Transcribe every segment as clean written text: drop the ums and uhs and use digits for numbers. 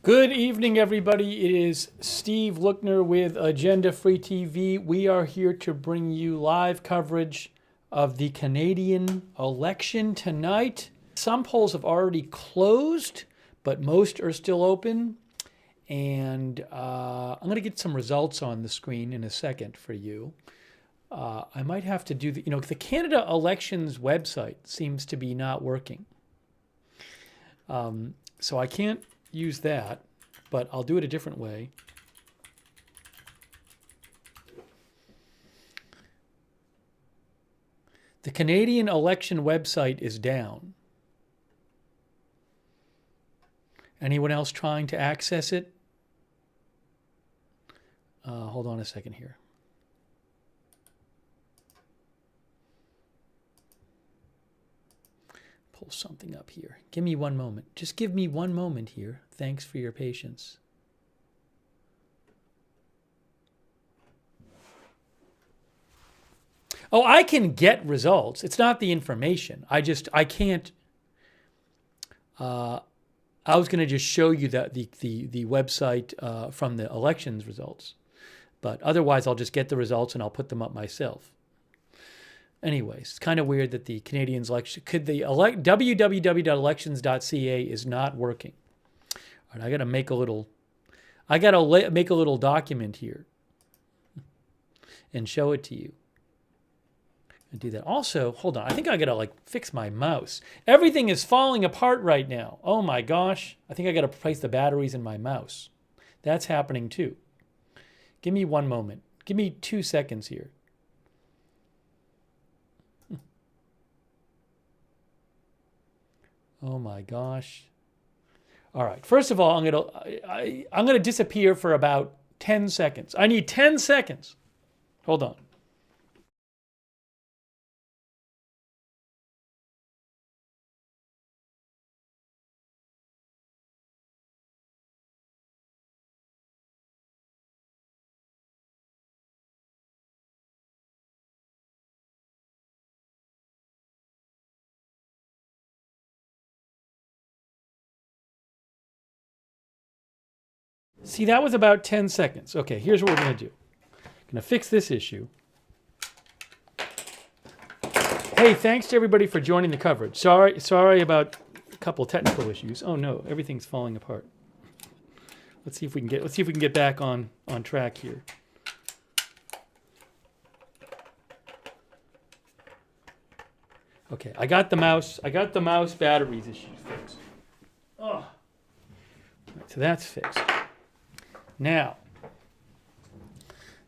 Good evening, everybody. It is Steve Lookner with Agenda Free TV. We are here to bring you live coverage of the Canadian election tonight. Some polls have already closed, but most are still open. And I'm going to get some results on the screen in a second for you. I might have to do the Canada Elections website seems to be not working. So I can't use that, but I'll do it a different way. The Canadian election website is down. Anyone else trying to access it? Hold on a second here. Pull something up here. Give me one moment. Just give me one moment here. Thanks for your patience. Oh, I can get results. It's not the information. I can't. I was going to just show you that the website from the elections results. But otherwise, I'll just get the results and I'll put them up myself. Anyways, it's kind of weird that the Canadians election www.elections.ca is not working. All right, I got to make a little document here and show it to you. And do that. Also, hold on. I think I got to fix my mouse. Everything is falling apart right now. Oh my gosh. I think I got to replace the batteries in my mouse. That's happening too. Give me one moment. Give me 2 seconds here. Oh my gosh. All right. First of all, I'm gonna disappear for about 10 seconds. I need 10 seconds. Hold on. See, that was about 10 seconds. Okay, here's what we're going to do. I'm going to fix this issue. Hey, thanks to everybody for joining the coverage. Sorry about a couple technical issues. Oh no, everything's falling apart. Let's see if we can get back on track here. Okay, I got the mouse batteries issues fixed. Oh. So that's fixed. Now,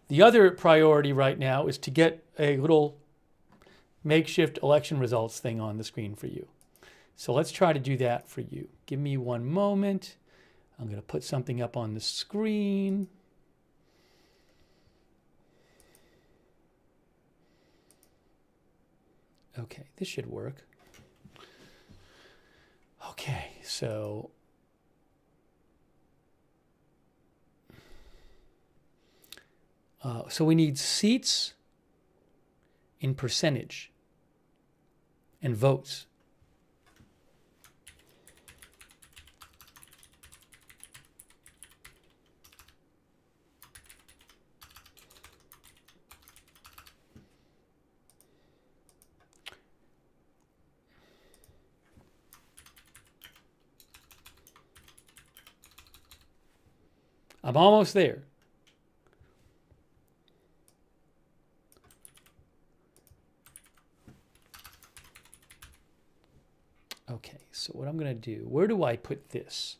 the other priority right now is to get a little makeshift election results thing on the screen for you. So let's try to do that for you. Give me one moment. I'm going to put something up on the screen. Okay, this should work. Okay, so we need seats in percentage and votes. I'm almost there. Okay, so what I'm going to do, where do I put this?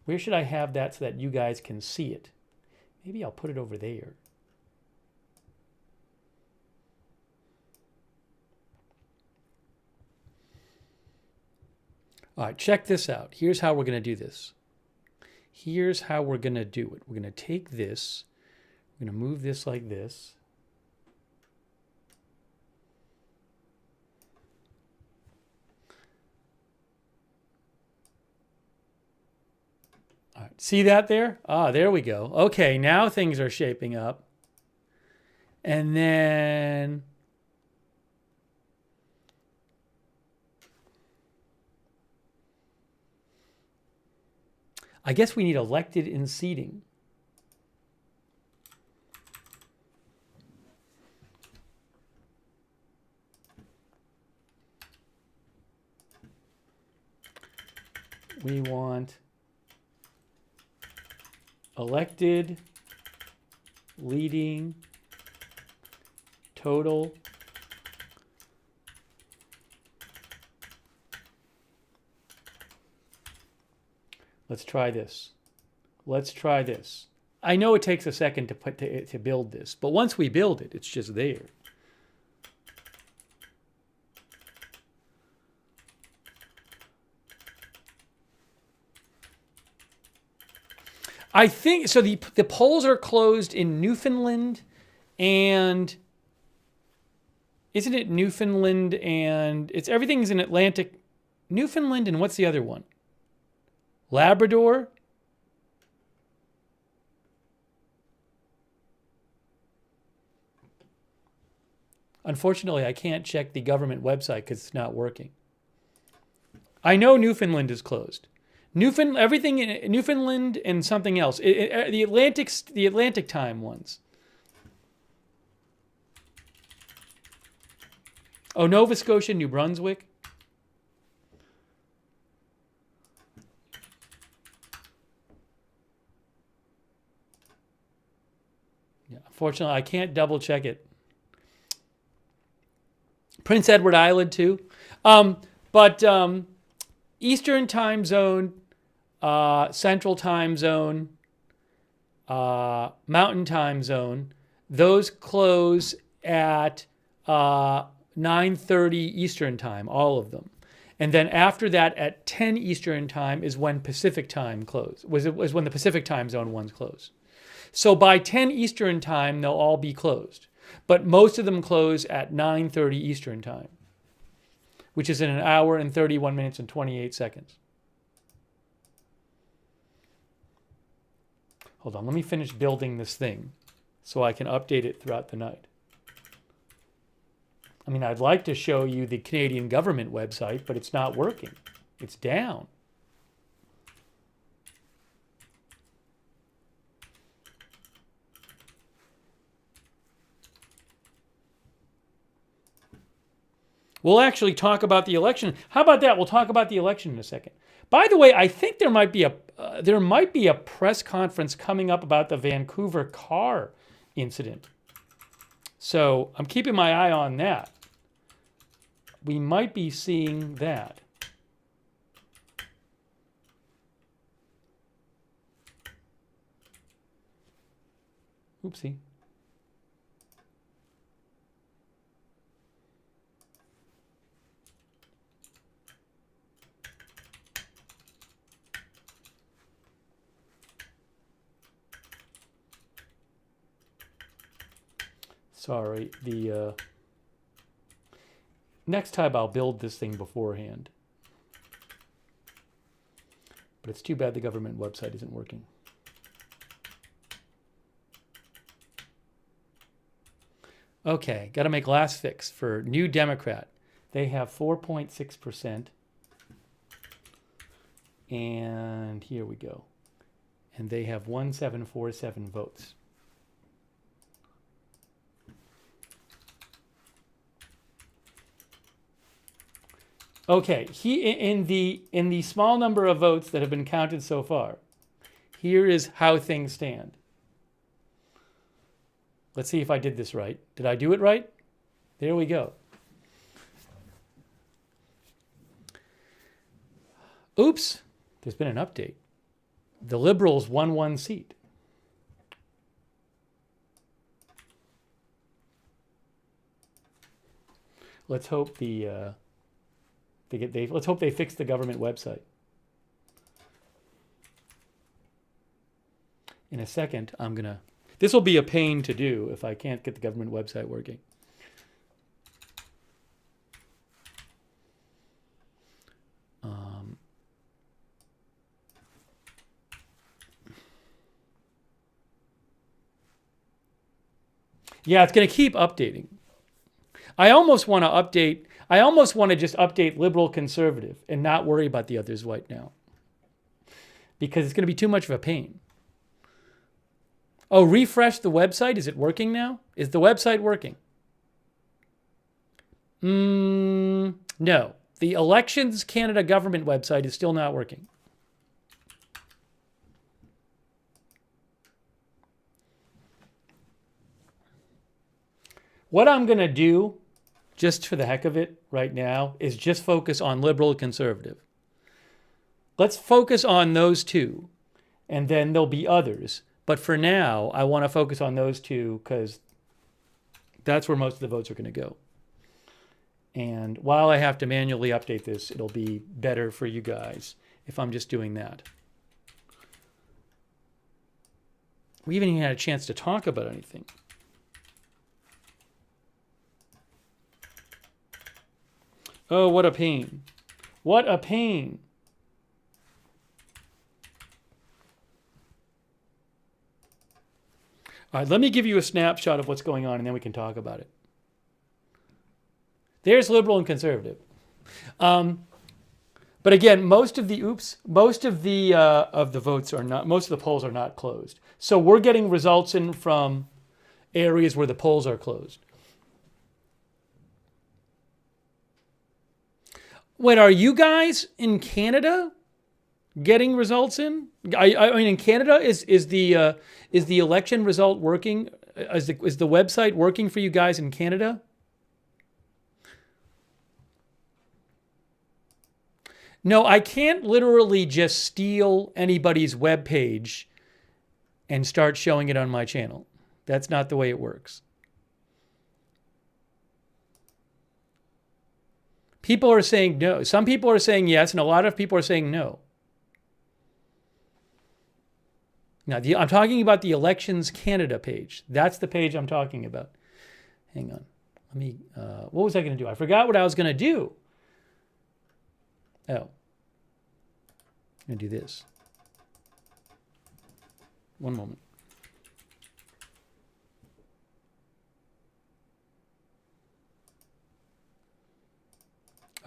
Where should I have that so that you guys can see it? Maybe I'll put it over there. All right, check this out. Here's how we're going to do this. Here's how we're going to do it. We're going to take this. We're going to move this like this. All right, see that there? Ah, there we go. Okay, now things are shaping up. And then I guess we need elected in seating. We want elected, leading, total, let's try this. Let's try this. I know it takes a second to build this, but once we build it, it's just there. I think so. The polls are closed in Newfoundland, and isn't it Newfoundland and it's everything's in Atlantic, Newfoundland, and what's the other one? Labrador. Unfortunately, I can't check the government website because it's not working. I know Newfoundland is closed. Everything in Newfoundland and something else. The Atlantic time ones. Oh, Nova Scotia, New Brunswick. Yeah, unfortunately, I can't double check it. Prince Edward Island too. Eastern time zone, Central time zone, Mountain time zone, those close at 9:30 Eastern time, all of them. And then after that, at 10 Eastern time is when Pacific time close. Was when the Pacific time zone ones close. So by 10 Eastern time, they'll all be closed. But most of them close at 9:30 Eastern time, which is in an hour and 31 minutes and 28 seconds. Hold on, let me finish building this thing so I can update it throughout the night. I mean, I'd like to show you the Canadian government website, but it's not working. It's down. We'll actually talk about the election. How about that? We'll talk about the election in a second. By the way, I think there might be a press conference coming up about the Vancouver car incident. So I'm keeping my eye on that. We might be seeing that. Oopsie. Sorry, the next time I'll build this thing beforehand. But it's too bad the government website isn't working. Okay, got to make last fix for New Democrat. They have 4.6%. And here we go. And they have 1747 votes. Okay, in the small number of votes that have been counted so far, here is how things stand. Let's see if I did this right. Did I do it right? There we go. Oops, there's been an update. The Liberals won one seat. Let's hope let's hope they fix the government website. In a second, this will be a pain to do if I can't get the government website working. Yeah, it's going to keep updating. I almost want to just update liberal conservative and not worry about the others right now. because it's going to be too much of a pain. Oh, refresh the website. Is it working now? Is the website working? No. The Elections Canada government website is still not working. What I'm going to do, just for the heck of it right now, is just focus on liberal and conservative. Let's focus on those two, and then there'll be others. But for now, I want to focus on those two because that's where most of the votes are going to go. And while I have to manually update this, it'll be better for you guys if I'm just doing that. We haven't even had a chance to talk about anything. Oh, what a pain. What a pain. All right, let me give you a snapshot of what's going on, and then we can talk about it. There's liberal and conservative. But again, most of the votes are not, most of the polls are not closed. So we're getting results in from areas where the polls are closed. Wait, are you guys in Canada getting results in? I mean, in Canada, is the election result working? Is the website working for you guys in Canada? No, I can't literally just steal anybody's web page and start showing it on my channel. That's not the way it works. People are saying no. Some people are saying yes, and a lot of people are saying no. Now, I'm talking about the Elections Canada page. That's the page I'm talking about. Hang on. Let me, what was I going to do? I forgot what I was going to do. Oh. I'm going to do this. One moment.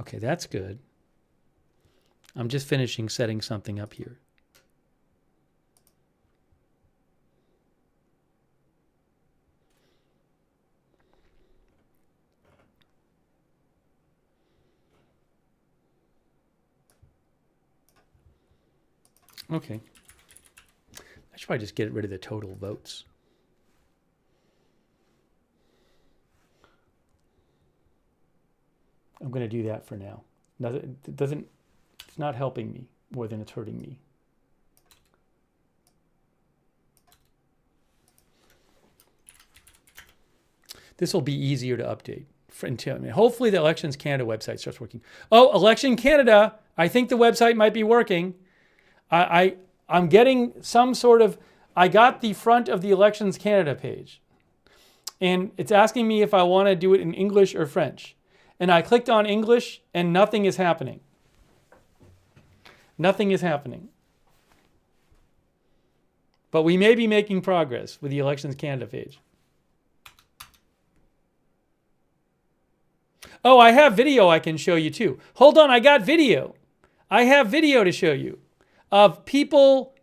Okay, that's good. I'm just finishing setting something up here. Okay. I should probably just get rid of the total votes. I'm going to do that for now. It's not helping me more than it's hurting me. This will be easier to update. Hopefully the Elections Canada website starts working. Oh, Election Canada, I think the website might be working. I'm getting some sort of, I got the front of the Elections Canada page. And it's asking me if I want to do it in English or French. And I clicked on English and nothing is happening. Nothing is happening. But we may be making progress with the Elections Canada page. Oh, I have video I can show you too. Hold on, I got video. I have video to show you of people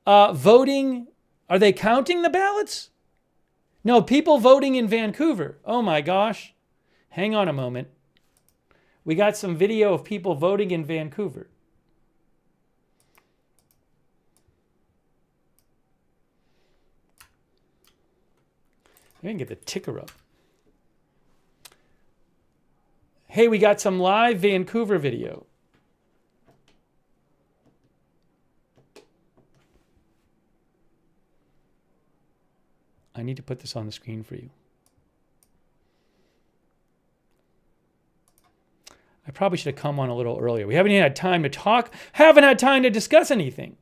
voting. Are they counting the ballots? No, people voting in Vancouver. Oh my gosh. Hang on a moment. We got some video of people voting in Vancouver. I can get the ticker up. Hey, we got some live Vancouver video. I need to put this on the screen for you. I probably should have come on a little earlier. We haven't even had time to talk, haven't had time to discuss anything.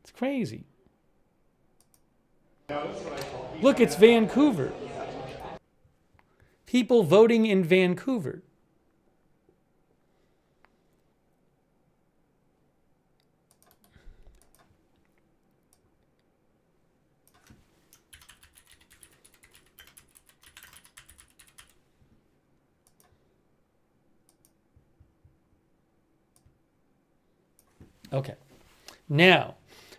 It's crazy. Look, it's Vancouver. People voting in Vancouver. Okay. Now,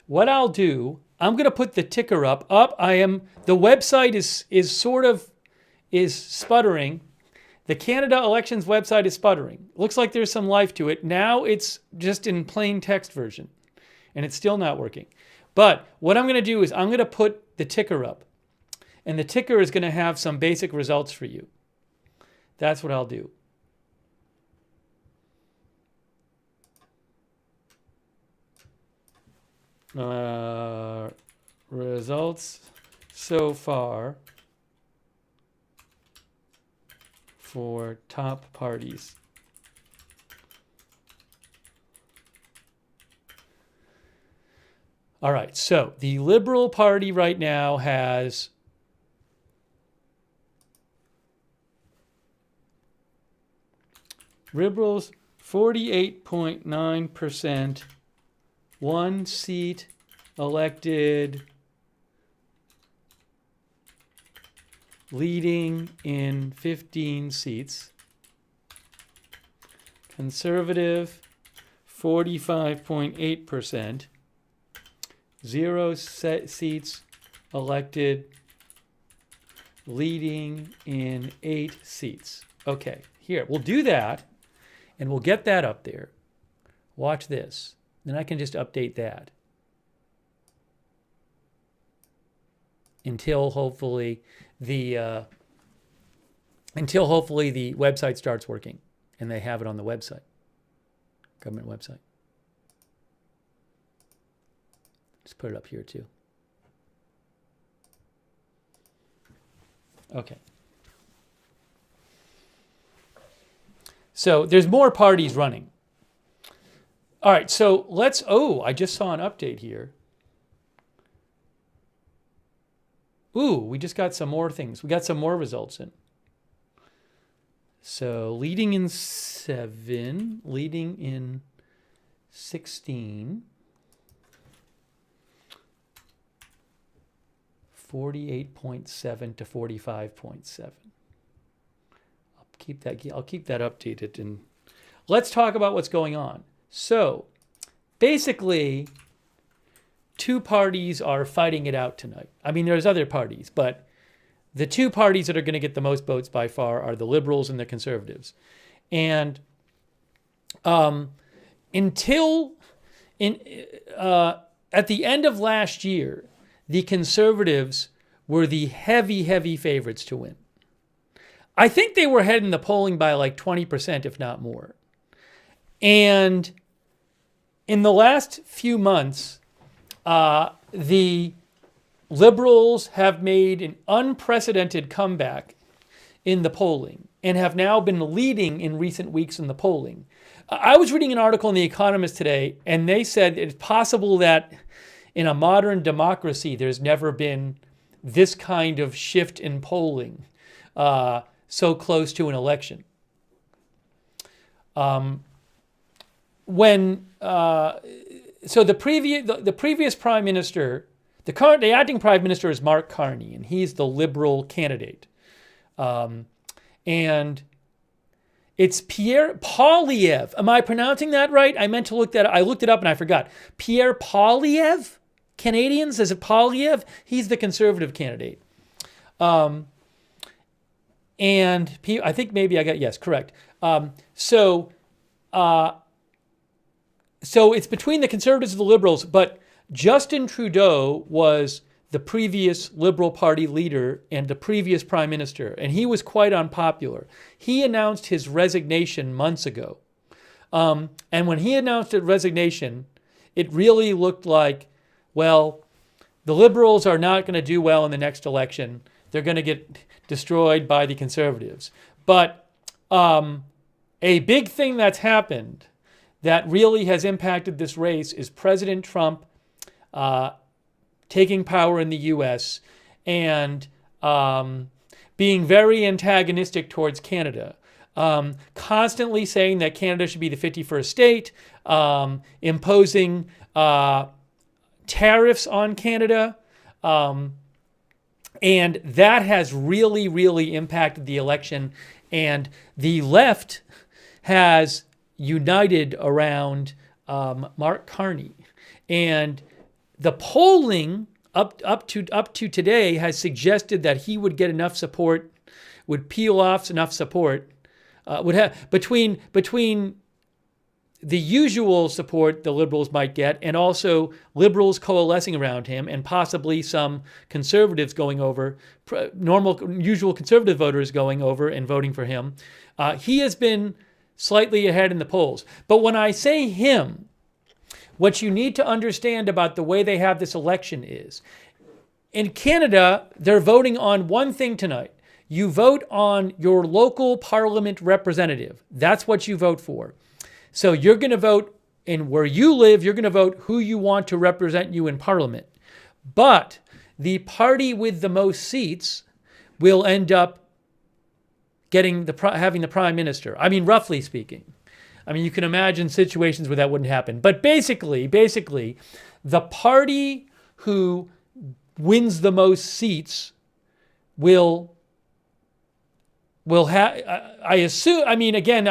what I'll do, I'm going to put the ticker up. The website is sputtering. The Canada elections website is sputtering. Looks like there's some life to it. Now it's just in plain text version, and it's still not working. But what I'm going to do is I'm going to put the ticker up, and the ticker is going to have some basic results for you. That's what I'll do. Results so far for top parties. All right, so the Liberal Party right now has Liberals 48.9%, 1 seat elected, leading in 15 seats. Conservative 45.8%, 0 seats elected, leading in 8 seats. Okay, here, we'll do that, and we'll get that up there. Watch this. Then I can just update that until hopefully the website starts working and they have it on the website, government website. Just put it up here too. Okay. So there's more parties running. All right, so I just saw an update here. Ooh, we just got some more things. We got some more results in. So leading in 7, leading in 16, 48.7 to 45.7. I'll keep that updated, and let's talk about what's going on. So basically, 2 parties are fighting it out tonight. I mean, there's other parties, but the 2 parties that are going to get the most votes by far are the Liberals and the Conservatives. And at the end of last year, the Conservatives were the heavy favorites to win. I think they were ahead in the polling by like 20%, if not more. And in the last few months, the Liberals have made an unprecedented comeback in the polling and have now been leading in recent weeks in the polling. I was reading an article in The Economist today, and they said it's possible that in a modern democracy, there's never been this kind of shift in polling so close to an election. So the previous prime minister, the acting prime minister is Mark Carney, and he's the Liberal candidate. And it's Pierre Poilievre. Am I pronouncing that right? I meant to look that up. I looked it up and I forgot. Pierre Poilievre? Canadians, is it Poilievre? He's the Conservative candidate. And I think maybe I got, yes, correct. So it's between the Conservatives and the Liberals, but Justin Trudeau was the previous Liberal Party leader and the previous prime minister, and he was quite unpopular. He announced his resignation months ago. And when he announced his resignation, it really looked like, well, the Liberals are not going to do well in the next election. They're going to get destroyed by the Conservatives. But a big thing that's happened that really has impacted this race is President Trump taking power in the U.S. and being very antagonistic towards Canada. Constantly saying that Canada should be the 51st state, imposing tariffs on Canada. And that has really impacted the election. And the left has united around Mark Carney. And the polling up to today has suggested that he would get enough support, would peel off enough support, would have between the usual support the liberals might get and also liberals coalescing around him and possibly some conservatives going over, usual conservative voters going over and voting for him. He has been slightly ahead in the polls. But when I say him, what you need to understand about the way they have this election is, in Canada, they're voting on one thing tonight. You vote on your local parliament representative. That's what you vote for. So you're going to vote in where you live, you're going to vote who you want to represent you in parliament. But the party with the most seats will end up having the prime minister. I mean, roughly speaking. I mean, you can imagine situations where that wouldn't happen. But basically, the party who wins the most seats will have, I assume, I mean, again,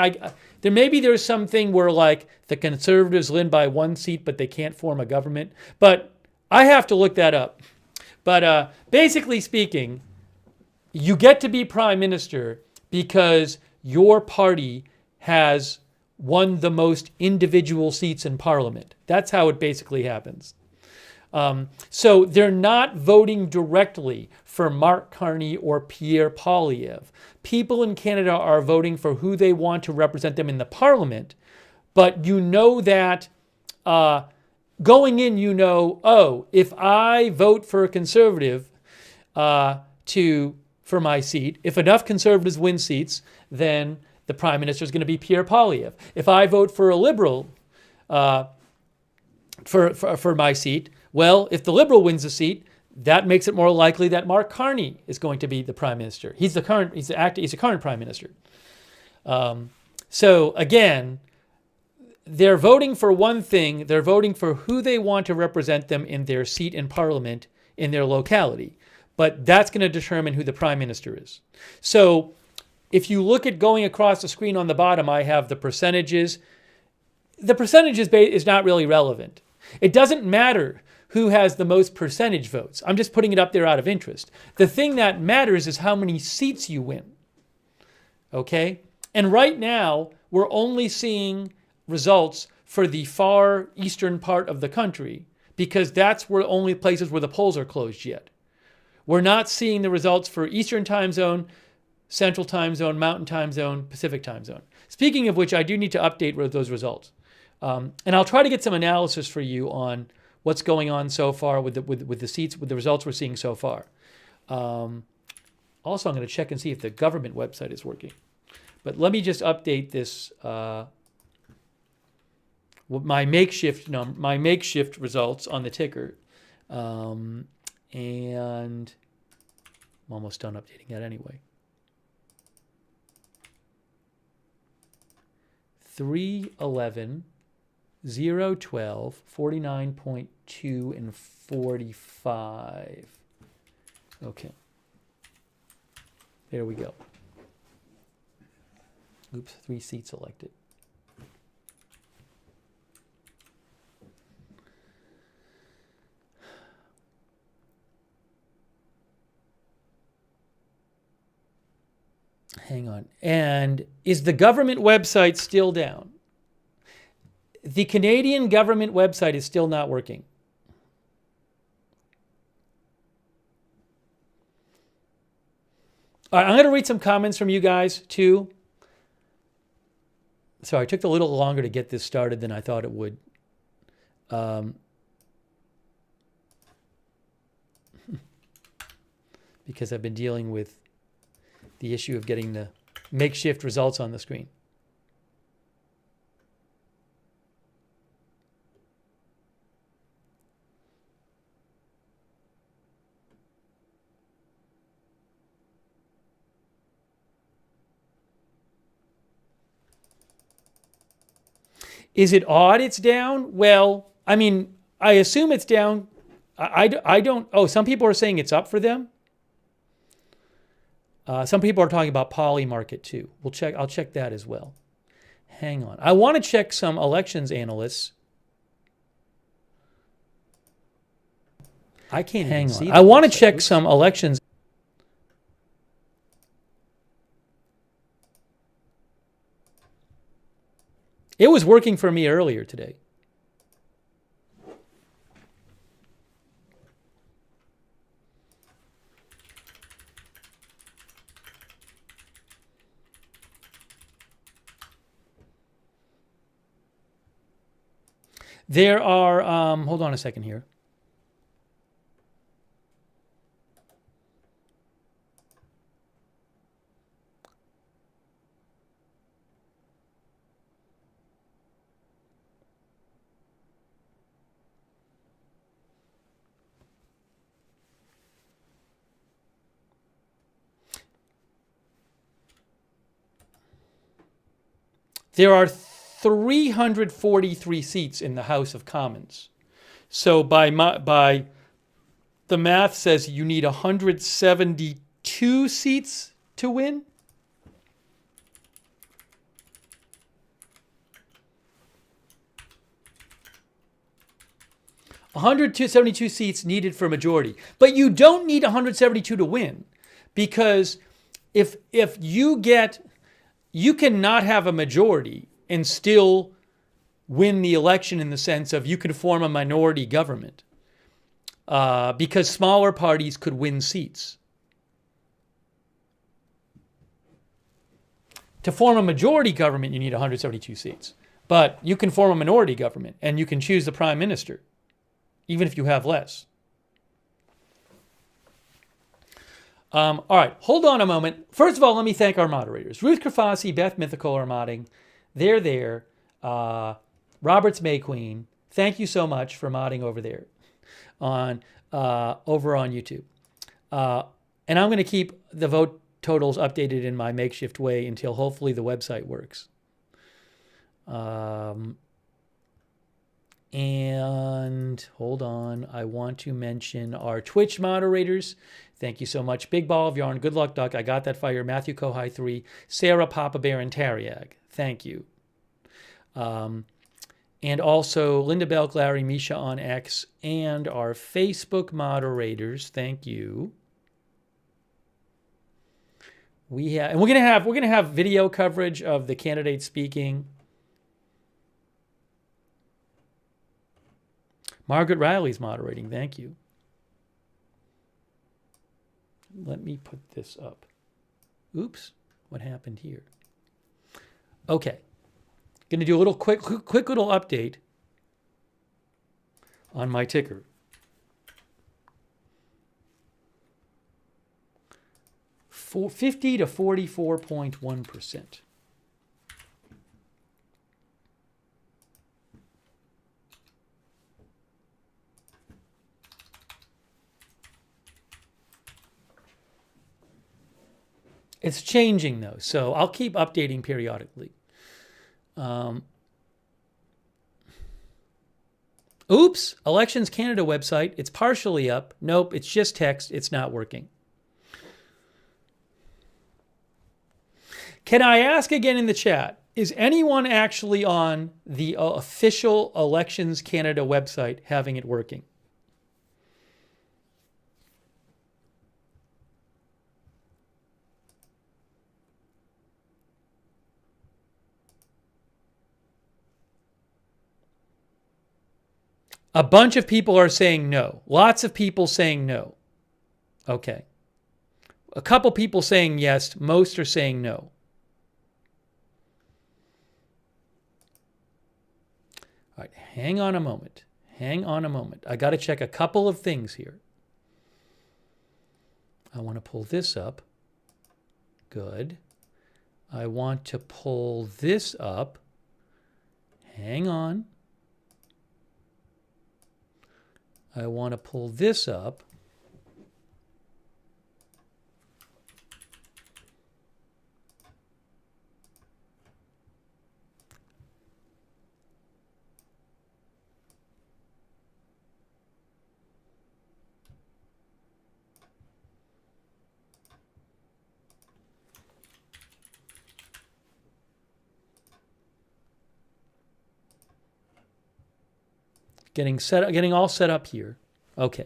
there's something where like the conservatives win by one seat, but they can't form a government. But I have to look that up. But basically speaking, you get to be prime minister because your party has won the most individual seats in parliament. That's how it basically happens. So they're not voting directly for Mark Carney or Pierre Poilievre. People in Canada are voting for who they want to represent them in the parliament, but you know that going in, you know, oh, if I vote for a conservative for my seat, if enough conservatives win seats, then the prime minister is going to be Pierre Poilievre. If I vote for a liberal for my seat, well, if the liberal wins the seat, that makes it more likely that Mark Carney is going to be the prime minister. He's the current prime minister. So again, they're voting for one thing. They're voting for who they want to represent them in their seat in parliament in their locality. But that's going to determine who the prime minister is. So if you look at going across the screen on the bottom, I have the percentages. The percentages is not really relevant. It doesn't matter who has the most percentage votes. I'm just putting it up there out of interest. The thing that matters is how many seats you win. Okay? And right now, we're only seeing results for the far eastern part of the country because that's where only places where the polls are closed yet. We're not seeing the results for Eastern time zone, Central time zone, Mountain time zone, Pacific time zone. Speaking of which, I do need to update those results. And I'll try to get some analysis for you on what's going on so far with the seats, with the results we're seeing so far. Also, I'm going to check and see if the government website is working. But let me just update this, my makeshift results on the ticker. And I'm almost done updating that anyway. 311, 012, 49.2, and 45. Okay. There we go. Oops, 3 seats elected. Hang on. And is the government website still down? The Canadian government website is still not working. All right, I'm going to read some comments from you guys too. Sorry, it took a little longer to get this started than I thought it would. Because I've been dealing with the issue of getting the makeshift results on the screen. Is it odd it's down? Well, I mean, I assume it's down. I don't. Oh, some people are saying it's up for them. Some people are talking about poly market too. I'll check that as well. Hang on. I want to check some elections analysts. I can't Hang even on. see I want to website. check Oops. some elections. It was working for me earlier today. There are, hold on a second here. There are 343 seats in the House of Commons. So by the math says you need 172 seats to win. 172 seats needed for majority. But you don't need 172 to win, because if you cannot have a majority and still win the election, in the sense of you can form a minority government, because smaller parties could win seats. To form a majority government, you need 172 seats. But you can form a minority government and you can choose the prime minister, even if you have less. All right, hold on a moment. First of all, let me thank our moderators. Ruth Krafasi, Beth Mythical are modding. They're there. Roberts May Queen, thank you so much for modding over there over on YouTube. And I'm going to keep the vote totals updated in my makeshift way until hopefully the website works. And hold on, I want to mention our Twitch moderators. Thank you so much. Big Ball of Yarn, Good Luck Duck, I Got That Fire, Matthew Kohai 3, Sarah Papa Bear, and Tariag. Thank you. And also Linda Belk, Larry, Misha on X, and our Facebook moderators. Thank you. And we're gonna have video coverage of the candidates speaking. Margaret Riley's moderating. Thank you. Let me put this up. Oops, what happened here? Okay, going to do a little quick little update on my ticker. 50 to 44.1%. It's changing though, so I'll keep updating periodically. Oops, Elections Canada website. It's partially up. Nope, it's just text. It's not working. Can I ask again in the chat, is anyone actually on the official Elections Canada website having it working? A bunch of people are saying no. Lots of people saying no. Okay. A couple people saying yes. Most are saying no. All right, hang on a moment. Hang on a moment. I got to check a couple of things here. I want to pull this up. Good. I want to pull this up. Hang on. I want to pull this up. Getting all set up here. Okay.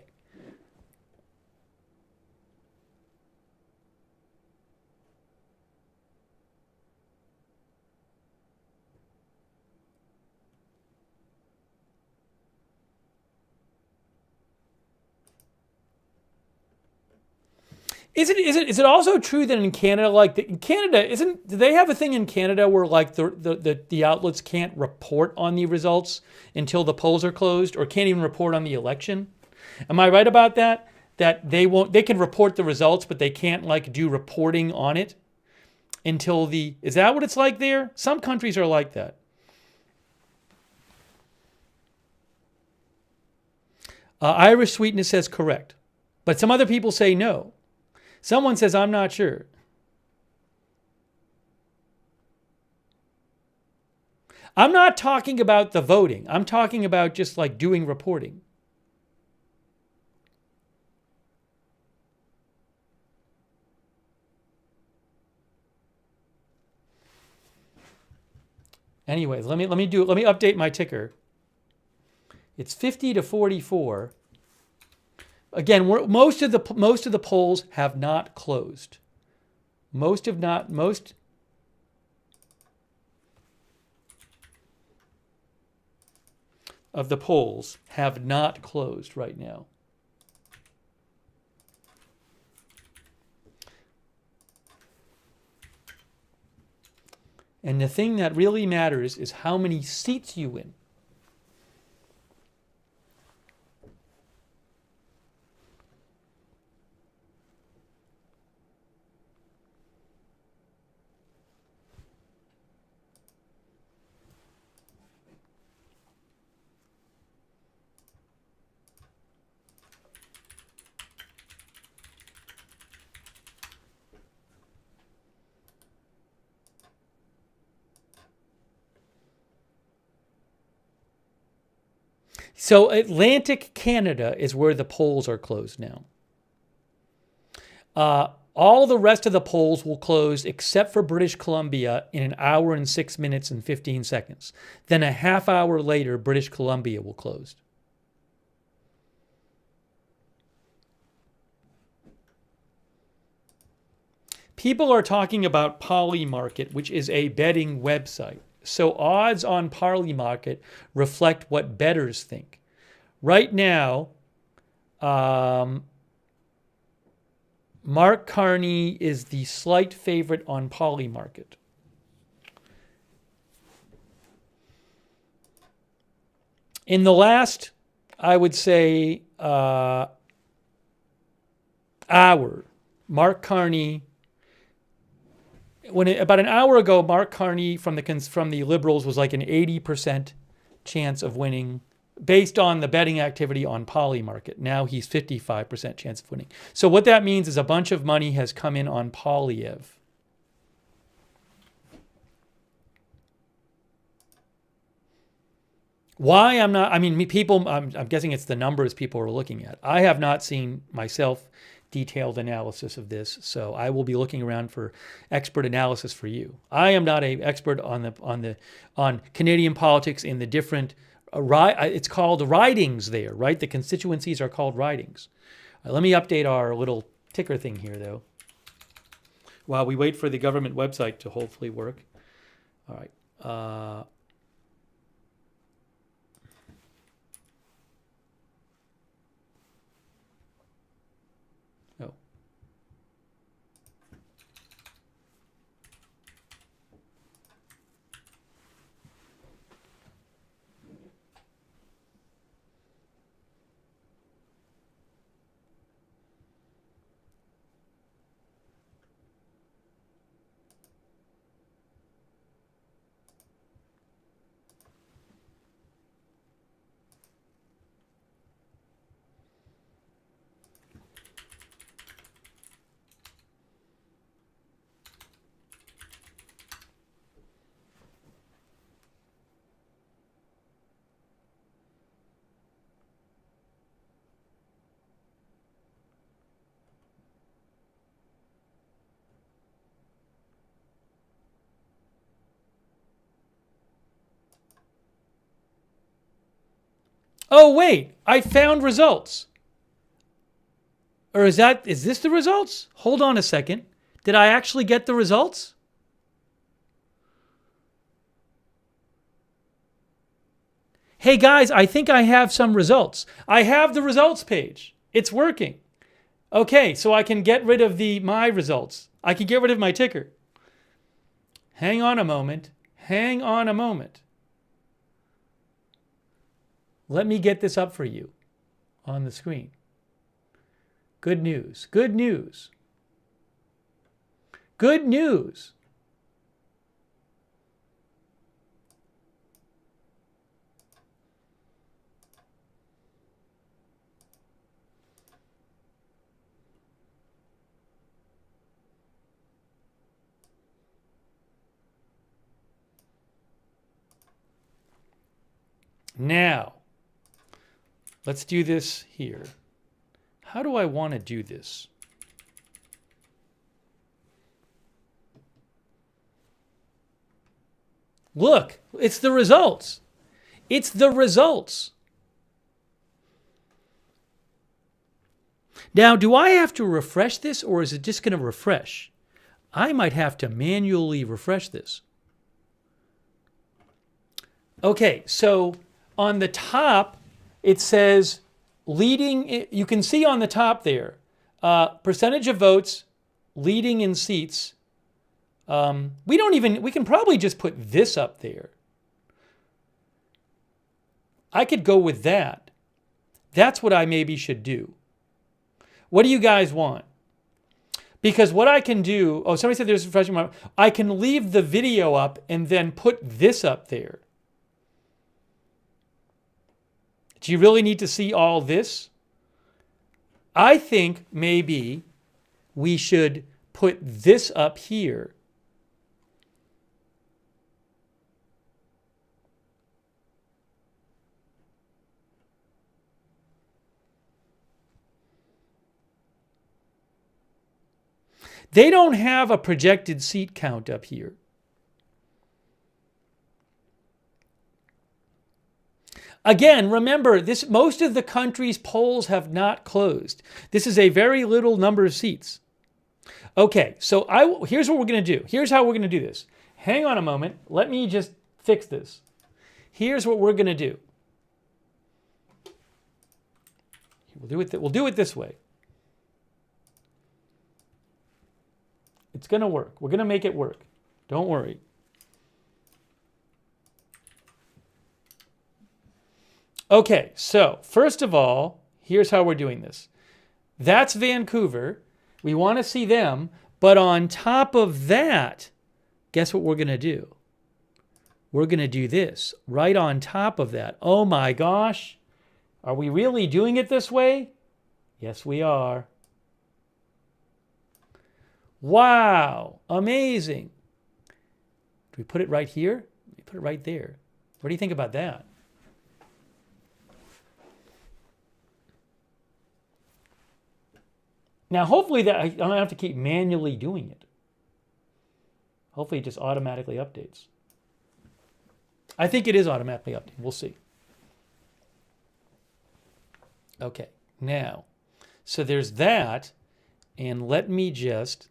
Is it also true that in Canada, like in Canada, do they have a thing in Canada where like the outlets can't report on the results until the polls are closed, or can't even report on the election? Am I right about that? That they can report the results, but they can't like do reporting on it until is that what it's like there? Some countries are like that. Irish Sweetness says correct, but some other people say no. Someone says, I'm not sure. I'm not talking about the voting. I'm talking about just like doing reporting. Anyways, let me update my ticker. It's 50 to 44. Again, most of the polls have not closed. Most of the polls have not closed right now. And the thing that really matters is how many seats you win. So Atlantic Canada is where the polls are closed now. All the rest of the polls will close except for British Columbia in 1 hour and 6 minutes and 15 seconds. Then a half hour later, British Columbia will close. People are talking about Polymarket, which is a betting website. So odds on Polymarket reflect what bettors think. Right now, Mark Carney is the slight favorite on Polymarket. In the last, I would say, hour, Mark Carney. About an hour ago, Mark Carney from the Liberals was like an 80% chance of winning based on the betting activity on Polymarket. Now he's 55% chance of winning. So what that means is a bunch of money has come in on Poilievre. Why I'm not, I mean, people, I'm guessing it's the numbers people are looking at. I have not seen myself detailed analysis of this, so I will be looking around for expert analysis for you. I am not an expert on Canadian politics in the different it's called ridings there, right? The constituencies are called ridings. Let me update our little ticker thing here, though, while we wait for the government website to hopefully work. All right. Oh, wait, I found results. Or is this the results? Hold on a second. Did I actually get the results? Hey guys, I think I have some results. I have the results page. It's working. Okay, so I can get rid of my results. I can get rid of my ticker. Hang on a moment. Hang on a moment. Let me get this up for you on the screen. Good news. Good news. Good news. Now, let's do this here. How do I want to do this? Look, it's the results. It's the results. Now, do I have to refresh this, or is it just going to refresh? I might have to manually refresh this. Okay, so on the top, it says leading. You can see on the top there, percentage of votes, leading in seats. We can probably just put this up there. I could go with that. That's what I maybe should do. What do you guys want? Because what I can do, somebody said there's a refreshing moment. I can leave the video up and then put this up there. Do you really need to see all this? I think maybe we should put this up here. They don't have a projected seat count up here. Again, remember, most of the country's polls have not closed. This is a very little number of seats. Okay, so here's what we're going to do. Here's how we're going to do this. Hang on a moment. Let me just fix this. Here's what we're going to do. We'll do it this way. It's going to work. We're going to make it work. Don't worry. Okay, so first of all, here's how we're doing this. That's Vancouver. We want to see them. But on top of that, guess what we're going to do? We're going to do this right on top of that. Oh my gosh. Are we really doing it this way? Yes, we are. Wow, amazing. Do we put it right here? We put it right there. What do you think about that? Now, hopefully I don't have to keep manually doing it. Hopefully it just automatically updates. I think it is automatically updating. We'll see. Okay, now, so there's that. And let me just...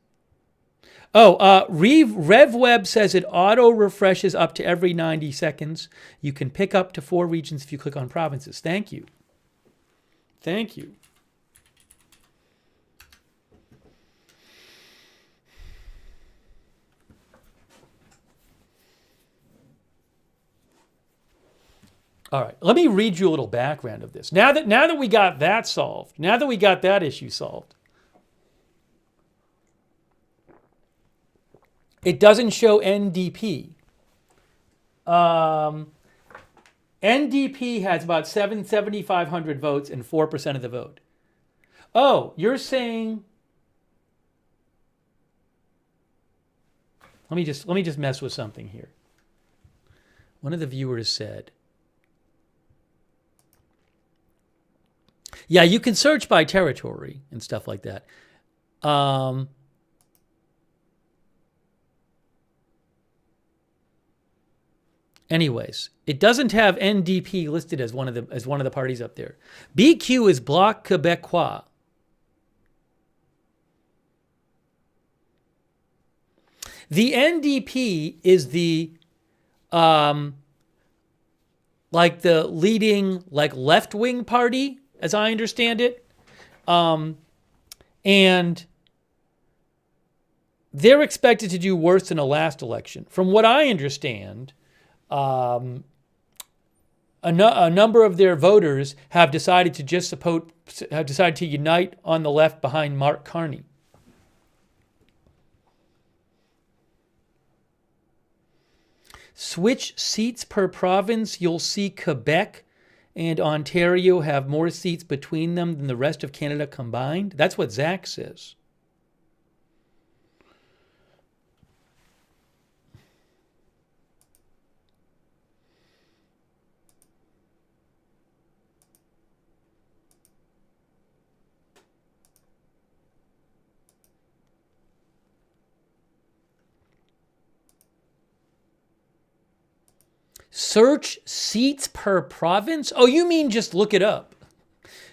RevWeb says it auto-refreshes up to every 90 seconds. You can pick up to 4 regions if you click on provinces. Thank you. Thank you. All right, let me read you a little background of this. Now that we got that solved, now that we got that issue solved, it doesn't show NDP. NDP has about 7,500 votes and 4% of the vote. Oh, you're saying... Let me just mess with something here. One of the viewers said, yeah, you can search by territory and stuff like that. Anyways, it doesn't have NDP listed as one of the parties up there. BQ is Bloc Québécois. The NDP is the like the leading like left-wing party, as I understand it. And they're expected to do worse than the last election. From what I understand, a number of their voters have decided to unite on the left behind Mark Carney. Switch seats per province. You'll see Quebec and Ontario have more seats between them than the rest of Canada combined. That's what Zach says. Search seats per province? Oh, you mean just look it up.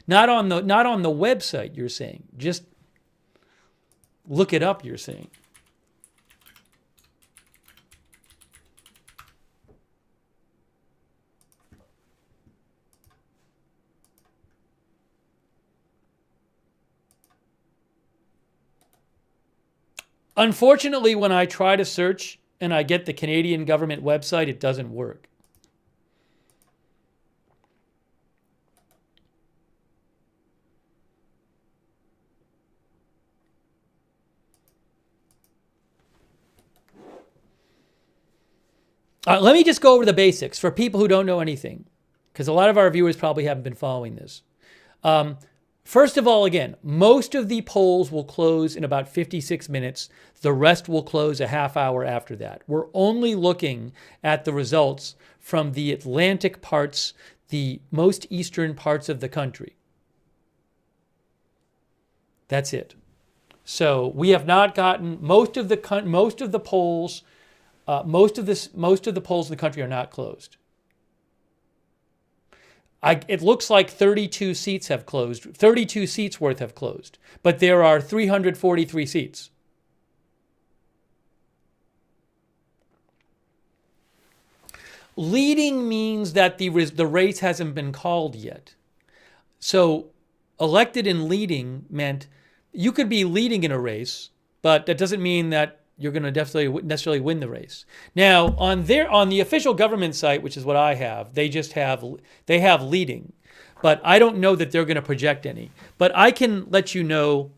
Not on the website, you're saying. Just look it up, you're saying. Unfortunately, when I try to search and I get the Canadian government website, it doesn't work. Let me just go over the basics for people who don't know anything, because a lot of our viewers probably haven't been following this. First of all, again, most of the polls will close in about 56 minutes. The rest will close a half hour after that. We're only looking at the results from the Atlantic parts, the most eastern parts of the country. That's it. So we have not gotten most of the polls. Most of the polls in the country are not closed. It looks like 32 seats have closed. 32 seats worth have closed, but there are 343 seats. Leading means that the race hasn't been called yet. So elected and leading meant you could be leading in a race, but that doesn't mean that you're going to necessarily win the race. Now, on the official government site, which is what I have, they have leading, but I don't know that they're going to project any. But I can let you know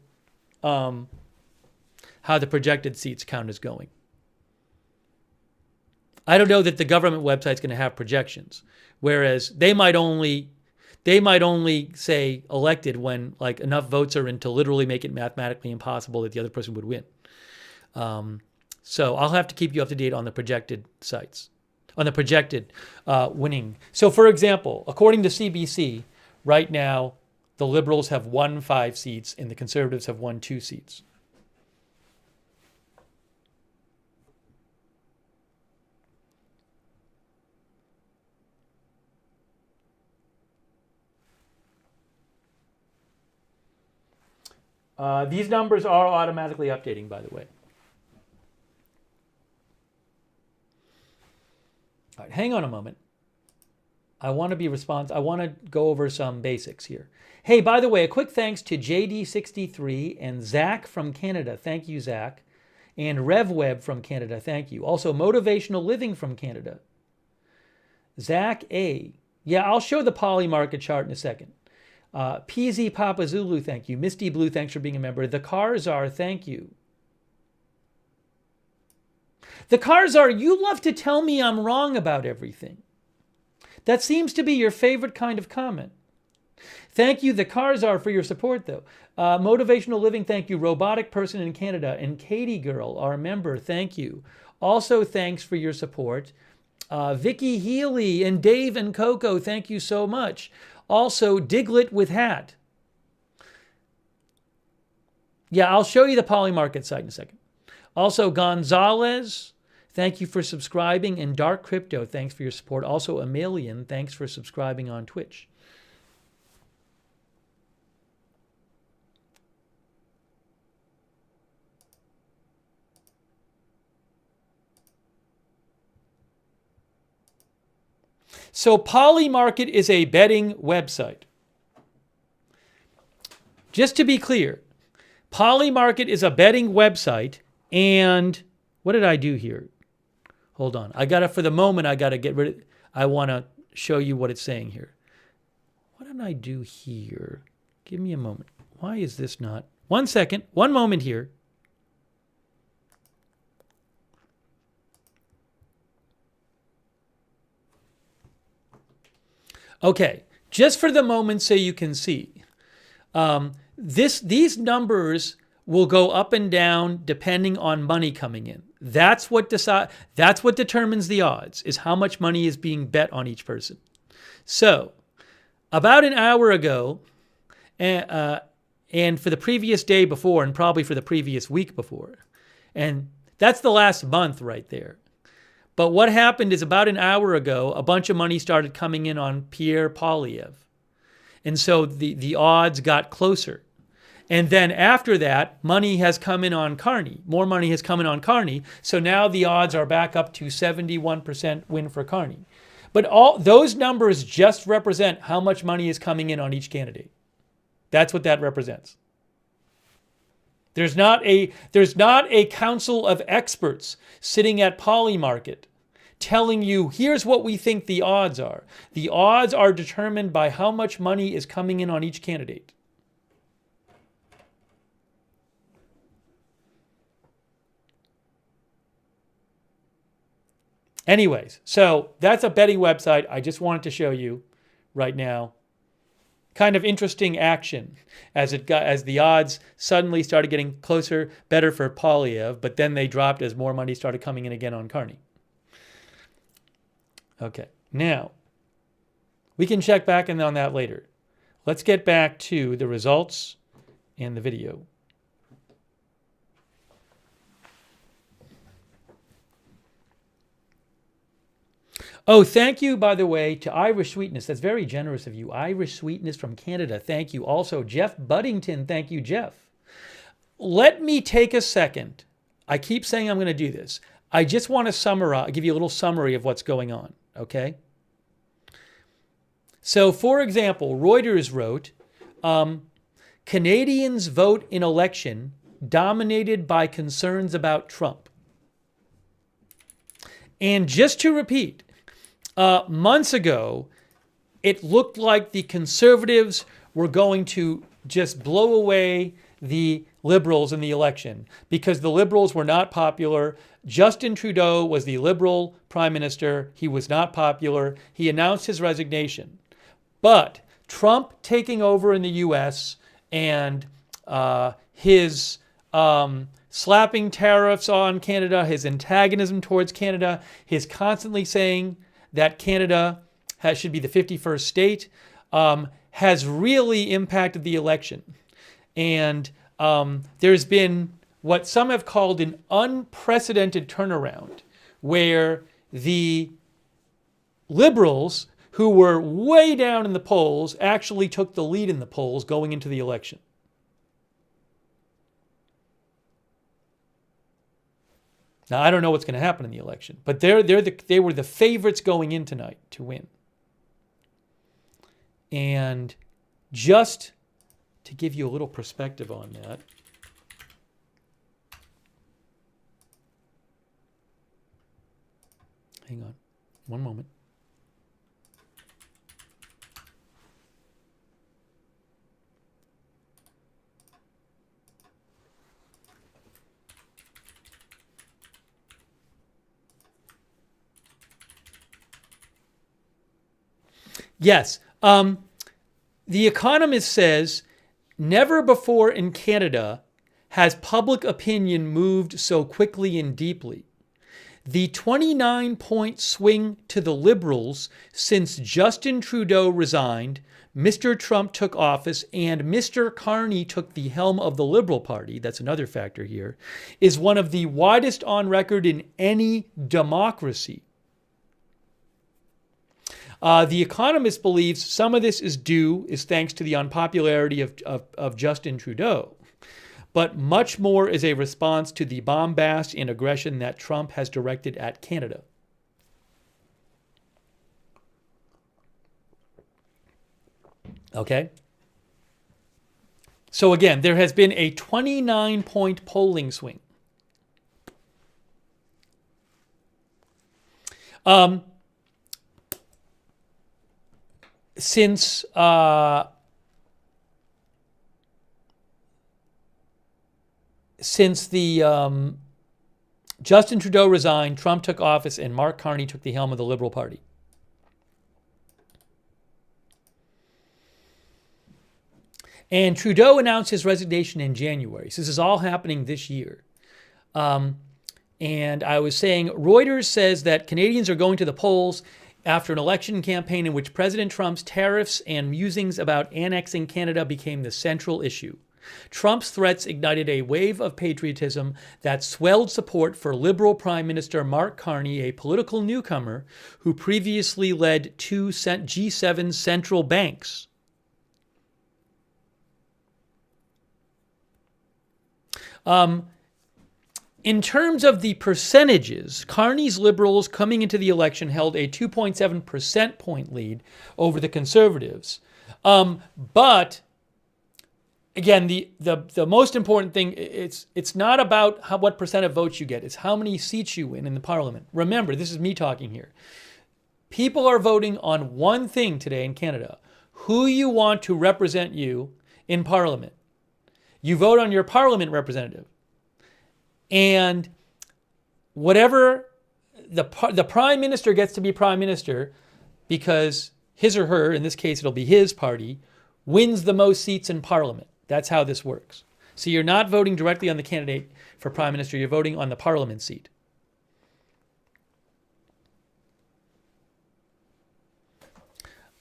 how the projected seats count is going. I don't know that the government website's going to have projections, whereas they might only say elected when like enough votes are in to literally make it mathematically impossible that the other person would win. So I'll have to keep you up to date on the projected sites, on the projected winning. So for example, according to CBC, right now, the Liberals have won 5 seats and the Conservatives have won 2 seats. These numbers are automatically updating, by the way. All right, hang on a moment. I want to go over some basics here. Hey, by the way, a quick thanks to JD63 and Zach from Canada. Thank you, Zach. And RevWeb from Canada. Thank you. Also, Motivational Living from Canada. Zach A. Yeah, I'll show the poly market chart in a second. PZ Papa Zulu, thank you. Misty Blue, thanks for being a member. The Cars Are, thank you. The Cars Are, you love to tell me I'm wrong about everything. That seems to be your favorite kind of comment. Thank you, The Cars Are, for your support, though. Motivational Living, thank you. Robotic Person in Canada and Katie Girl, our member, thank you. Also, thanks for your support. Vicky Healy and Dave and Coco, thank you so much. Also, Diglet with Hat. Yeah, I'll show you the Polymarket site in a second. Also, Gonzalez, thank you for subscribing. And Dark Crypto, thanks for your support. Also, Emilian, thanks for subscribing on Twitch. So Polymarket is a betting website. Just to be clear, Polymarket is a betting website. And what did I do here? Hold on. For the moment, I got to get rid of, I want to show you what it's saying here. What did I do here? Give me a moment. Why is this not? 1 second. 1 moment here. Okay. Just for the moment so you can see. These numbers will go up and down depending on money coming in. That's what determines the odds, is how much money is being bet on each person. So, about an hour ago, and for the previous day before, and probably for the previous week before, and that's the last month right there. But what happened is about an hour ago, a bunch of money started coming in on Pierre Poilievre. And so the odds got closer. And then after that, money has come in on Carney. More money has come in on Carney. So now the odds are back up to 71% win for Carney. But all those numbers just represent how much money is coming in on each candidate. That's what that represents. There's not a council of experts sitting at Polymarket telling you, here's what we think the odds are. The odds are determined by how much money is coming in on each candidate. Anyways, so that's a betting website. I just wanted to show you right now. Kind of interesting action as the odds suddenly started getting closer, better for Poilievre, but then they dropped as more money started coming in again on Carney. Okay, now we can check back on that later. Let's get back to the results and the video. Oh, thank you, by the way, to Irish Sweetness. That's very generous of you. Irish Sweetness from Canada. Thank you. Also, Jeff Buddington. Thank you, Jeff. Let me take a second. I keep saying I'm going to do this. I just want to summarize, give you a little summary of what's going on, okay? So, for example, Reuters wrote, Canadians vote in election dominated by concerns about Trump. And just to repeat, months ago, it looked like the conservatives were going to just blow away the liberals in the election because the liberals were not popular. Justin Trudeau was the liberal prime minister. He was not popular. He announced his resignation. But Trump taking over in the U.S. and his slapping tariffs on Canada, his antagonism towards Canada, his constantly saying that Canada should be the 51st state, has really impacted the election. And there's been what some have called an unprecedented turnaround, where the liberals, who were way down in the polls, actually took the lead in the polls going into the election. Now, I don't know what's going to happen in the election, but they were the favorites going in tonight to win. And just to give you a little perspective on that, hang on one moment. Yes. The Economist says, never before in Canada has public opinion moved so quickly and deeply. The 29-point swing to the Liberals since Justin Trudeau resigned, Mr. Trump took office, and Mr. Carney took the helm of the Liberal Party, that's another factor here, is one of the widest on record in any democracy. The Economist believes some of this is thanks to the unpopularity of Justin Trudeau, but much more is a response to the bombast and aggression that Trump has directed at Canada. Okay? So again, there has been a 29-point polling swing. Since the Justin Trudeau resigned, Trump took office, and Mark Carney took the helm of the Liberal Party. And Trudeau announced his resignation in January. So this is all happening this year. And I was saying, Reuters says that Canadians are going to the polls after an election campaign in which President Trump's tariffs and musings about annexing Canada became the central issue. Trump's threats ignited a wave of patriotism that swelled support for Liberal Prime Minister Mark Carney, a political newcomer who previously led two G7 central banks. In terms of the percentages, Carney's Liberals coming into the election held a 2.7 percentage point lead over the Conservatives. But again, the most important thing, it's not about what percent of votes you get. It's how many seats you win in the parliament. Remember, this is me talking here. People are voting on one thing today in Canada: who you want to represent you in parliament. You vote on your parliament representative. And whatever the prime minister gets to be prime minister because his or her, in this case it'll be his party, wins the most seats in parliament. That's how this works. So you're not voting directly on the candidate for prime minister, you're voting on the parliament seat.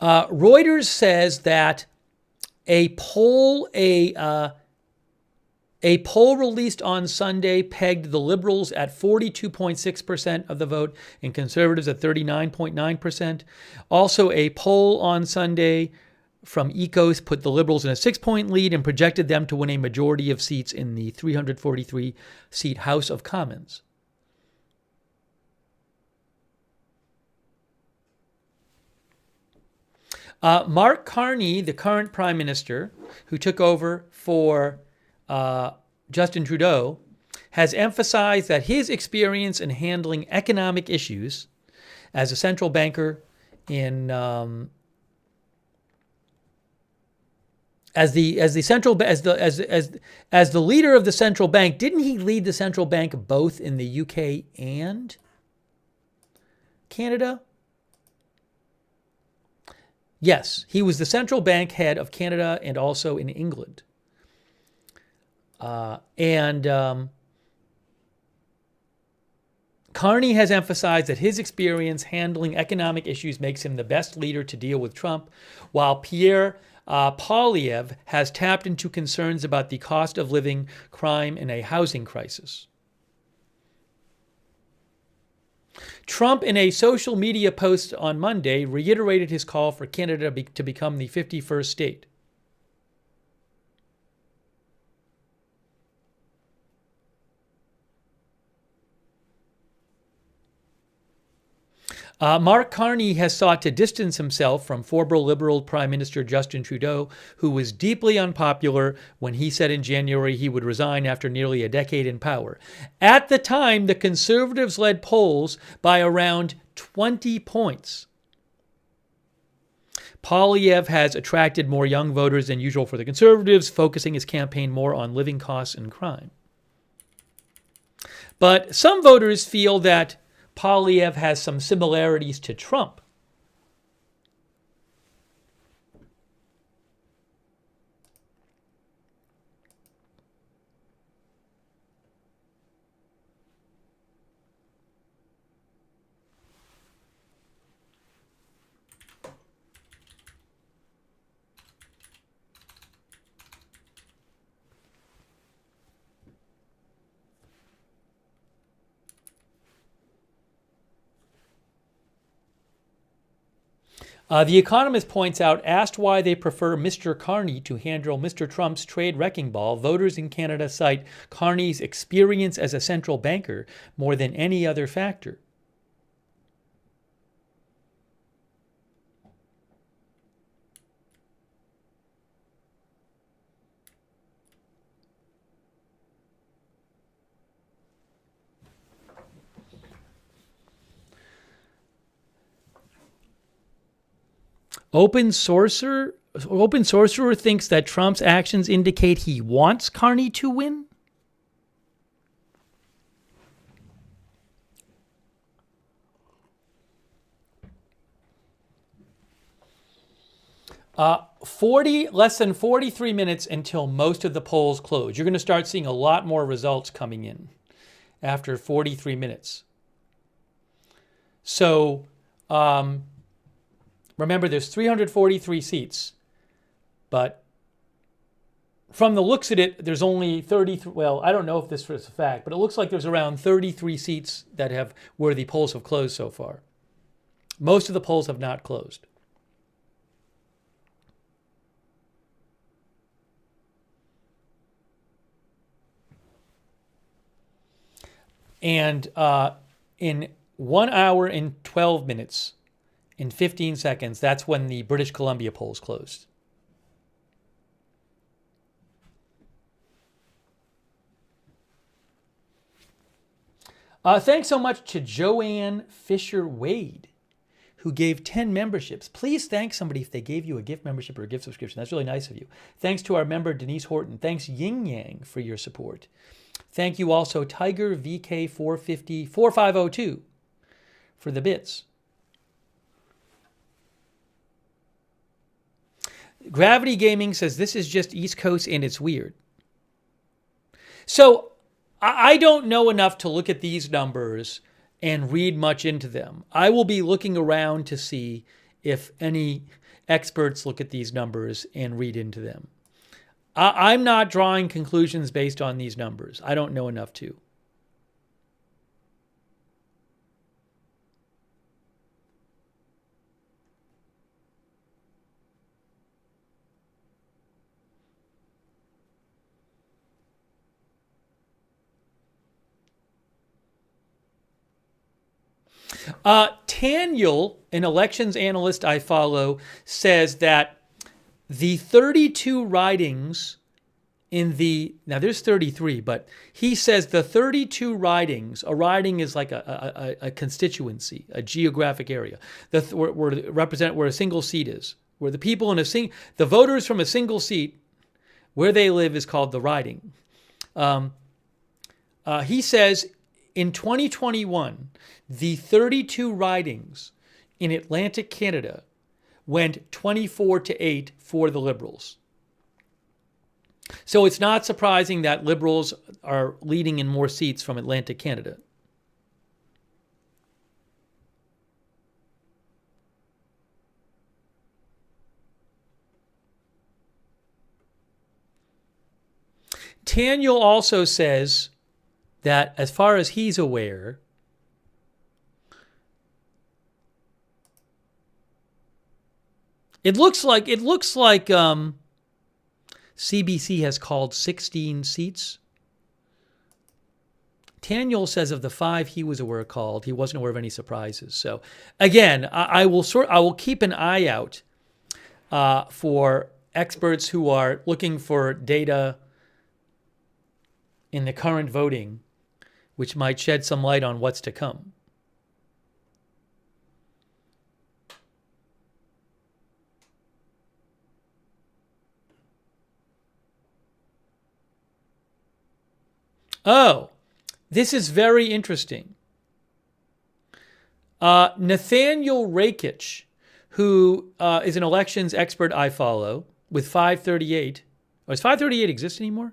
Reuters says that a poll released on Sunday pegged the Liberals at 42.6% of the vote and Conservatives at 39.9%. Also, a poll on Sunday from Ecos put the Liberals in a 6-point lead and projected them to win a majority of seats in the 343-seat House of Commons. Mark Carney, the current prime minister, who took over for Justin Trudeau, has emphasized that his experience in handling economic issues as a central banker in as the leader of the central bank. Didn't he lead the central bank both in the UK and Canada? Yes, he was the central bank head of Canada and also in England. Carney has emphasized that his experience handling economic issues makes him the best leader to deal with Trump, while Pierre Poilievre has tapped into concerns about the cost of living, crime, and a housing crisis. Trump, in a social media post on Monday, reiterated his call for Canada to become the 51st state. Mark Carney has sought to distance himself from former Liberal Prime Minister Justin Trudeau, who was deeply unpopular when he said in January he would resign after nearly a decade in power. At the time, the Conservatives led polls by around 20 points. Poilievre has attracted more young voters than usual for the Conservatives, focusing his campaign more on living costs and crime. But some voters feel that Poilievre has some similarities to Trump. The Economist points out, asked why they prefer Mr. Carney to handle Mr. Trump's trade wrecking ball, voters in Canada cite Carney's experience as a central banker more than any other factor. Open Sorcerer thinks that Trump's actions indicate he wants Carney to win. less than 43 minutes until most of the polls close. You're going to start seeing a lot more results coming in after 43 minutes. So remember, there's 343 seats, but from the looks of it, there's only 33. Well, I don't know if this is a fact, but it looks like there's around 33 seats that have where the polls have closed so far. Most of the polls have not closed. And in 1 hour and 12 minutes, in 15 seconds, that's when the British Columbia polls closed. Thanks so much to Joanne Fisher-Wade, who gave 10 memberships. Please thank somebody if they gave you a gift membership or a gift subscription. That's really nice of you. Thanks to our member, Denise Horton. Thanks, Yin Yang, for your support. Thank you also, Tiger VK4502 for the bits. Gravity Gaming says this is just East Coast and it's weird. So I don't know enough to look at these numbers and read much into them. I will be looking around to see if any experts look at these numbers and read into them. I'm not drawing conclusions based on these numbers. I don't know enough to. Taniel, an elections analyst I follow, says that the 32 ridings in the, now there's 33, but he says the 32 ridings, a riding is like a constituency, a geographic area, where a single seat is, where the people in the voters from a single seat, where they live is called the riding. He says in 2021, the 32 ridings in Atlantic Canada went 24-8 for the Liberals. So it's not surprising that Liberals are leading in more seats from Atlantic Canada. Taniel also says that, as far as he's aware, it looks like CBC has called 16 seats. Taniel says of the 5 he was aware called, he wasn't aware of any surprises. So again, I will keep an eye out for experts who are looking for data in the current voting, which might shed some light on what's to come. Oh, this is very interesting. Nathaniel Rakich, who is an elections expert I follow, with 538. Oh, does 538 exist anymore?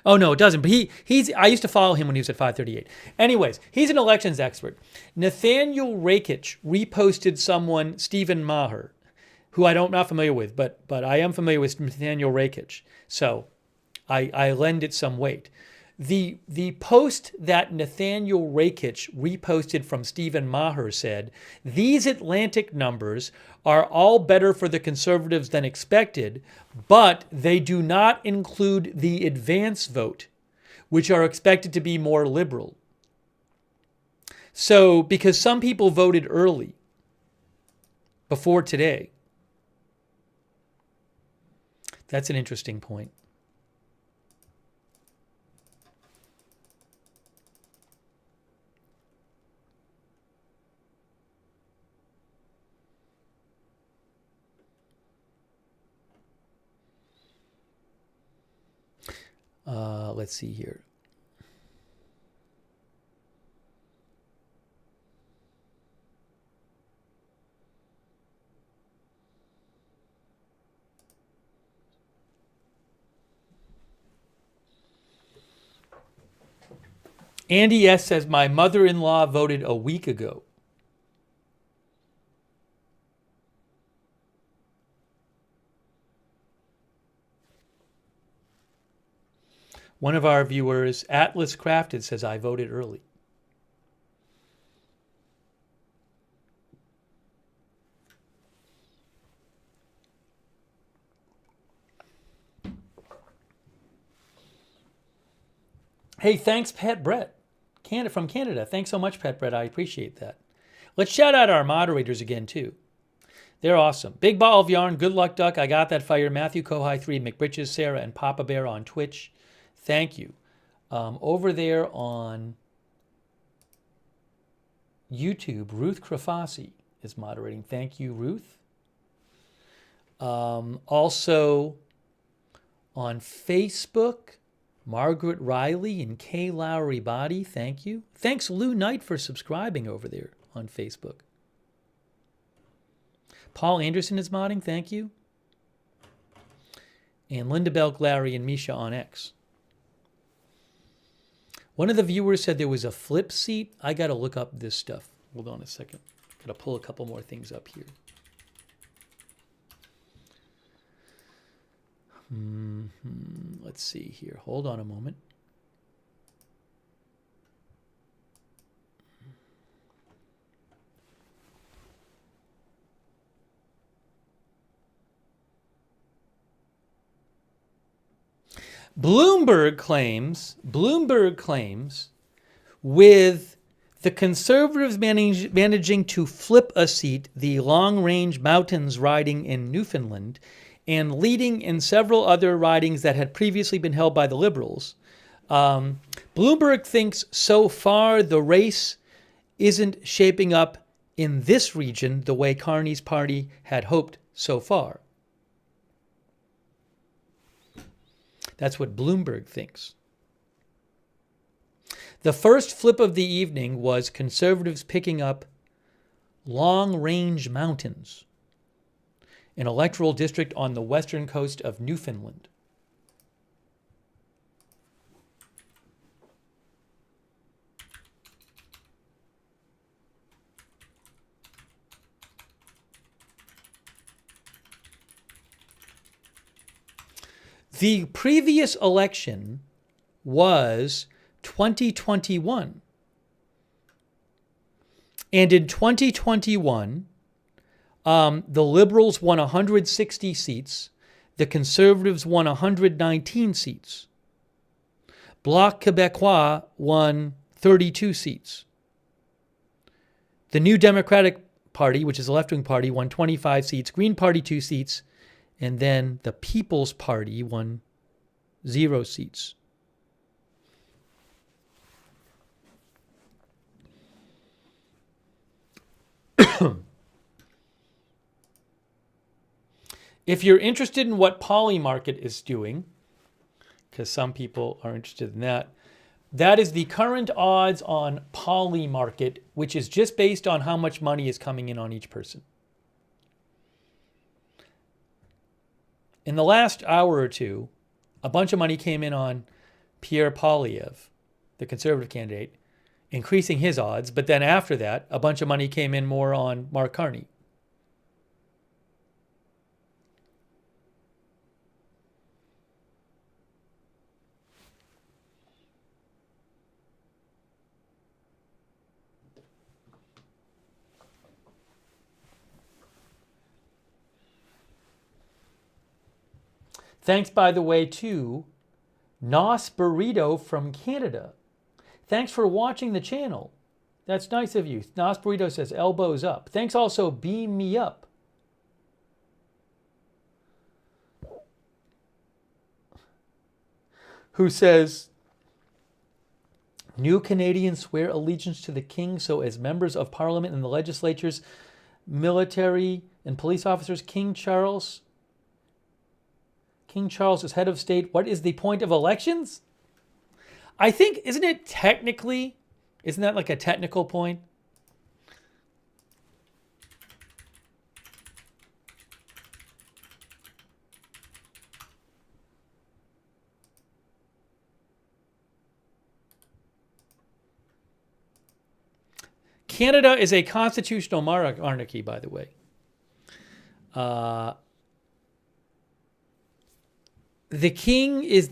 Oh, no, it doesn't. But I used to follow him when he was at 538. Anyways, he's an elections expert. Nathaniel Rakich reposted someone, Stephen Maher, who I'm not familiar with, but I am familiar with Nathaniel Rakich. So I lend it some weight. The post that Nathaniel Rakich reposted from Stephen Maher said, these Atlantic numbers are all better for the conservatives than expected, but they do not include the advance vote, which are expected to be more liberal. So, because some people voted early, before today. That's an interesting point. Let's see here. Andy S. says, my mother-in-law voted a week ago. One of our viewers, Atlas Crafted, says, I voted early. Hey, thanks, Pat Brett, from Canada. Thanks so much, Pat Brett. I appreciate that. Let's shout out our moderators again, too. They're awesome. Big Ball of Yarn, Good Luck Duck, I Got That Fire, Matthew Kohai 3, McBritches, Sarah, and Papa Bear on Twitch. Thank you. Over there on YouTube, Ruth Krafasi is moderating. Thank you, Ruth. Also on Facebook, Margaret Riley and Kay Lowry Body, thank you. Thanks, Lou Knight, for subscribing over there on Facebook. Paul Anderson is modding, thank you. And Linda Belk, Larry, and Misha on X. One of the viewers said there was a flip seat. I got to look up this stuff. Hold on a second. Got to pull a couple more things up here. Let's see here. Hold on a moment. Bloomberg claims with the Conservatives managing to flip a seat, the long-range mountains riding in Newfoundland, and leading in several other ridings that had previously been held by the Liberals. Bloomberg thinks so far the race isn't shaping up in this region the way Carney's party had hoped so far. That's what Bloomberg thinks. The first flip of the evening was Conservatives picking up long-range mountains, an electoral district on the western coast of Newfoundland. The previous election was 2021. And in 2021, the Liberals won 160 seats. The Conservatives won 119 seats. Bloc Québécois won 32 seats. The New Democratic Party, which is a left-wing party, won 25 seats. Green Party 2 seats. And then the People's Party won 0 seats. If you're interested in what Polymarket is doing, because some people are interested in that, that is the current odds on Polymarket, which is just based on how much money is coming in on each person. In the last hour or two, a bunch of money came in on Pierre Poilievre, the Conservative candidate, increasing his odds. But then after that, a bunch of money came in more on Mark Carney. Thanks, by the way, to Nos Burrito from Canada. Thanks for watching the channel. That's nice of you. Nos Burrito says, elbows up. Thanks also, Beam Me Up. Who says, new Canadians swear allegiance to the King, so as members of Parliament and the legislatures, military and police officers, King Charles King Charles is head of state. What is the point of elections? I think, isn't that like a technical point? Canada is a constitutional monarchy, by the way. The king is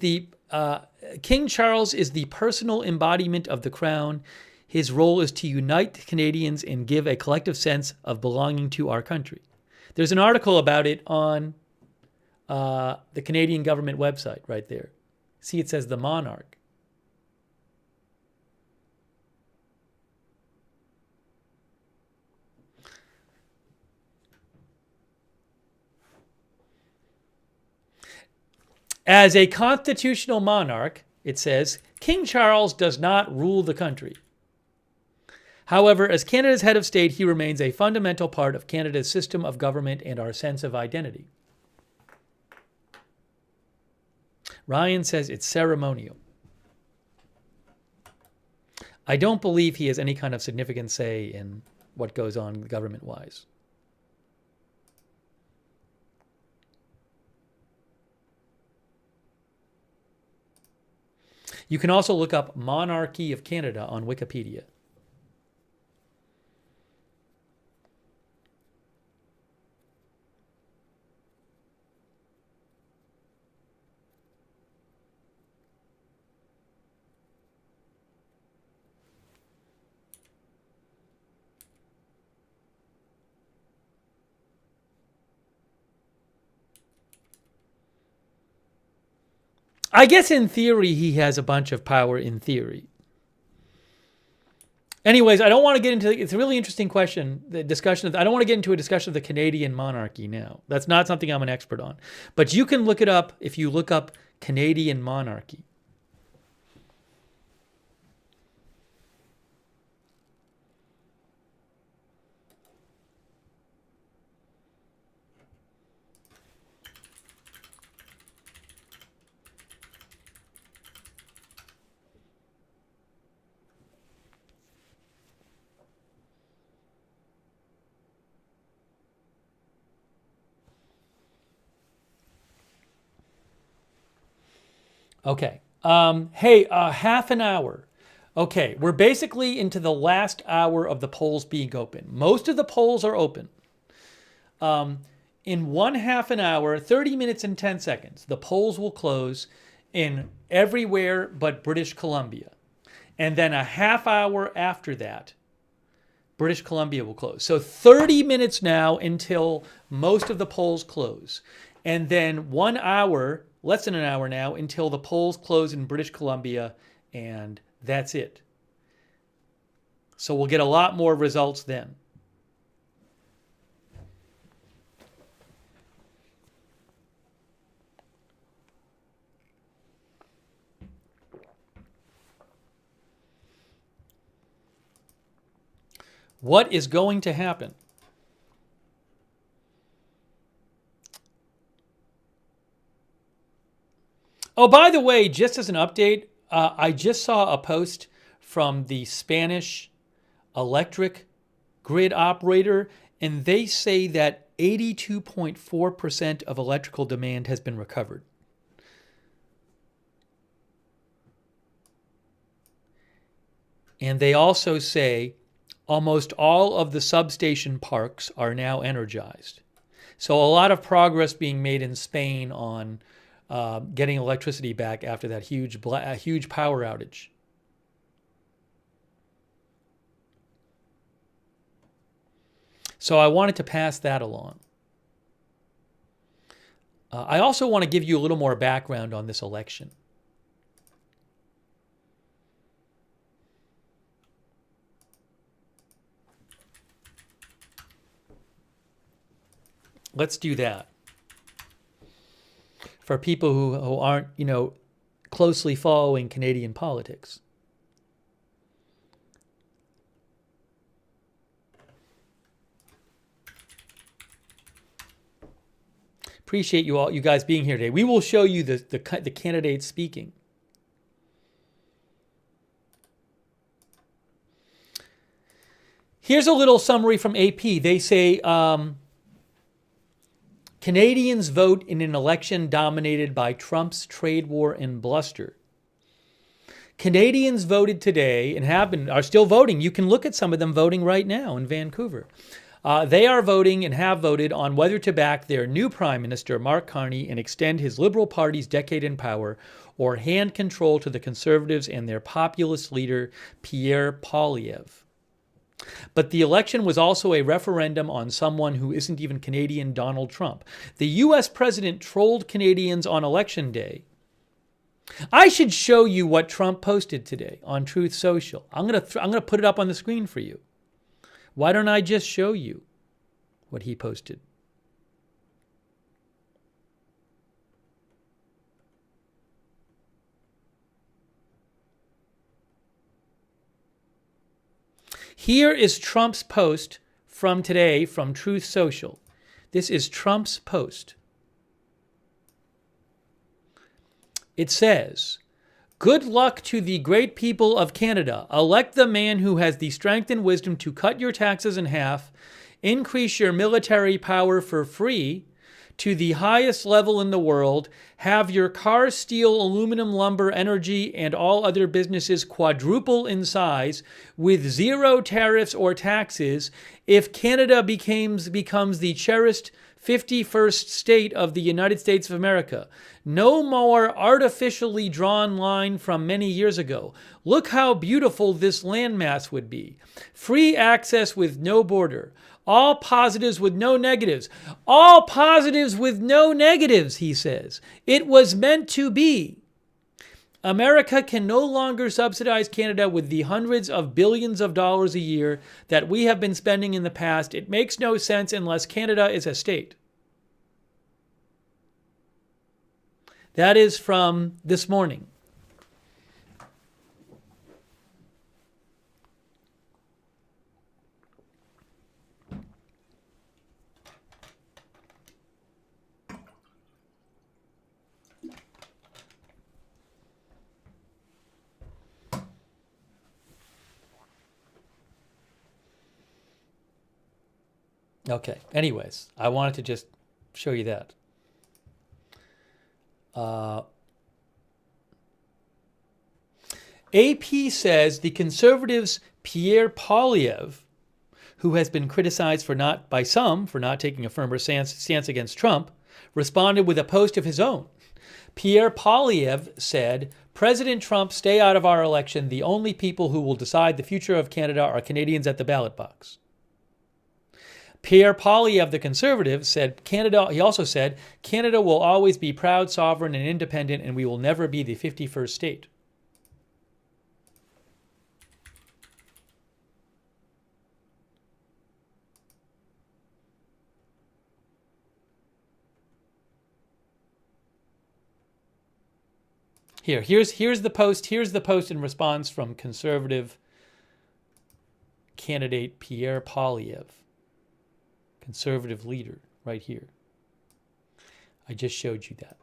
King Charles is the personal embodiment of the crown. His role is to unite the Canadians and give a collective sense of belonging to our country. There's an article about it on the Canadian government website right there. See, it says the monarch. As a constitutional monarch, it says, King Charles does not rule the country. However, as Canada's head of state, he remains a fundamental part of Canada's system of government and our sense of identity. Ryan says it's ceremonial. I don't believe he has any kind of significant say in what goes on government-wise. You can also look up Monarchy of Canada on Wikipedia. I guess in theory, he has a bunch of power in theory. Anyways, I don't want to get into it's a really interesting question, the discussion I don't want to get into a discussion of the Canadian monarchy now. That's not something I'm an expert on. But you can look it up if you look up Canadian monarchy. Okay. Hey, half an hour. Okay, we're basically into the last hour of the polls being open. Most of the polls are open. In one half an hour, 30 minutes and 10 seconds, the polls will close in everywhere but British Columbia. And then a half hour after that, British Columbia will close. So 30 minutes now until most of the polls close. And then 1 hour, less than an hour now, until the polls close in British Columbia, and that's it. So we'll get a lot more results then. What is going to happen? Oh, by the way, just as an update, I just saw a post from the Spanish electric grid operator, and they say that 82.4% of electrical demand has been recovered. And they also say almost all of the substation parks are now energized. So a lot of progress being made in Spain on getting electricity back after that huge power outage. So I wanted to pass that along. I also want to give you a little more background on this election. Let's do that. For people who aren't, closely following Canadian politics. Appreciate you guys being here today. We will show you the candidates speaking. Here's a little summary from AP. They say Canadians vote in an election dominated by Trump's trade war and bluster. Canadians voted today and are still voting. You can look at some of them voting right now in Vancouver. They are voting and have voted on whether to back their new Prime Minister, Mark Carney, and extend his Liberal Party's decade in power, or hand control to the Conservatives and their populist leader, Pierre Poilievre. But the election was also a referendum on someone who isn't even Canadian, Donald Trump. The U.S. president trolled Canadians on Election Day. I should show you what Trump posted today on Truth Social. I'm gonna put it up on the screen for you. Why don't I just show you what he posted? Here is Trump's post from today from Truth Social. This is Trump's post. It says, "Good luck to the great people of Canada. Elect the man who has the strength and wisdom to cut your taxes in half, increase your military power for free to the highest level in the world, have your car, steel, aluminum, lumber, energy, and all other businesses quadruple in size with zero tariffs or taxes if Canada becomes the cherished 51st state of the United States of America. No more artificially drawn line from many years ago. Look how beautiful this landmass would be. Free access with no border. All positives with no negatives. All positives with no negatives," he says. "It was meant to be. America can no longer subsidize Canada with the hundreds of billions of dollars a year that we have been spending in the past. It makes no sense unless Canada is a state." That is from this morning. Okay, anyways, I wanted to just show you that. AP says the Conservatives' Pierre Poilievre, who has been criticized by some for not taking a firmer stance against Trump, responded with a post of his own. Pierre Poilievre said, "President Trump, stay out of our election. The only people who will decide the future of Canada are Canadians at the ballot box." Pierre Poilievre, the Conservative, he also said, "Canada will always be proud, sovereign, and independent, and we will never be the 51st state." Here's the post. Here's the post in response from Conservative candidate Pierre Poilievre, Conservative leader, right here. I just showed you that.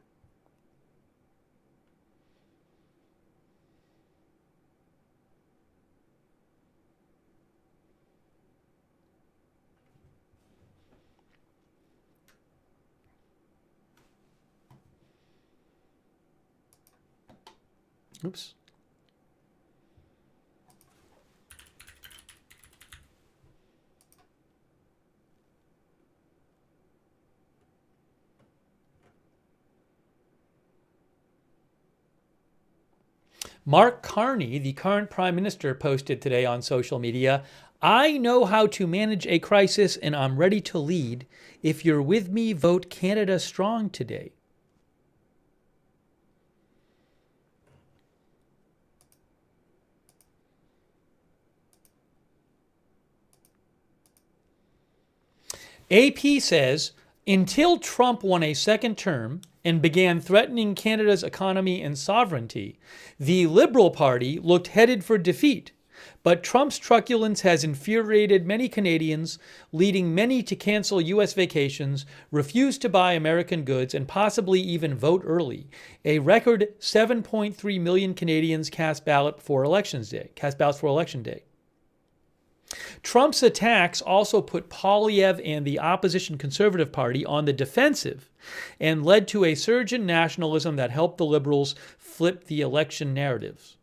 Oops. Mark Carney, the current Prime Minister, posted today on social media, "I know how to manage a crisis and I'm ready to lead. If you're with me, vote Canada Strong today." AP says, until Trump won a second term and began threatening Canada's economy and sovereignty, the Liberal Party looked headed for defeat. But Trump's truculence has infuriated many Canadians, leading many to cancel U.S. vacations, refuse to buy American goods, and possibly even vote early. A record 7.3 million Canadians cast ballots for Election Day. Trump's attacks also put Poilievre and the opposition Conservative Party on the defensive and led to a surge in nationalism that helped the Liberals flip the election narratives.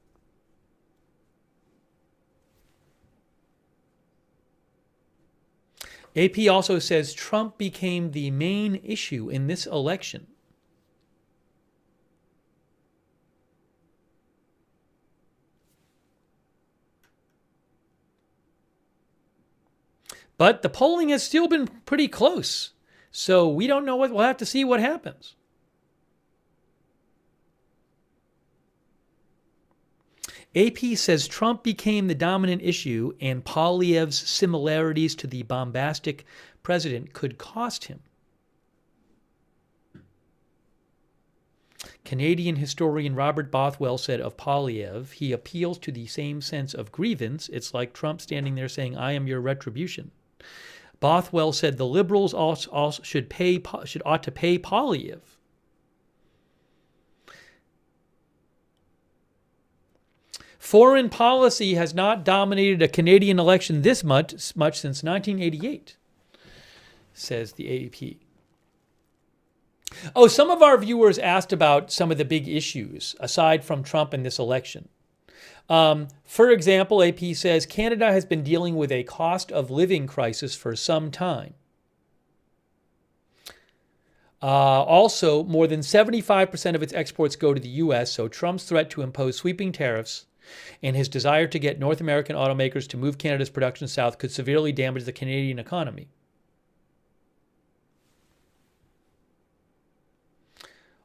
AP also says Trump became the main issue in this election. But the polling has still been pretty close. So we don't know we'll have to see what happens. AP says Trump became the dominant issue and Poilievre's similarities to the bombastic president could cost him. Canadian historian Robert Bothwell said of Poilievre, he appeals to the same sense of grievance. It's like Trump standing there saying, I am your retribution. Bothwell said the Liberals also ought to pay Poilievre. Foreign policy has not dominated a Canadian election this much since 1988, says the AAP. Oh, some of our viewers asked about some of the big issues aside from Trump in this election. For example, AP says Canada has been dealing with a cost of living crisis for some time. Also, more than 75% of its exports go to the U.S., so Trump's threat to impose sweeping tariffs and his desire to get North American automakers to move Canada's production south could severely damage the Canadian economy.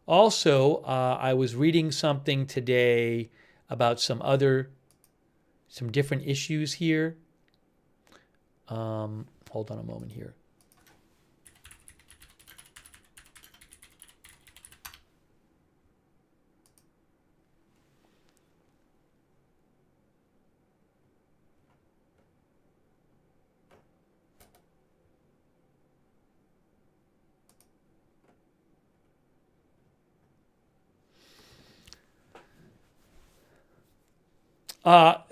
Also, I was reading something today about some different issues here. Hold on a moment here.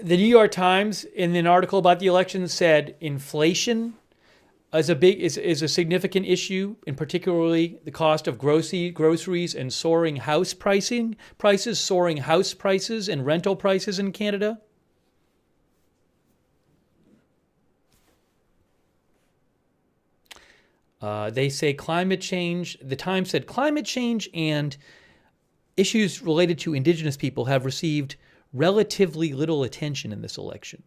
The New York Times, in an article about the election, said inflation is a significant issue, and particularly the cost of groceries and soaring house prices, and rental prices in Canada. They say climate change. The Times said climate change and issues related to Indigenous people have received relatively little attention in this election.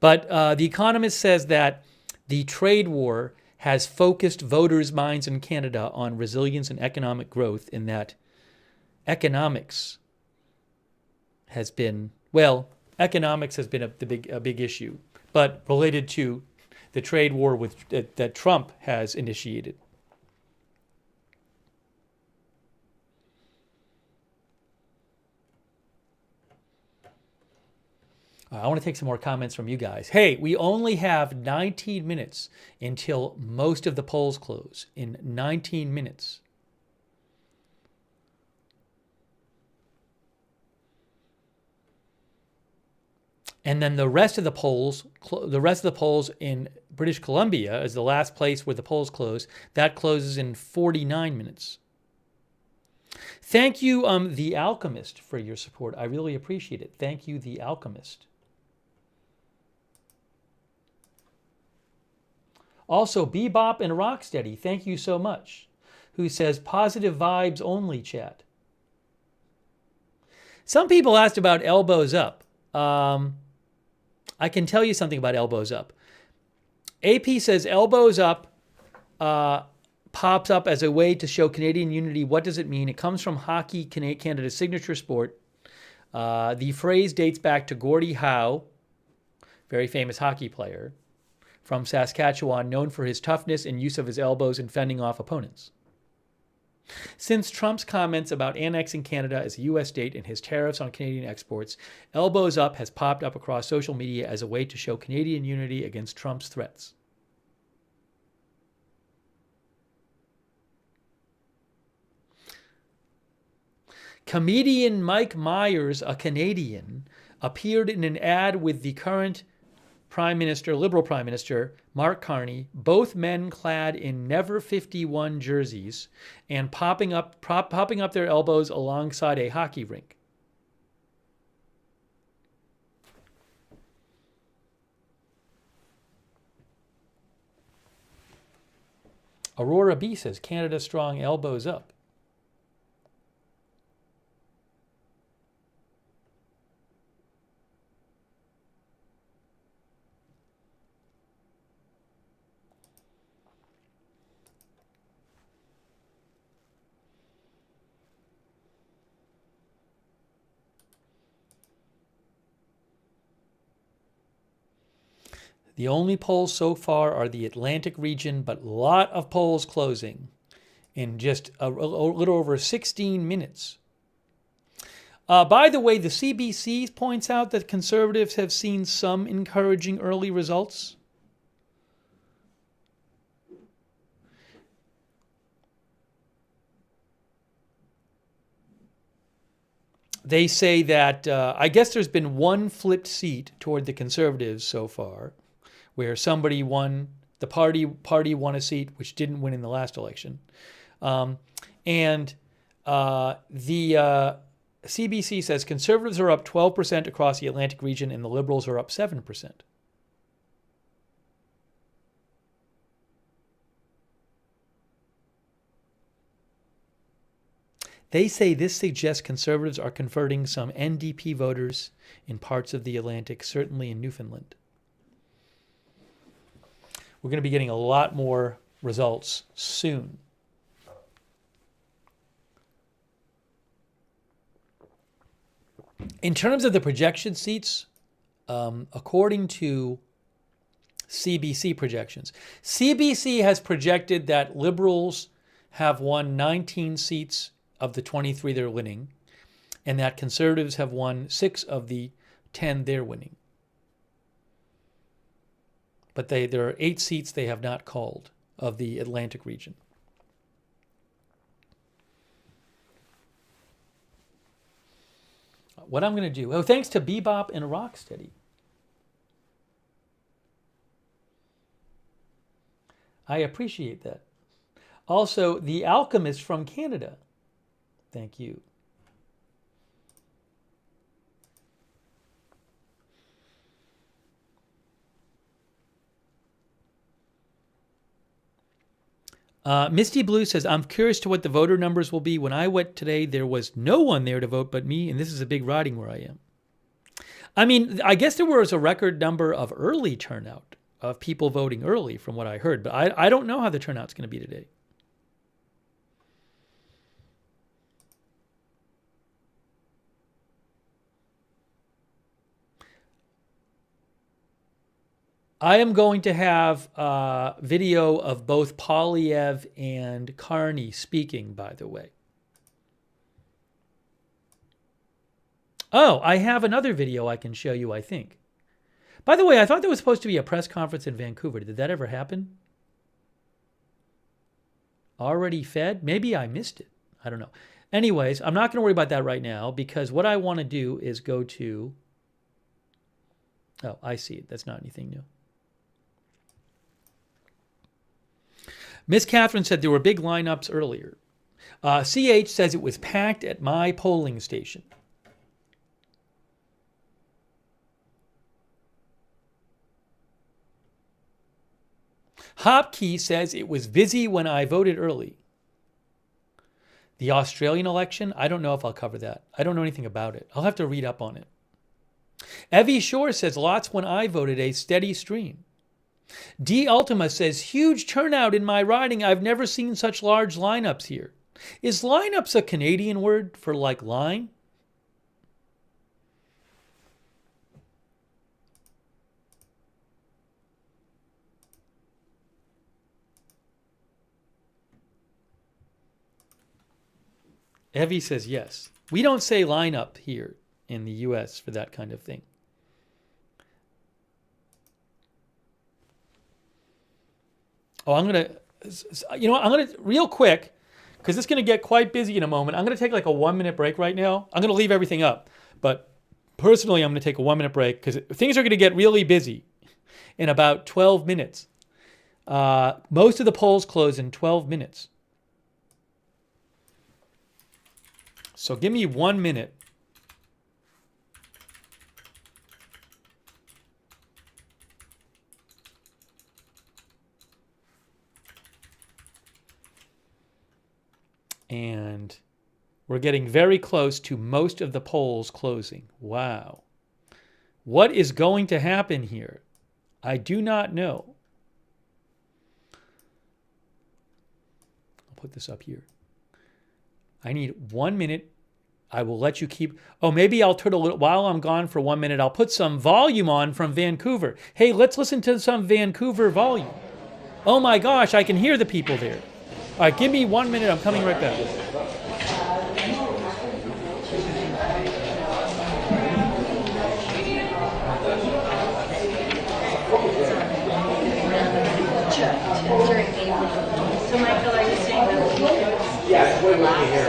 But The Economist says that the trade war has focused voters' minds in Canada on resilience and economic growth, in that economics has been a big issue, but related to the trade war that Trump has initiated. I want to take some more comments from you guys. Hey, we only have 19 minutes until most of the polls close. In 19 minutes. And then the rest of the polls in British Columbia is the last place where the polls close. That closes in 49 minutes. Thank you, The Alchemist, for your support. I really appreciate it. Thank you, The Alchemist. Also, Bebop and Rocksteady, thank you so much, who says positive vibes only, chat. Some people asked about Elbows Up. I can tell you something about Elbows Up. AP says Elbows Up pops up as a way to show Canadian unity. What does it mean? It comes from Hockey Canada's signature sport. The phrase dates back to Gordie Howe, very famous hockey player from Saskatchewan, known for his toughness and use of his elbows in fending off opponents. Since Trump's comments about annexing Canada as a U.S. state and his tariffs on Canadian exports, Elbows Up has popped up across social media as a way to show Canadian unity against Trump's threats. Comedian Mike Myers, a Canadian, appeared in an ad with the current Prime Minister, Liberal Prime Minister, Mark Carney, both men clad in Never 51 jerseys and popping up their elbows alongside a hockey rink. Aurora B says, Canada strong, elbows up. The only polls so far are the Atlantic region, but a lot of polls closing in just a little over 16 minutes. By the way, the CBC points out that conservatives have seen some encouraging early results. They say that I guess there's been one flipped seat toward the conservatives so far, where somebody won, the party won a seat, which didn't win in the last election. The CBC says conservatives are up 12% across the Atlantic region and the Liberals are up 7%. They say this suggests conservatives are converting some NDP voters in parts of the Atlantic, certainly in Newfoundland. We're going to be getting a lot more results soon. In terms of the projection seats, according to CBC projections, CBC has projected that Liberals have won 19 seats of the 23 they're winning, and that Conservatives have won 6 of the 10 they're winning. But there are 8 seats they have not called of the Atlantic region. What I'm going to do, oh, thanks to Bebop and Rocksteady. I appreciate that. Also, The Alchemist from Canada. Thank you. Misty Blue says, I'm curious to what the voter numbers will be. When I went today, there was no one there to vote but me, and this is a big riding where I am. I mean, I guess there was a record number of early turnout, of people voting early from what I heard, but I don't know how the turnout's going to be today. I am going to have video of both Poilievre and Carney speaking, by the way. Oh, I have another video I can show you, I think. By the way, I thought there was supposed to be a press conference in Vancouver. Did that ever happen? Already fed? Maybe I missed it. I don't know. Anyways, I'm not going to worry about that right now because what I want to do is go to... Oh, I see it. That's not anything new. Miss Catherine said there were big lineups earlier. CH says it was packed at my polling station. Hopkey says it was busy when I voted early. The Australian election, I don't know if I'll cover that. I don't know anything about it. I'll have to read up on it. Evie Shore says lots when I voted, a steady stream. D Ultima says, huge turnout in my riding. I've never seen such large lineups here. Is lineups a Canadian word for like line? Evie says yes. We don't say lineup here in the US for that kind of thing. Oh, I'm going to, real quick, because it's going to get quite busy in a moment. I'm going to take like a 1-minute break right now. I'm going to leave everything up. But personally, I'm going to take a 1-minute break because things are going to get really busy in about 12 minutes. Most of the polls close in 12 minutes. So give me 1 minute. And we're getting very close to most of the polls closing. Wow. What is going to happen here? I do not know. I'll put this up here. I need 1 minute. I will let you keep. Oh, maybe I'll turn a little. While I'm gone for 1 minute, I'll put some volume on from Vancouver. Hey, let's listen to some Vancouver volume. Oh my gosh, I can hear the people there. All right, give me 1 minute. I'm coming right back. So, Michael, are you saying that? Yeah, what do we hear?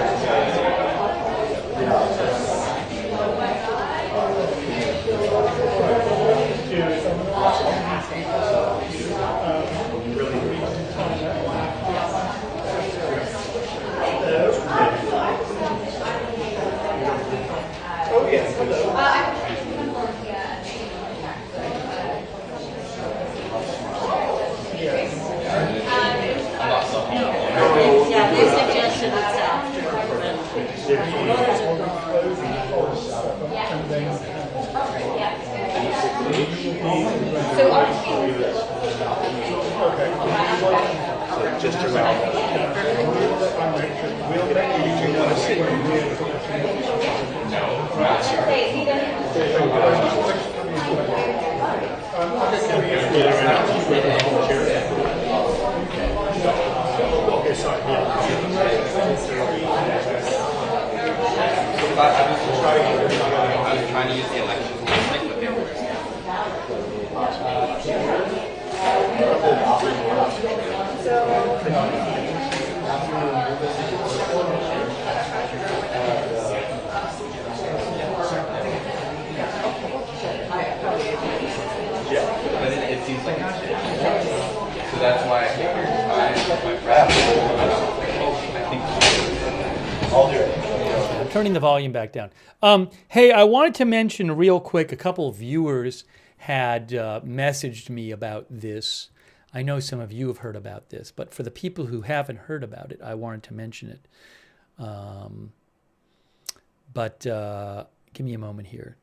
Oh, yes, hello. Yeah, they suggested it's after. So our So just around. Okay, sorry. I was trying to use the election to stick with it. But it seems like it's shit. So that's why I figured my friend, I think I'll do it. I'm turning the volume back down. Hey, I wanted to mention real quick, a couple of viewers had messaged me about this. I know some of you have heard about this, but for the people who haven't heard about it, I wanted to mention it. But give me a moment here.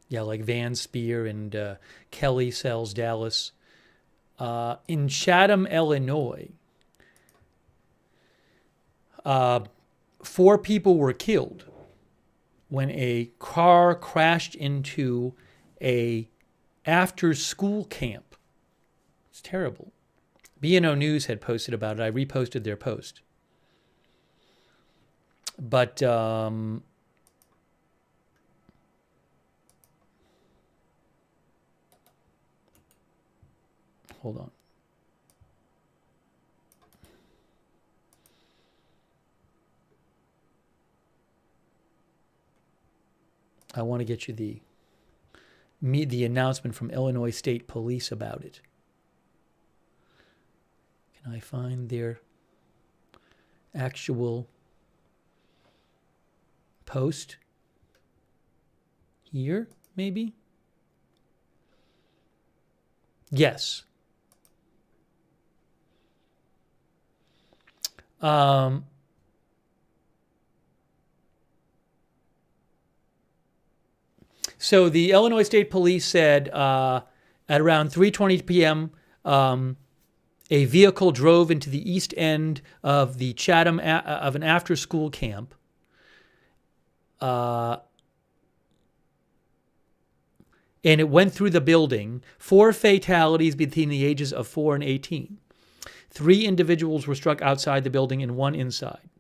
Yeah, like Van Spear and Kelly Sells Dallas. In Chatham, Illinois, 4 people were killed when a car crashed into a after-school camp. It's terrible. B&O News had posted about it. I reposted their post. But hold on. I want to get you the announcement from Illinois State Police about it. Can I find their actual post here, maybe? Yes. So the Illinois State Police said at around 3:20 p.m., a vehicle drove into the east end of the Chatham of an after-school camp. And it went through the building. 4 fatalities between the ages of 4 and 18. 3 individuals were struck outside the building and 1 inside.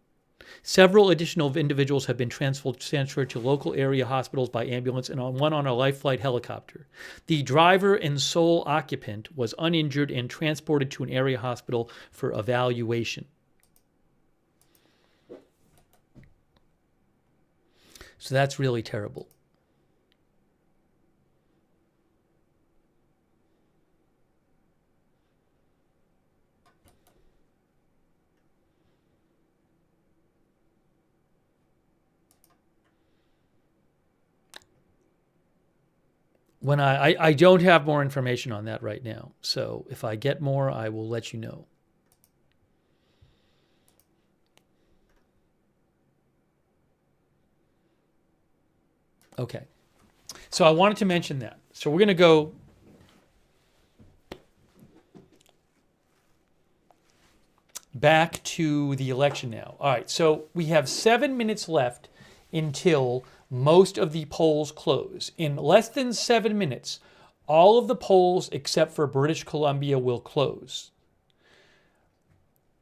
Several additional individuals have been transferred to local area hospitals by ambulance and one on a life flight helicopter. The driver and sole occupant was uninjured and transported to an area hospital for evaluation. So that's really terrible. When I don't have more information on that right now. So if I get more, I will let you know. Okay. So I wanted to mention that. So we're going to go back to the election now. All right. So we have 7 minutes left until most of the polls close. In less than 7 minutes, all of the polls except for British Columbia will close.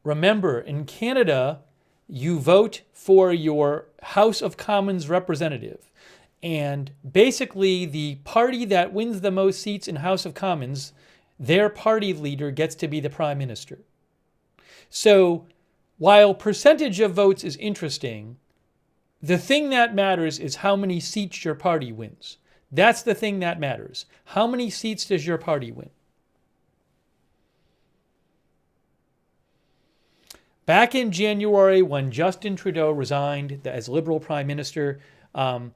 Remember, in Canada, you vote for your House of Commons representative. And basically, the party that wins the most seats in House of Commons, their party leader gets to be the prime minister. So while percentage of votes is interesting, the thing that matters is how many seats your party wins. That's the thing that matters. How many seats does your party win? Back in January, when Justin Trudeau resigned as Liberal Prime Minister, I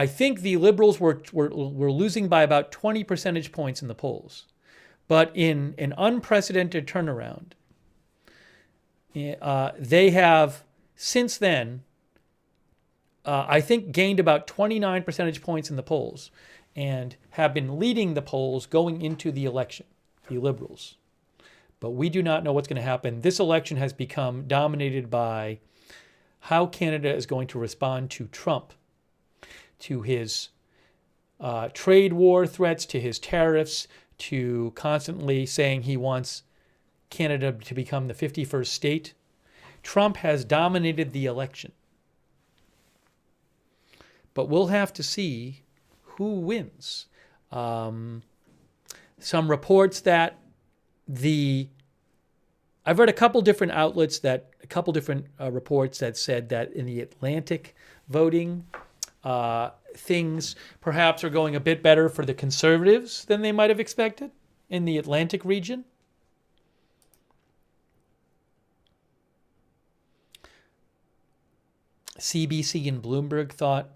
think the Liberals were losing by about 20 percentage points in the polls. But in an unprecedented turnaround, they have since then, I think, gained about 29 percentage points in the polls and have been leading the polls going into the election, the Liberals. But we do not know what's going to happen. This election has become dominated by how Canada is going to respond to Trump, to his trade war threats, to his tariffs, to constantly saying he wants Canada to become the 51st state. Trump has dominated the election. But we'll have to see who wins. Some reports that I've read a couple different outlets reports that said that in the Atlantic voting, things perhaps are going a bit better for the Conservatives than they might have expected in the Atlantic region. CBC and Bloomberg thought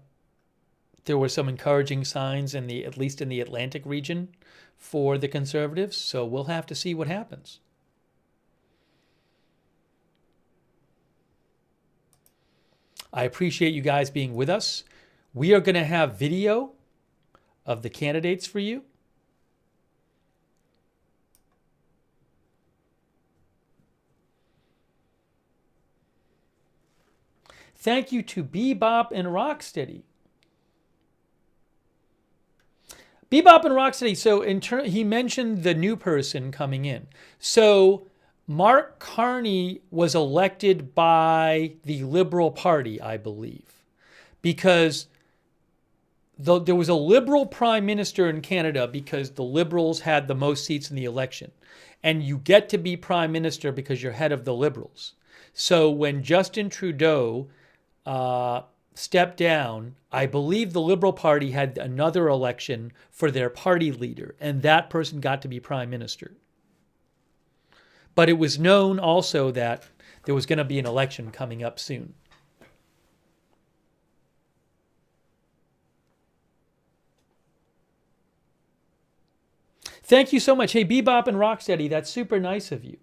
there were some encouraging signs at least in the Atlantic region for the Conservatives. So we'll have to see what happens. I appreciate you guys being with us. We are going to have video of the candidates for you. Thank you to Bebop and Rocksteady. Bebop and Rocksteady. So he mentioned the new person coming in. So Mark Carney was elected by the Liberal Party, I believe, because there was a Liberal Prime Minister in Canada because the Liberals had the most seats in the election. And you get to be Prime Minister because you're head of the Liberals. So when Justin Trudeau stepped down, I believe the Liberal Party had another election for their party leader, and that person got to be Prime Minister. But it was known also that there was going to be an election coming up soon. Thank you so much. Hey, Bebop and Rocksteady, that's super nice of you.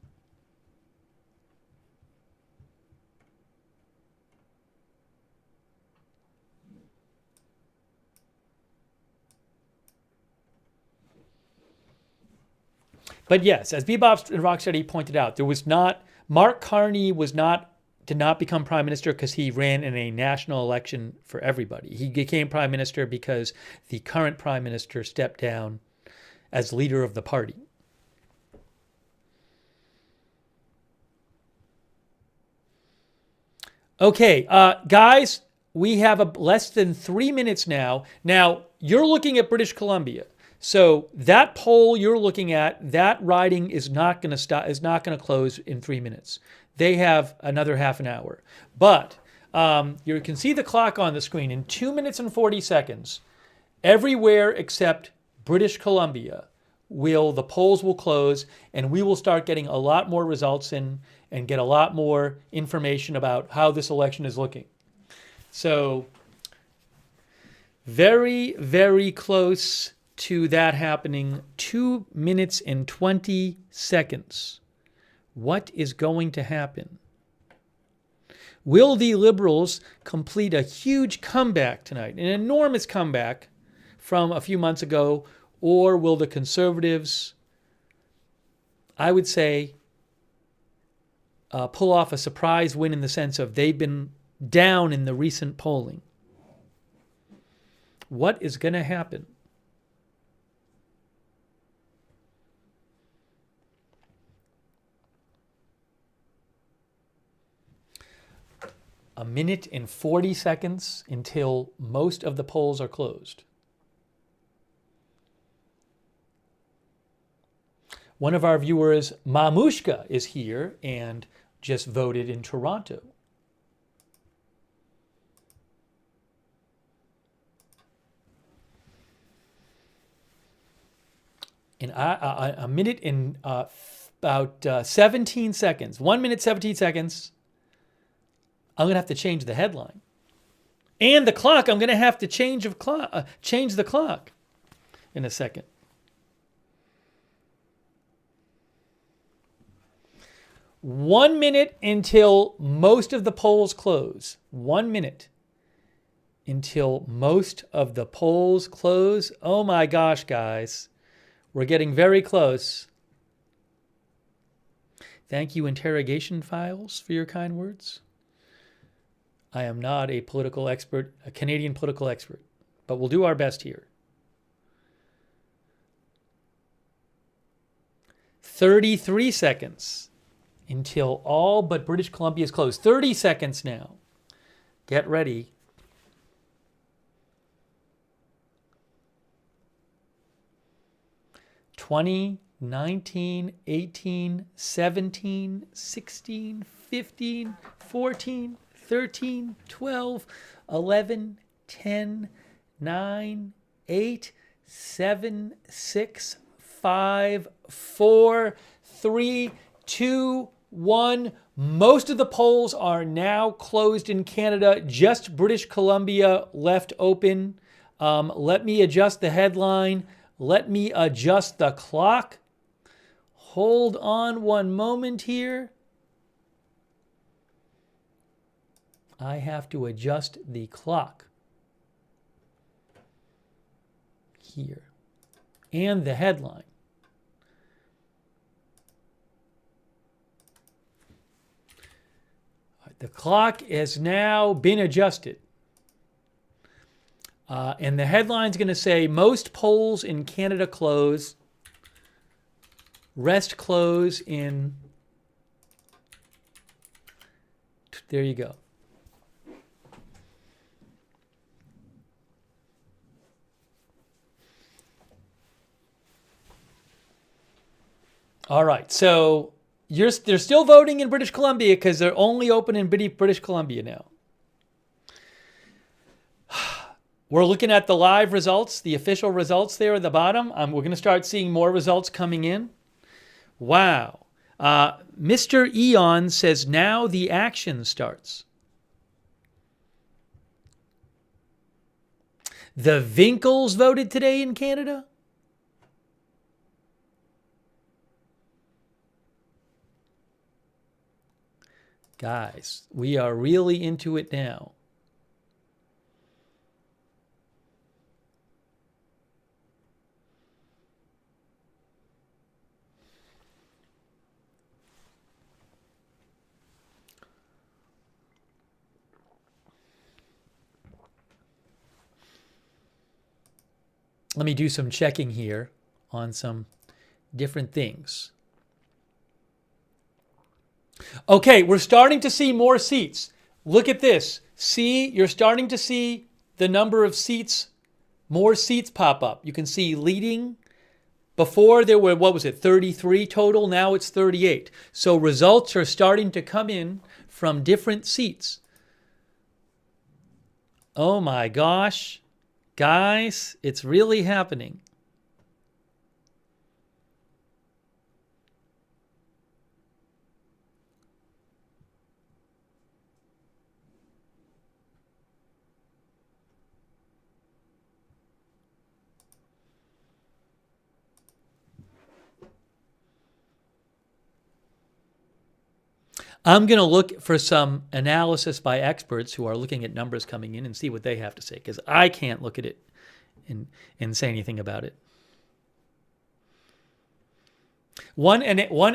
But yes, as Bebop and Rocksteady pointed out, there was not Mark Carney did not become prime minister because he ran in a national election for everybody. He became prime minister because the current prime minister stepped down as leader of the party. Okay, guys, we have less than 3 minutes now. Now, you're looking at British Columbia. So that poll you're looking at, that riding is not going to stop, is not going to close in 3 minutes. They have another half an hour. But you can see the clock on the screen. In 2 minutes and 40 seconds, everywhere except British Columbia, the polls will close, and we will start getting a lot more results in and get a lot more information about how this election is looking. So very, very close to that happening. 2 minutes and 20 seconds. What is going to happen? Will the Liberals complete a huge comeback tonight, an enormous comeback from a few months ago, or will the Conservatives, I would say, pull off a surprise win in the sense of they've been down in the recent polling? What is going to happen? A minute and 40 seconds until most of the polls are closed. One of our viewers, Mamushka, is here and just voted in Toronto. In a minute and about 17 seconds, 1 minute, 17 seconds, I'm going to have to change the headline. And the clock, I'm going to have to change the clock in a second. One minute until most of the polls close. 1 minute until most of the polls close. Oh my gosh, guys. We're getting very close. Thank you, Interrogation Files, for your kind words. I am not a political expert, a Canadian political expert, but we'll do our best here. 33 seconds until all but British Columbia is closed. 30 seconds now. Get ready. $20, 19, 18, 17, 16, 15, 14, 13, 12, 11, 10, 9, 8, 7, 6, 5, 4, 3, 2, 1. Most of the polls are now closed in Canada. Just British Columbia left open. Let me adjust the headline. Let me adjust the clock. Hold on one moment here. I have to adjust the clock here and the headline. The clock has now been adjusted. And the headline's going to say, most polls in Canada close. Rest close in... There you go. All right, so they're still voting in British Columbia because they're only open in British Columbia now. We're looking at the live results, the official results there at the bottom. We're going to start seeing more results coming in. Wow. Mr. Eon says now the action starts. The Winkles voted today in Canada? Guys, we are really into it now. Let me do some checking here on some different things. Okay, we're starting to see more seats. Look at this. See, you're starting to see the number of seats, more seats pop up. You can see leading. Before there were, 33 total? Now it's 38. So results are starting to come in from different seats. Oh my gosh. Guys, it's really happening. I'm going to look for some analysis by experts who are looking at numbers coming in and see what they have to say, because I can't look at it and say anything about it. One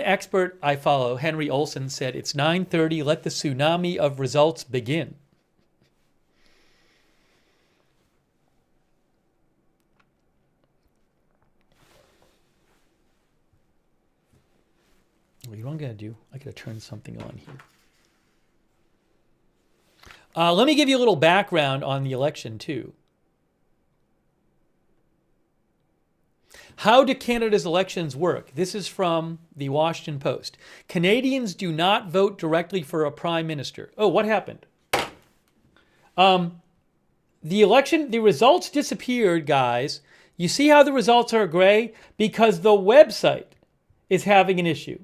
expert I follow, Henry Olson, said it's 9:30. Let the tsunami of results begin. You know what I'm going to do? I got to turn something on here. Let me give you a little background on the election, too. How do Canada's elections work? This is from the Washington Post. Canadians do not vote directly for a prime minister. Oh, what happened? The results disappeared, guys. You see how the results are gray? Because the website is having an issue.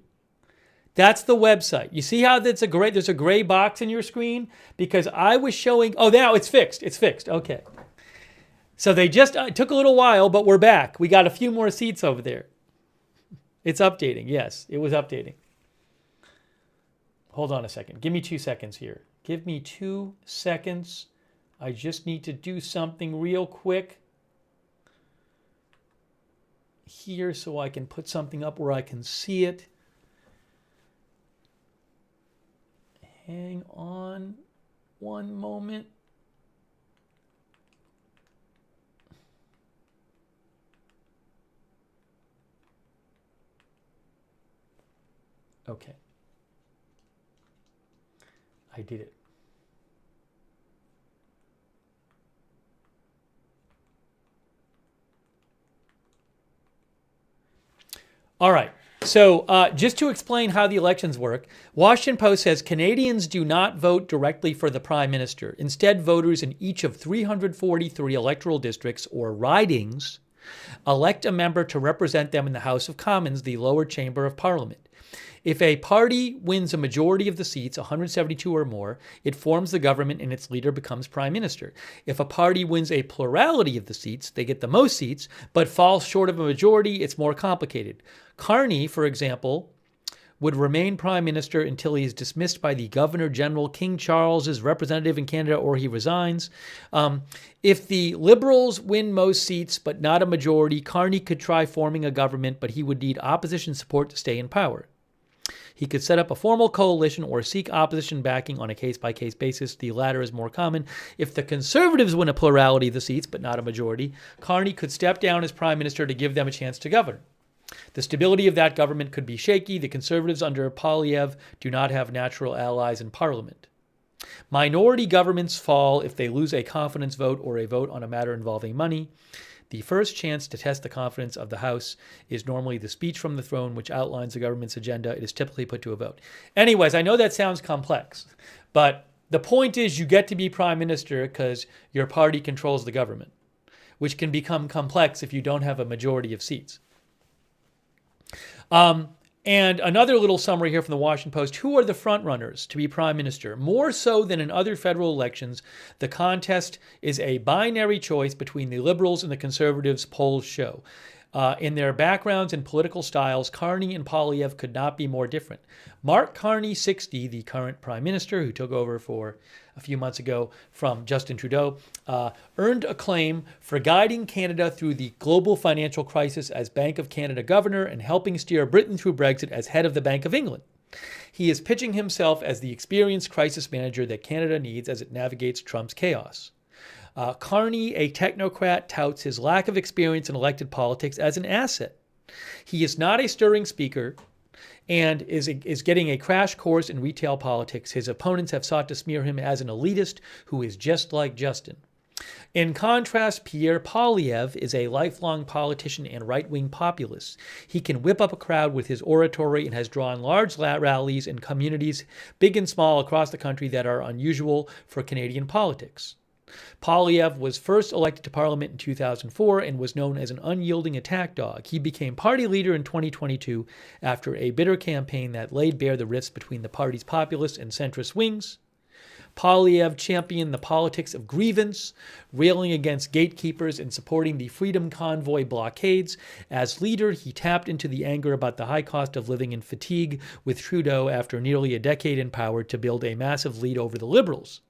That's the website. You see how there's a gray box in your screen? Because I was showing, oh, now it's fixed. It's fixed. Okay. So it took a little while, but we're back. We got a few more seats over there. It's updating. Yes, it was updating. Hold on a second. Give me 2 seconds here. Give me 2 seconds. I just need to do something real quick here so I can put something up where I can see it. Hang on one moment. Okay. I did it. All right. So just to explain how the elections work, Washington Post says Canadians do not vote directly for the prime minister. Instead, voters in each of 343 electoral districts or ridings elect a member to represent them in the House of Commons, the lower chamber of Parliament. If a party wins a majority of the seats, 172 or more, it forms the government and its leader becomes prime minister. If a party wins a plurality of the seats, they get the most seats, but falls short of a majority, it's more complicated. Carney, for example, would remain prime minister until he is dismissed by the Governor General, King Charles's representative in Canada, or he resigns. If the Liberals win most seats but not a majority, Carney could try forming a government, but he would need opposition support to stay in power. He could set up a formal coalition or seek opposition backing on a case-by-case basis. The latter is more common. If the Conservatives win a plurality of the seats, but not a majority, Carney could step down as prime minister to give them a chance to govern. The stability of that government could be shaky. The Conservatives under Poilievre do not have natural allies in Parliament. Minority governments fall if they lose a confidence vote or a vote on a matter involving money. The first chance to test the confidence of the House is normally the speech from the throne, which outlines the government's agenda. It is typically put to a vote. Anyways, I know that sounds complex, but the point is you get to be prime minister because your party controls the government, which can become complex if you don't have a majority of seats. And another little summary here from the Washington Post. Who are the front runners to be prime minister? More so than in other federal elections, the contest is a binary choice between the Liberals and the Conservatives, polls show. In their backgrounds and political styles, Carney and Poilievre could not be more different. Mark Carney, 60, the current prime minister who took over for a few months ago from Justin Trudeau, earned acclaim for guiding Canada through the global financial crisis as Bank of Canada governor and helping steer Britain through Brexit as head of the Bank of England. He is pitching himself as the experienced crisis manager that Canada needs as it navigates Trump's chaos. Carney, a technocrat, touts his lack of experience in elected politics as an asset. He is not a stirring speaker and is getting a crash course in retail politics. His opponents have sought to smear him as an elitist who is just like Justin. In contrast, Pierre Poilievre is a lifelong politician and right-wing populist. He can whip up a crowd with his oratory and has drawn large rallies in communities, big and small, across the country that are unusual for Canadian politics. Poilievre was first elected to Parliament in 2004 and was known as an unyielding attack dog. He became party leader in 2022 after a bitter campaign that laid bare the rifts between the party's populist and centrist wings. Poilievre championed the politics of grievance, railing against gatekeepers and supporting the Freedom Convoy blockades. As leader, he tapped into the anger about the high cost of living and fatigue with Trudeau after nearly a decade in power to build a massive lead over the Liberals.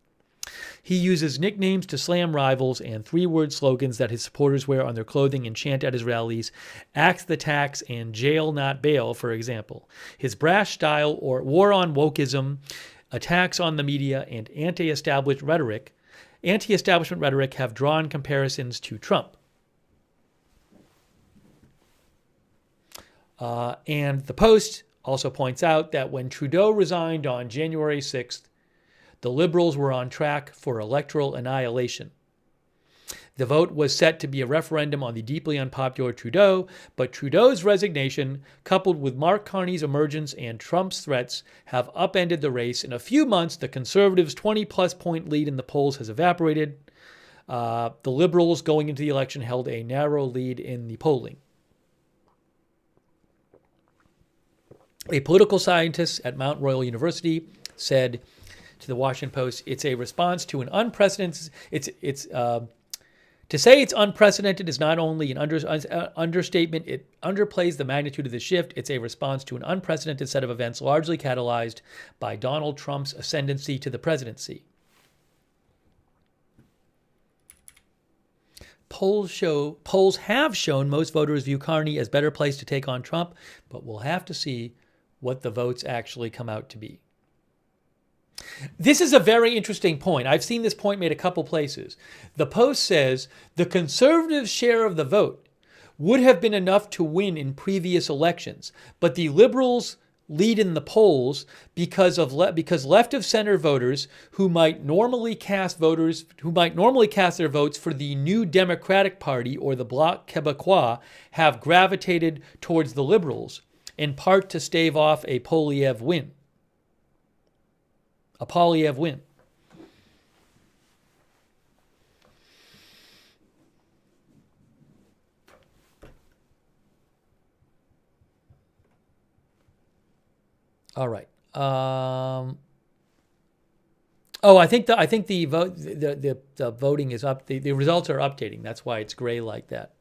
He uses nicknames to slam rivals and three-word slogans that his supporters wear on their clothing and chant at his rallies, axe the tax and jail not bail, for example. His brash style or war on wokeism, attacks on the media, and anti-establishment rhetoric have drawn comparisons to Trump. And the Post also points out that when Trudeau resigned on January 6th, the Liberals were on track for electoral annihilation. The vote was set to be a referendum on the deeply unpopular Trudeau, but Trudeau's resignation, coupled with Mark Carney's emergence and Trump's threats, have upended the race. In a few months, the Conservatives' 20-plus point lead in the polls has evaporated. The Liberals, going into the election, held a narrow lead in the polling. A political scientist at Mount Royal University said to the Washington Post, "It's a response to an unprecedented. To say it's unprecedented is not only an understatement, it underplays the magnitude of the shift. It's a response to an unprecedented set of events largely catalyzed by Donald Trump's ascendancy to the presidency." Polls have shown most voters view Carney as better placed to take on Trump, but we'll have to see what the votes actually come out to be. This is a very interesting point. I've seen this point made a couple places. The Post says the Conservative share of the vote would have been enough to win in previous elections, but the Liberals lead in the polls because left of center voters who might normally cast their votes for the New Democratic Party or the Bloc Québécois have gravitated towards the Liberals, in part to stave off a Poilievre win. All right. I think the voting is up. The results are updating. That's why it's gray like that.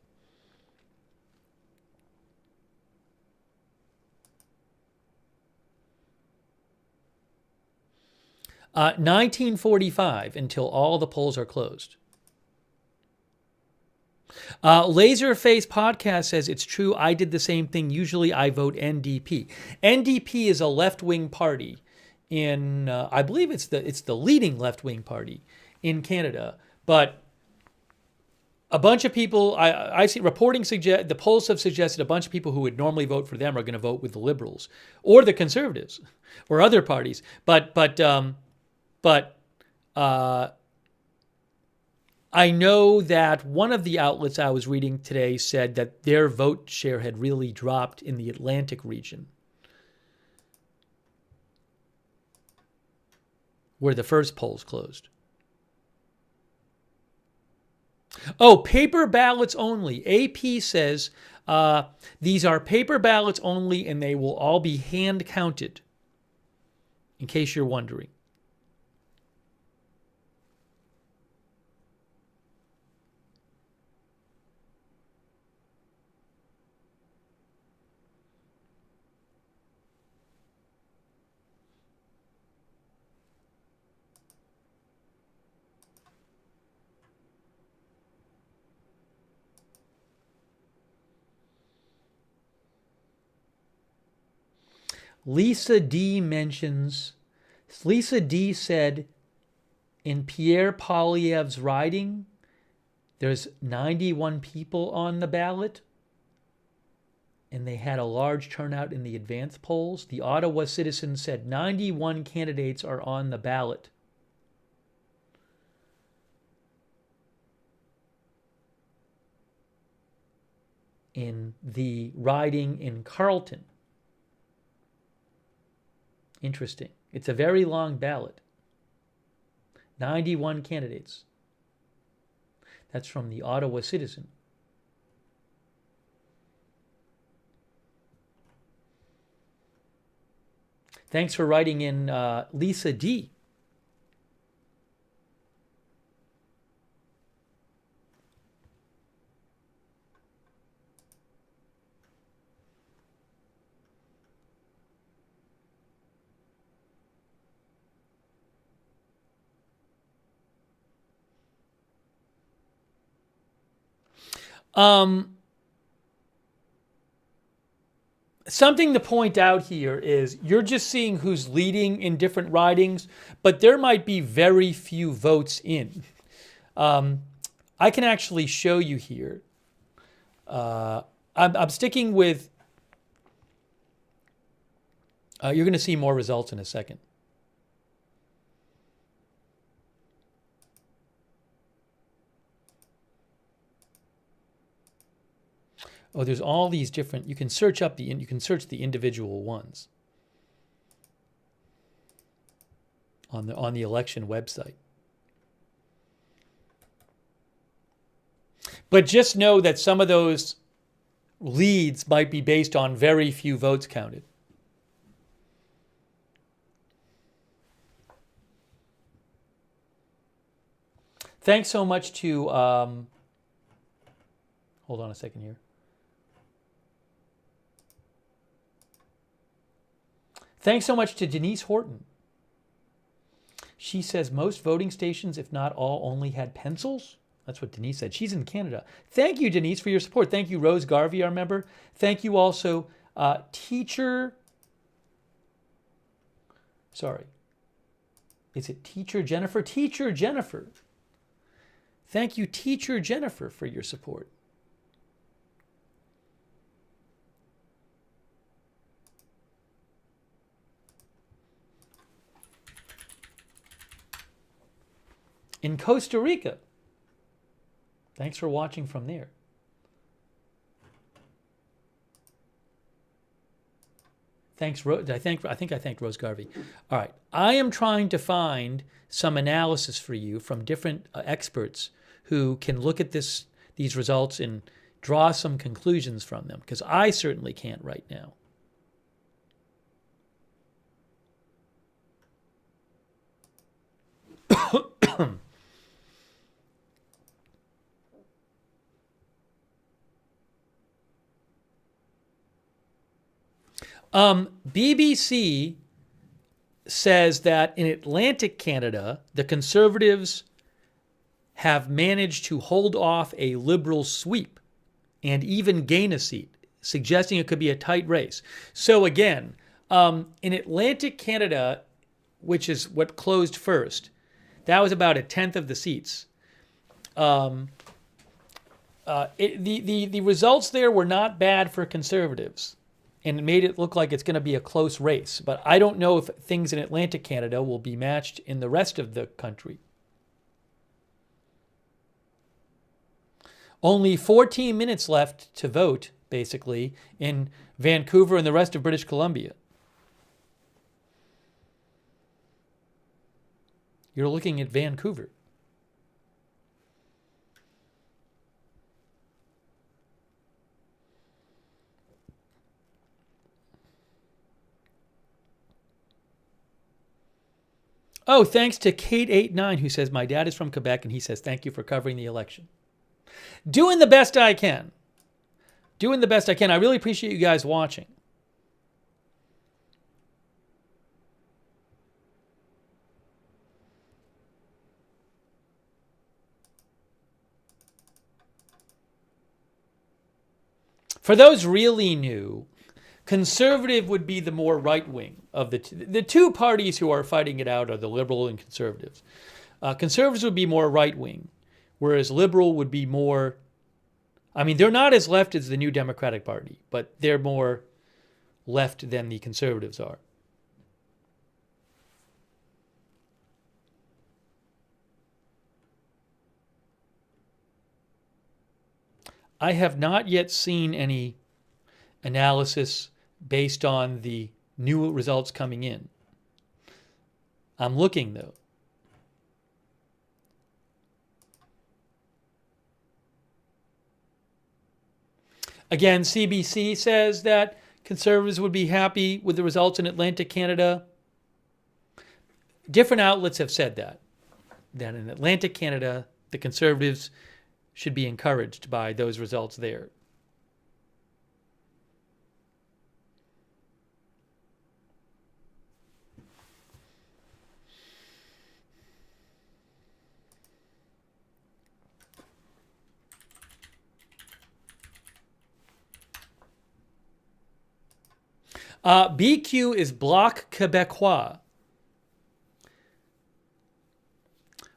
Uh, 1945 until all the polls are closed. Laserface Podcast says it's true. I did the same thing. Usually I vote NDP. NDP is a left-wing party in, I believe it's the leading left-wing party in Canada. But a bunch of people, I see reporting the polls have suggested a bunch of people who would normally vote for them are going to vote with the Liberals or the Conservatives or other parties. But I know that one of the outlets I was reading today said that their vote share had really dropped in the Atlantic region, where the first polls closed. Oh, paper ballots only. AP says these are paper ballots only and they will all be hand counted, in case you're wondering. Lisa D said In Pierre Poilievre's riding, there's 91 people on the ballot, and they had a large turnout in the advance polls. The Ottawa Citizen said 91 candidates are on the ballot. In the riding in Carleton. Interesting. It's a very long ballot. 91 candidates. That's from the Ottawa Citizen. Thanks for writing in, Lisa D. Something to point out here is you're just seeing who's leading in different ridings, but there might be very few votes in. I can actually show you here. I'm sticking with... you're going to see more results in a second. Oh, there's all these different. You can search up you can search the individual ones on the election website. But just know that some of those leads might be based on very few votes counted. Thanks so much to hold on a second here. Thanks so much to Denise Horton. She says most voting stations, if not all, only had pencils. That's what Denise said. She's in Canada. Thank you, Denise, for your support. Thank you, Rose Garvey, our member. Thank you also, Teacher... Sorry. Is it Teacher Jennifer? Teacher Jennifer. Thank you, Teacher Jennifer, for your support. In Costa Rica. Thanks for watching from there. Thanks, Rose. I think I thanked Rose Garvey. All right. I am trying to find some analysis for you from different experts who can look at these results and draw some conclusions from them, because I certainly can't right now. BBC says that in Atlantic Canada, the Conservatives have managed to hold off a Liberal sweep and even gain a seat, suggesting it could be a tight race. So again, in Atlantic Canada, which is what closed first, that was about 1/10 of the seats. The results there were not bad for Conservatives, and it made it look like it's going to be a close race. But I don't know if things in Atlantic Canada will be matched in the rest of the country. Only 14 minutes left to vote, basically, in Vancouver and the rest of British Columbia. You're looking at Vancouver. Oh, thanks to Kate89, who says, my dad is from Quebec, and he says, thank you for covering the election. Doing the best I can. Doing the best I can. I really appreciate you guys watching. For those really new, Conservative would be the more right wing of the two parties who are fighting it out are the Liberal and Conservatives. Conservatives would be more right-wing, whereas liberal would be more, I mean, they're not as left as the New Democratic Party, but they're more left than the conservatives are. I have not yet seen any analysis based on the new results coming in. I'm looking, though. Again, CBC says that conservatives would be happy with the results in Atlantic Canada. Different outlets have said that in Atlantic Canada, the conservatives should be encouraged by those results there. BQ is Bloc Québécois.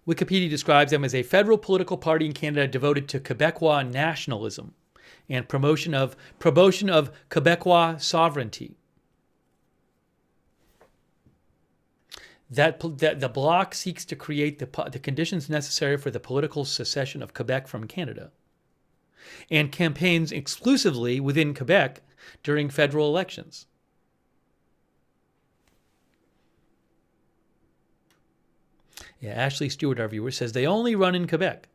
Wikipedia describes them as a federal political party in Canada devoted to Quebecois nationalism and promotion of Quebecois sovereignty. That the Bloc seeks to create the conditions necessary for the political secession of Quebec from Canada and campaigns exclusively within Quebec during federal elections. Yeah, Ashley Stewart, our viewer, says they only run in Quebec.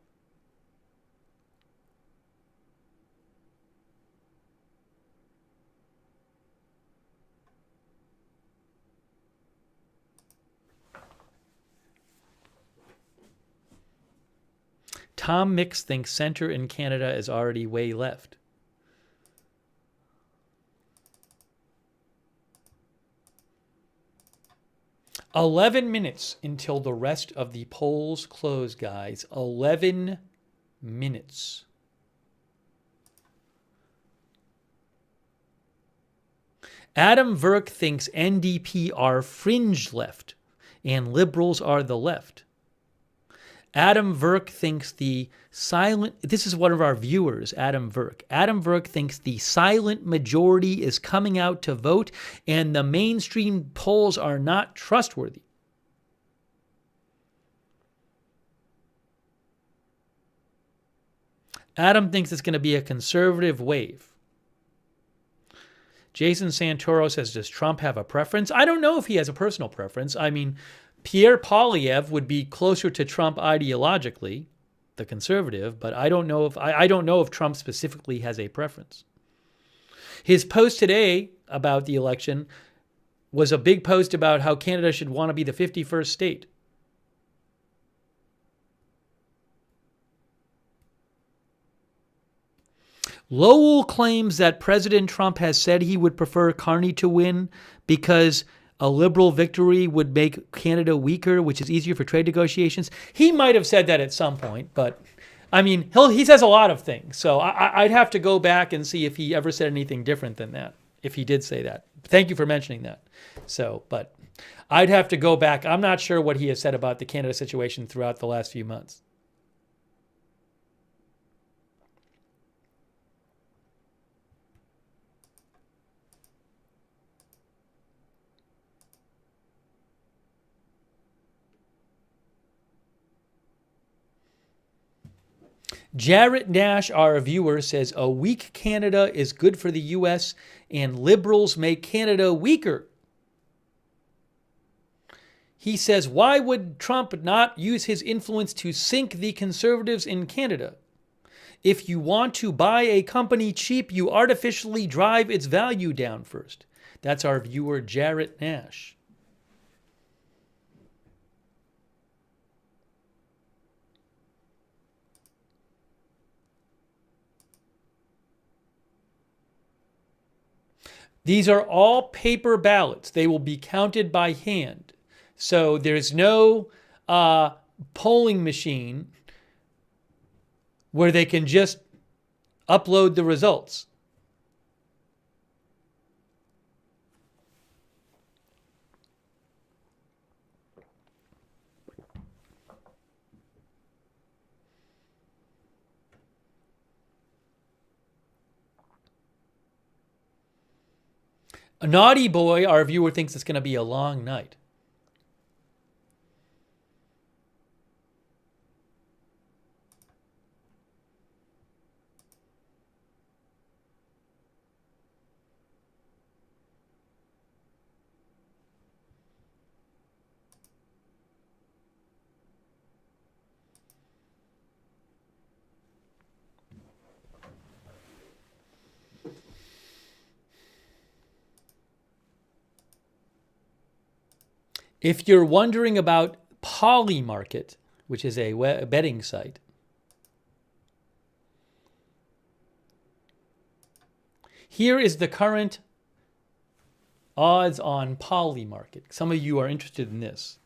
Tom Mix thinks center in Canada is already way left. "11 minutes until the rest of the polls close, guys. 11 minutes. Adam Verk thinks NDP are fringe left and liberals are the left. Adam Verk thinks this is one of our viewers, Adam Verk. Adam Verk thinks the silent majority is coming out to vote and the mainstream polls are not trustworthy. Adam thinks it's going to be a conservative wave. Jason Santoro says, does Trump have a preference? I don't know if he has a personal preference. I mean, Pierre Poilievre would be closer to Trump ideologically, the conservative, but I don't know if Trump specifically has a preference. His post today about the election was a big post about how Canada should want to be the 51st state. Lowell claims that President Trump has said he would prefer Carney to win because a liberal victory would make Canada weaker, which is easier for trade negotiations. He might have said that at some point, but I mean, he says a lot of things. So I'd have to go back and see if he ever said anything different than that, if he did say that. Thank you for mentioning that. So, but I'd have to go back. I'm not sure what he has said about the Canada situation throughout the last few months. Jarrett Nash, our viewer, says a weak Canada is good for the U.S. and liberals make Canada weaker. He says, why would Trump not use his influence to sink the conservatives in Canada? If you want to buy a company cheap, you artificially drive its value down first. That's our viewer, Jarrett Nash. These are all paper ballots. They will be counted by hand. So there's no polling machine where they can just upload the results. A naughty boy, our viewer thinks it's going to be a long night. If you're wondering about Polymarket, which is a betting site, here is the current odds on Polymarket. Some of you are interested in this.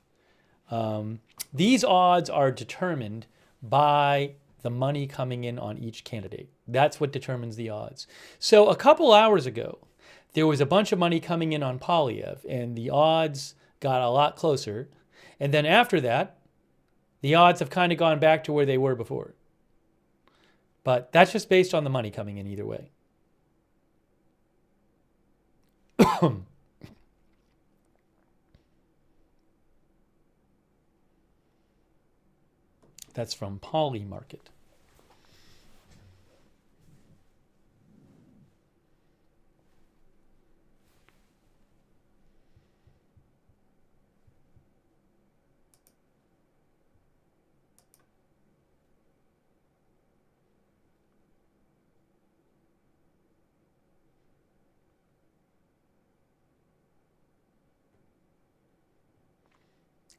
These odds are determined by the money coming in on each candidate. That's what determines the odds. So a couple hours ago, there was a bunch of money coming in on Poilievre, and the odds got a lot closer. And then after that, the odds have kind of gone back to where they were before. But that's just based on the money coming in either way. That's from Polymarket.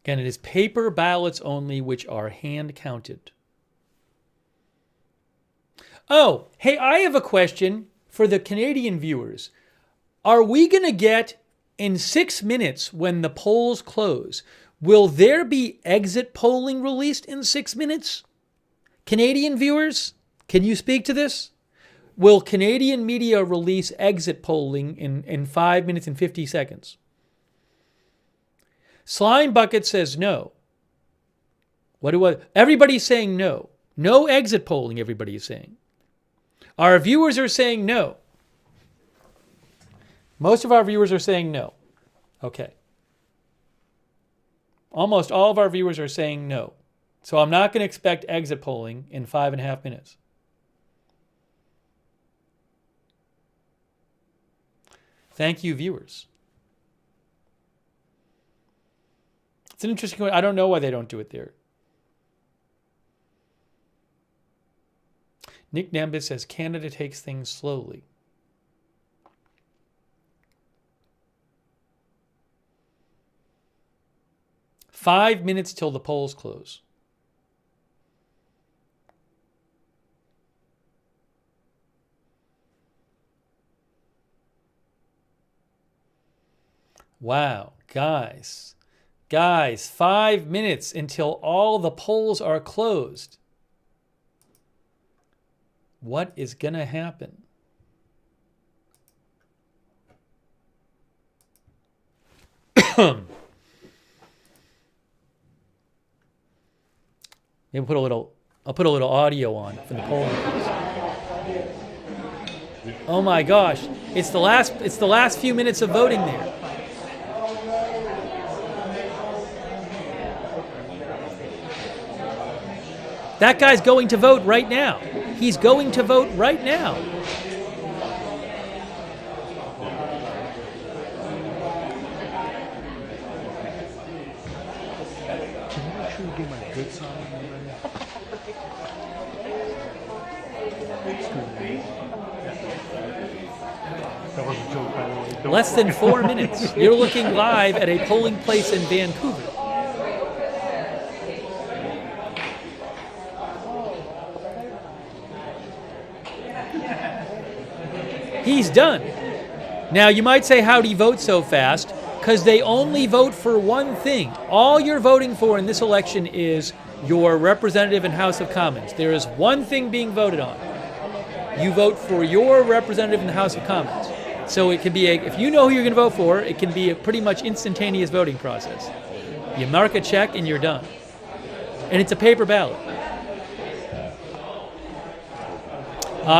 Again, it is paper ballots only, which are hand counted. Oh, hey, I have a question for the Canadian viewers. Are we going to get, in 6 minutes when the polls close, will there be exit polling released in 6 minutes? Canadian viewers, can you speak to this? Will Canadian media release exit polling in 5 minutes and 50 seconds? Slime Bucket says no. Everybody's saying no. No exit polling, everybody is saying. Our viewers are saying no. Most of our viewers are saying no. Okay. Almost all of our viewers are saying no. So I'm not going to expect exit polling in 5.5 minutes. Thank you, viewers. It's an interesting one. I don't know why they don't do it there. Nick Nambis says Canada takes things slowly. Five minutes till the polls close. Wow, guys. Guys, 5 minutes until all the polls are closed. What is going to happen? Maybe I'll put a little audio on from the polling place. Oh my gosh, it's the last few minutes of voting there. That guy's going to vote right now. He's going to vote right now. Can you make sure you get my good song? That was a joke, by the way. Less than 4 minutes. You're looking live at a polling place in Vancouver. He's done. Now, you might say, how'd he vote so fast? Because they only vote for one thing. All you're voting for in this election is your representative in House of Commons. There is one thing being voted on. You vote for your representative in the House of Commons. So it can be, if you know who you're going to vote for, it can be a pretty much instantaneous voting process. You mark a check and you're done. And it's a paper ballot.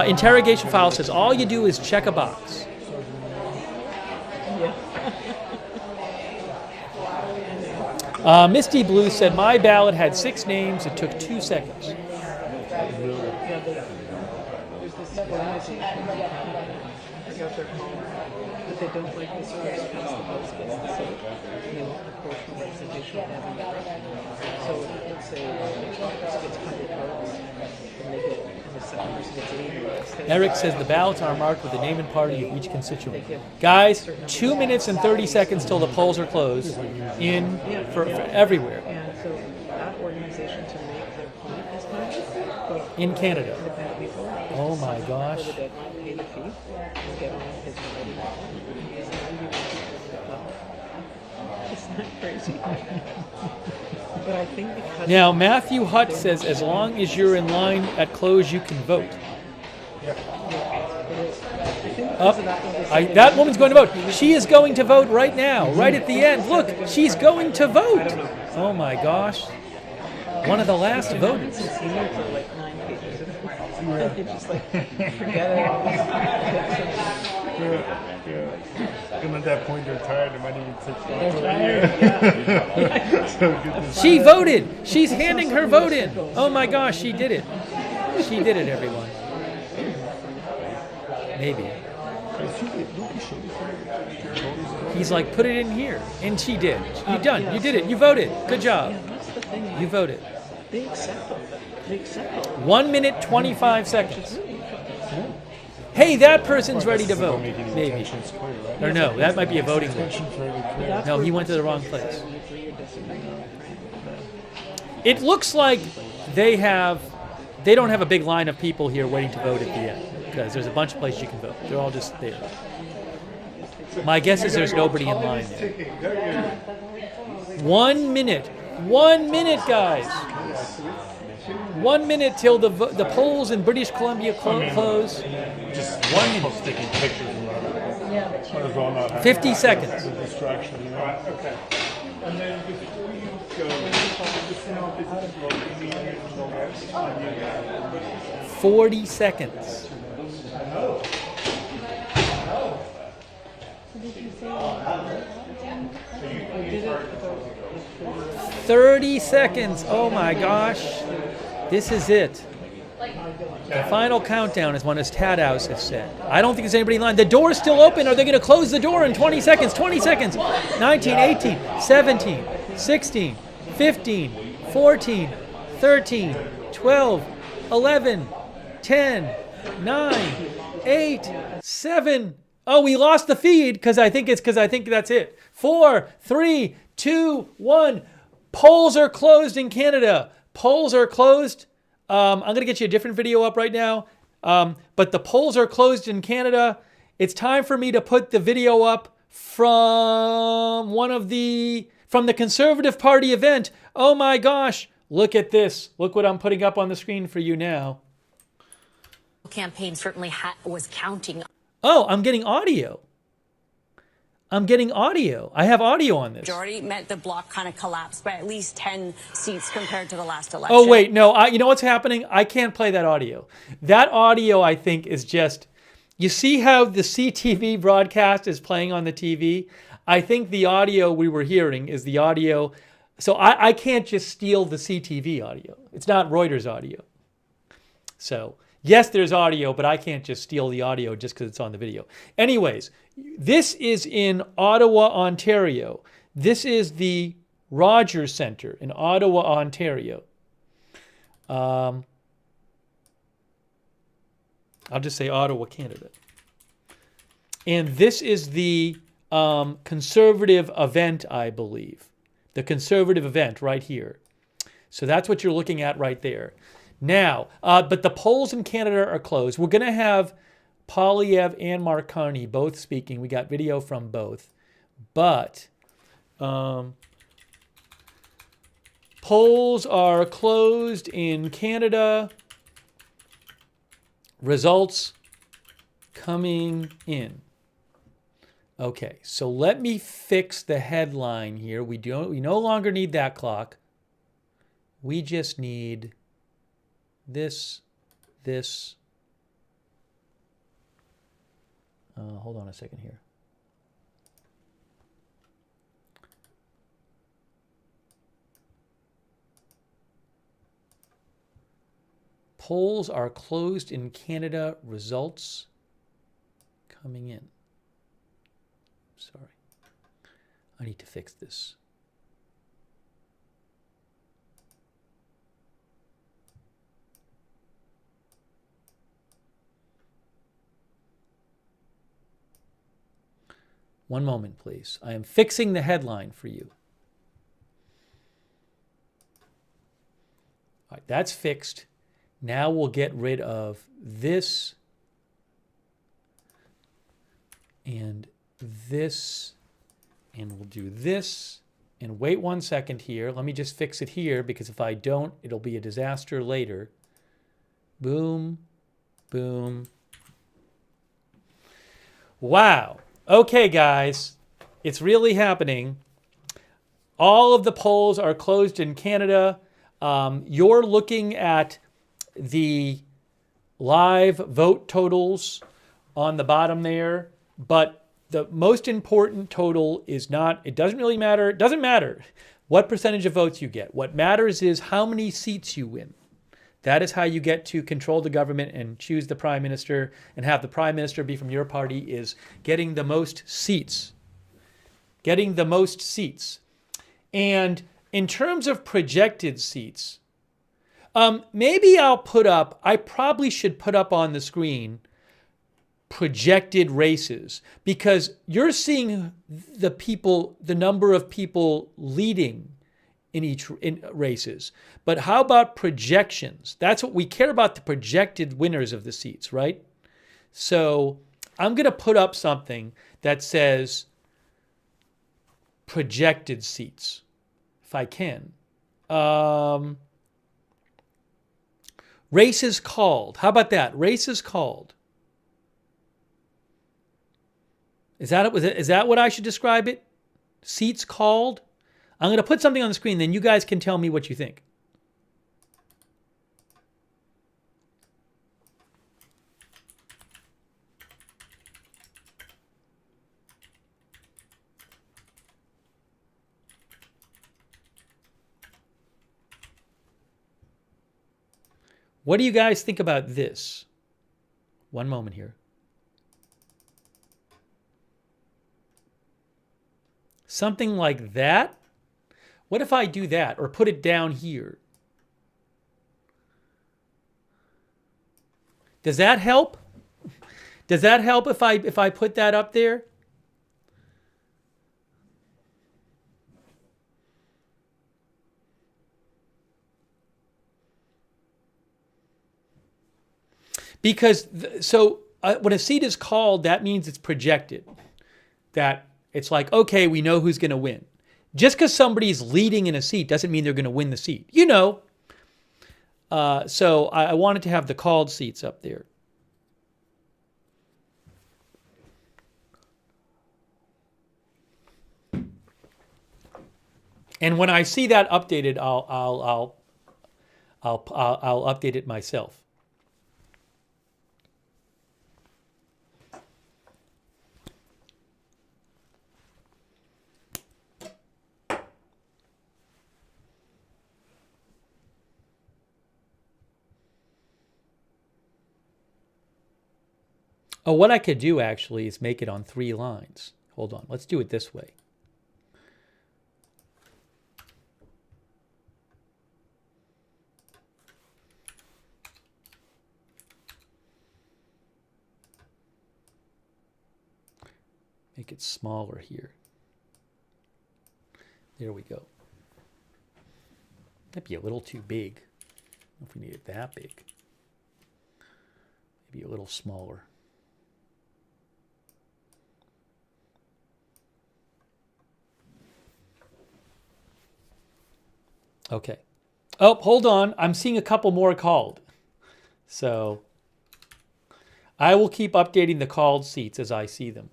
Interrogation file says all you do is check a box. Misty Blue said, my ballot had 6 names. It took 2 seconds. There's this organization, I forgot they're called, but they don't like this first past the post gets the seat, and they want proportional representation of every member. So let's say the top person gets 100 votes, and they get, and the second person gets 80. Eric says the ballots are marked with the name and party of each constituent. Guys, 2 minutes and 30 seconds till the polls are closed for everywhere. And so that organization to make their point this time, but In Canada. independent people, Oh my gosh. for the deadline, pay the fee, and get on his already. Because 90 people well, it's not crazy. But I think because Now, Matthew Hutt says, as long as you're in line at close, you can vote. Up. That woman's going to vote. She is going to vote right now, right at the end. Look, she's going to vote. Oh my gosh. One of the last voters. I've seen her for like 9 pages of and they just like forget it. And at that point, they're tired. They might even take Yeah. She voted. She's handing her vote in. Oh my gosh, she did it. She did it, everyone. Maybe. He's like, put it in here. And she did. You done. You did it. You voted. Good job. That's the thing. You voted. They accept them. They accept them. 1 minute, 25 seconds. Hey, that person's ready to vote. Maybe. Or no, that might be a voting list. No, he went to the wrong place. It looks like they don't have a big line of people here waiting to vote at the end. Because there's a bunch of places you can vote. They're all just there. My guess is there's nobody in line there. 1 minute. 1 minute, guys. 1 minute till the polls in British Columbia close. Just 1 minute. taking pictures and might as well not have 50 seconds. the distraction. You know? Okay. And then before you go, just know this is 40 seconds. 30 seconds. Oh my gosh. This is it. The final countdown is when his Tadhouse has said. I don't think there's anybody in line. The door is still open. Are they going to close the door in 20 seconds? 20 seconds. 19, 18, 17, 16, 15, 14, 13, 12, 11, 10, 9, 8, 7. Oh, we lost the feed because I think that's it. 4, 3, 2, 1. Polls are closed in Canada. Polls are closed. I'm going to get you a different video up right now. But the polls are closed in Canada. It's time for me to put the video up from the Conservative Party event. Oh my gosh. Look at this. Look what I'm putting up on the screen for you now. Campaign certainly was counting. Oh, I'm getting audio. I have audio on this. Majority meant the bloc kind of collapsed by at least 10 seats compared to the last election. Oh, wait, no. You know what's happening? I can't play that audio. That audio, I think, is just... You see how the CTV broadcast is playing on the TV? I think the audio we were hearing is the audio... So I can't just steal the CTV audio. It's not Reuters audio. So... Yes, there's audio, but I can't just steal the audio just because it's on the video. Anyways, this is in Ottawa, Ontario. This is the Rogers Centre in Ottawa, Ontario. I'll just say Ottawa, Canada. And this is the Conservative event, I believe. The Conservative event right here. So that's what you're looking at right there. Now, but the polls in Canada are closed. We're going to have Poilievre and Mark Carney both speaking. We got video from both. But polls are closed in Canada. Results coming in. Okay, so let me fix the headline here. We no longer need that clock. We just need... This. Hold on a second here. Polls are closed in Canada. Results coming in. Sorry. I need to fix this. One moment, please. I am fixing the headline for you. All right, that's fixed. Now we'll get rid of this and this, and we'll do this. And wait 1 second here. Let me just fix it here, because if I don't, it'll be a disaster later. Boom, boom. Wow. Okay, guys, it's really happening. All of the polls are closed in Canada. You're looking at the live vote totals on the bottom there, but the most important total is not, it doesn't really matter. It doesn't matter what percentage of votes you get. What matters is how many seats you win. That is how you get to control the government and choose the prime minister and have the prime minister be from your party, is getting the most seats. Getting the most seats. And in terms of projected seats, maybe I'll put up, I probably should put up on the screen projected races, because you're seeing the people, the number of people leading in races. But how about projections? That's what we care about, the projected winners of the seats, right? So I'm going to put up something that says projected seats, if I can. Races called. How about that? Races called. Is that what I should describe it? Seats called? I'm going to put something on the screen, then you guys can tell me what you think. What do you guys think about this? One moment here. Something like that? What if I do that, or put it down here? Does that help? Does that help if I put that up there? Because when a seat is called, that means it's projected. That it's like, okay, we know who's going to win. Just because somebody's leading in a seat doesn't mean they're going to win the seat. You know. So I wanted to have the called seats up there. And when I see that updated, I'll update it myself. Oh, what I could do actually is make it on 3 lines. Hold on, let's do it this way. Make it smaller here. There we go. That'd be a little too big. I don't know if we need it that big. Maybe a little smaller. Okay. Oh, hold on. I'm seeing a couple more called. So I will keep updating the called seats as I see them.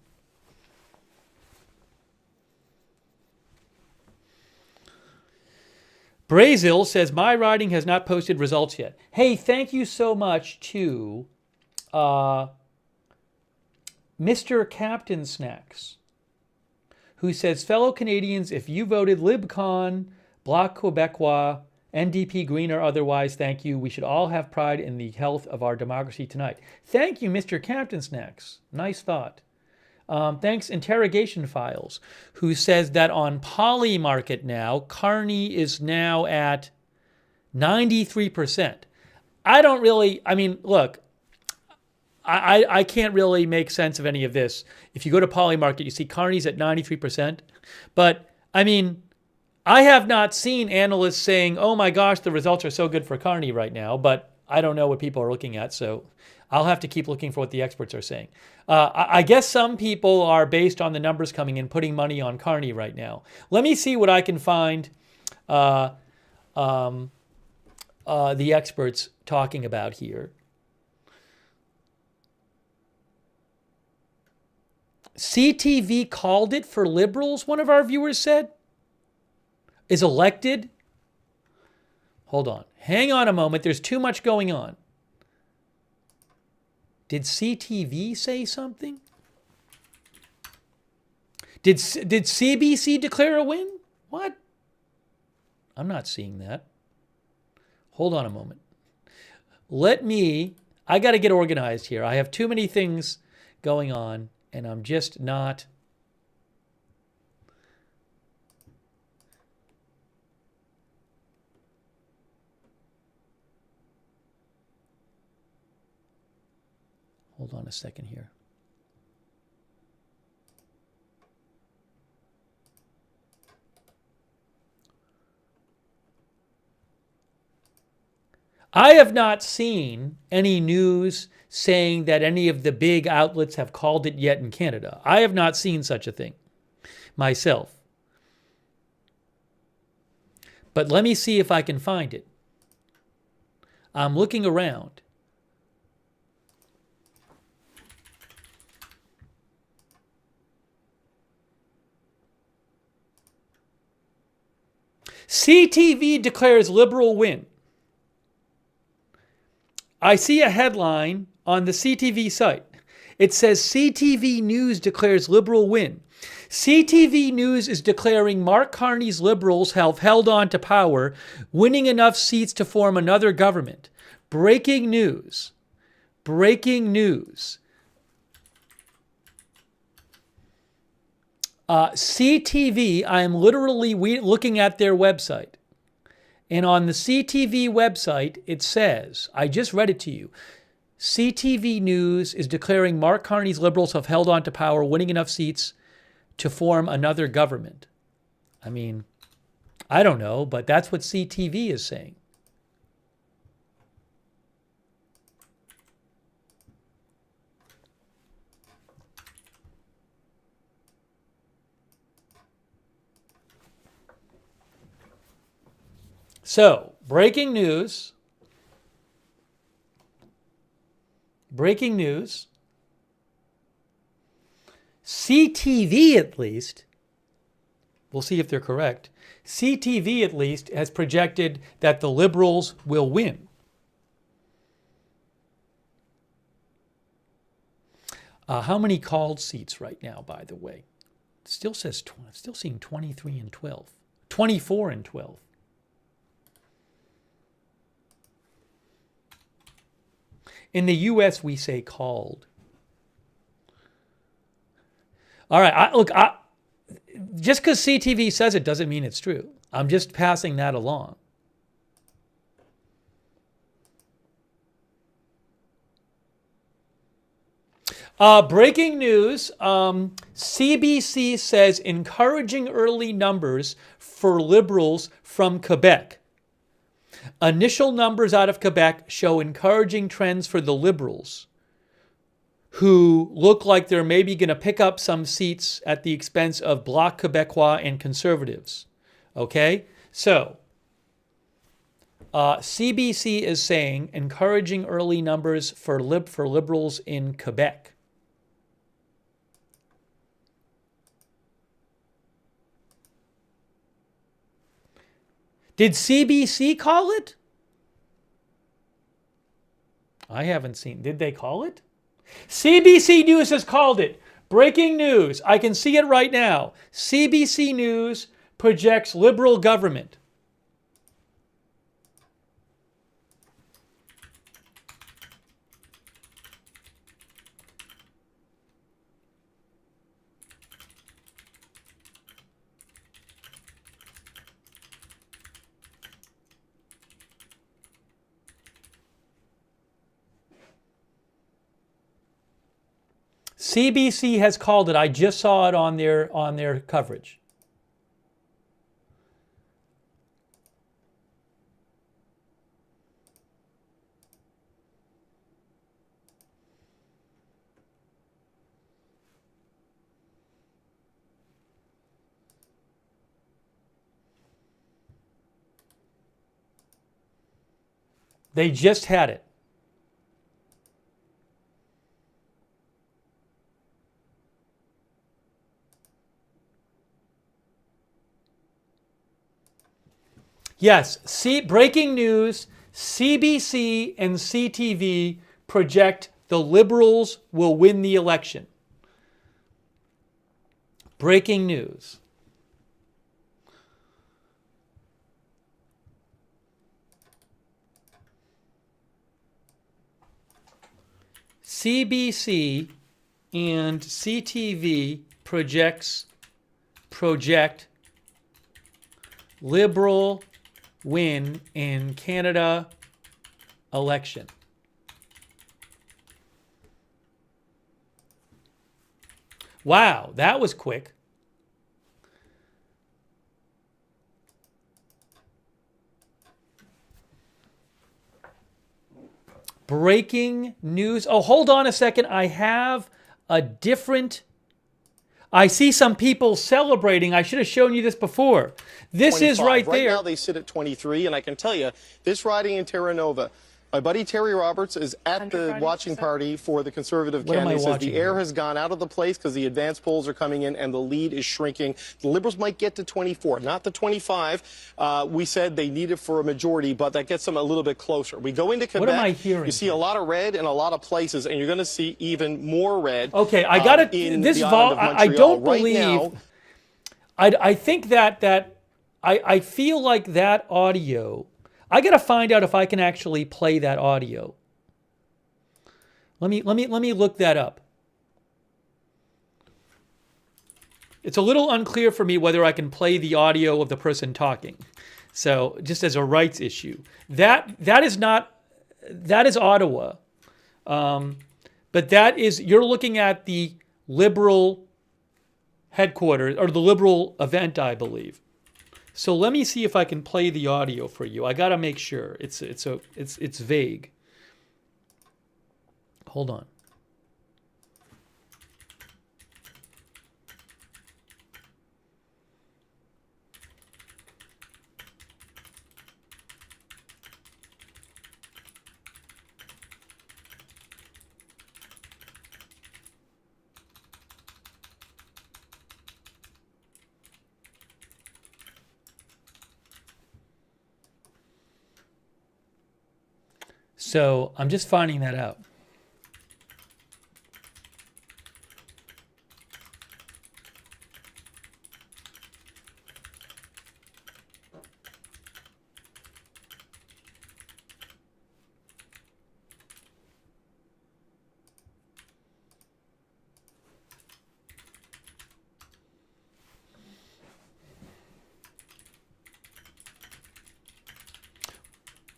Brazil says, my riding has not posted results yet. Hey, thank you so much to Mr. Captain Snacks, who says, fellow Canadians, if you voted LibCon, Bloc Québécois, NDP, Green or otherwise, thank you. We should all have pride in the health of our democracy tonight. Thank you, Mr. Captain Snacks. Nice thought. Thanks, Interrogation Files, who says that on Polymarket now, Carney is now at 93%. I don't really, I mean, look, I can't really make sense of any of this. If you go to Polymarket, you see Carney's at 93%. But, I mean, I have not seen analysts saying, oh my gosh, the results are so good for Carney right now, but I don't know what people are looking at, so I'll have to keep looking for what the experts are saying. I guess some people are, based on the numbers coming in, putting money on Carney right now. Let me see what I can find the experts talking about here. CTV called it for liberals, one of our viewers said. Is elected. Hold on. Hang on a moment. There's too much going on. Did CTV say something? Did CBC declare a win? What? I'm not seeing that. Hold on a moment. I got to get organized here. I have too many things going on, and I'm just not. Hold on a second here. I have not seen any news saying that any of the big outlets have called it yet in Canada. I have not seen such a thing myself. But let me see if I can find it. I'm looking around. CTV declares liberal win. I see a headline on the CTV site. It says CTV News declares liberal win. CTV News is declaring Mark Carney's Liberals have held on to power, winning enough seats to form another government. Breaking news. Breaking news. CTV, I am literally looking at their website. And on the CTV website, it says, I just read it to you, CTV News is declaring Mark Carney's Liberals have held on to power, winning enough seats to form another government. I mean, I don't know, but that's what CTV is saying. So, breaking news. Breaking news. CTV, at least, we'll see if they're correct. CTV, at least, has projected that the Liberals will win. How many called seats right now, by the way? It still says, still seeing 23 and 12. 24 and 12. In the U.S., we say called. All right, look, just because CTV says it doesn't mean it's true. I'm just passing that along. Breaking news, CBC says encouraging early numbers for Liberals from Quebec. Initial numbers out of Quebec show encouraging trends for the Liberals, who look like they're maybe going to pick up some seats at the expense of Bloc Québécois and Conservatives. Okay? So, CBC is saying encouraging early numbers for Liberals in Quebec. Did CBC call it? I haven't seen. Did they call it? CBC News has called it. Breaking news. I can see it right now. CBC News projects Liberal government. CBC has called it. I just saw it on their coverage. They just had it. Yes, breaking news, CBC and CTV project the Liberals will win the election. Breaking news. CBC and CTV project Liberal win in Canada election. Wow, that was quick. Breaking news. Oh, hold on a second. I have a different... I see some people celebrating. I should have shown you this before. This 25. is right there. Right now they sit at 23, and I can tell you, this riding in Terra Nova, my buddy Terry Roberts is at the watching party for the Conservative What am I candidate. Says watching the air here? has gone out of the place because the advanced polls are coming in and the lead is shrinking. The Liberals might get to 24, not the 25. We said they need it for a majority, but that gets them a little bit closer. We go into Quebec. What am I hearing? You see a lot of red in a lot of places, and you're going to see even more red. Okay, I got it. This vol. I don't believe. Now, I think that I feel like that audio. I got to find out if I can actually play that audio. Let me look that up. It's a little unclear for me whether I can play the audio of the person talking. So just as a rights issue, that is Ottawa, but you're looking at the Liberal headquarters or the Liberal event, I believe. So let me see if I can play the audio for you. I got to make sure it's vague. Hold on. So I'm just finding that out.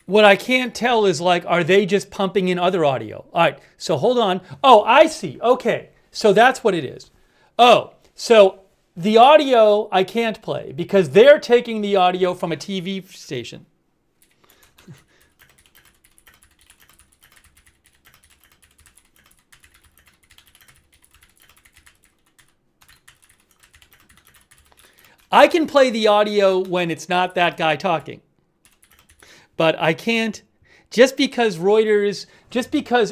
What I can't tell is, like, are they just pumping in other audio? All right, so hold on. Oh, I see. Okay, so that's what it is. Oh, so the audio I can't play because they're taking the audio from a TV station. I can play the audio when it's not that guy talking. But I can't, just because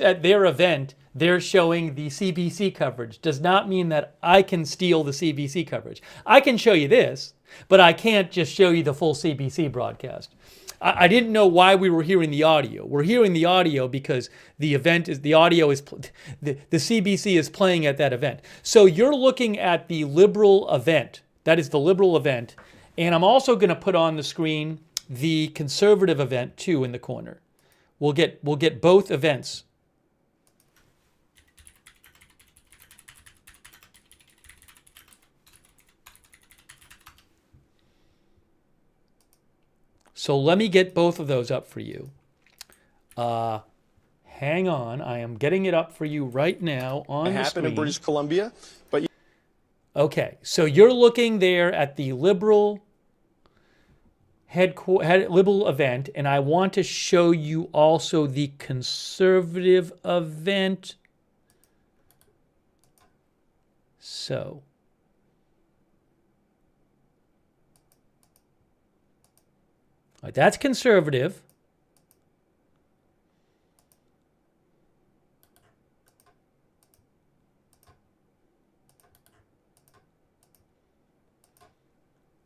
at their event they're showing the CBC coverage does not mean that I can steal the CBC coverage. I can show you this, but I can't just show you the full CBC broadcast. I didn't know why we were hearing the audio. We're hearing the audio because the CBC is playing at that event. So you're looking at the Liberal event. That is the Liberal event. And I'm also going to put on the screen the Conservative event too in the corner. We'll get both events. So let me get both of those up for you. Hang Hang on. I am getting it up for you right now on the happened in screen. British Columbia, but Okay, so you're looking there at the Liberal Liberal event, and I want to show you also the Conservative event. So, all right, that's Conservative.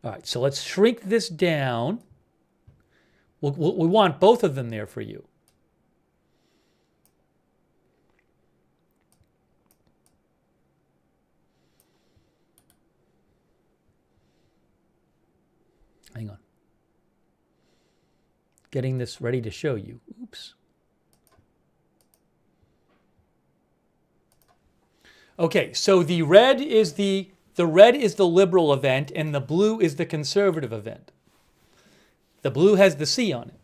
All right, so let's shrink this down. We want both of them there for you. Hang on. Getting this ready to show you. Oops. Okay, so the red is the Liberal event, and the blue is the Conservative event. The blue has the C on it.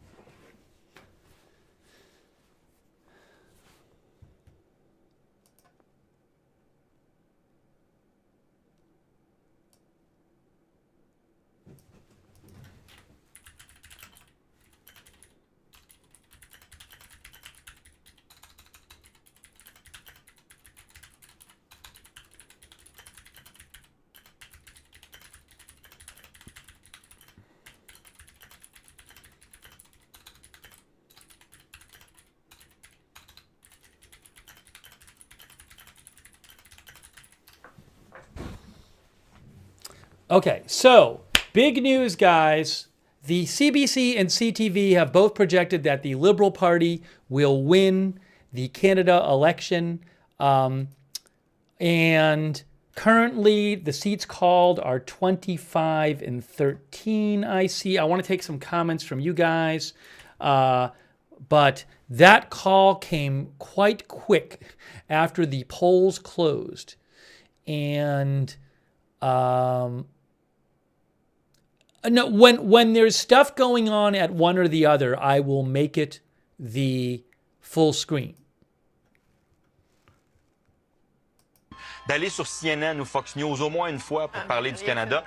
Okay, so big news, guys. The CBC and CTV have both projected that the Liberal Party will win the Canada election. And currently, the seats called are 25 and 13, I see. I want to take some comments from you guys. But that call came quite quick after the polls closed. And no, when there's stuff going on at one or the other, I will make it the full screen. D'aller sur CNN ou Fox News au moins une fois pour parler du Canada.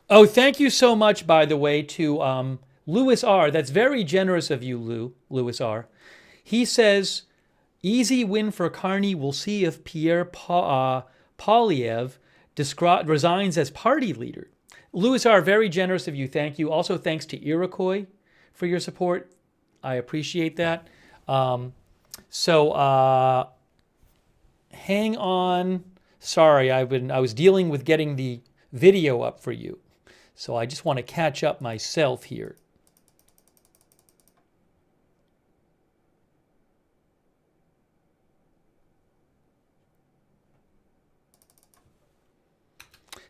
Oh, thank you so much, by the way, to Louis R. That's very generous of you, Louis R. He says, easy win for Carney. We'll see if Pierre Poilievre resigns as party leader. Louis R., very generous of you. Thank you. Also, thanks to Iroquois for your support. I appreciate that. Hang on. Sorry, I was dealing with getting the video up for you. So I just want to catch up myself here.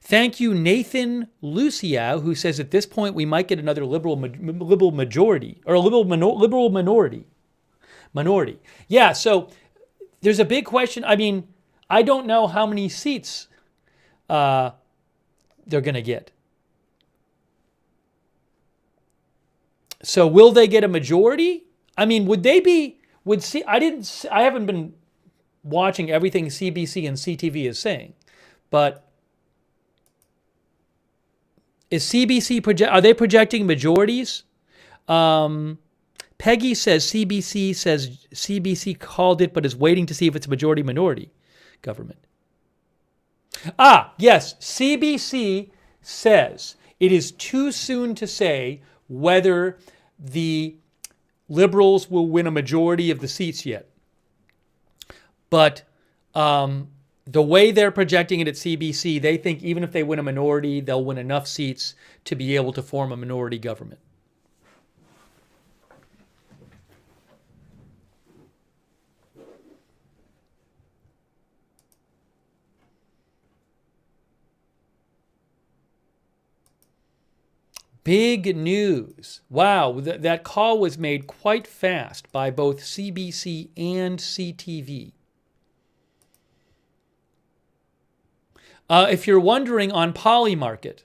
Thank you, Nathan Lucia, who says at this point we might get another liberal majority or a liberal minority. Yeah, so there's a big question. I mean, I don't know how many seats they're going to get. So will they get a majority? I mean, I haven't been watching everything CBC and CTV is saying, but is CBC are they projecting majorities? Peggy says CBC called it, but is waiting to see if it's majority minority government. Yes, CBC says it is too soon to say whether the Liberals will win a majority of the seats yet. But the way they're projecting it at CBC, they think even if they win a minority, they'll win enough seats to be able to form a minority government. Big news. Wow, that call was made quite fast by both CBC and CTV. If you're wondering on Polymarket,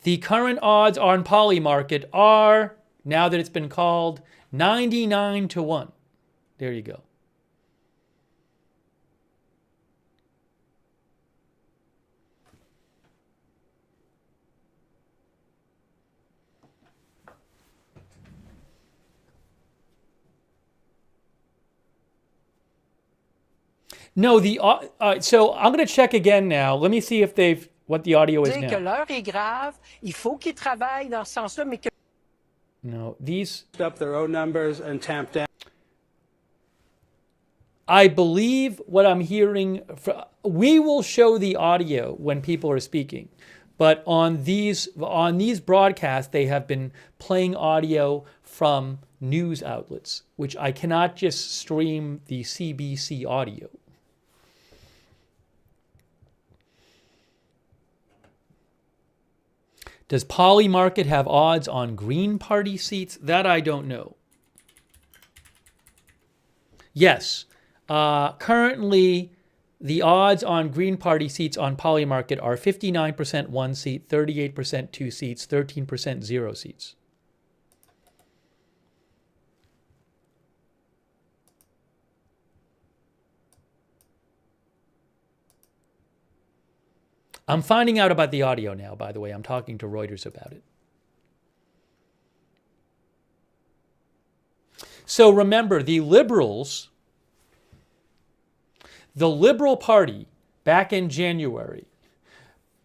The current odds on Polymarket are, now that it's been called, 99 to 1. There you go. No, so I'm going to check again now. Let me see if what the audio is now. Que l'heure est grave, il faut qu'ils travaillent dans ce sens-là, mais que no, these up their own numbers and tamp down. I believe what I'm hearing. We will show the audio when people are speaking, but on these broadcasts, they have been playing audio from news outlets, which I cannot just stream the CBC audio. Does Polymarket have odds on Green Party seats? That I don't know. Yes. Currently, the odds on Green Party seats on Polymarket are 59% 1 seat, 38% 2 seats, 13% 0 seats. I'm finding out about the audio now, by the way. I'm talking to Reuters about it. So remember, the Liberals, the Liberal Party, back in January,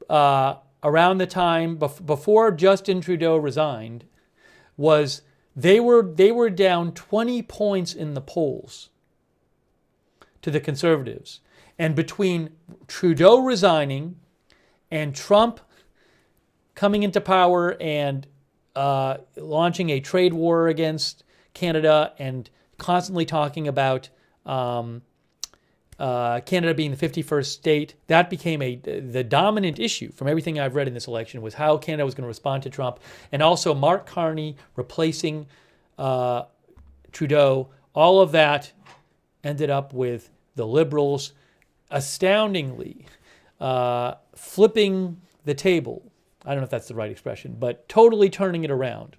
around the time before Justin Trudeau resigned, they were down 20 points in the polls to the Conservatives. And between Trudeau resigning and Trump coming into power and launching a trade war against Canada and constantly talking about Canada being the 51st state, that became the dominant issue from everything I've read in this election, was how Canada was going to respond to Trump. And also Mark Carney replacing Trudeau. All of that ended up with the Liberals astoundingly flipping the table. I don't know if that's the right expression, but totally turning it around.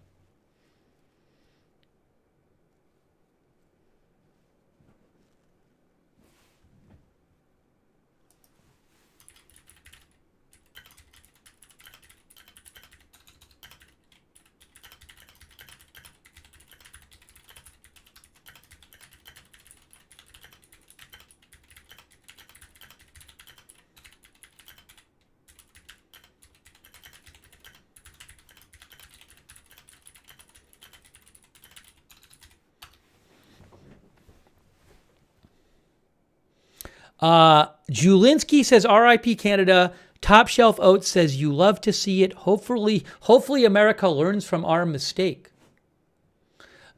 Julinski says, RIP Canada. Top Shelf Oats says, you love to see it. Hopefully America learns from our mistake.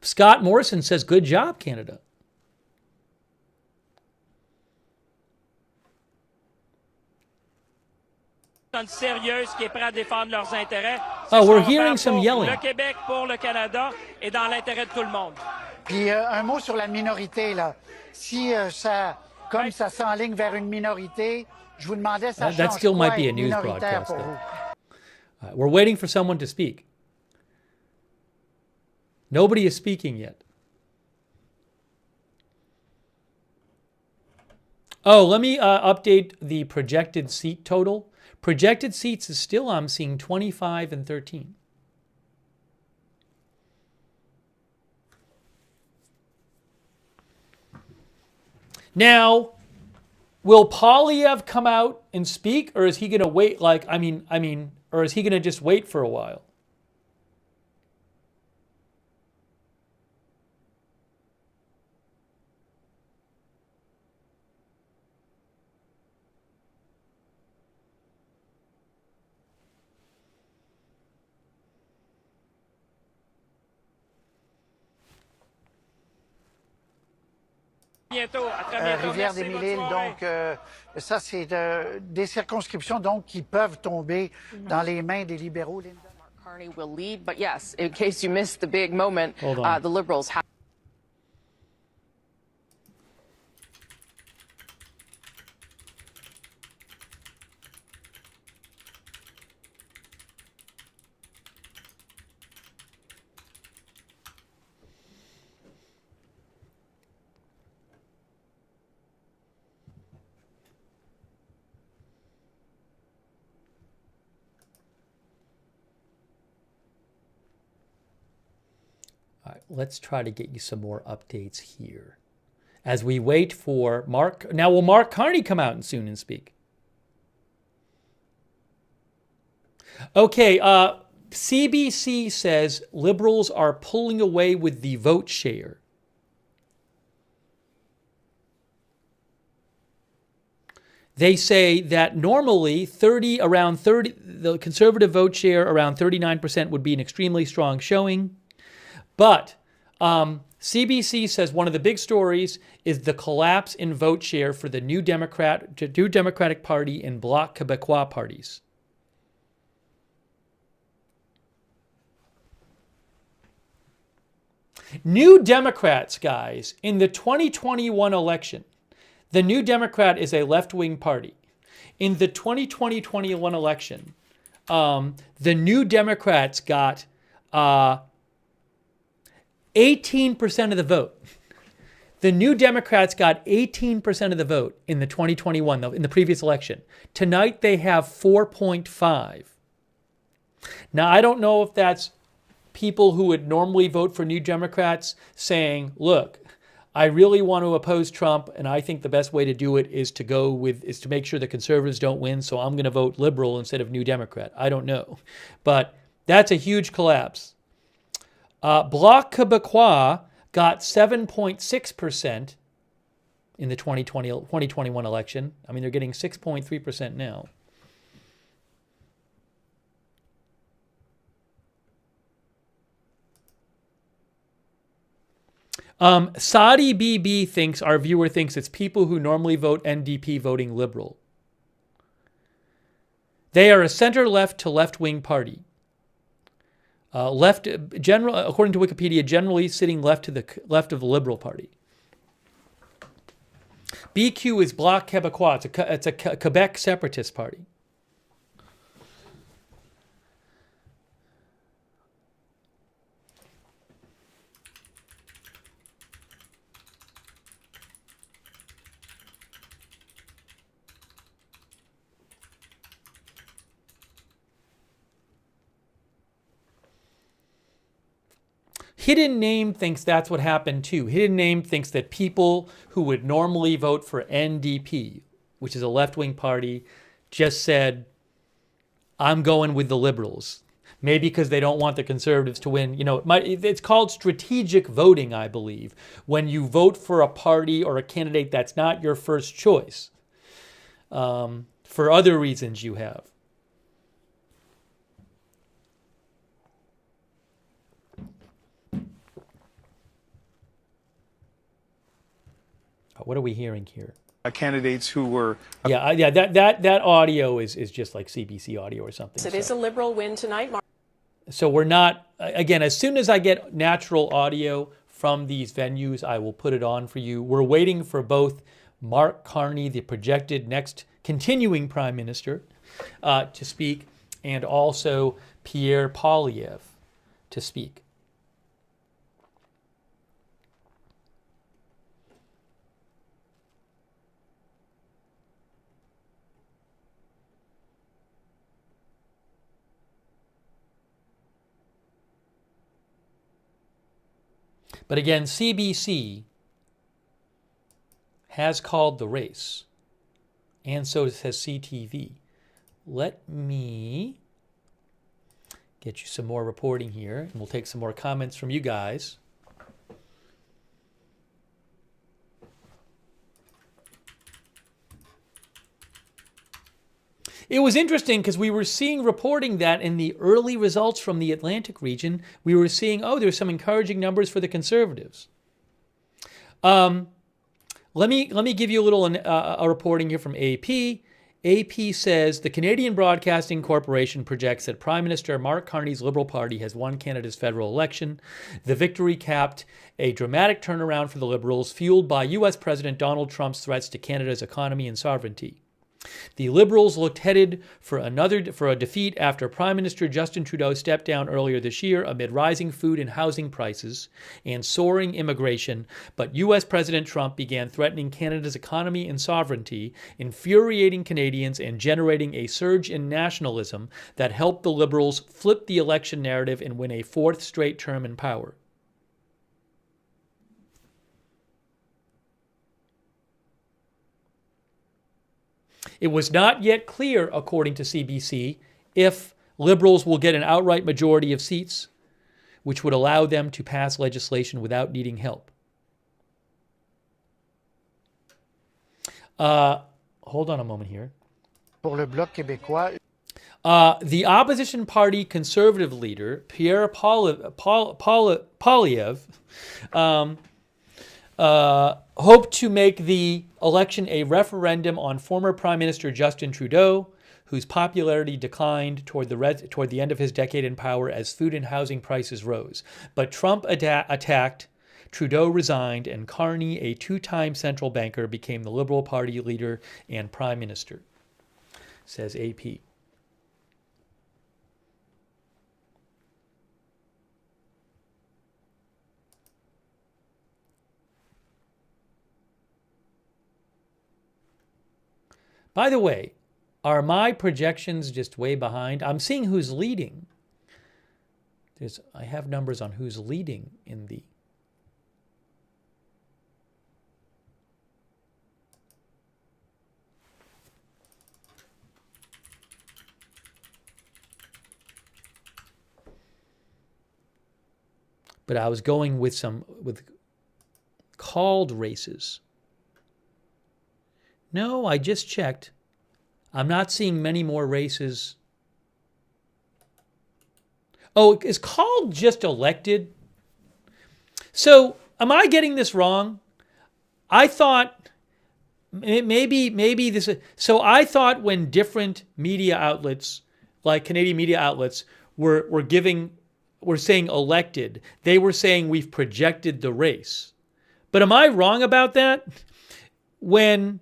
Scott Morrison says, good job, Canada. Sérieuse qui est prête à défendre leurs intérêts. Oh, we're hearing some yelling. Le Québec pour le Canada et dans l'intérêt de tout le monde. Puis un mot sur la minorité là. Si comme ça s'enligne vers une minorité, je vous demandais ça change that still quoi might be a news minoritaire broadcast, pour vous? We're waiting for someone to speak. Nobody is speaking yet. Oh, let me update the projected seat total. Projected seats is still, I'm seeing 25 and 13. Now, will Poilievre come out and speak, or is he going to wait? Or is he going to just wait for a while? Rivière-des-Mille-Îles, donc ça c'est des circonscriptions donc qui peuvent tomber dans les mains des libéraux. Mark Carney will lead, but yes, in case you missed the big moment, the Liberals have. All right, let's try to get you some more updates here. As we wait for Mark... Now, will Mark Carney come out soon and speak? Okay, CBC says liberals are pulling away with the vote share. They say that normally the conservative vote share around 39% would be an extremely strong showing. But CBC says one of the big stories is the collapse in vote share for the New Democratic Party and Bloc Québécois parties. New Democrats, guys, in the 2021 election, the New Democrat is a left-wing party. In the 2021 election, the New Democrats got 18% of the vote. The New Democrats got 18% of the vote in the 2021, in the previous election. Tonight, they have 4.5. Now, I don't know if that's people who would normally vote for New Democrats saying, look, I really want to oppose Trump, and I think the best way to do it is to make sure the conservatives don't win, so I'm going to vote liberal instead of New Democrat. I don't know. But that's a huge collapse. Bloc Québécois got 7.6% in the 2021 election. I mean, they're getting 6.3% now. Saudi BB thinks, our viewer thinks, it's people who normally vote NDP voting liberal. They are a center-left to left-wing party. According to Wikipedia, generally sitting left of the Liberal Party. BQ is Bloc Québécois. It's a Quebec separatist party. Hidden Name thinks that's what happened too. Hidden Name thinks that people who would normally vote for NDP, which is a left-wing party, just said, I'm going with the liberals. Maybe because they don't want the conservatives to win. You know, it's called strategic voting, I believe, when you vote for a party or a candidate that's not your first choice for other reasons you have. What are we hearing here? Candidates who were... that audio is just like CBC audio or something. It is a Liberal win tonight. So we're not, again, as soon as I get natural audio from these venues, I will put it on for you. We're waiting for both Mark Carney, the projected next continuing Prime Minister, to speak, and also Pierre Poilievre to speak. But again, CBC has called the race, and so has CTV. Let me get you some more reporting here, and we'll take some more comments from you guys. It was interesting because we were seeing reporting that in the early results from the Atlantic region, we were seeing, there's some encouraging numbers for the conservatives. Let me give you a little a reporting here from AP. AP says the Canadian Broadcasting Corporation projects that Prime Minister Mark Carney's Liberal Party has won Canada's federal election. The victory capped a dramatic turnaround for the Liberals, fueled by U.S. President Donald Trump's threats to Canada's economy and sovereignty. The Liberals looked headed for a defeat after Prime Minister Justin Trudeau stepped down earlier this year amid rising food and housing prices and soaring immigration, but U.S. President Trump began threatening Canada's economy and sovereignty, infuriating Canadians and generating a surge in nationalism that helped the Liberals flip the election narrative and win a fourth straight term in power. It was not yet clear, according to CBC, if Liberals will get an outright majority of seats, which would allow them to pass legislation without needing help. Hold on a moment here. Pour le Bloc québécois. The opposition party conservative leader, Pierre Poilievre, hoped to make the election a referendum on former Prime Minister Justin Trudeau, whose popularity declined toward the end of his decade in power as food and housing prices rose. But Trump attacked, Trudeau resigned, and Carney, a two-time central banker, became the Liberal Party leader and Prime Minister, says AP. By the way, are my projections just way behind? I'm seeing who's leading. I have numbers on who's leading in the... But I was going with called races. No, I just checked. I'm not seeing many more races. Oh, is called just elected? So, am I getting this wrong? I thought maybe this. So I thought when different media outlets, like Canadian media outlets, were saying elected, they were saying we've projected the race. But am I wrong about that? When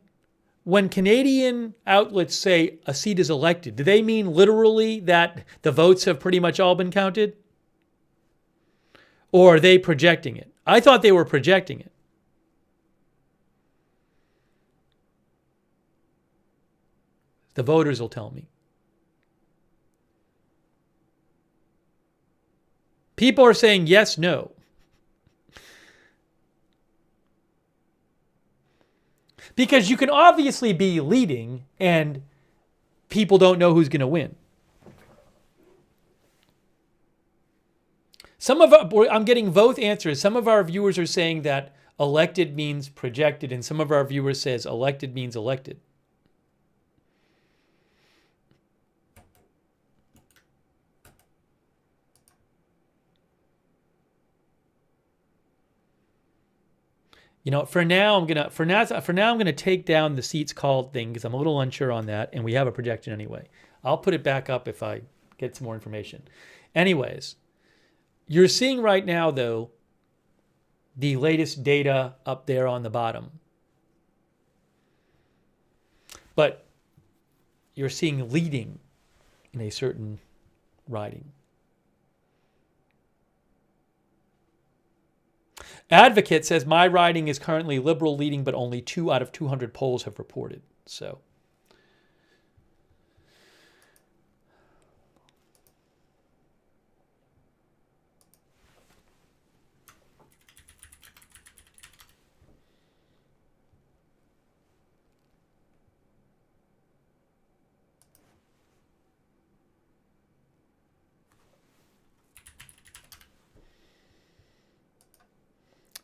Canadian outlets say a seat is elected, do they mean literally that the votes have pretty much all been counted? Or are they projecting it? I thought they were projecting it. The voters will tell me. People are saying yes, no. Because you can obviously be leading and people don't know who's going to win. I'm getting both answers. Some of our viewers are saying that elected means projected, and some of our viewers says elected means elected. You know, for now I'm gonna take down the seats called thing because I'm a little unsure on that, and we have a projection anyway. I'll put it back up if I get some more information. Anyways, you're seeing right now though the latest data up there on the bottom, but you're seeing leading in a certain riding. Advocate says my riding is currently Liberal leading, but only 2 out of 200 polls have reported. So,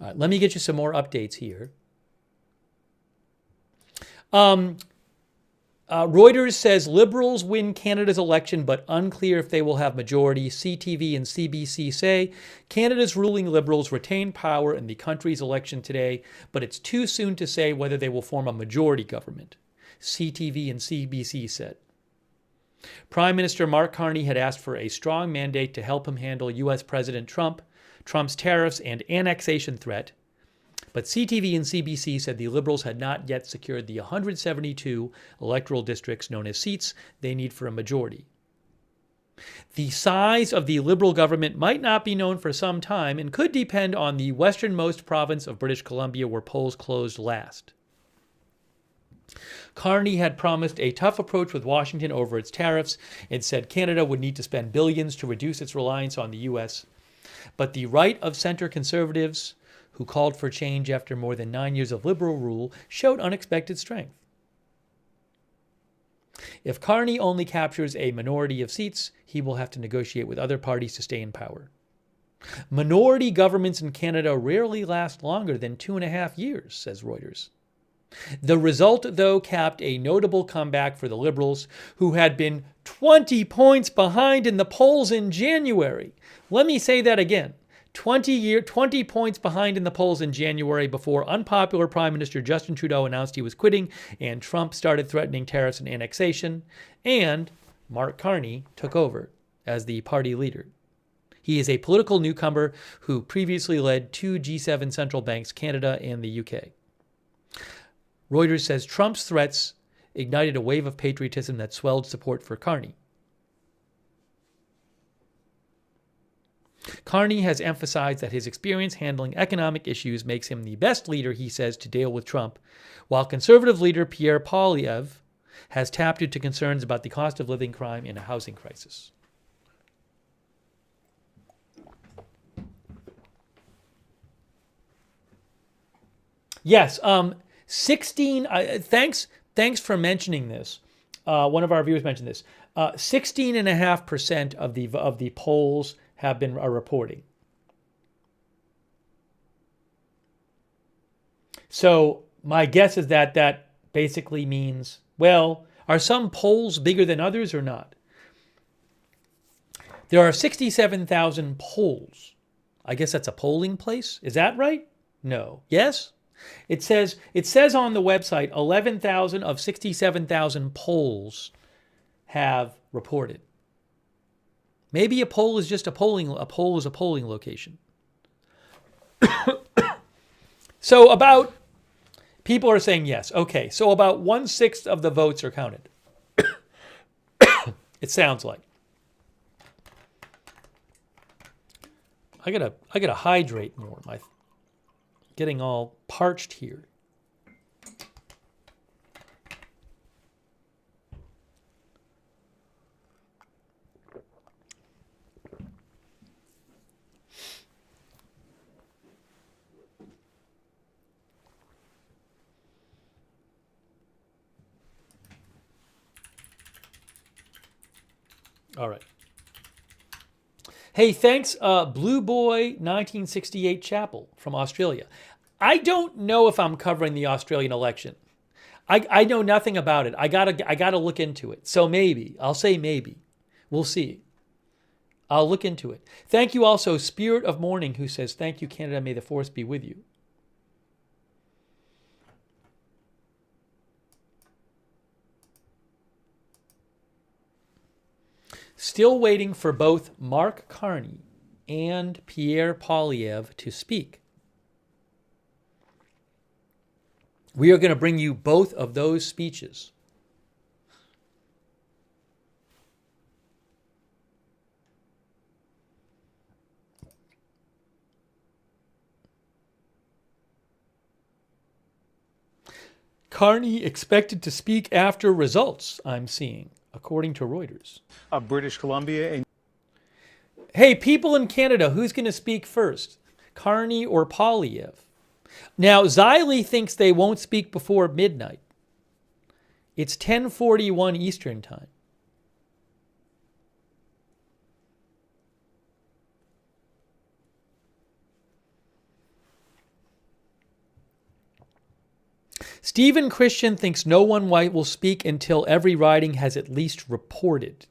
all right, let me get you some more updates here. Reuters says Liberals win Canada's election, but unclear if they will have majority. CTV and CBC say Canada's ruling Liberals retain power in the country's election today, but it's too soon to say whether they will form a majority government, CTV and CBC said. Prime Minister Mark Carney had asked for a strong mandate to help him handle U.S. President Trump's tariffs and annexation threat, but CTV and CBC said the Liberals had not yet secured the 172 electoral districts known as seats they need for a majority. The size of the Liberal government might not be known for some time and could depend on the westernmost province of British Columbia where polls closed last. Carney had promised a tough approach with Washington over its tariffs and said Canada would need to spend billions to reduce its reliance on the U.S., but the right-of-center conservatives, who called for change after more than 9 years of Liberal rule, showed unexpected strength. If Carney only captures a minority of seats, he will have to negotiate with other parties to stay in power. Minority governments in Canada rarely last longer than 2.5 years, says Reuters. The result, though, capped a notable comeback for the Liberals, who had been 20 points behind in the polls in January. Let me say that again. 20 points behind in the polls in January before unpopular Prime Minister Justin Trudeau announced he was quitting and Trump started threatening tariffs and annexation, and Mark Carney took over as the party leader. He is a political newcomer who previously led 2 G7 central banks, Canada and the UK. Reuters says Trump's threats ignited a wave of patriotism that swelled support for Carney. Carney has emphasized that his experience handling economic issues makes him the best leader, he says, to deal with Trump, while conservative leader Pierre Poilievre has tapped into concerns about the cost of living, crime, and a housing crisis. Yes, 16. Thanks for mentioning this. One of our viewers mentioned this. 16.5% of the polls are reporting. So my guess is that basically means, well, are some polls bigger than others or not? There are 67,000 polls. I guess that's a polling place. Is that right? No. Yes? It says on the website 11,000 of 67,000 polls have reported. Maybe a poll is just a polling location. So people are saying yes. Okay, so about 1/6 of the votes are counted. It sounds like. I gotta hydrate more. My getting all parched here. All right. Hey, thanks, Blue Boy 1968 Chapel from Australia. I don't know if I'm covering the Australian election. I know nothing about it. I gotta look into it. So maybe. I'll say maybe. We'll see. I'll look into it. Thank you also, Spirit of Morning, who says, thank you, Canada. May the force be with you. Still waiting for both Mark Carney and Pierre Poilievre to speak. We are going to bring you both of those speeches. Carney expected to speak after results, I'm seeing, according to Reuters. British Columbia. Hey, people in Canada, who's going to speak first? Carney or Poilievre? Now, Xiley thinks they won't speak before midnight. It's 10:41 Eastern Time. Stephen Christian thinks no one white will speak until every riding has at least reported.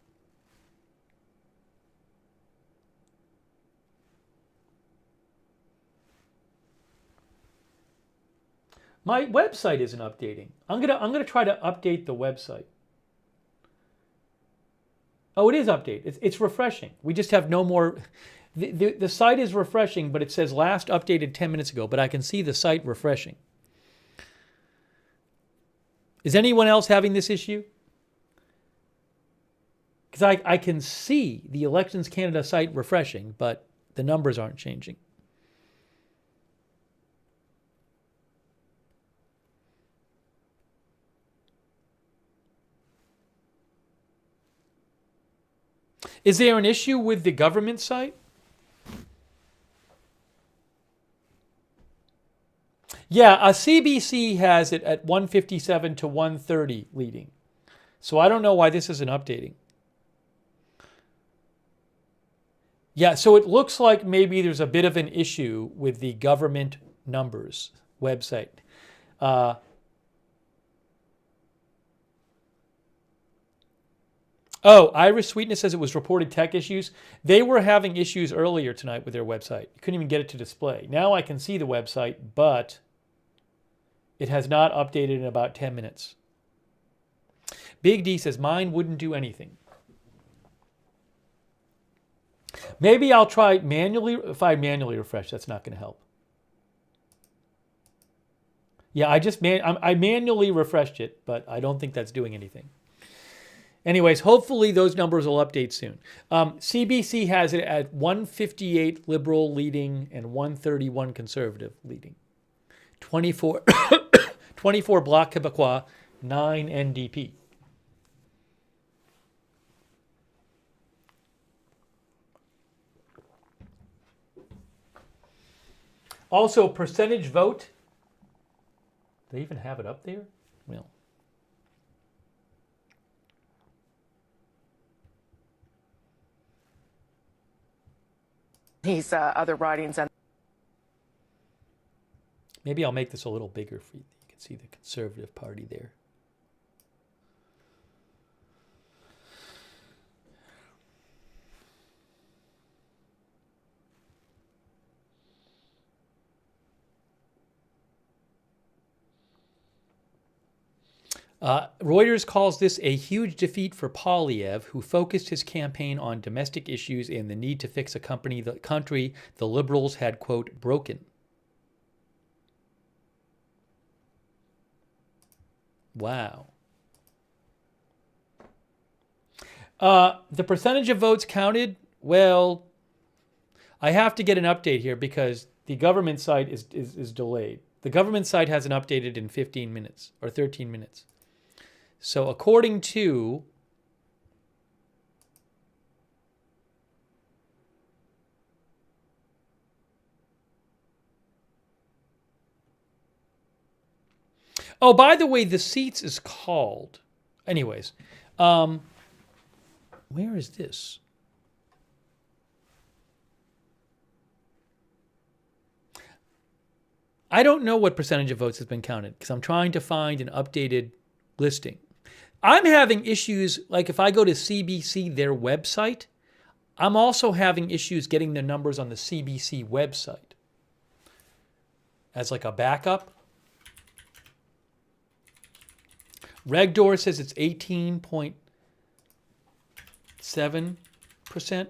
My website isn't updating. I'm gonna try to update the website. Oh, it is updated. It's refreshing. We just have no more. The site is refreshing, but it says last updated 10 minutes ago. But I can see the site refreshing. Is anyone else having this issue? Because I can see the Elections Canada site refreshing, but the numbers aren't changing. Is there an issue with the government site? Yeah, a CBC has it at 157 to 130 leading. So I don't know why this isn't updating. Yeah, so it looks like maybe there's a bit of an issue with the government numbers website. Iris Sweetness says it was reported tech issues. They were having issues earlier tonight with their website. You couldn't even get it to display. Now I can see the website, but it has not updated in about 10 minutes. Big D says mine wouldn't do anything. Maybe I'll try manually. If I manually refresh, that's not going to help. Yeah, I manually refreshed it, but I don't think that's doing anything. Anyways, hopefully those numbers will update soon. CBC has it at 158 liberal leading and 131 conservative leading. 24, 24 Bloc Québécois, 9 NDP. Also, percentage vote. They even have it up there? Well. These other writings. And maybe I'll make this a little bigger for you. You can see the Conservative Party there. Reuters calls this a huge defeat for Poilievre, who focused his campaign on domestic issues and the need to fix a country the Liberals had, quote, broken. Wow. The percentage of votes counted, well, I have to get an update here because the government site is delayed. The government site hasn't updated in 15 minutes or 13 minutes. So according to oh, by the way, the seats is called. Anyways, where is this? I don't know what percentage of votes has been counted because I'm trying to find an updated listing. I'm having issues, like if I go to CBC, their website, I'm also having issues getting the numbers on the CBC website. As like a backup. Regdor says it's 18.7%.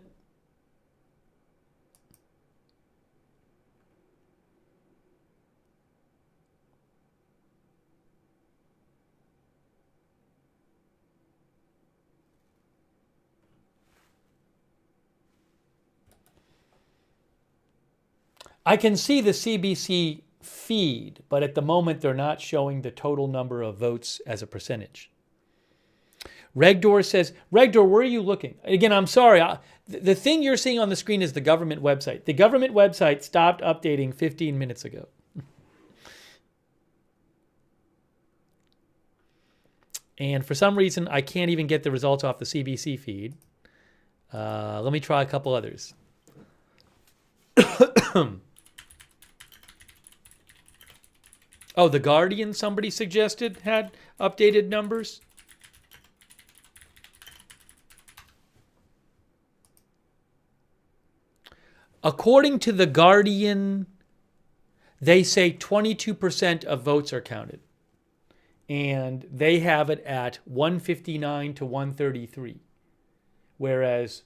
I can see the CBC feed, but at the moment they're not showing the total number of votes as a percentage. Regdor says, Regdor, where are you looking? Again, I'm sorry. The thing you're seeing on the screen is the government website. The government website stopped updating 15 minutes ago. And for some reason, I can't even get the results off the CBC feed. Let me try a couple others. Oh, The Guardian, somebody suggested, had updated numbers. According to The Guardian, they say 22% of votes are counted. And they have it at 159 to 133. Whereas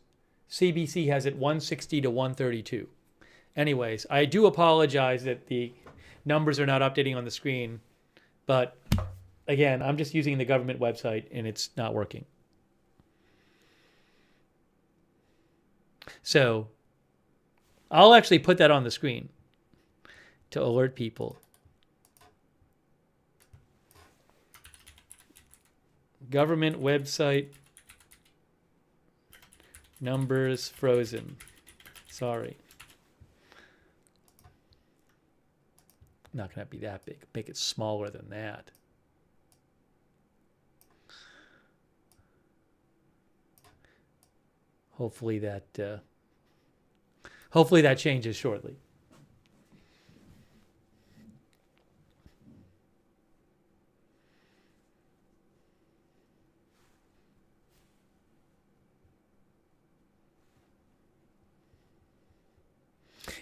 CBC has it 160 to 132. Anyways, I do apologize that the numbers are not updating on the screen. But again, I'm just using the government website and it's not working. So I'll actually put that on the screen to alert people. Government website numbers frozen. Sorry. Not going to be that big. Make it smaller than that. hopefully that changes shortly.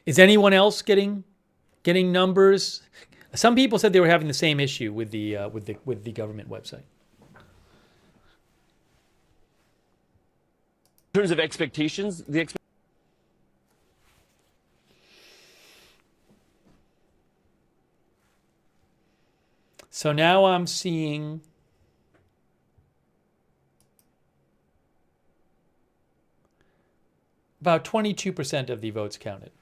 Is anyone else getting numbers? Some people said they were having the same issue with the government website. In terms of expectations, So now I'm seeing about 22% of the votes counted.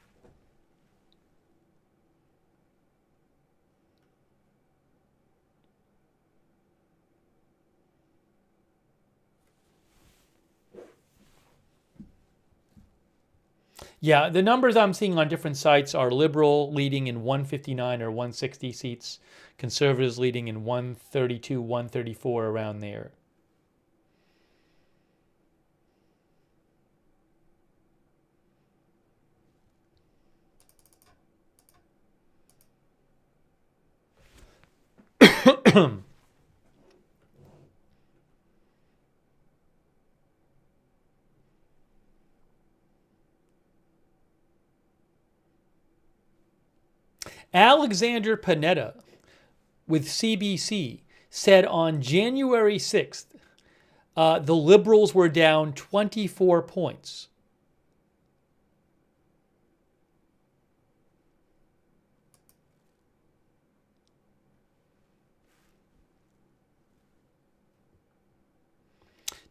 Yeah, the numbers I'm seeing on different sites are Liberal leading in 159 or 160 seats, Conservatives leading in 132, 134, around there. Alexander Panetta with CBC said on January 6th, the Liberals were down 24 points.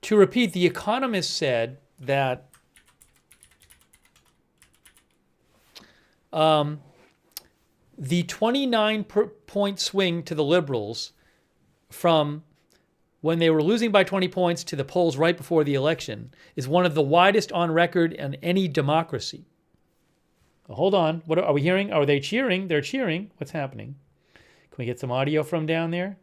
To repeat, The Economist said that the 29-point swing to the Liberals from when they were losing by 20 points to the polls right before the election is one of the widest on record in any democracy. Well, hold on. What are we hearing? Are they cheering? They're cheering. What's happening? Can we get some audio from down there?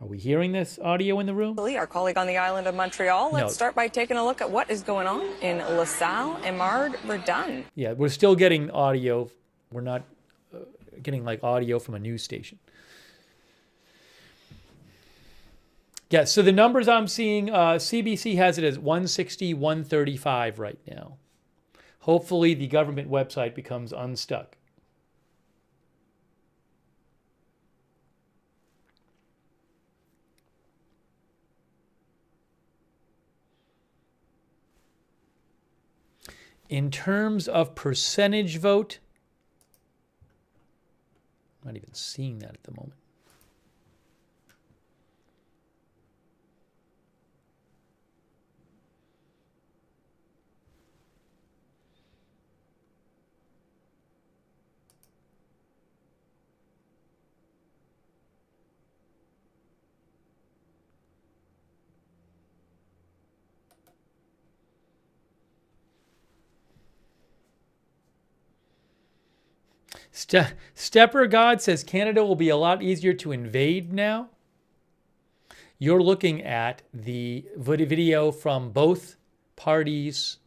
Are we hearing this audio in the room? Our colleague on the island of Montreal. Let's start by taking a look at what is going on in LaSalle. Emard Verdun. Yeah, we're still getting audio. We're not getting like audio from a news station. Yeah, so the numbers I'm seeing, CBC has it as 160, 135 right now. Hopefully the government website becomes unstuck. In terms of percentage vote, I'm not even seeing that at the moment. Stepper God says Canada will be a lot easier to invade now. You're looking at the video from both parties'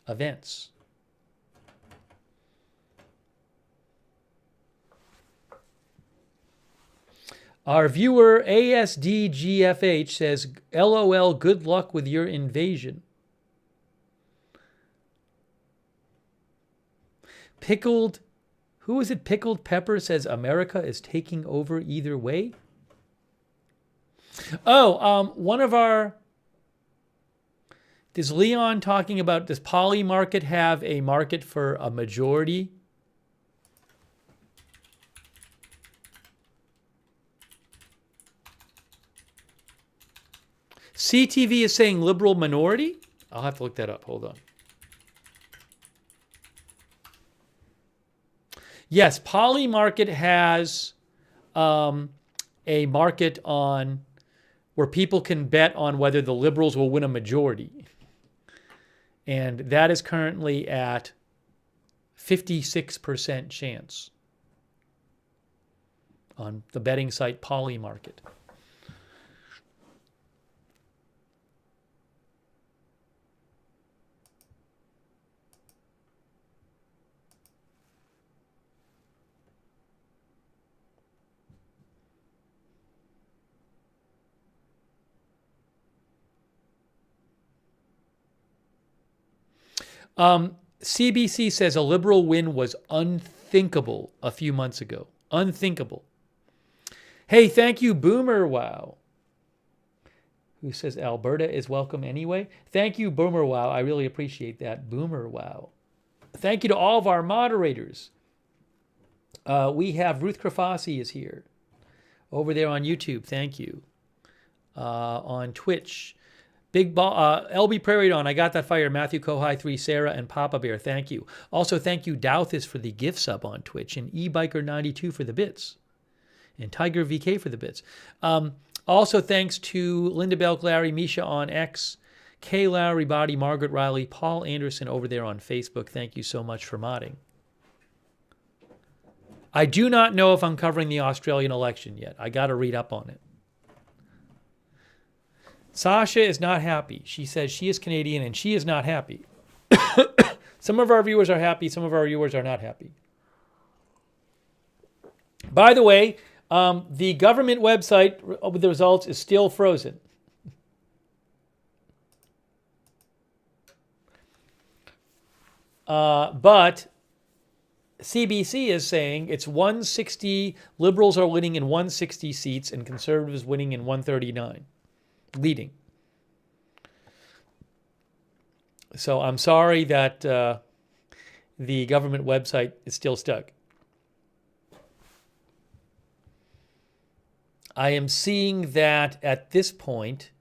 events. Our viewer ASDGFH says, LOL, good luck with your invasion. Pickled, who is it? Pickled Pepper says, America is taking over either way. Oh, one of our, is Leon talking about, does Poly Market have a market for a majority? CTV is saying liberal minority? I'll have to look that up. Hold on. Yes, Poly Market has a market on where people can bet on whether the liberals will win a majority. And that is currently at 56% chance on the betting site Poly Market. CBC says a Liberal win was unthinkable a few months ago. Unthinkable. Hey, thank you, Boomer Wow, who says Alberta is welcome anyway. Thank you, Boomer Wow. I really appreciate that, Boomer Wow. Thank you to all of our moderators. We have Ruth Krafasi is here over there on YouTube. Thank you. On Twitch. Big Ball, LB Prairie Dawn, I got that fire. Matthew Kohai 3, Sarah, and Papa Bear, thank you. Also, thank you, Douthis, for the gift sub on Twitch, and eBiker92 for the bits, and Tiger VK for the bits. Also, thanks to Linda Belk, Larry, Misha on X, Kay Lowry Body, Margaret Riley, Paul Anderson over there on Facebook. Thank you so much for modding. I do not know if I'm covering the Australian election yet. I got to read up on it. Sasha is not happy. She says she is Canadian and she is not happy. Some of our viewers are happy. Some of our viewers are not happy. By the way, the government website with the results is still frozen. But CBC is saying it's 160, Liberals are winning in 160 seats and Conservatives winning in 139. Leading. So I'm sorry that the government website is still stuck. I am seeing that at this point,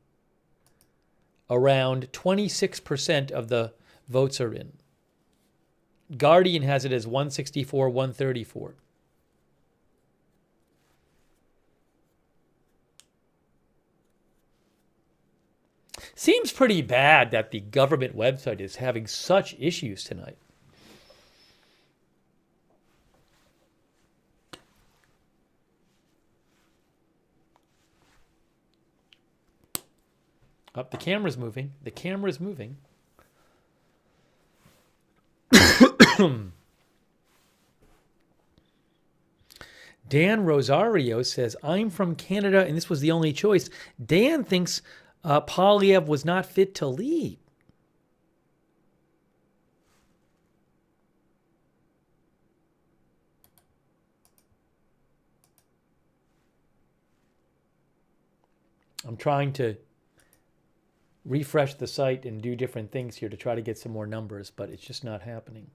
around 26% of the votes are in. Guardian has it as 164, 134. Seems pretty bad that the government website is having such issues tonight. Oh, the camera's moving. The camera's moving. Dan Rosario says, I'm from Canada and this was the only choice. Dan thinks Poilievre was not fit to lead. I'm trying to refresh the site and do different things here to try to get some more numbers, but it's just not happening.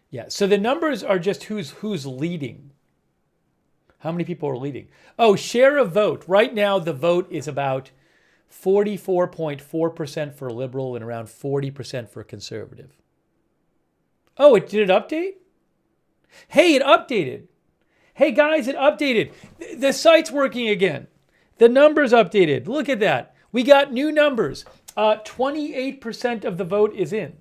Yeah, so the numbers are just who's leading. How many people are leading? Oh, share of vote. Right now, the vote is about 44.4% for Liberal and around 40% for Conservative. Oh, did it update? Hey, it updated. Hey, guys, it updated. The site's working again. The numbers updated. Look at that. We got new numbers. 28% of the vote is in.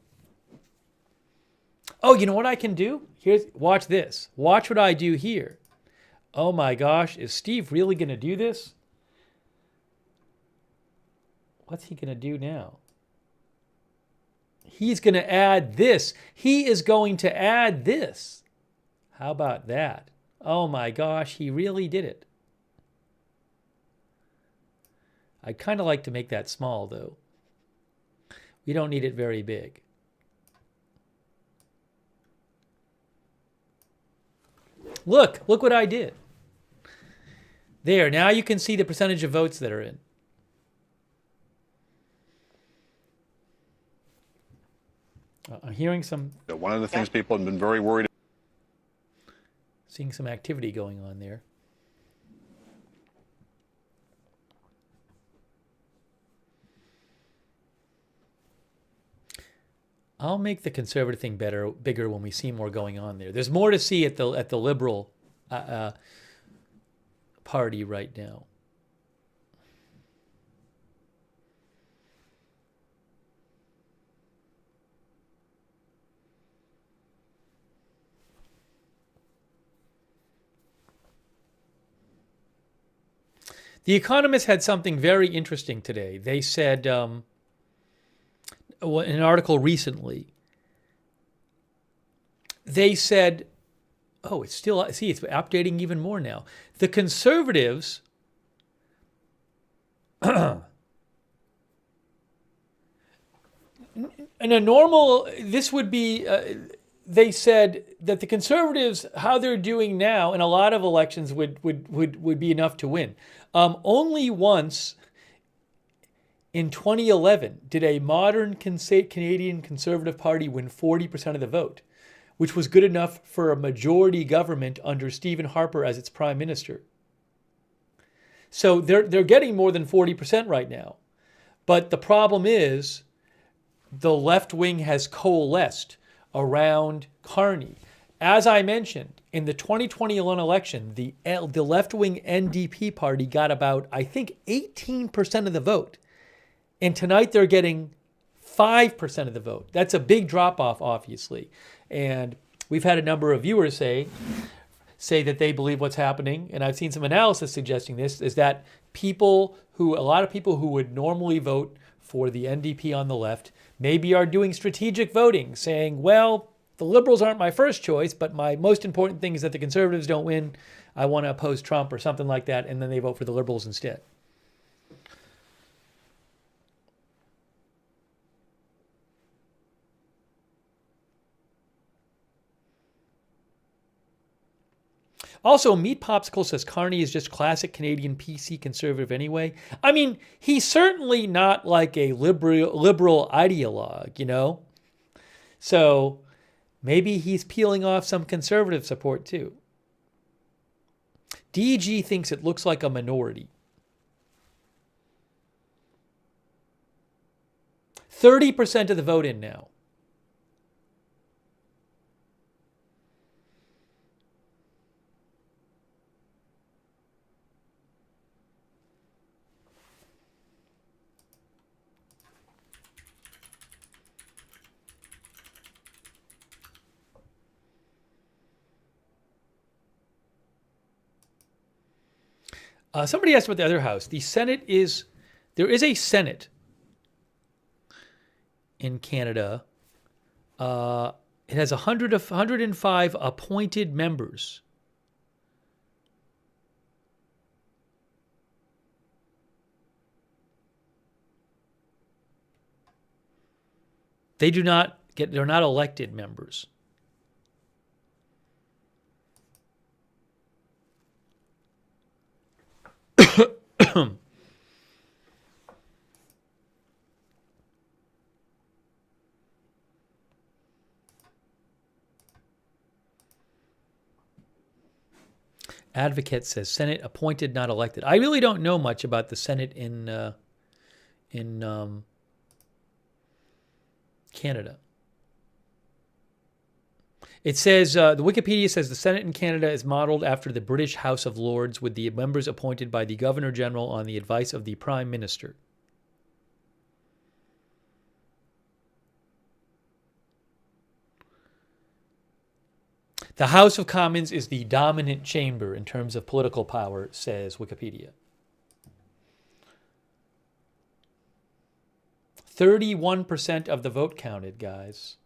Oh, you know what I can do? Watch this. Watch what I do here. Oh my gosh, is Steve really going to do this? What's he going to do now? He's going to add this. He is going to add this. How about that? Oh my gosh, he really did it. I'd kind of like to make that small, though. We don't need it very big. Look what I did. There, now you can see the percentage of votes that are in. I'm hearing some... One of the things people have been very worried about. Seeing some activity going on there. I'll make the Conservative thing bigger when we see more going on there. There's more to see at the Liberal Party right now. The Economist had something very interesting today. They said, in an article recently, they said, oh, it's still, see, it's updating even more now. The conservatives, in a normal, this would be, they said that the conservatives, how they're doing now in a lot of elections would be enough to win. Only once in 2011 did a modern Canadian Conservative Party win 40% of the vote, which was good enough for a majority government under Stephen Harper as its prime minister. So they're getting more than 40% right now. But the problem is the left wing has coalesced around Carney. As I mentioned, in the 2021 election, the left-wing NDP party got about, I think, 18% of the vote. And tonight they're getting 5% of the vote. That's a big drop-off, obviously. And we've had a number of viewers say that they believe what's happening, and I've seen some analysis suggesting this, is that a lot of people who would normally vote for the NDP on the left maybe are doing strategic voting, saying, well, the Liberals aren't my first choice, but my most important thing is that the Conservatives don't win. I want to oppose Trump or something like that, and then they vote for the Liberals instead. Also, Meat Popsicle says Carney is just classic Canadian PC conservative anyway. I mean, he's certainly not like a liberal ideologue, you know? So maybe he's peeling off some conservative support too. DG thinks it looks like a minority. 30% of the vote in now. Somebody asked about the other house. The Senate there is a Senate in Canada. It has 105 appointed members. They're not elected members. Advocate says Senate appointed, not elected. I really don't know much about the Senate in Canada. It says, the Wikipedia says the Senate in Canada is modeled after the British House of Lords, with the members appointed by the Governor General on the advice of the Prime Minister. The House of Commons is the dominant chamber in terms of political power, says Wikipedia. 31% of the vote counted, guys.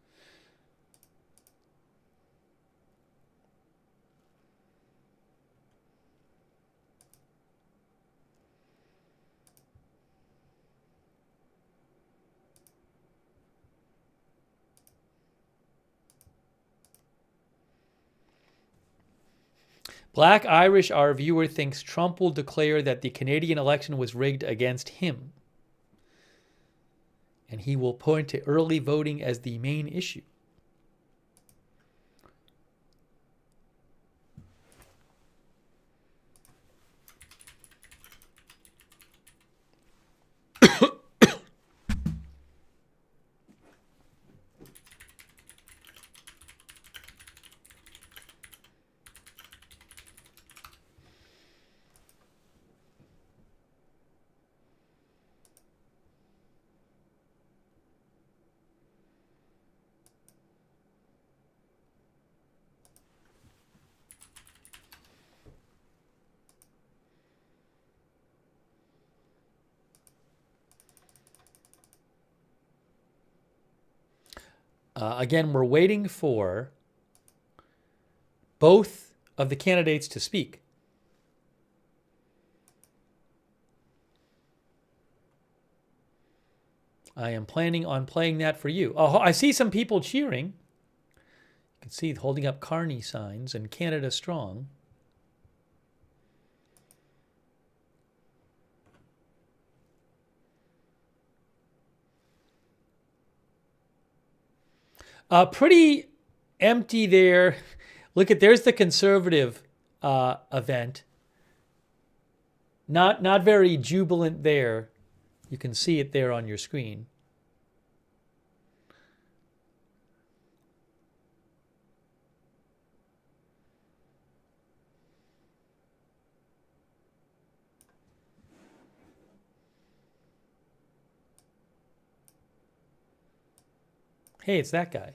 Black Irish, our viewer, thinks Trump will declare that the Canadian election was rigged against him. And he will point to early voting as the main issue. Again, we're waiting for both of the candidates to speak. I am planning on playing that for you. Oh, I see some people cheering. You can see holding up Carney signs and Canada Strong. Pretty empty there. Look at, there's the Conservative event. Not very jubilant there. You can see it there on your screen. Hey, it's that guy.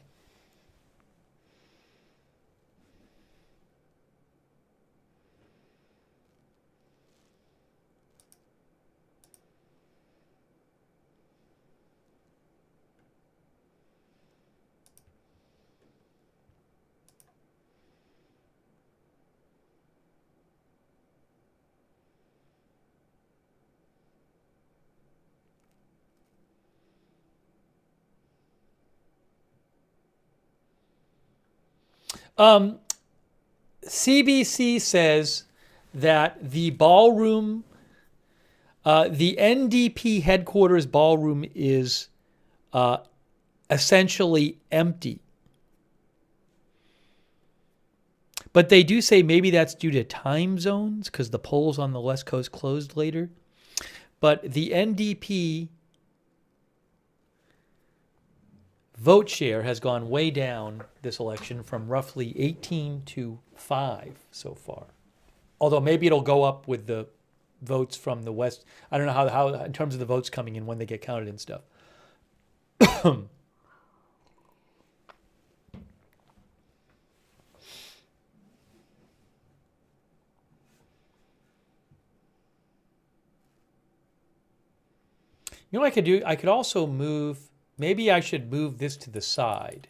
CBC says that the ballroom, the NDP headquarters ballroom is essentially empty. But they do say maybe that's due to time zones because the polls on the West Coast closed later. But the NDP vote share has gone way down this election from roughly 18 to 5 so far. Although maybe it'll go up with the votes from the West. I don't know how in terms of the votes coming in when they get counted and stuff. You know what I could do? I could also move, maybe I should move this to the side.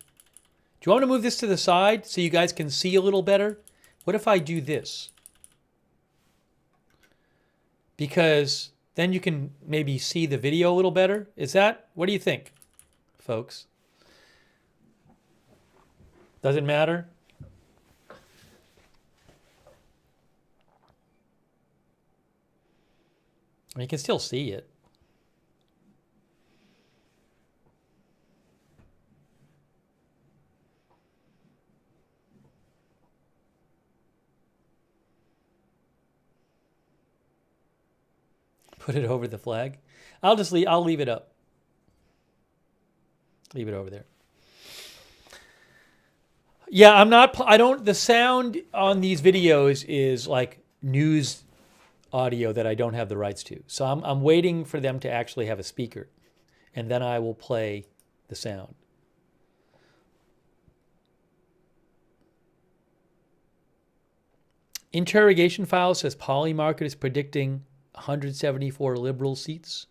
Do you want me to move this to the side so you guys can see a little better? What if I do this? Because then you can maybe see the video a little better. Is that, what do you think, folks? Does it matter? You can still see it. Put it over the flag. I'll leave it up. Leave it over there. Yeah, the sound on these videos is like news audio that I don't have the rights to. So I'm waiting for them to actually have a speaker, and then I will play the sound. Interrogation file says Polymarket is predicting 174 Liberal seats.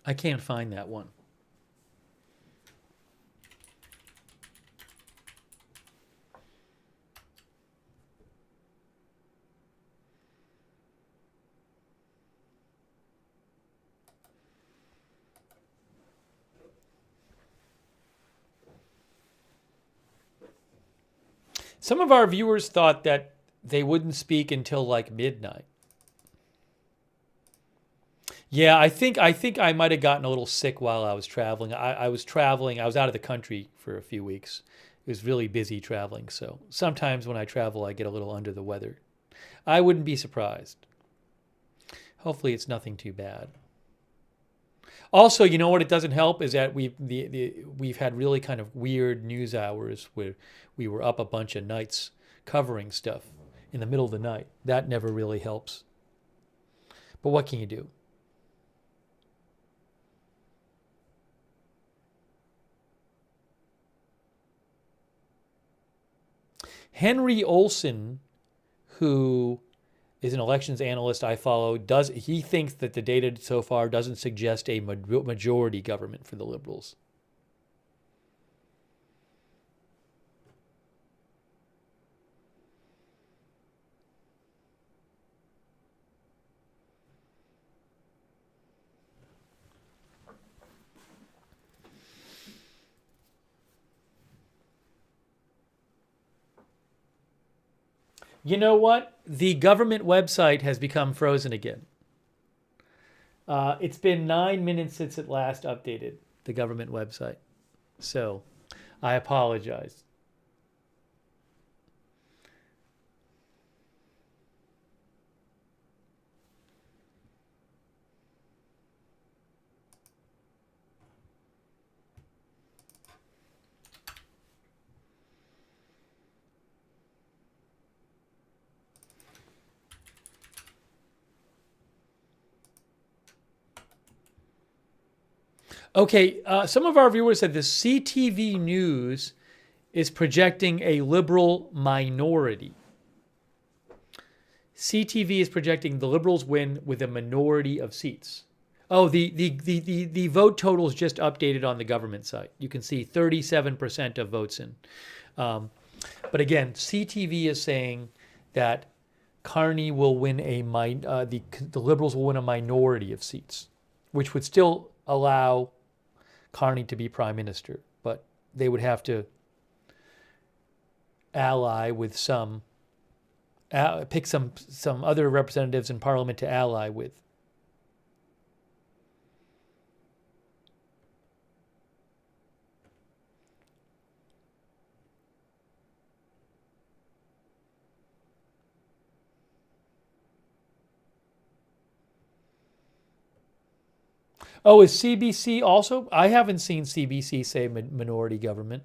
I can't find that one. Some of our viewers thought that they wouldn't speak until like midnight. Yeah, I think I might have gotten a little sick while I was traveling. I was traveling. I was out of the country for a few weeks. It was really busy traveling. So sometimes when I travel, I get a little under the weather. I wouldn't be surprised. Hopefully it's nothing too bad. Also, you know what it doesn't help is that we've had really kind of weird news hours where we were up a bunch of nights covering stuff. in the middle of the night. That never really helps. But what can you do? Henry Olson, who is an elections analyst I follow, he thinks that the data so far doesn't suggest a majority government for the Liberals. You know what? The government website has become frozen again. It's been 9 minutes since it last updated, the government website. So, I apologize. Okay, some of our viewers said the CTV News is projecting a liberal minority. CTV is projecting the Liberals win with a minority of seats. Oh, the vote totals just updated on the government site. You can see 37% of votes in. But again, CTV is saying that Carney will win the Liberals will win a minority of seats, which would still allow Carney to be prime minister, but they would have to ally with pick some other representatives in parliament to ally with. Oh, is CBC also? I haven't seen CBC say minority government.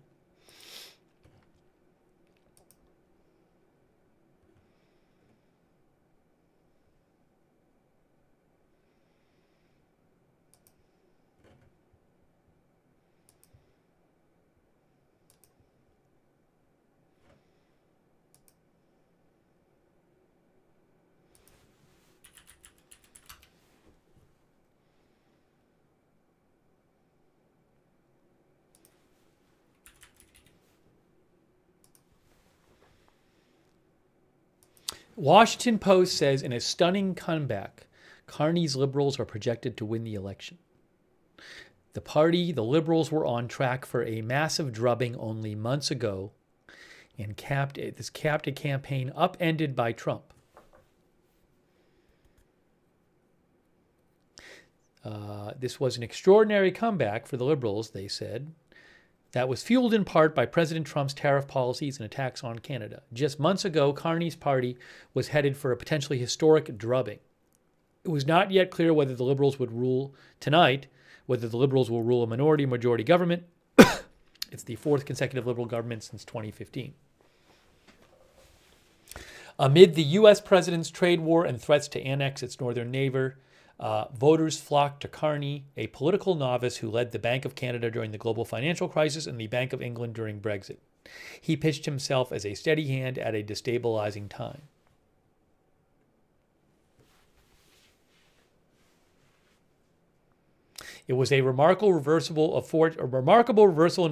Washington Post says, in a stunning comeback, Carney's Liberals are projected to win the election. The Liberals, were on track for a massive drubbing only months ago and capped a campaign upended by Trump. This was an extraordinary comeback for the Liberals, they said, that was fueled in part by President Trump's tariff policies and attacks on Canada. Just months ago, Carney's party was headed for a potentially historic drubbing. It was not yet clear whether the Liberals would rule tonight, whether the Liberals will rule a minority-majority government. It's the fourth consecutive Liberal government since 2015. Amid the U.S. president's trade war and threats to annex its northern neighbor, voters flocked to Carney, a political novice who led the Bank of Canada during the global financial crisis and the Bank of England during Brexit. He pitched himself as a steady hand at a destabilizing time. It was a remarkable reversal in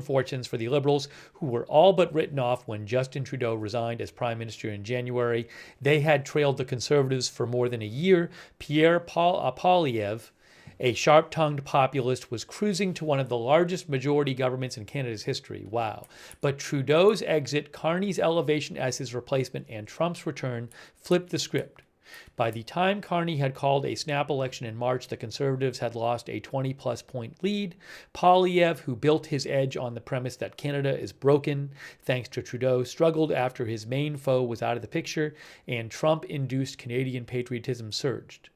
fortunes for the Liberals, who were all but written off when Justin Trudeau resigned as Prime Minister in January. They had trailed the Conservatives for more than a year. Pierre Poilievre, a sharp-tongued populist, was cruising to one of the largest majority governments in Canada's history. Wow. But Trudeau's exit, Carney's elevation as his replacement, and Trump's return flipped the script. By the time Carney had called a snap election in March, the Conservatives had lost a 20-plus point lead. Poilievre, who built his edge on the premise that Canada is broken thanks to Trudeau, struggled after his main foe was out of the picture and Trump-induced Canadian patriotism surged.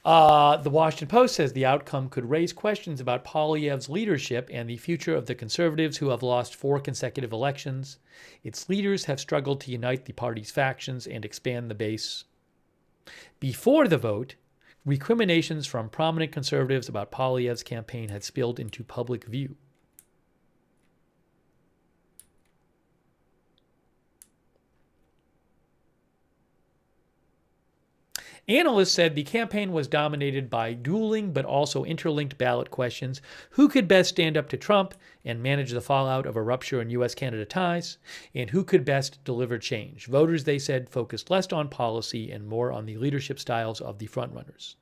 The Washington Post says the outcome could raise questions about Poilievre's leadership and the future of the Conservatives, who have lost 4 consecutive elections. Its leaders have struggled to unite the party's factions and expand the base. Before the vote, recriminations from prominent conservatives about Poilievre's campaign had spilled into public view. Analysts said the campaign was dominated by dueling but also interlinked ballot questions: who could best stand up to Trump and manage the fallout of a rupture in U.S.-Canada ties, and who could best deliver change. Voters, they said, focused less on policy and more on the leadership styles of the frontrunners.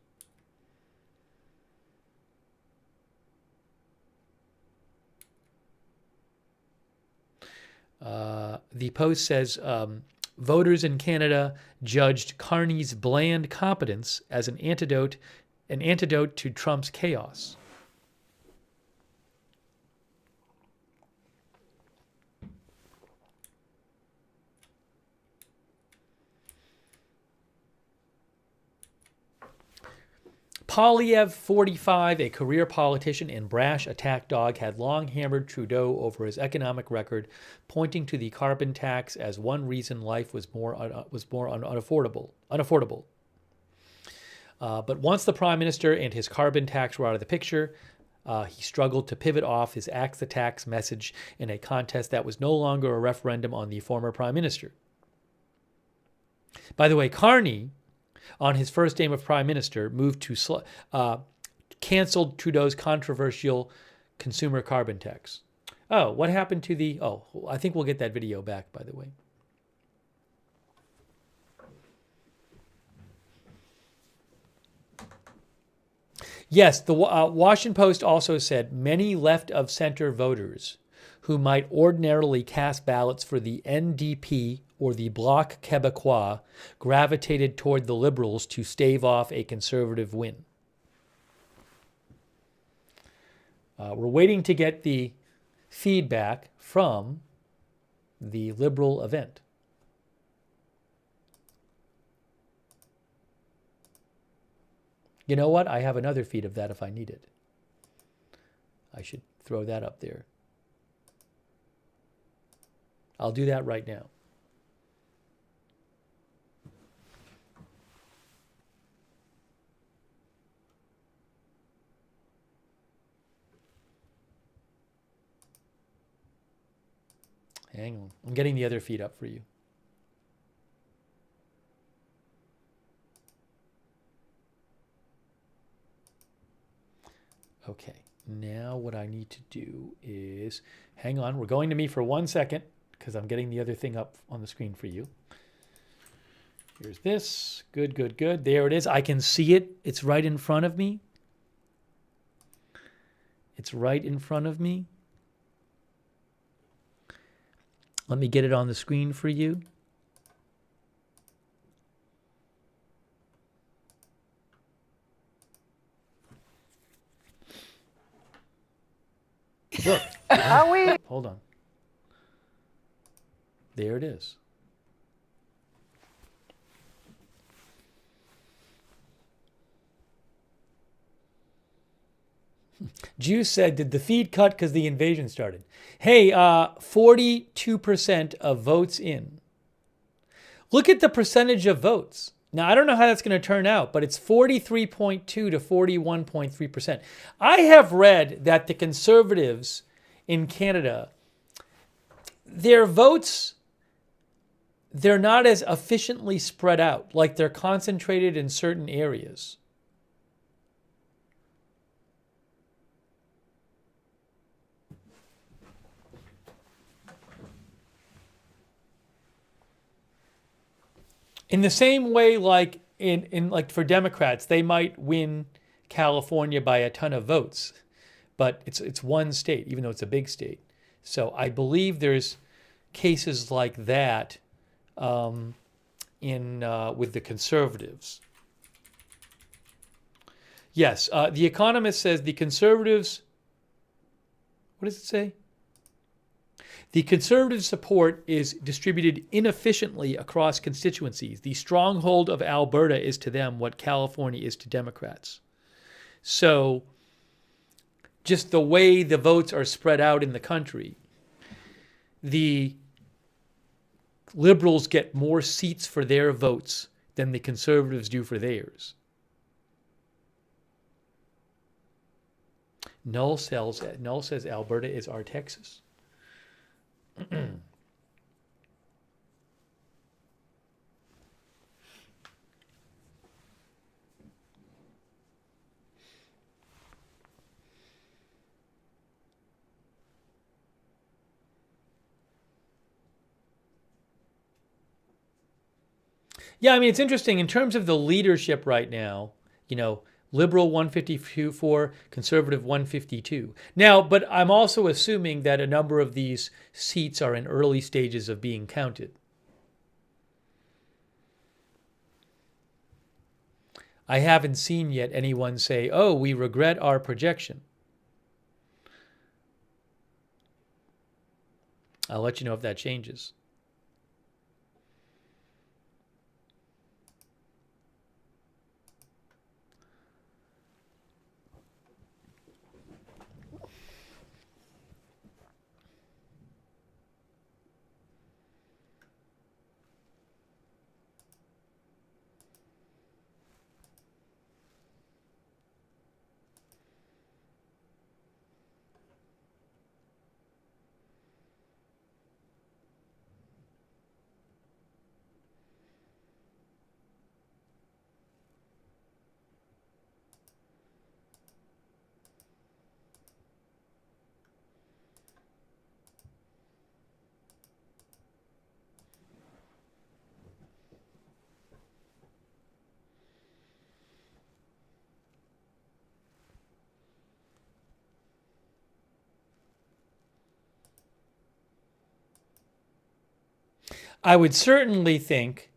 The Post says voters in Canada judged Carney's bland competence as an antidote to Trump's chaos. Poilievre, 45, a career politician and brash attack dog, had long hammered Trudeau over his economic record, pointing to the carbon tax as one reason life was more unaffordable. But once the Prime Minister and his carbon tax were out of the picture, he struggled to pivot off his axe the tax message in a contest that was no longer a referendum on the former Prime Minister. By the way, Carney, on his first day of Prime Minister, moved to canceled Trudeau's controversial consumer carbon tax. Oh, what happened to the... Oh, I think we'll get that video back, by the way. Yes, the Washington Post also said many left-of-center voters who might ordinarily cast ballots for the NDP or the Bloc Québécois gravitated toward the Liberals to stave off a Conservative win. We're waiting to get the feedback from the Liberal event. You know what? I have another feed of that if I need it. I should throw that up there. I'll do that right now. Hang on. I'm getting the other feed up for you. Okay. Now what I need to do is, hang on, we're going to me for 1 second because I'm getting the other thing up on the screen for you. Here's this. Good, good, good. There it is. I can see it. It's right in front of me. It's right in front of me. Let me get it on the screen for you. Look. Hold on. There it is. Juice said, did the feed cut because the invasion started? Hey, 42% of votes in. Look at the percentage of votes. Now, I don't know how that's going to turn out, but it's 43.2 to 41.3%. I have read that the Conservatives in Canada, their votes, they're not as efficiently spread out, like they're concentrated in certain areas. In the same way, like like for Democrats, they might win California by a ton of votes, but it's one state, even though it's a big state. So I believe there's cases like that with the Conservatives. Yes, The Economist says the Conservatives. What does it say? The Conservative support is distributed inefficiently across constituencies. The stronghold of Alberta is to them what California is to Democrats. So just the way the votes are spread out in the country, the Liberals get more seats for their votes than the Conservatives do for theirs. Null says Alberta is our Texas. Yeah, I mean, it's interesting in terms of the leadership right now, you know, Liberal 154, Conservative 152. Now, but I'm also assuming that a number of these seats are in early stages of being counted. I haven't seen yet anyone say, oh, we regret our projection. I'll let you know if that changes. I would certainly think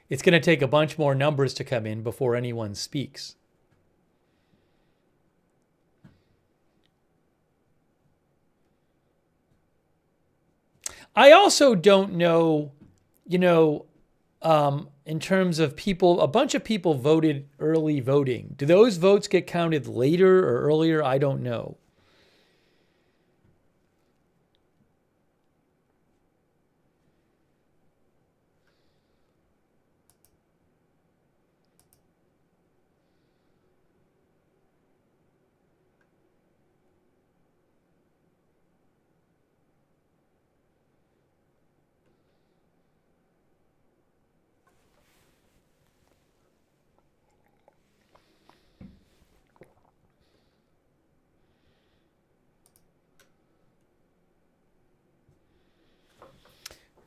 it's going to take a bunch more numbers to come in before anyone speaks. I also don't know, you know, in terms of people, a bunch of people voted early voting. Do those votes get counted later or earlier? I don't know.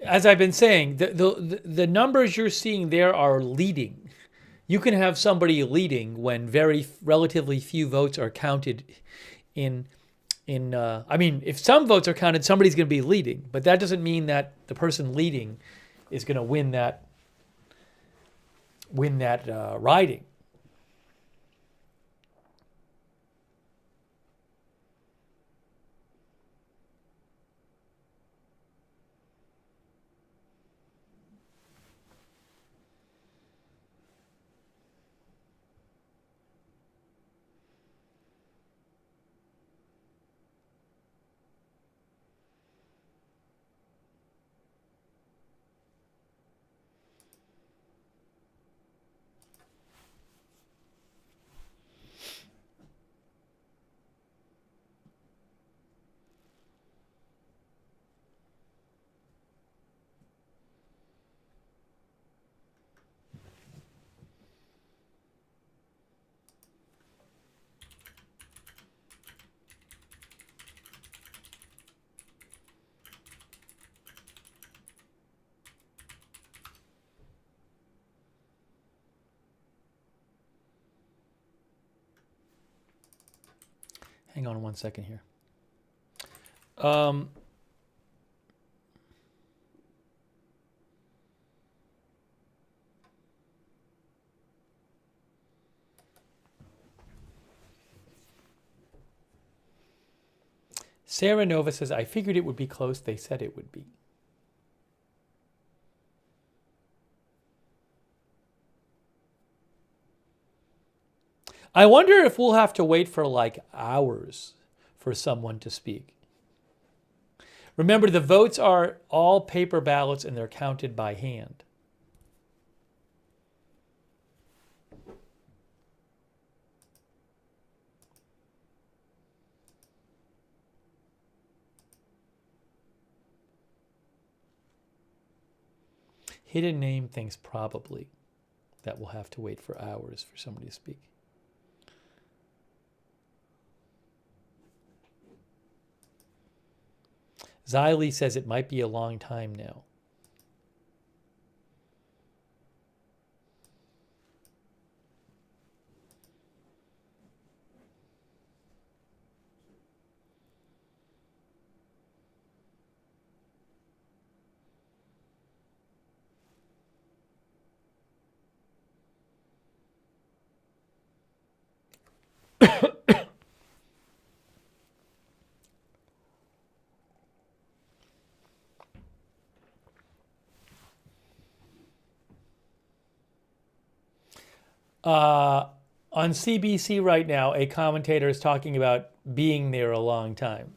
As I've been saying, the numbers you're seeing there are leading. You can have somebody leading when relatively few votes are counted I mean, if some votes are counted, somebody's going to be leading, but that doesn't mean that the person leading is going to win that riding. Hang on one second here. Sarah Nova says, I figured it would be close. They said it would be. I wonder if we'll have to wait for like hours for someone to speak. Remember, the votes are all paper ballots and they're counted by hand. Hidden name thinks probably that we'll have to wait for hours for somebody to speak. Xylee says it might be a long time now. On CBC right now, a commentator is talking about being there a long time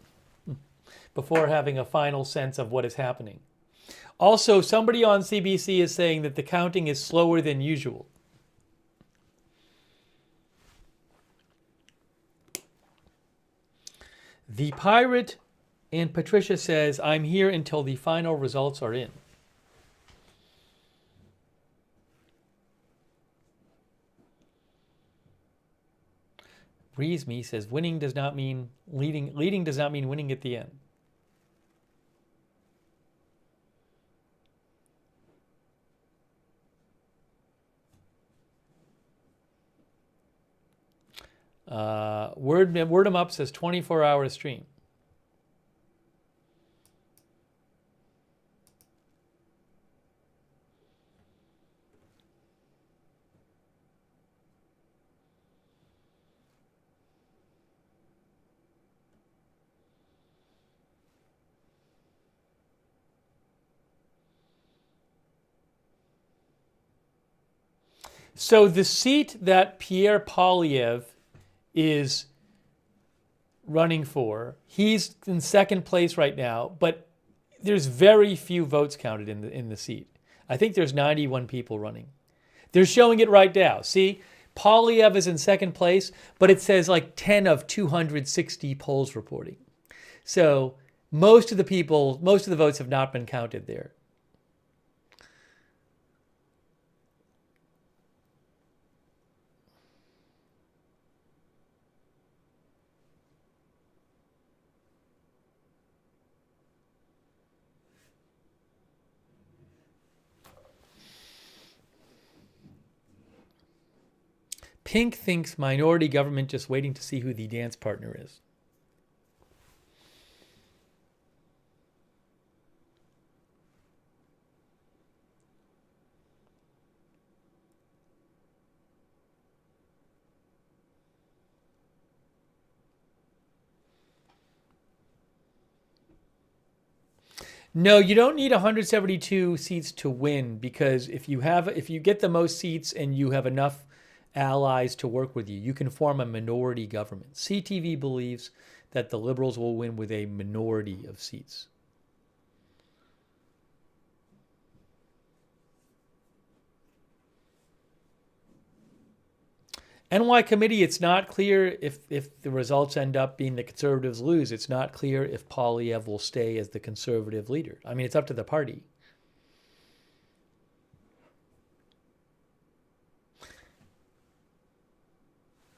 before having a final sense of what is happening. Also, somebody on CBC is saying that the counting is slower than usual. The Pirate and Patricia says, I'm here until the final results are in. Breeze Me says, winning does not mean leading. Leading does not mean winning at the end. Word 'em Up says 24-hour stream. So the seat that Pierre Poilievre is running for, he's in second place right now, but there's very few votes counted in the seat. I think there's 91 people running. They're showing it right now. See, Poilievre is in second place, but it says like 10 of 260 polls reporting. So most of the votes have not been counted there. Pink thinks minority government just waiting to see who the dance partner is. No, you don't need 172 seats to win, because if you get the most seats and you have enough allies to work with you, you can form a minority government. CTV believes that the Liberals will win with a minority of seats. NY committee, it's not clear if the results end up being the Conservatives lose. It's not clear if Poilievre will stay as the Conservative leader. I mean, it's up to the party.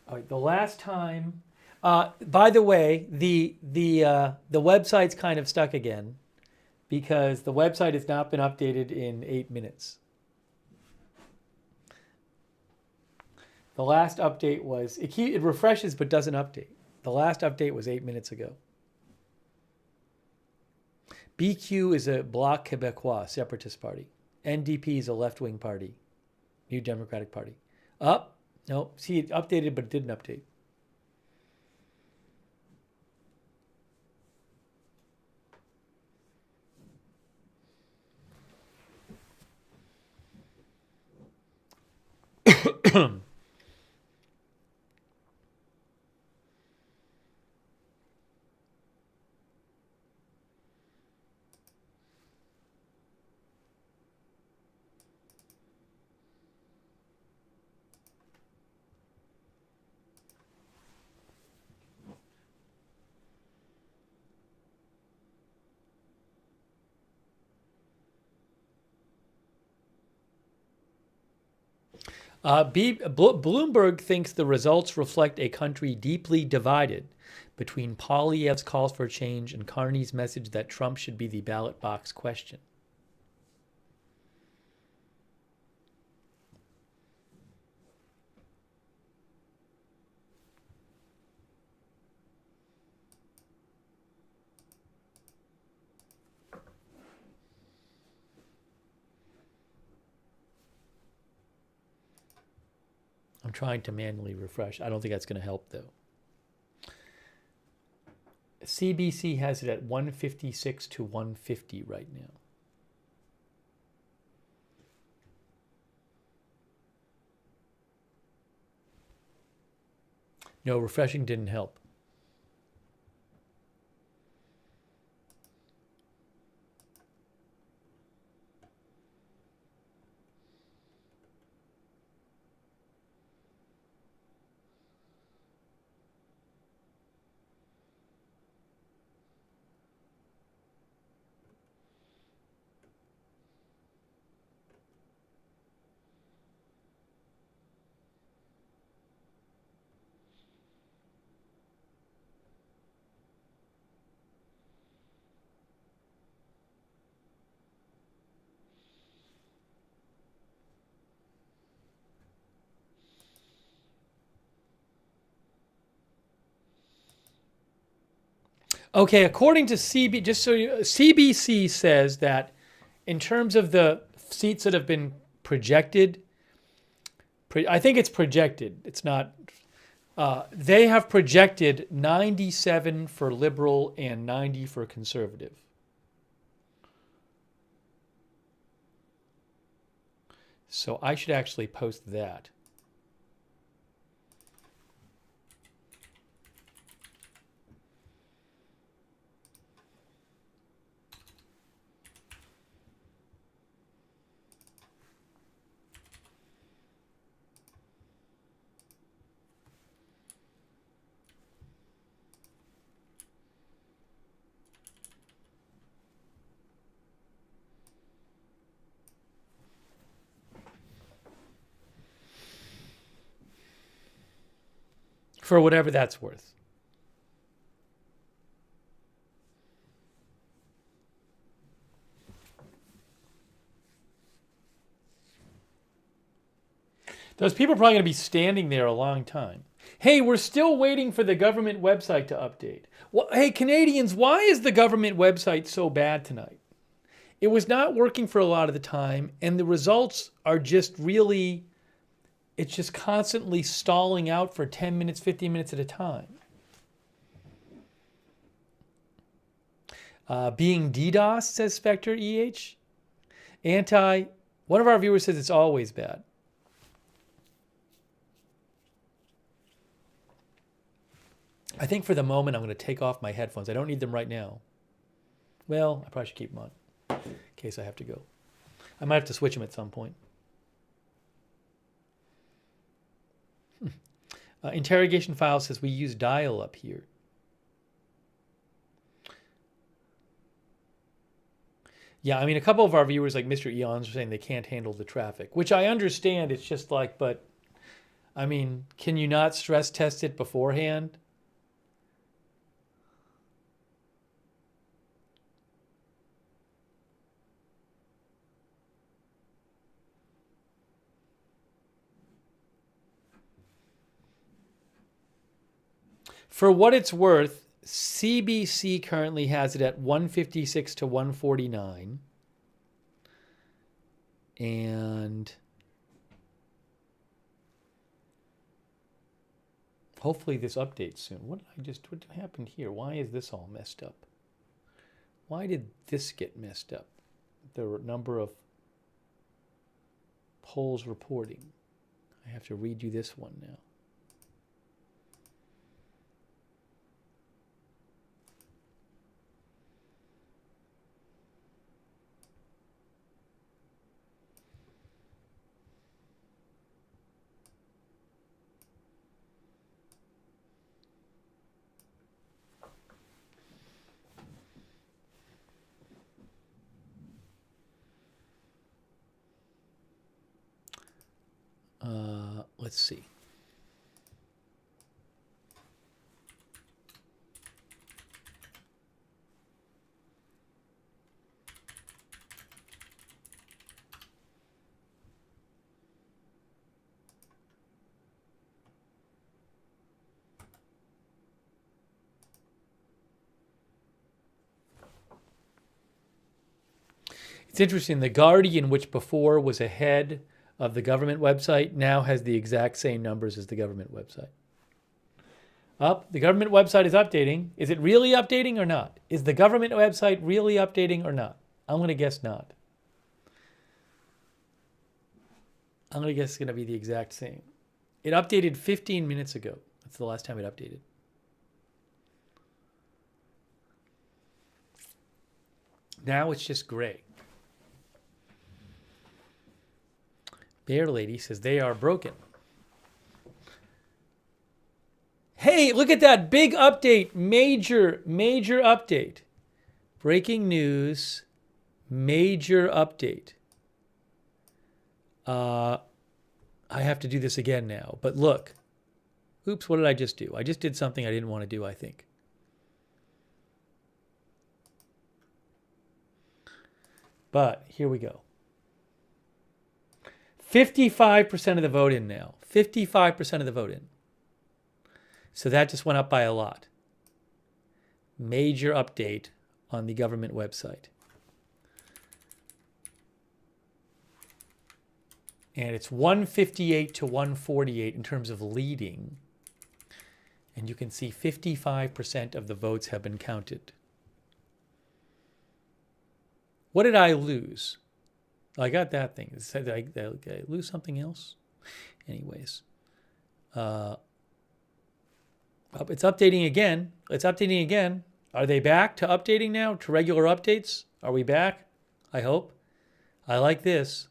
All right, the last time, by the way, the website's kind of stuck again because the website has not been updated in 8 minutes. The last update was, it refreshes but doesn't update. The last update was 8 minutes ago. BQ is a Bloc Québécois separatist party. NDP is a left-wing party. New Democratic Party. Up. No, see, it updated, but it didn't update. Bloomberg thinks the results reflect a country deeply divided between Poilievre's calls for change and Carney's message that Trump should be the ballot box question. I'm trying to manually refresh. I don't think that's going to help, though. CBC has it at 156 to 150 right now. No, refreshing didn't help. Okay, according to CBC says that in terms of the seats that have been projected, I think it's projected. It's not. They have projected 97 for liberal and 90 for conservative. So I should actually post that. For whatever that's worth. Those people are probably going to be standing there a long time. Hey, we're still waiting for the government website to update. Well, hey, Canadians, why is the government website so bad tonight? It was not working for a lot of the time, and the results are just really... It's just constantly stalling out for 10 minutes, 15 minutes at a time. Being DDoS, says Spectre EH. One of our viewers says it's always bad. I think for the moment I'm going to take off my headphones. I don't need them right now. Well, I probably should keep them on in case I have to go. I might have to switch them at some point. Interrogation file says we use dial-up here. Yeah, I mean, a couple of our viewers, like Mr. Eons, are saying they can't handle the traffic, which I understand. It's just like, but, I mean, can you not stress test it beforehand? For what it's worth, CBC currently has it at 156 to 149. And hopefully this updates soon. What happened here? Why is this all messed up? Why did this get messed up? The number of polls reporting. I I have to redo this one now. Let's see. It's interesting. The Guardian, which before was ahead of the government website, now has the exact same numbers as the government website. The government website is updating. Is it really updating or not? Is the government website really updating or not? I'm going to guess not. I'm going to guess it's going to be the exact same. It updated 15 minutes ago. That's the last time it updated. Now it's just gray. Bear Lady says they are broken. Hey, look at that big update. Major update. Breaking news. Major update. I have to do this again now. But look. Oops, what did I just do? I just did something I didn't want to do, I think. But here we go. 55% of the vote in now. 55% of the vote in. So that just went up by a lot. Major update on the government website. And it's 158 to 148 in terms of leading. And you can see 55% of the votes have been counted. What did I lose? I got that thing. Did I lose something else? Anyways. It's updating again. It's updating again. Are they back to updating now? To regular updates? Are we back? I hope. I like this.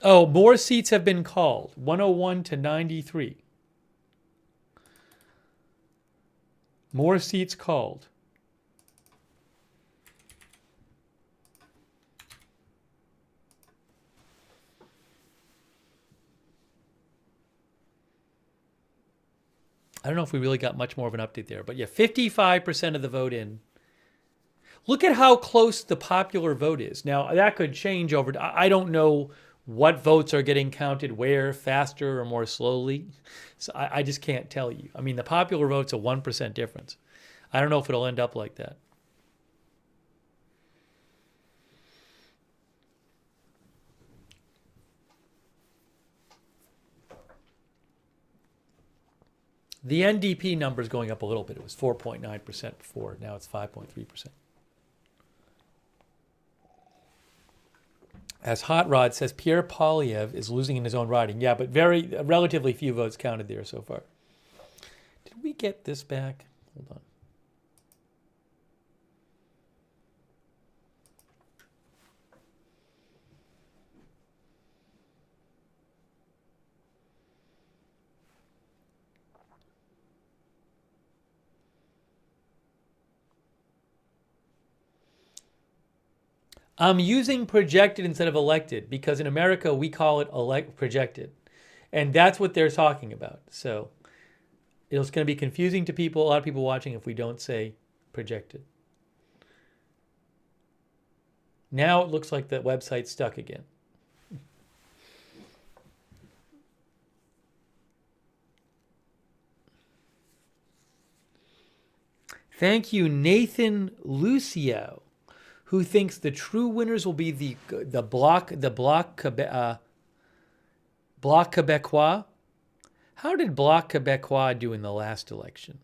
Oh, more seats have been called. 101 to 93. More seats called. I don't know if we really got much more of an update there. But yeah, 55% of the vote in. Look at how close the popular vote is. Now, that could change over. I don't know what votes are getting counted where, faster or more slowly. So I just can't tell you. I mean, the popular vote's a 1% difference. I don't know if it'll end up like that. The NDP number is going up a little bit. It was 4.9% before. Now it's 5.3%. As Hot Rod says, Pierre Poilievre is losing in his own riding. Yeah, but relatively few votes counted there so far. Did we get this back? Hold on. I'm using projected instead of elected because in America we call it projected. And that's what they're talking about. So it's going to be confusing to people, a lot of people watching, if we don't say projected. Now it looks like the website's stuck again. Thank you, Nathan Lucio, who thinks the true winners will be the Bloc Québécois. How did Bloc Québécois do in the last election?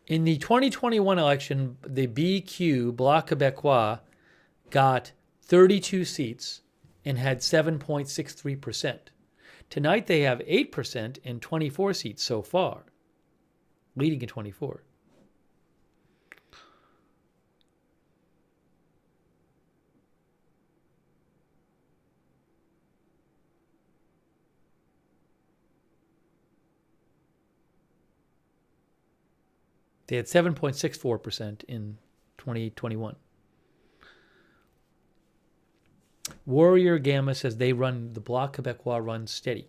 In the 2021 election, the BQ, Bloc Québécois, got 32 seats and had 7.63%. Tonight they have 8% and 24 seats so far, leading in 24. They had 7.64% in 2021. Warrior Gamma says the Bloc Québécois runs steady.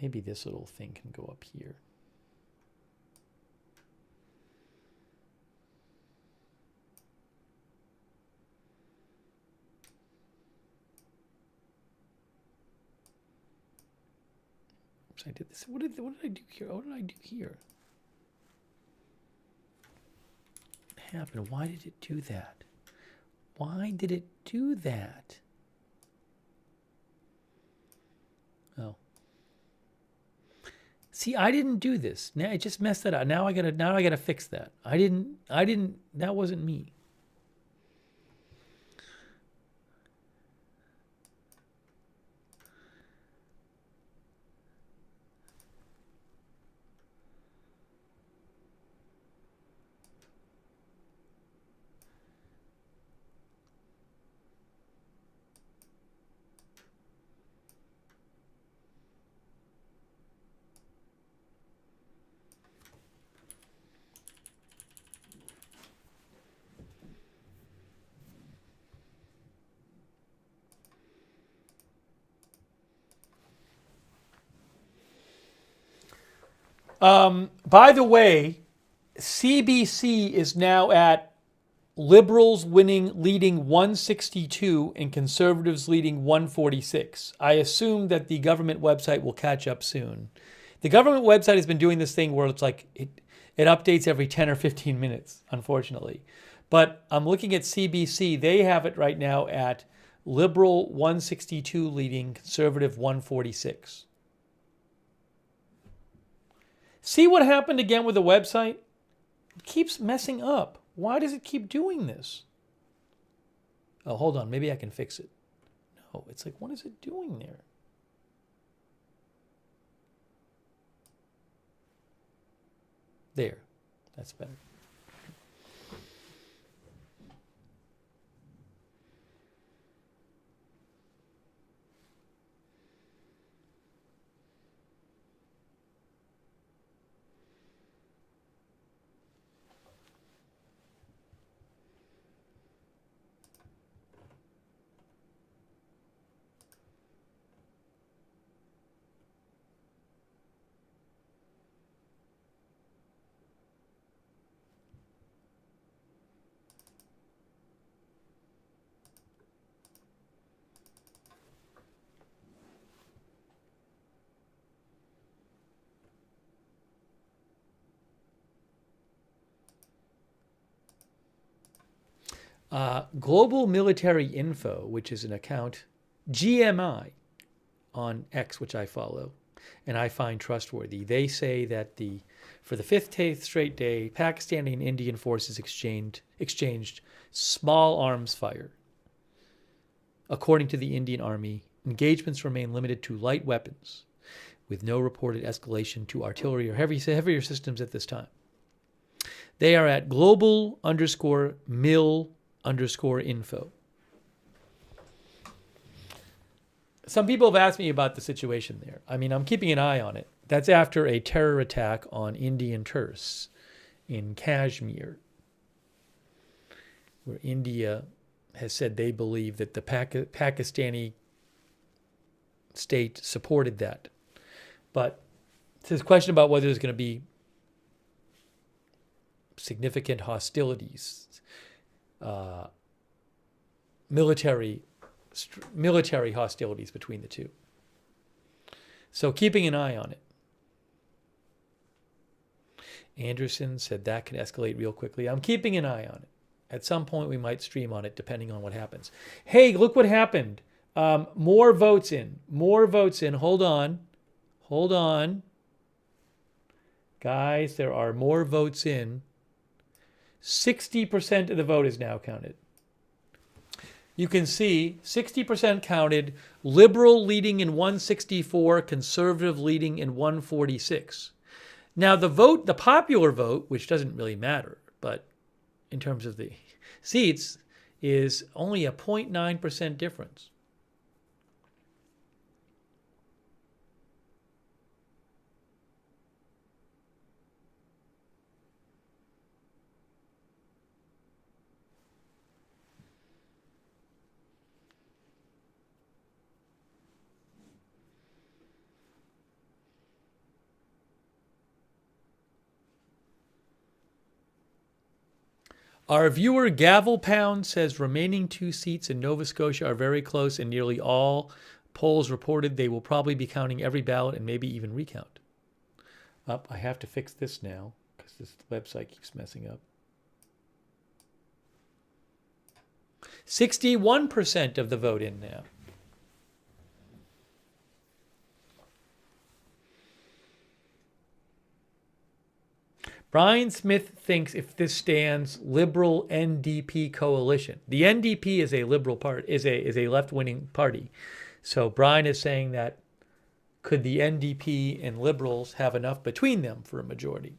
Maybe this little thing can go up here. I did this. What did I do here? What did I do here? What happened? Why did it do that? Why did it do that? Oh. See, I didn't do this. Now I just messed that up. Now I gotta fix that. I didn't that wasn't me. By the way, CBC is now at Liberals leading 162 and Conservatives leading 146. I assume that the government website will catch up soon. The government website has been doing this thing where it's like it updates every 10 or 15 minutes, unfortunately. But I'm looking at CBC. They have it right now at Liberal 162 leading Conservative 146. See what happened again with the website? It keeps messing up. Why does it keep doing this? Oh, hold on. Maybe I can fix it. No, it's like, what is it doing there? There. That's better. Global Military Info, which is an account, GMI, on X, which I follow, and I find trustworthy. They say that for the fifth straight day, Pakistani and Indian forces exchanged small arms fire. According to the Indian Army, engagements remain limited to light weapons, with no reported escalation to artillery or heavier systems at this time. They are at global_mil_info. Some people have asked me about the situation there. I mean, I'm keeping an eye on it. That's after a terror attack on Indian tourists in Kashmir, where India has said they believe that the Pakistani state supported that. But there's a question about whether there's going to be significant hostilities, military hostilities between the two. So keeping an eye on it. Anderson said that can escalate real quickly. I'm keeping an eye on it. At some point, we might stream on it, depending on what happens. Hey, look what happened. More votes in. More votes in. Hold on. Hold on. Guys, there are more votes in. 60% of the vote is now counted. You can see 60% counted, Liberal leading in 164, Conservative leading in 146. Now the vote, the popular vote, which doesn't really matter, but in terms of the seats, is only a 0.9% difference. Our viewer Gavel Pound says remaining 2 seats in Nova Scotia are very close, and nearly all polls reported they will probably be counting every ballot and maybe even recount. I have to fix this now because this website keeps messing up. 61% of the vote in now. Brian Smith thinks if this stands, Liberal NDP coalition. The NDP is a liberal part, is a left-wing party. So Brian is saying that could the NDP and Liberals have enough between them for a majority?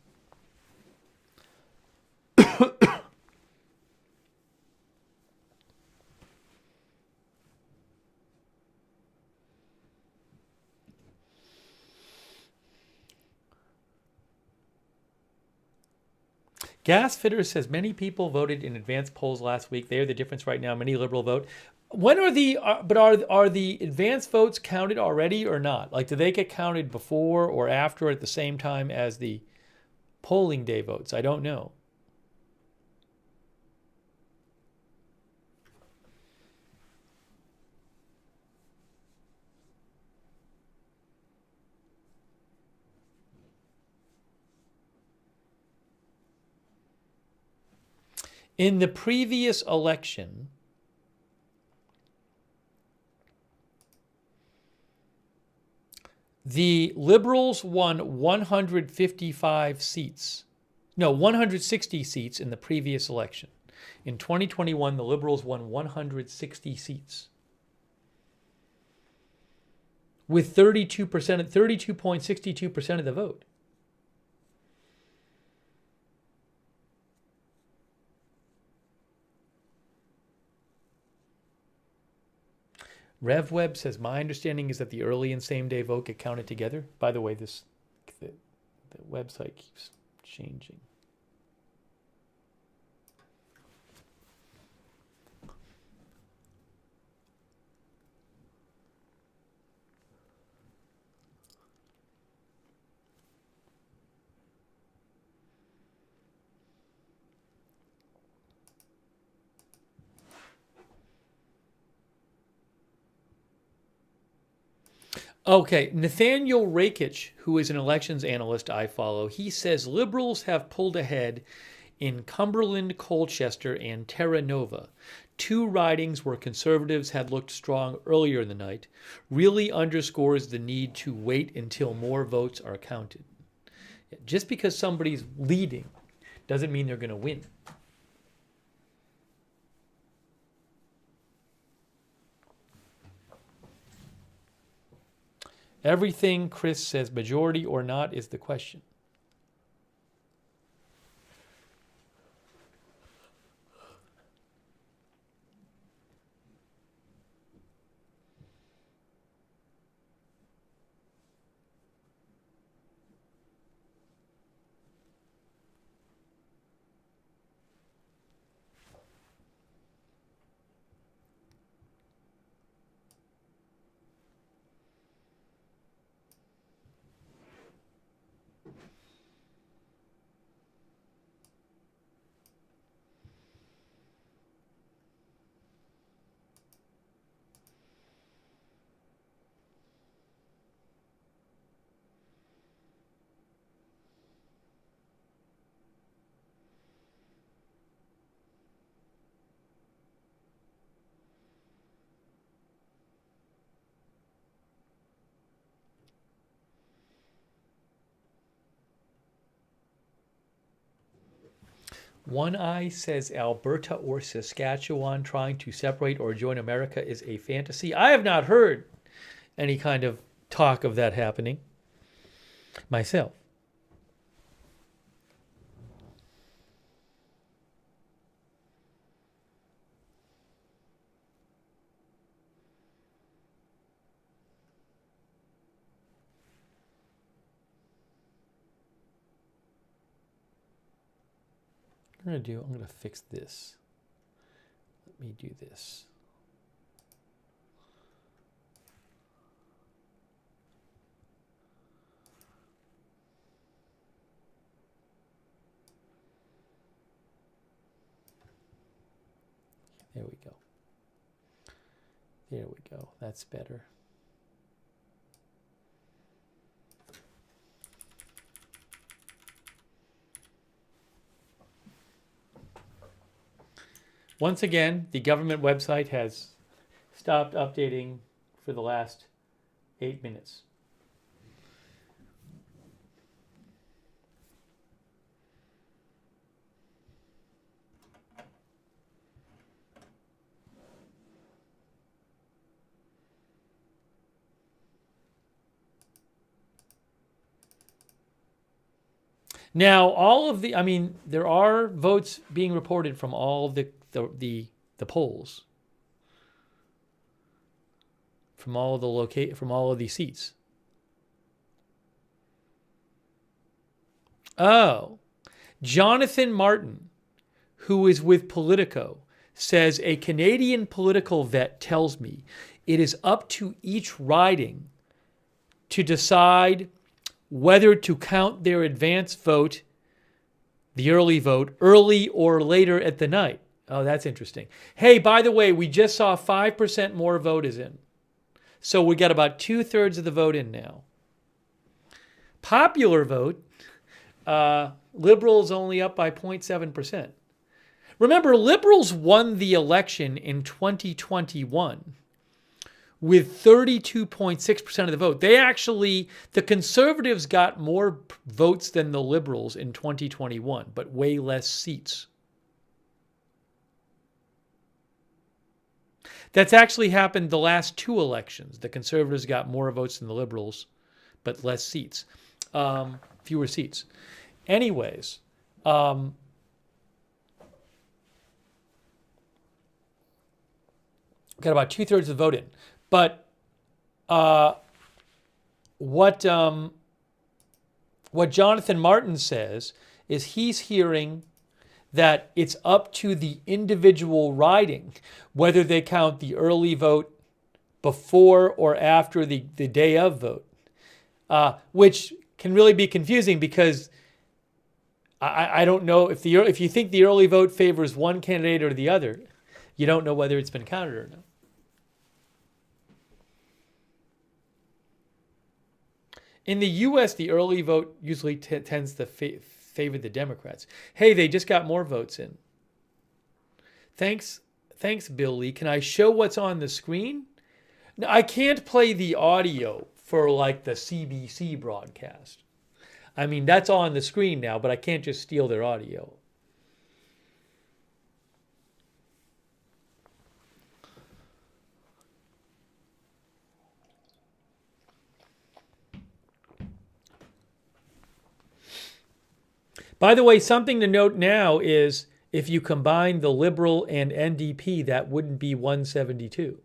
Gas Fitter says many people voted in advanced polls last week. They are the difference right now. Many Liberal vote. When are the are the advanced votes counted already or not? Like, do they get counted before or after at the same time as the polling day votes? I don't know. In the previous election, the Liberals won 155 seats. No, 160 seats in the previous election. In 2021, the Liberals won 160 seats. With 32.62% of the vote. RevWeb says, my understanding is that the early and same day vote get counted together. By the way, the website keeps changing. Okay, Nathaniel Rakich, who is an elections analyst I follow, he says Liberals have pulled ahead in Cumberland, Colchester, and Terra Nova, 2 ridings where Conservatives had looked strong earlier in the night, really underscores the need to wait until more votes are counted. Just because somebody's leading doesn't mean they're going to win. Everything Chris says, majority or not, is the question. One Eye says Alberta or Saskatchewan trying to separate or join America is a fantasy. I have not heard any kind of talk of that happening myself. I'm going to fix this. Let me do this. There we go. There we go. That's better. Once again, the government website has stopped updating for the last 8 minutes. Now, all of the, I mean, there are votes being reported from all of the polls, from all of the from all of these seats. Oh, Jonathan Martin, who is with Politico, says a Canadian political vet tells me it is up to each riding to decide whether to count their advance vote, the early vote, early or later at the night. Oh, that's interesting. Hey, by the way, we just saw 5% more vote is in. So we got about 2/3 of the vote in now. Popular vote, Liberals only up by 0.7%. Remember, Liberals won the election in 2021 with 32.6% of the vote. The Conservatives got more votes than the Liberals in 2021, but way less seats. That's actually happened the last 2 elections. The Conservatives got more votes than the Liberals, but less seats. Fewer seats. Anyways, got about 2/3 of the vote in. But what Jonathan Martin says is he's hearing that it's up to the individual riding whether they count the early vote before or after the day of vote, which can really be confusing because I don't know if you think the early vote favors one candidate or the other, you don't know whether it's been counted or not. In the U.S., the early vote usually tends to favor the Democrats. Hey, they just got more votes in. Thanks, Bill Lee. Can I show what's on the screen? No, I can't play the audio for like the CBC broadcast. I mean, that's on the screen now, but I can't just steal their audio. By the way, something to note now is if you combine the Liberal and NDP, that wouldn't be 172.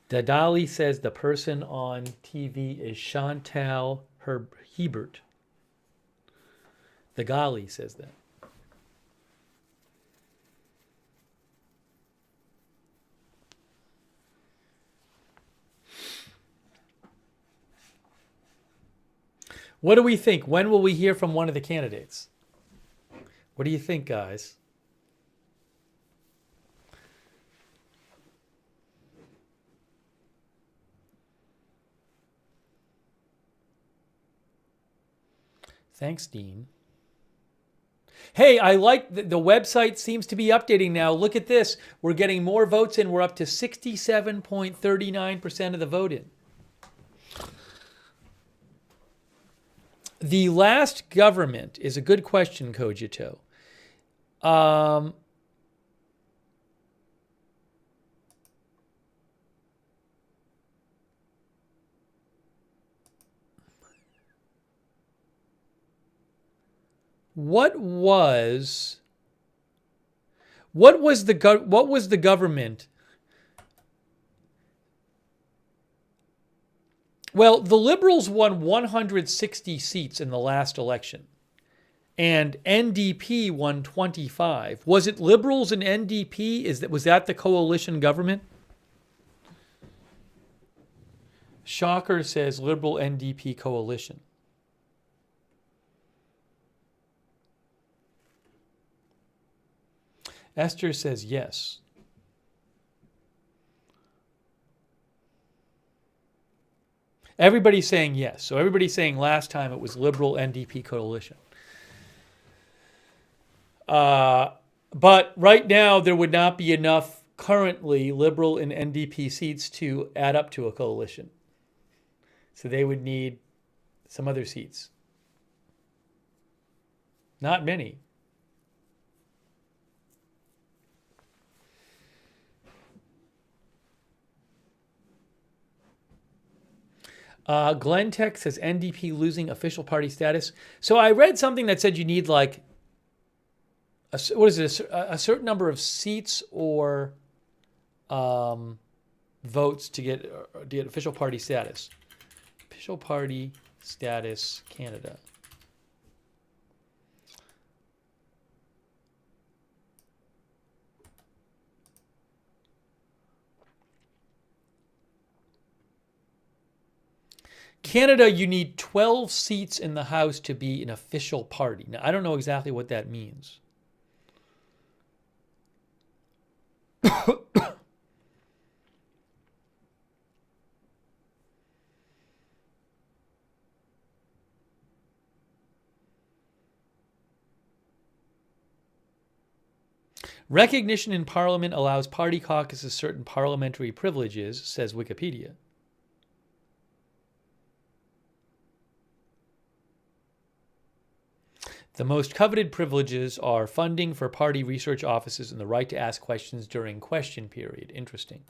Dadali says the person on TV is Chantal Hebert. The Gali says that. What do we think? When will we hear from one of the candidates? What do you think, guys? Thanks, Dean. Hey, I like the website seems to be updating now. Look at this. We're getting more votes in. We're up to 67.39% of the vote in. The last government is a good question, Cogito. What was the government? Well, the Liberals won 160 seats in the last election, and NDP won 25. Was it Liberals and NDP? Was that the coalition government? Shocker says Liberal NDP coalition. Esther says yes. Everybody's saying yes. So everybody's saying last time it was Liberal NDP coalition. But right now there would not be enough currently Liberal and NDP seats to add up to a coalition. So they would need some other seats. Not many. Glenn Tech says NDP losing official party status. So I read something that said you need like, a certain number of seats or votes to get official party status. Official party status, Canada. Canada, you need 12 seats in the House to be an official party. Now, I don't know exactly what that means. Recognition in Parliament allows party caucuses certain parliamentary privileges, says Wikipedia. The most coveted privileges are funding for party research offices and the right to ask questions during question period. Interesting.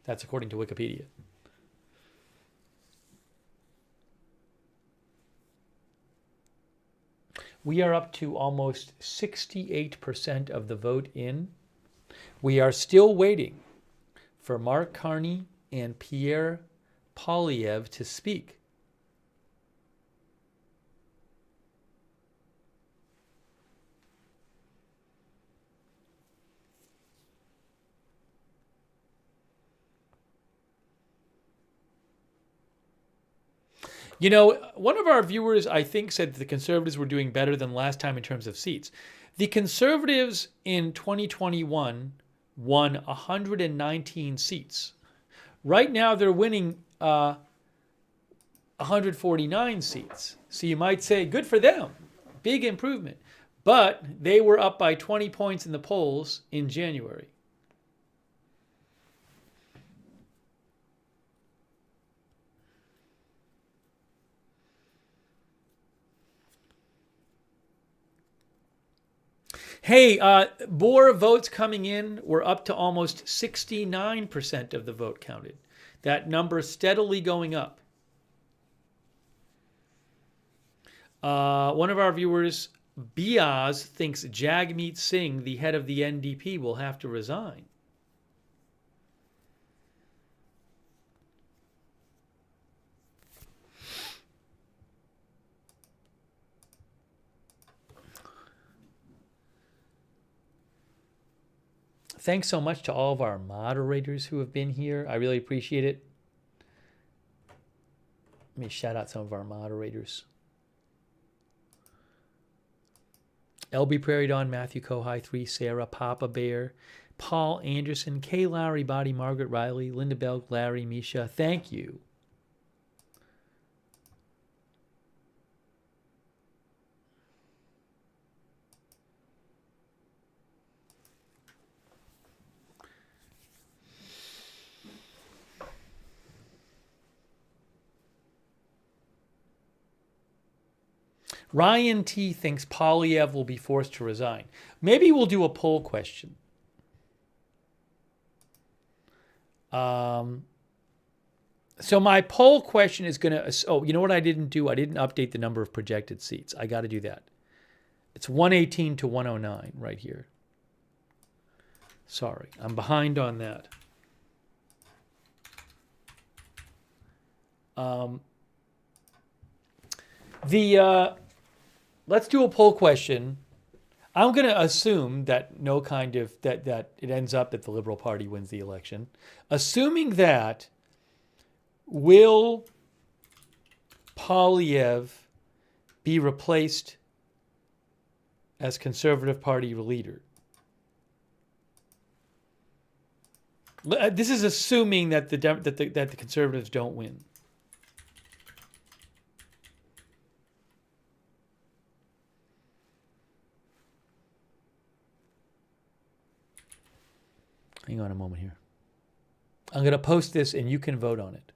That's according to Wikipedia. We are up to almost 68% of the vote in. We are still waiting for Mark Carney and Pierre Poilievre to speak. You know, one of our viewers, I think, said that the Conservatives were doing better than last time in terms of seats. The Conservatives in 2021 won 119 seats. Right now, they're winning 149 seats. So you might say, good for them. Big improvement. But they were up by 20 points in the polls in January. Hey, more votes coming in. We're up to almost 69% of the vote counted. That number steadily going up. One of our viewers, Biaz, thinks Jagmeet Singh, the head of the NDP, will have to resign. Thanks so much to all of our moderators who have been here. I really appreciate it. Let me shout out some of our moderators. LB Prairie Dawn, Matthew Kohai 3, Sarah, Papa Bear, Paul Anderson, Kay Lowry, Body, Margaret Riley, Linda Belk, Larry, Misha. Thank you. Ryan T thinks Poilievre will be forced to resign. Maybe we'll do a poll question. So my poll question is going to... Oh, you know what I didn't do? I didn't update the number of projected seats. I got to do that. It's 118 to 109 right here. Sorry, I'm behind on that. Let's do a poll question. I'm going to assume that that it ends up that the Liberal Party wins the election. Assuming that, will Poilievre be replaced as Conservative Party leader? This is assuming that the Conservatives don't win. Hang on a moment here. I'm going to post this and you can vote on it.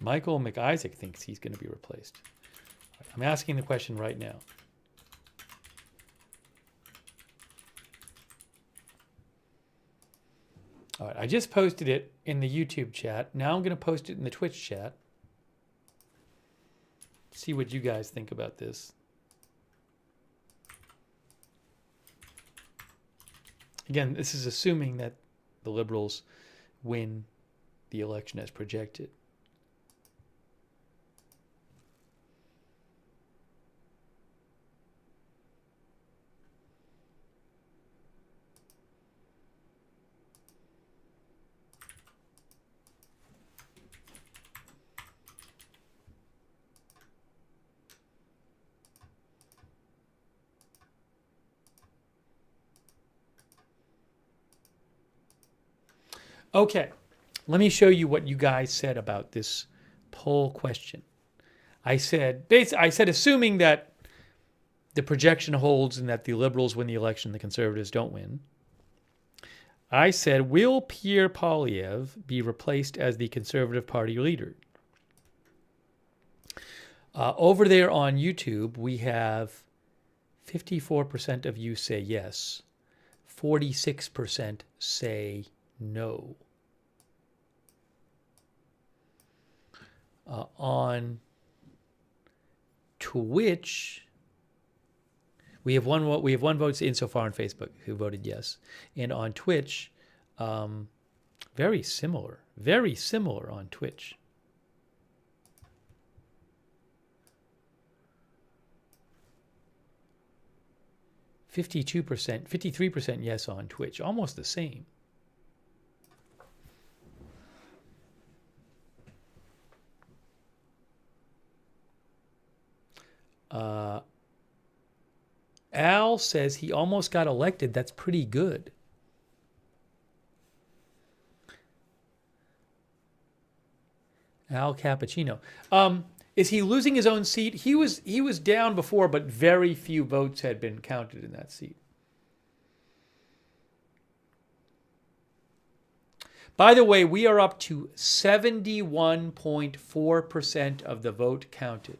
Michael McIsaac thinks he's going to be replaced. I'm asking the question right now. All right, I just posted it in the YouTube chat. Now I'm going to post it in the Twitch chat. See what you guys think about this. Again, this is assuming that the Liberals win the election as projected. Okay, let me show you what you guys said about this poll question. I said assuming that the projection holds and that the Liberals win the election, the Conservatives don't win. I said, will Pierre Poilievre be replaced as the Conservative Party leader? Over there on YouTube, we have 54% of you say yes, 46% say no. On Twitch, we have one vote. We have one vote in so far on Facebook who voted yes, and on Twitch, very similar on Twitch. (52%), 53% yes on Twitch, almost the same. Al says he almost got elected. That's pretty good. Al Cappuccino. Is he losing his own seat? He was down before, but very few votes had been counted in that seat. By the way, we are up to 71.4% of the vote counted.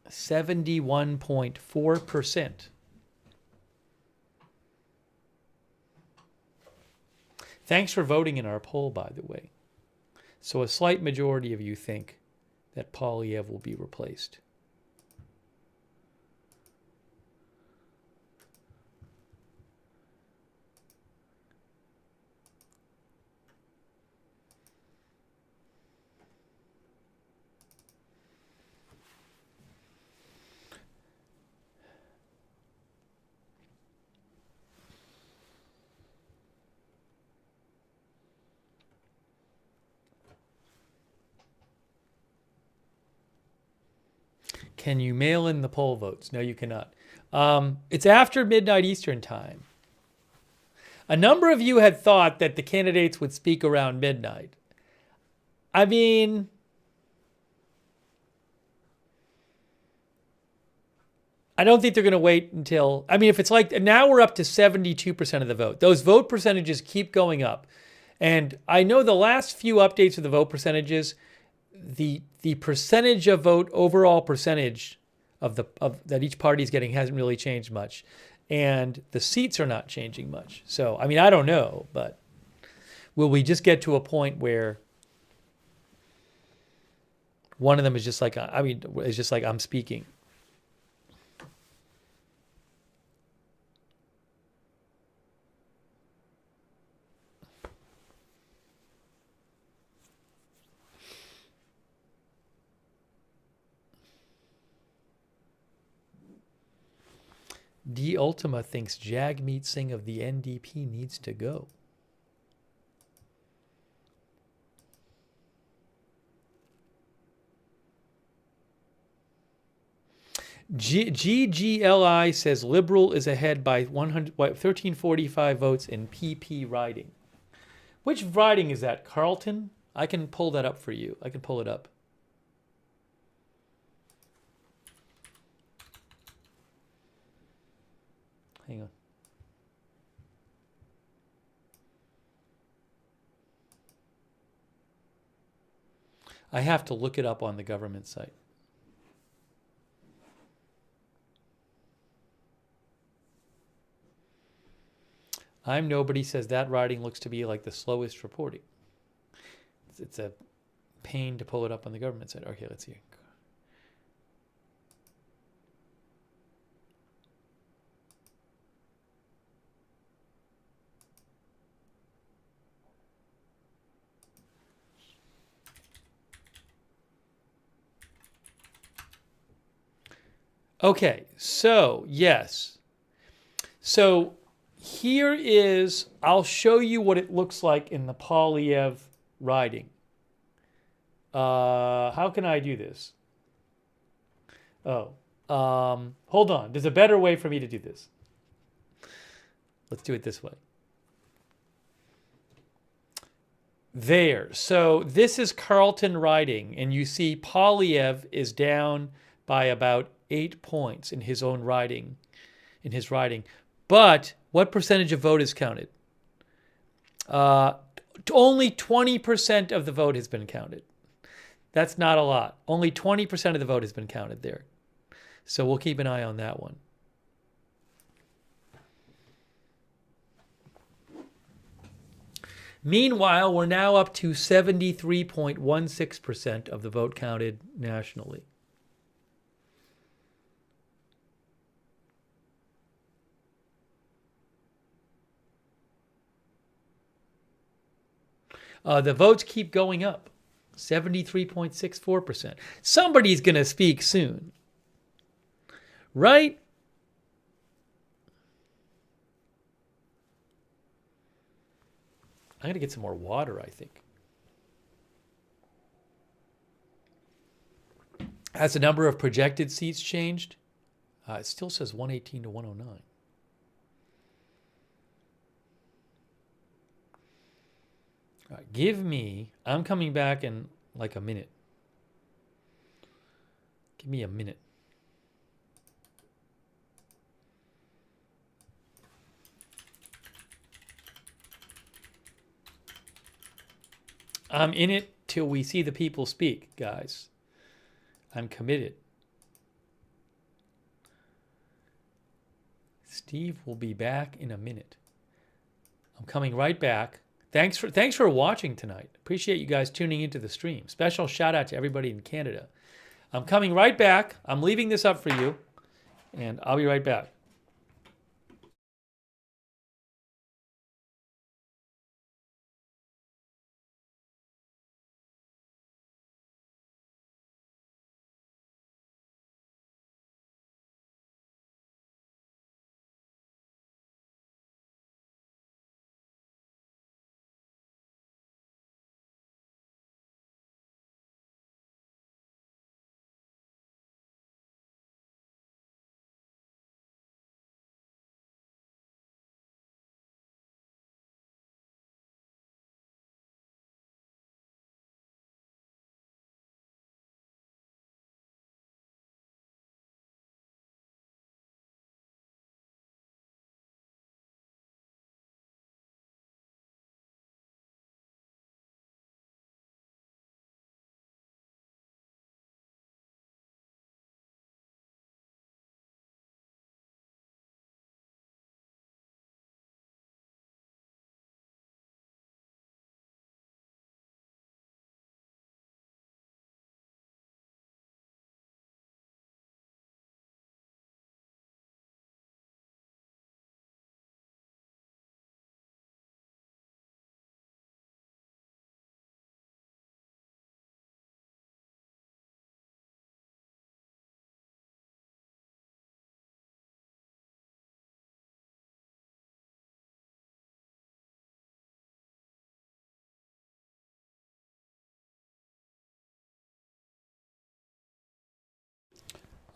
(71.4%). Thanks for voting in our poll, by the way. So a slight majority of you think that Poilievre will be replaced. Can you mail in the poll votes? No, you cannot. It's after midnight Eastern time. A number of you had thought that the candidates would speak around midnight. I mean, I don't think they're going to wait until, I mean, if it's like, now we're up to 72% of the vote. Those vote percentages keep going up. And I know the last few updates of the vote percentages, the percentage of vote, overall percentage of that each party is getting hasn't really changed much. And the seats are not changing much. So, I mean, I don't know, but will we just get to a point where one of them is just like, I mean, it's just like I'm speaking. D. Ultima thinks Jagmeet Singh of the NDP needs to go. GGLI says Liberal is ahead by 1345 votes in PP riding. Which riding is that? Carlton? I can pull that up for you. I can pull it up. Hang on. I have to look it up on the government site. I'm Nobody says that riding looks to be like the slowest reporting. It's a pain to pull it up on the government site. Okay, let's see. Okay, so yes. So here is, I'll show you what it looks like in the Poilievre riding. How can I do this? Oh, hold on. There's a better way for me to do this. Let's do it this way. There. So this is Carlton riding, and you see Poilievre is down by about 8 points in his own riding, But what percentage of vote is counted? Only 20% of the vote has been counted. That's not a lot. Only 20% of the vote has been counted there. So we'll keep an eye on that one. Meanwhile, we're now up to 73.16% of the vote counted nationally. The votes keep going up, 73.64%. Somebody's going to speak soon, right? I'm going to get some more water, I think. Has the number of projected seats changed? It still says 118 to 109. All right, give me, I'm coming back in like a minute. Give me a minute. I'm in it till we see the people speak, guys. I'm committed. Steve will be back in a minute. I'm coming right back. Thanks for watching tonight. Appreciate you guys tuning into the stream. Special shout out to everybody in Canada. I'm coming right back. I'm leaving this up for you, and I'll be right back.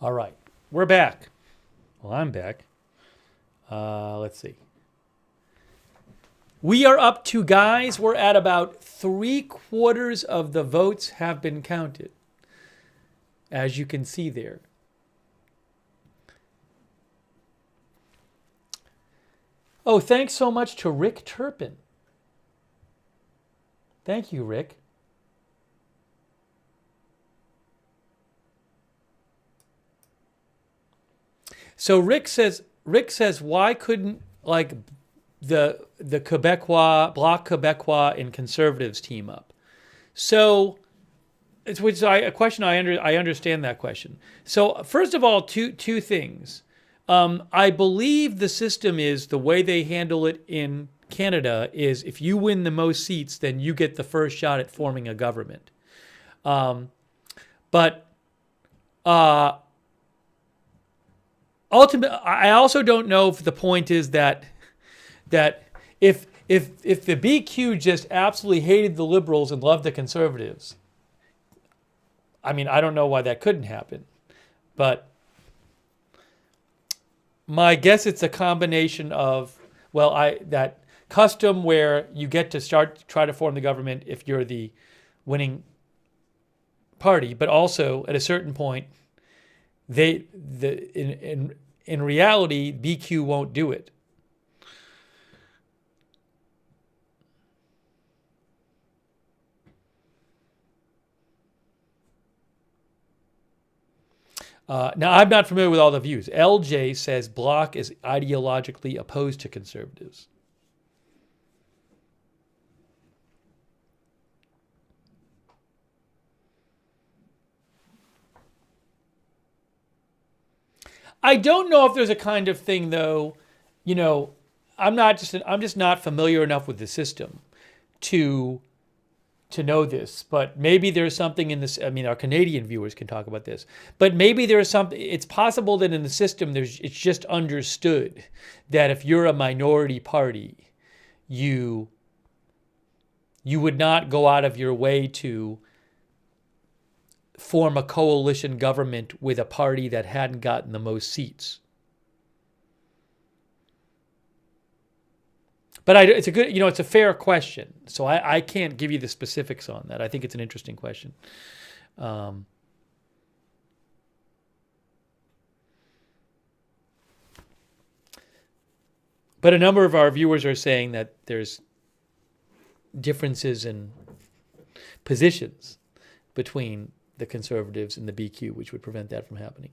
All right, we're back. Well, I'm back. Let's see. We are up to, guys, we're at about 3/4 of the votes have been counted, as you can see there. Oh, thanks so much to Rick Turpin. Thank you, Rick. So Rick says, why couldn't like the Quebecois, Bloc Quebecois and Conservatives team up? So it's a question I understand that question. So first of all, two things. I believe the system is, the way they handle it in Canada is, if you win the most seats, then you get the first shot at forming a government. But ultimately, I also don't know if the point is that if the BQ just absolutely hated the Liberals and loved the Conservatives, I mean, I don't know why that couldn't happen, but my guess it's a combination of, well, that custom where you get to try to form the government if you're the winning party, but also at a certain point, in reality, BQ won't do it. Now, I'm not familiar with all the views. LJ says Bloc is ideologically opposed to Conservatives. I don't know if there's a kind of thing, though, you know, I'm just not familiar enough with the system to know this, but maybe there's something in this. I mean, our Canadian viewers can talk about this, but maybe there's something. It's possible that in the system, it's just understood that if you're a minority party, you would not go out of your way to form a coalition government with a party that hadn't gotten the most seats. But it's a good, it's a fair question. So I can't give you the specifics on that. I think it's an interesting question. But a number of our viewers are saying that there's differences in positions between the Conservatives and the BQ, which would prevent that from happening.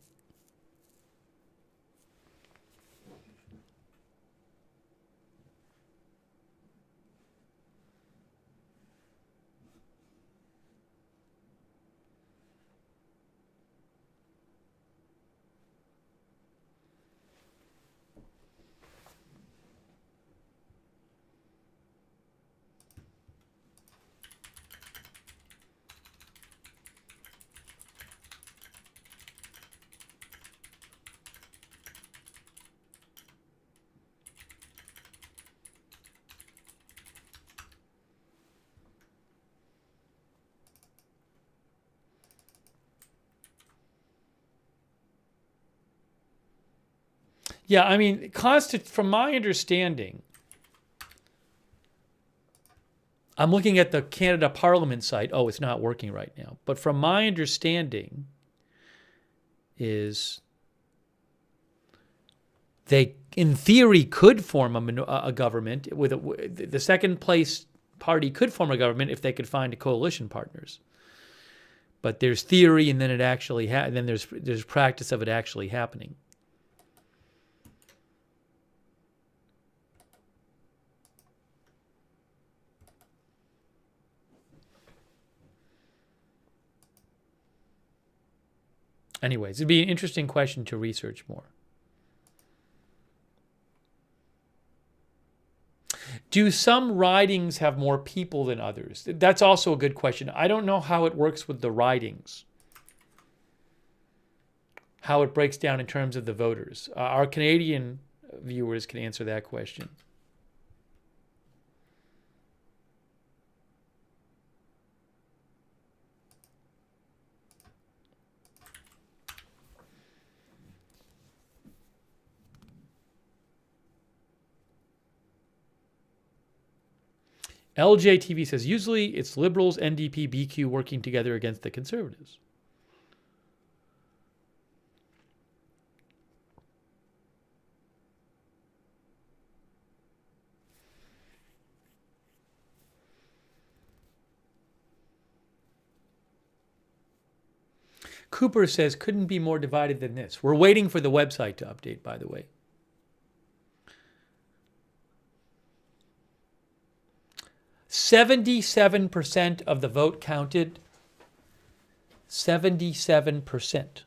Yeah, I mean, from my understanding, I'm looking at the Canada Parliament site. Oh, it's not working right now. But from my understanding is they, in theory, could form a government with the second place party could form a government if they could find coalition partners. But there's theory, and then it actually then there's practice of it actually happening. Anyways, it'd be an interesting question to research more. Do some ridings have more people than others? That's also a good question. I don't know how it works with the ridings, how it breaks down in terms of the voters. Our Canadian viewers can answer that question. LJTV says, usually it's Liberals, NDP, BQ working together against the Conservatives. Cooper says, couldn't be more divided than this. We're waiting for the website to update, by the way. "77% of the vote counted." 77%.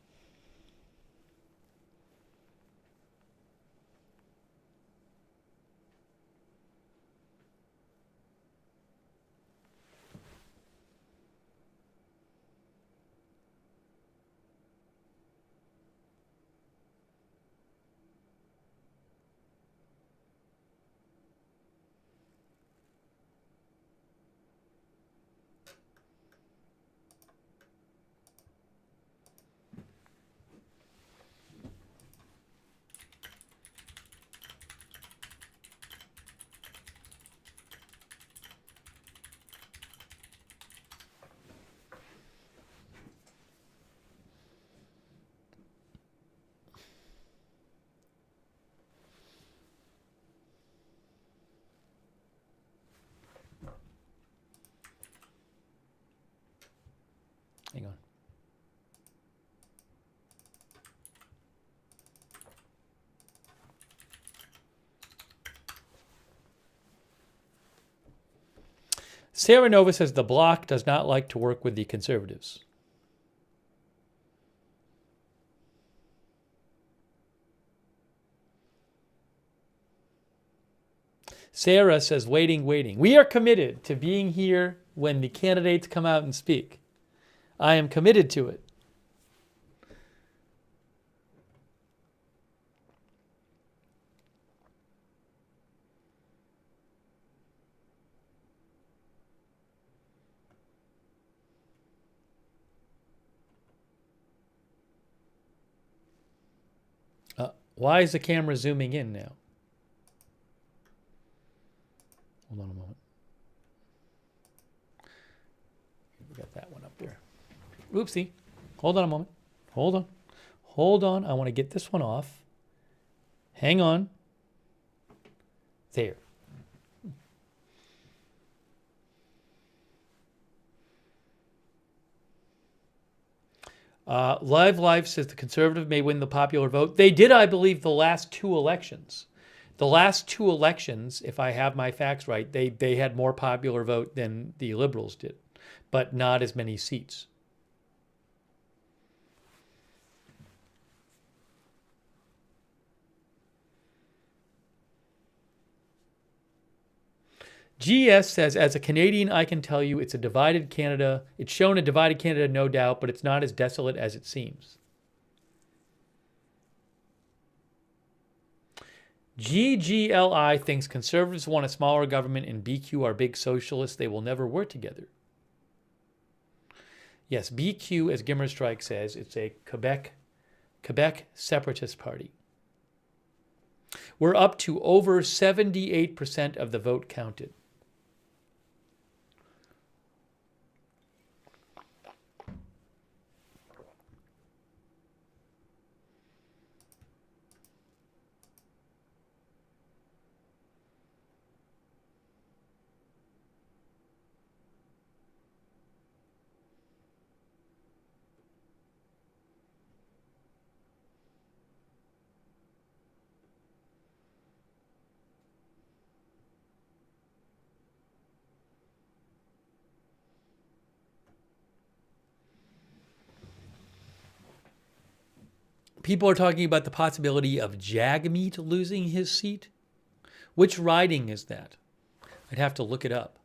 Hang on. Sarah Nova says the Bloc does not like to work with the Conservatives. Sarah says, waiting. We are committed to being here when the candidates come out and speak. I am committed to it. Why is the camera zooming in now? Hold on a moment. We got that one up there. Oopsie. Hold on a moment. Hold on. I want to get this one off. Hang on. There. Live says the Conservative may win the popular vote. They did, I believe, the last two elections. The last two elections, if I have my facts right, they had more popular vote than the Liberals did, but not as many seats. GS says, as a Canadian, I can tell you it's a divided Canada. It's shown a divided Canada, no doubt, but it's not as desolate as it seems. GGLI thinks Conservatives want a smaller government and BQ are big socialists. They will never work together. Yes, BQ, as Gimmerstrike says, it's a Quebec separatist party. We're up to over 78% of the vote counted. People are talking about the possibility of Jagmeet losing his seat. Which riding is that? I'd have to look it up.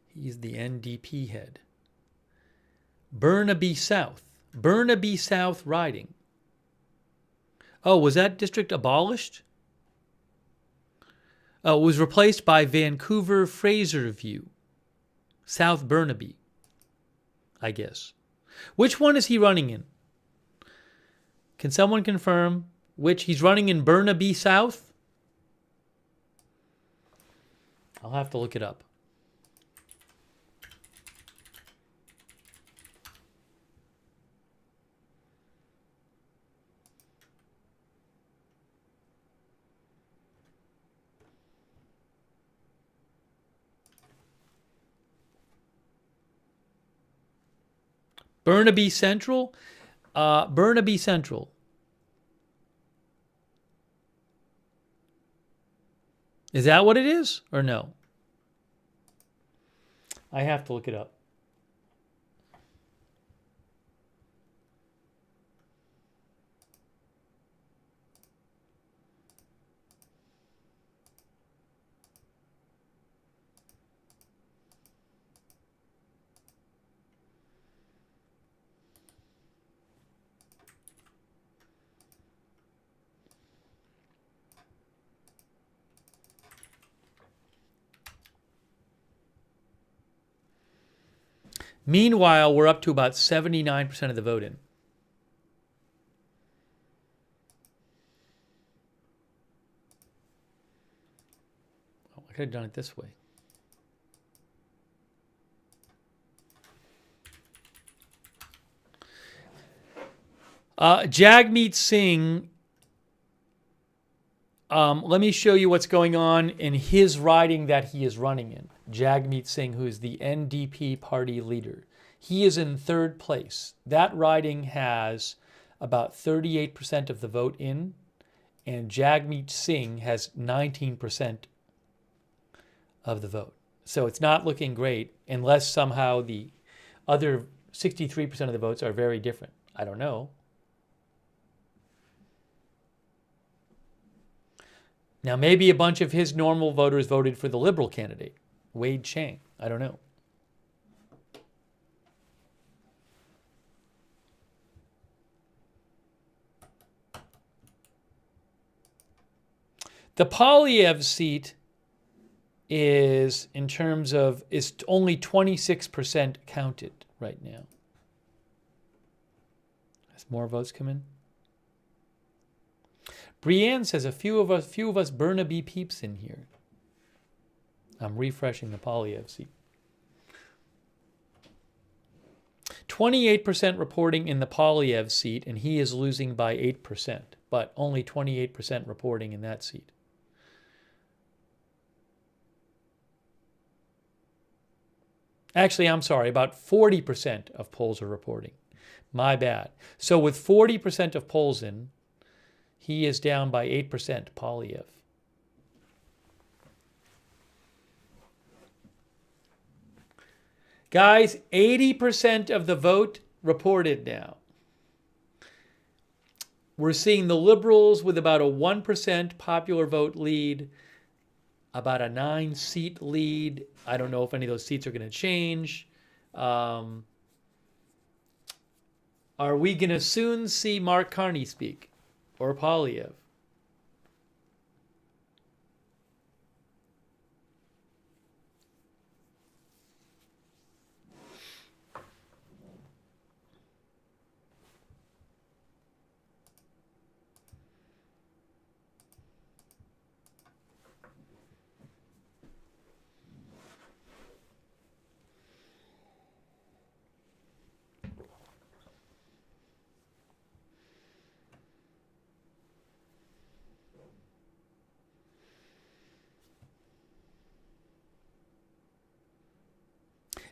He's the NDP head. Burnaby South riding. Oh, was that district abolished? Oh, it was replaced by Vancouver Fraserview. South Burnaby, I guess. Which one is he running in? Can someone confirm which he's running in Burnaby South? I'll have to look it up. Burnaby Central? Burnaby Central. Is that what it is or no? I have to look it up. Meanwhile, we're up to about 79% of the vote in. Oh, I could have done it this way. Jagmeet Singh, let me show you what's going on in his riding that he is running in. Jagmeet Singh, who is the NDP party leader. He is in third place. That riding has about 38% of the vote in, and Jagmeet Singh has 19% of the vote. So it's not looking great unless somehow the other 63% of the votes are very different. I don't know. Now, maybe a bunch of his normal voters voted for the Liberal candidate, Wade Chang. I don't know. The Poilievre seat is, in terms of, is only 26% counted right now. Has more votes come in? Brienne says a few of us Burnaby peeps in here. I'm refreshing the Poilievre seat. 28% reporting in the Poilievre seat, and he is losing by 8%, but only 28% reporting in that seat. Actually, I'm sorry, about 40% of polls are reporting. My bad. So with 40% of polls in, he is down by 8%, Poilievre. Guys, 80% of the vote reported now. We're seeing the Liberals with about a 1% popular vote lead, about a 9-seat lead. I don't know if any of those seats are going to change. Are we going to soon see Mark Carney speak? Or Poilievre?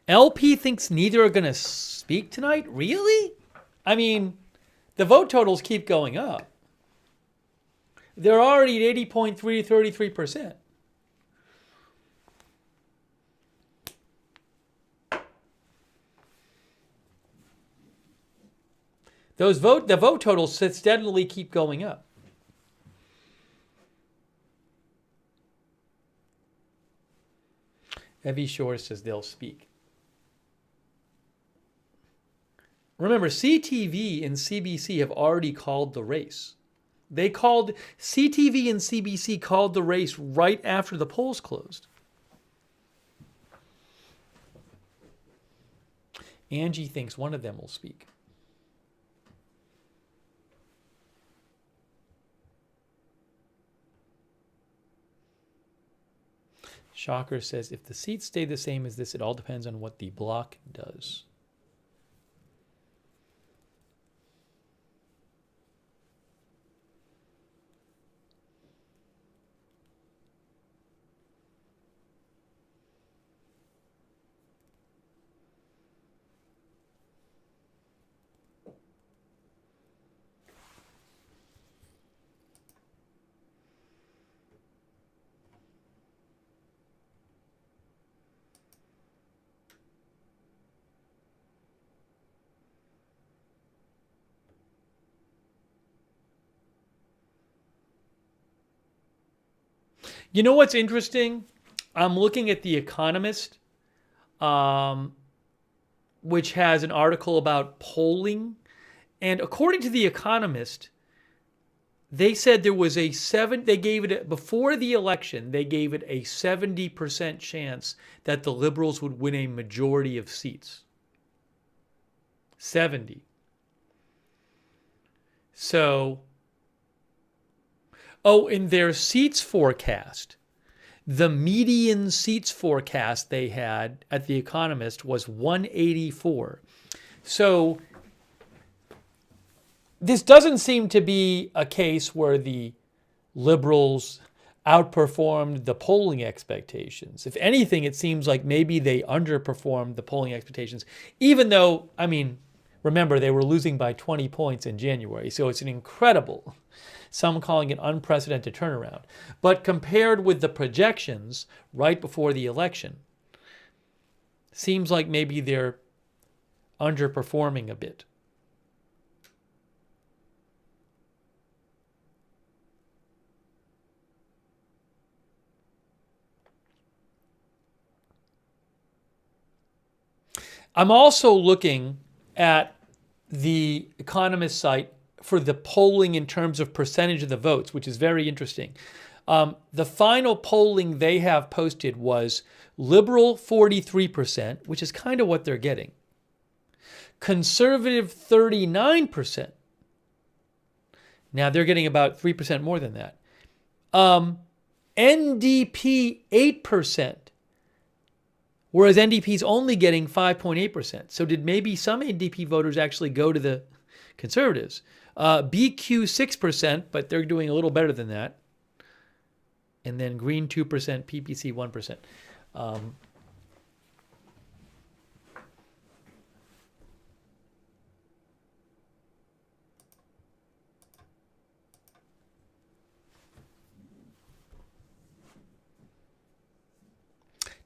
LP thinks neither are going to speak tonight? Really? I mean, the vote totals keep going up. They're already at 80.3, 33%. The vote totals steadily keep going up. Evie Shore says they'll speak. Remember, CTV and CBC have already called the race. CTV and CBC called the race right after the polls closed. Angie thinks one of them will speak. Shocker says, if the seats stay the same as this, it all depends on what the block does. You know what's interesting? I'm looking at The Economist, which has an article about polling. And according to The Economist, they said there was they gave it, before the election, they gave it a 70% chance that the Liberals would win a majority of seats. 70. So, in their seats forecast, the median seats forecast they had at The Economist was 184. So this doesn't seem to be a case where the Liberals outperformed the polling expectations. If anything, it seems like maybe they underperformed the polling expectations, even though, I mean, remember, they were losing by 20 points in January. So it's an incredible, some calling it unprecedented turnaround. But compared with the projections right before the election, seems like maybe they're underperforming a bit. I'm also looking at the Economist site for the polling in terms of percentage of the votes, which is very interesting. The final polling they have posted was Liberal 43%, which is kind of what they're getting. Conservative 39%. Now they're getting about 3% more than that. NDP 8%. Whereas NDP's only getting 5.8%. So did maybe some NDP voters actually go to the Conservatives? BQ 6%, but they're doing a little better than that. And then Green 2%, PPC 1%.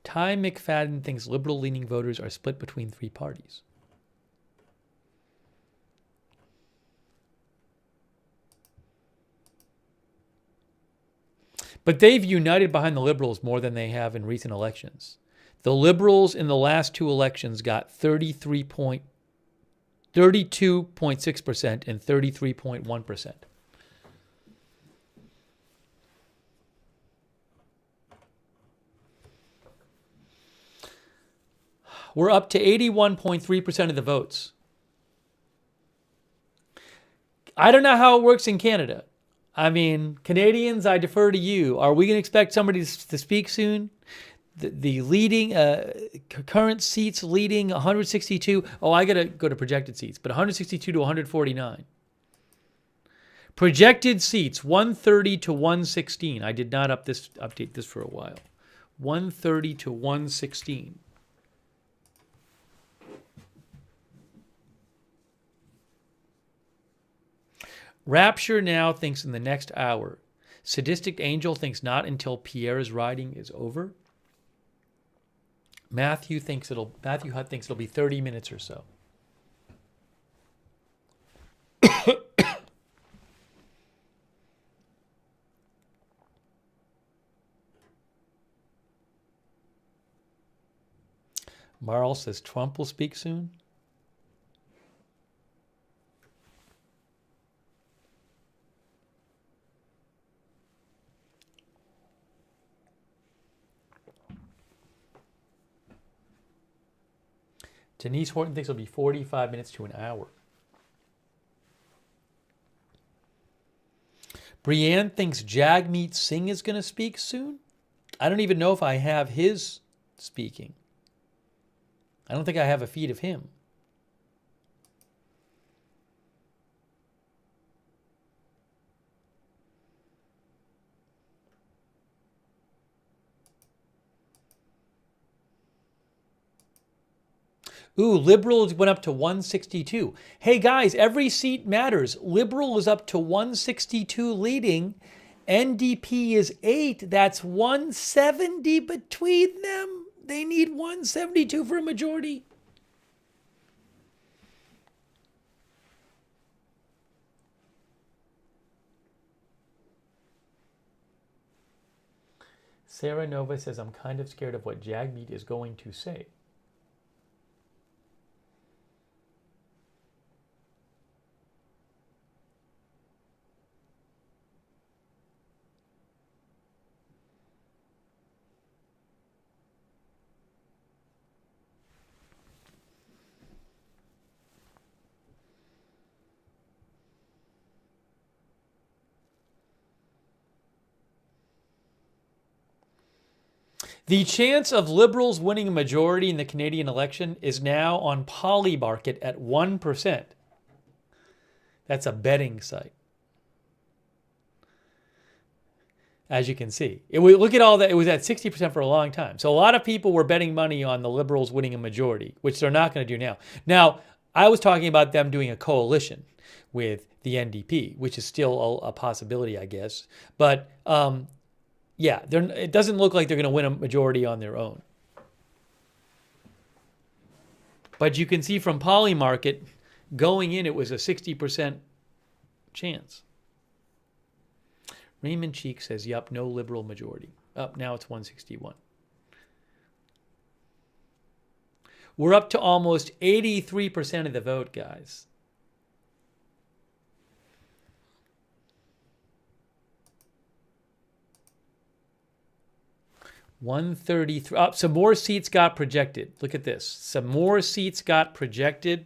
Ty McFadden thinks liberal-leaning voters are split between three parties. But they've united behind the Liberals more than they have in recent elections. The Liberals in the last two elections got 32.6% and 33.1%. We're up to 81.3% of the votes. I don't know how it works in Canada. I mean, Canadians, I defer to you. Are we going to expect somebody to speak soon? The leading, current seats leading 162. Oh, I got to go to projected seats, but 162 to 149. Projected seats, 130 to 116. I did not update this for a while. 130 to 116. Rapture now thinks in the next hour. Sadistic Angel thinks not until Pierre's riding is over. Matthew Hutt thinks it'll be 30 minutes or so. Marl says Trump will speak soon. Denise Horton thinks it'll be 45 minutes to an hour. Brienne thinks Jagmeet Singh is going to speak soon. I don't even know if I have his speaking. I don't think I have a feed of him. Ooh, Liberals went up to 162. Hey guys, every seat matters. Liberal is up to 162 leading. NDP is 8. That's 170 between them. They need 172 for a majority. Sarah Nova says, I'm kind of scared of what Jagmeet is going to say. The chance of Liberals winning a majority in the Canadian election is now on Polymarket at 1%. That's a betting site. As you can see. Look at all that. It was at 60% for a long time. So a lot of people were betting money on the Liberals winning a majority, which they're not going to do now. Now, I was talking about them doing a coalition with the NDP, which is still a possibility, I guess. But yeah, it doesn't look like they're going to win a majority on their own. But you can see from Polymarket, going in, it was a 60% chance. Raymond Cheek says, yup, no Liberal majority. Up now it's 161. We're up to almost 83% of the vote, guys. $133. Some more seats got projected. Look at this. Some more seats got projected.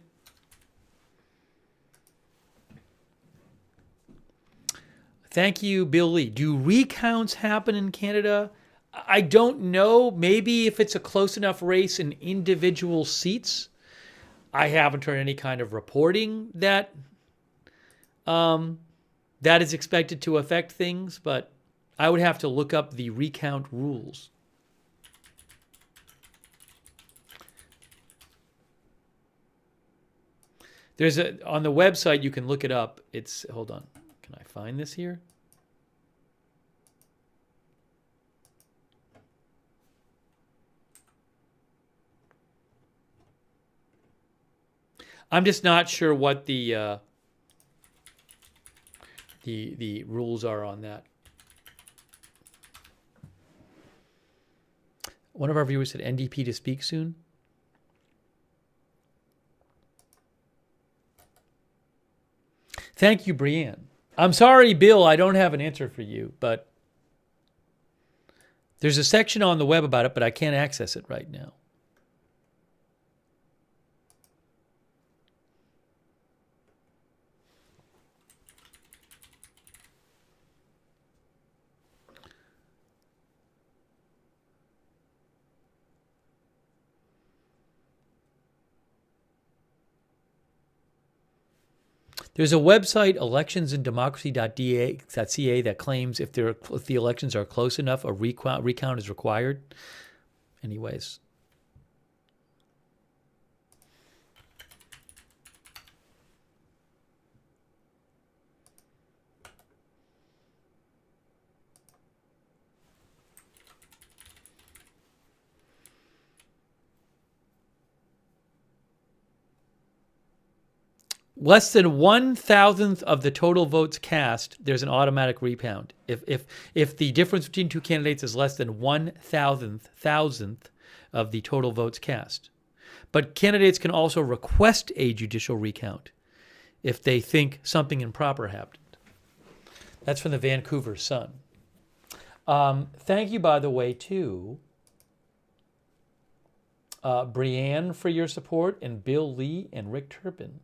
Thank you, Bill Lee. Do recounts happen in Canada? I don't know. Maybe if it's a close enough race in individual seats. I haven't heard any kind of reporting that that is expected to affect things, but I would have to look up the recount rules. There's on the website, you can look it up. It's, hold on. Can I find this here? I'm just not sure what the rules are on that. One of our viewers said NDP to speak soon. Thank you, Brienne. I'm sorry, Bill, I don't have an answer for you, but there's a section on the web about it, but I can't access it right now. There's a website, electionsanddemocracy.ca, that claims if the elections are close enough, a recount is required. Anyways. Less than 1/1000th of the total votes cast, there's an automatic recount. If the difference between two candidates is less than 1/1000th of the total votes cast. But candidates can also request a judicial recount if they think something improper happened. That's from the Vancouver Sun. Thank you, by the way, to Brienne for your support, and Bill Lee and Rick Turpin.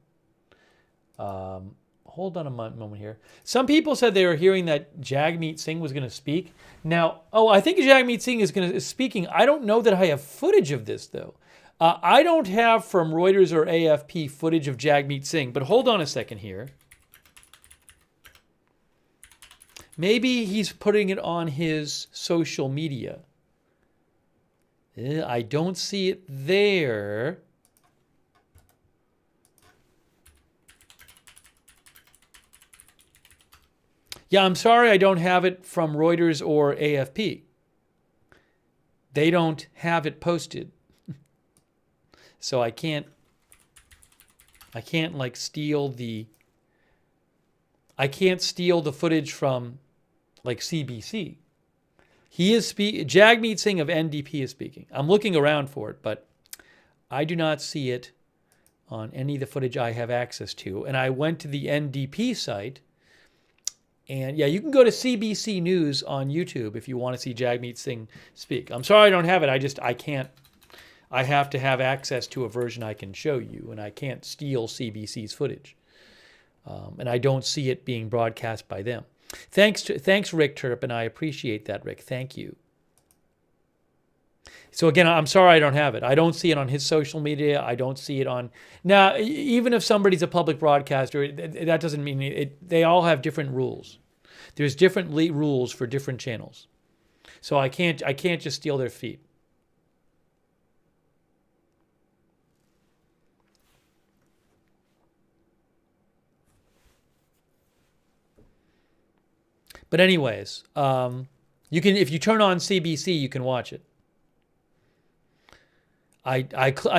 hold on a moment here. Some people said they were hearing that Jagmeet Singh was going to speak. Now, I think Jagmeet Singh is speaking. I don't know that I have footage of this, though. I don't have from Reuters or AFP footage of Jagmeet Singh, but hold on a second here. Maybe he's putting it on his social media. I don't see it there. Yeah, I'm sorry I don't have it from Reuters or AFP. They don't have it posted. So I can't like steal the footage from like CBC. Jagmeet Singh of NDP is speaking. I'm looking around for it, but I do not see it on any of the footage I have access to. And I went to the NDP site, and yeah, you can go to CBC News on YouTube if you want to see Jagmeet Singh speak. I'm sorry I don't have it. I can't. I have to have access to a version I can show you, and I can't steal CBC's footage. And I don't see it being broadcast by them. Thanks, Rick Turpin. I appreciate that, Rick. Thank you. So again, I'm sorry I don't have it. I don't see it on his social media. I don't see it on... Now, even if somebody's a public broadcaster, that doesn't mean it. They all have different rules. There's different rules for different channels. So I can't just steal their feed. But anyways, you can, if you turn on CBC, you can watch it. I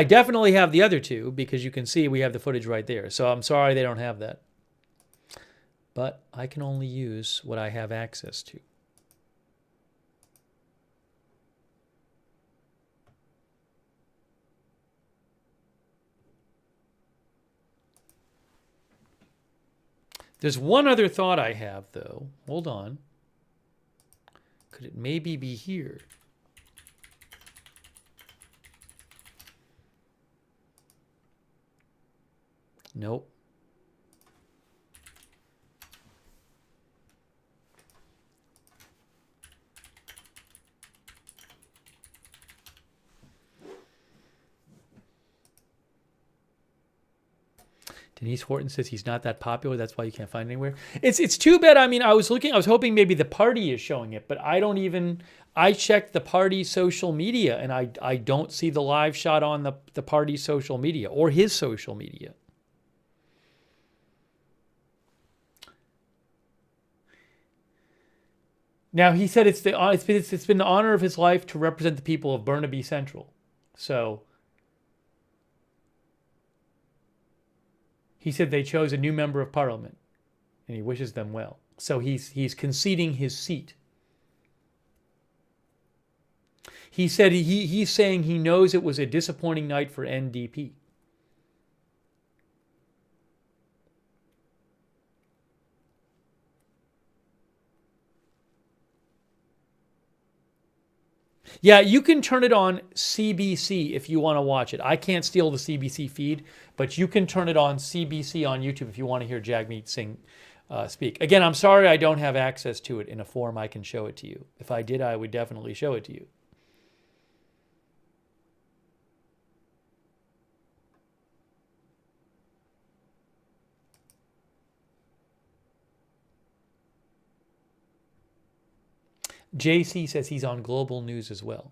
definitely have the other two because you can see we have the footage right there. So I'm sorry they don't have that. But I can only use what I have access to. There's one other thought I have, though. Hold on. Could it maybe be here? Nope. Denise Horton says he's not that popular. That's why you can't find it anywhere. It's too bad. I mean, I was hoping maybe the party is showing it, but I checked the party social media and I don't see the live shot on the party social media or his social media. Now, he said it's been the honor of his life to represent the people of Burnaby Central. So he said they chose a new member of parliament, and he wishes them well. So he's conceding his seat. He said he's saying he knows it was a disappointing night for NDP. Yeah, you can turn it on CBC if you want to watch it. I can't steal the CBC feed, but you can turn it on CBC on YouTube if you want to hear Jagmeet Singh speak. Again, I'm sorry I don't have access to it in a form I can show it to you. If I did, I would definitely show it to you. JC says he's on Global News as well.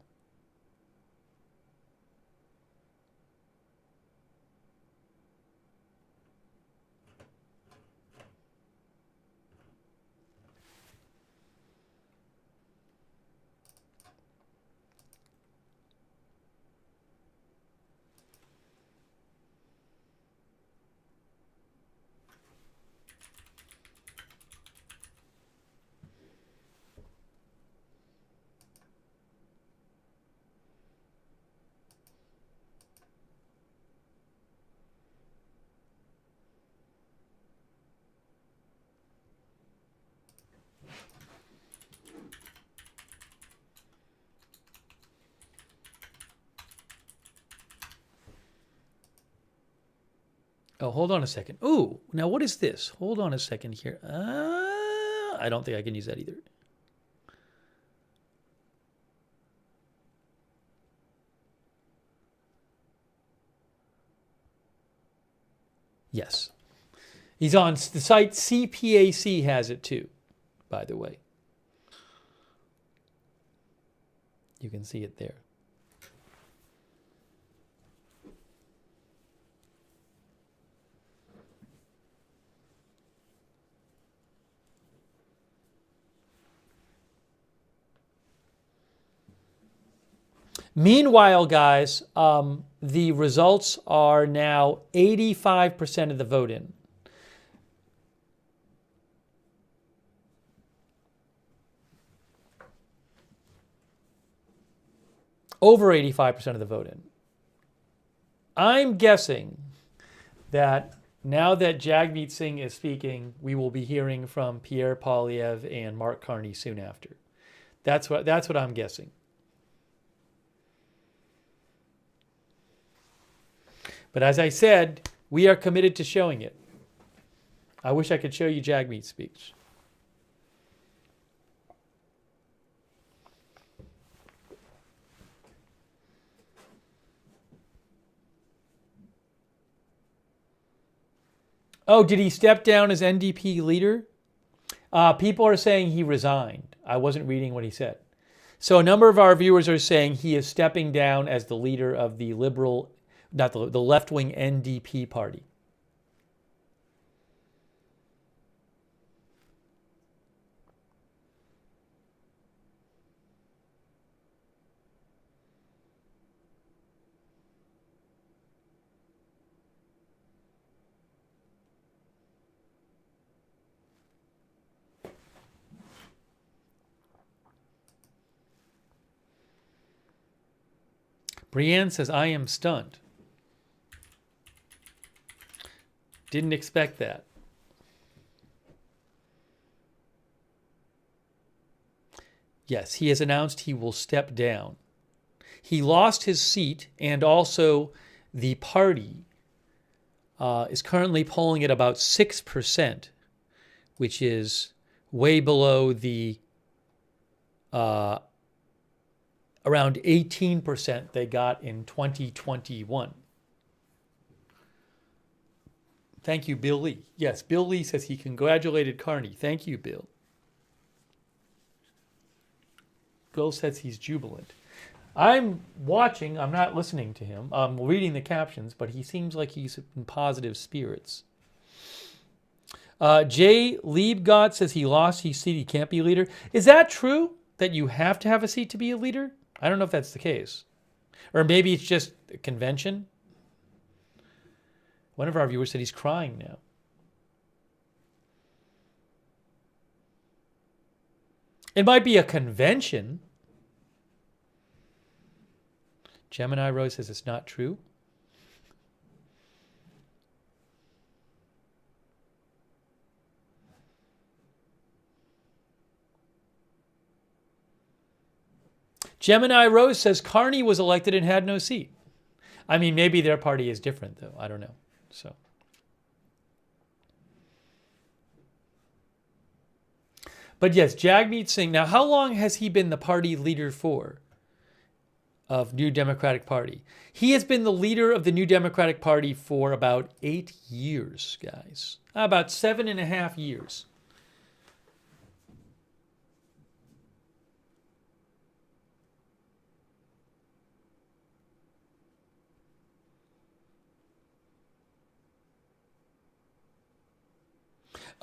Oh, hold on a second. Ooh, now what is this? Hold on a second here. I don't think I can use that either. Yes. He's on the site. CPAC has it too, by the way. You can see it there. Meanwhile, guys, the results are now 85% of the vote in. Over 85% of the vote in. I'm guessing that now that Jagmeet Singh is speaking, we will be hearing from Pierre Poilievre and Mark Carney soon after. That's what I'm guessing. But as I said, we are committed to showing it. I wish I could show you Jagmeet's speech. Oh, did he step down as NDP leader? People are saying he resigned. I wasn't reading what he said. So a number of our viewers are saying he is stepping down as the leader of the liberal, not the left-wing NDP party. Brienne says, I am stunned. Didn't expect that. Yes, he has announced he will step down. He lost his seat, and also the party is currently polling at about 6%, which is way below the around 18% they got in 2021. Thank you, Bill Lee. Yes, Bill Lee says he congratulated Carney. Thank you, Bill. Bill says he's jubilant. I'm watching. I'm not listening to him. I'm reading the captions, but he seems like he's in positive spirits. Jay Liebgott says he lost his seat. He can't be a leader. Is that true, that you have to have a seat to be a leader? I don't know if that's the case. Or maybe it's just a convention. One of our viewers said he's crying now. It might be a convention. Gemini Rose says it's not true. Gemini Rose says Carney was elected and had no seat. I mean, maybe their party is different, though. I don't know. So, but yes, Jagmeet Singh. Now, how long has he been the party leader for? Of New Democratic Party. He has been the leader of the New Democratic Party for about 8 years, guys. About 7.5 years.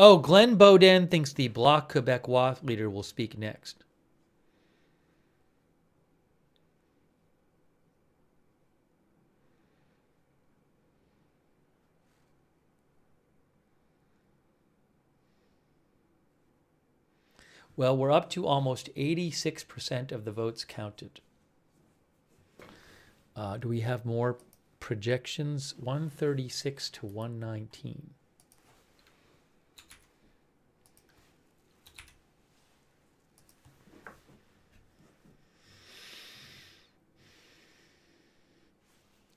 Oh, Glenn Beaudin thinks the Bloc Québécois leader will speak next. Well, we're up to almost 86% of the votes counted. Do we have more projections? 136 to 119.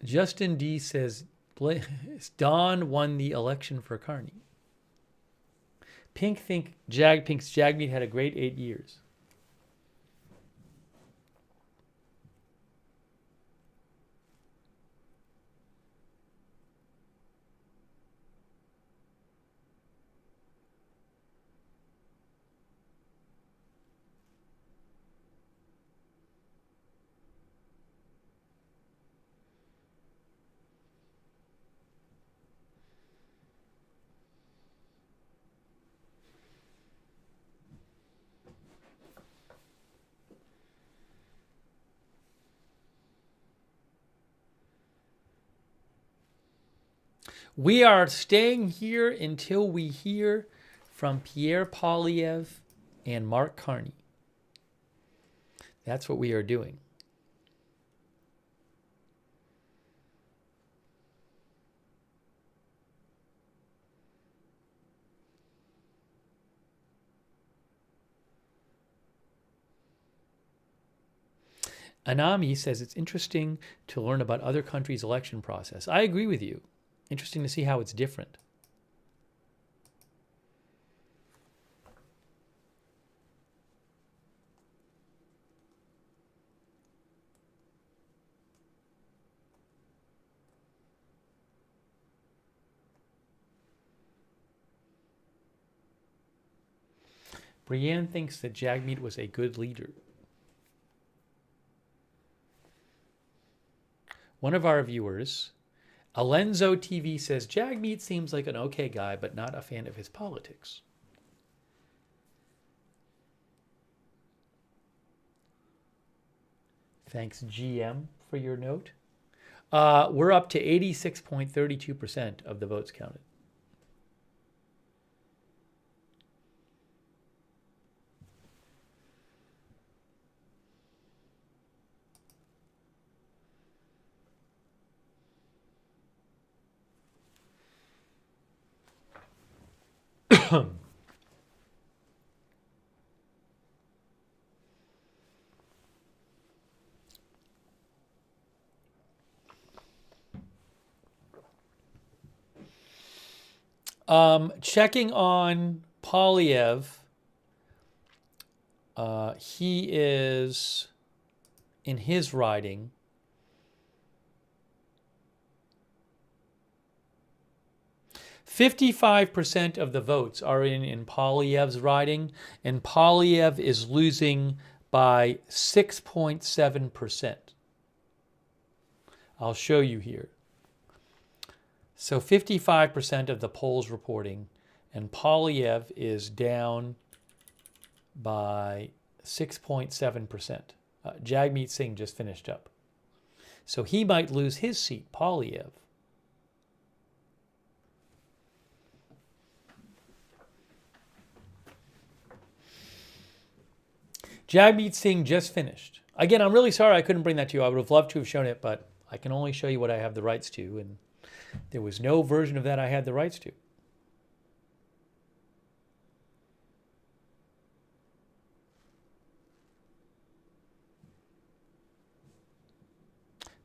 Justin D says Don won the election for Carney. Pink thinks Jagmeet had a great 8 years. We are staying here until we hear from Pierre Poilievre and Mark Carney. That's what we are doing. Anami says it's interesting to learn about other countries' election process. I agree with you. Interesting to see how it's different. Brienne thinks that Jagmeet was a good leader. One of our viewers, Alenzo TV, says Jagmeet seems like an okay guy, but not a fan of his politics. Thanks, GM, for your note. We're up to 86.32% of the votes counted. Checking on Poilievre, he is in his riding. "55% of the votes are in Poilievre's riding, and Poilievre is losing by 6.7%. I'll show you here. So 55% of the polls reporting, and Poilievre is down by 6.7%. Jagmeet Singh just finished up. So he might lose his seat, Poilievre. Jagmeet Singh just finished. Again, I'm really sorry I couldn't bring that to you. I would have loved to have shown it, but I can only show you what I have the rights to, and there was no version of that I had the rights to.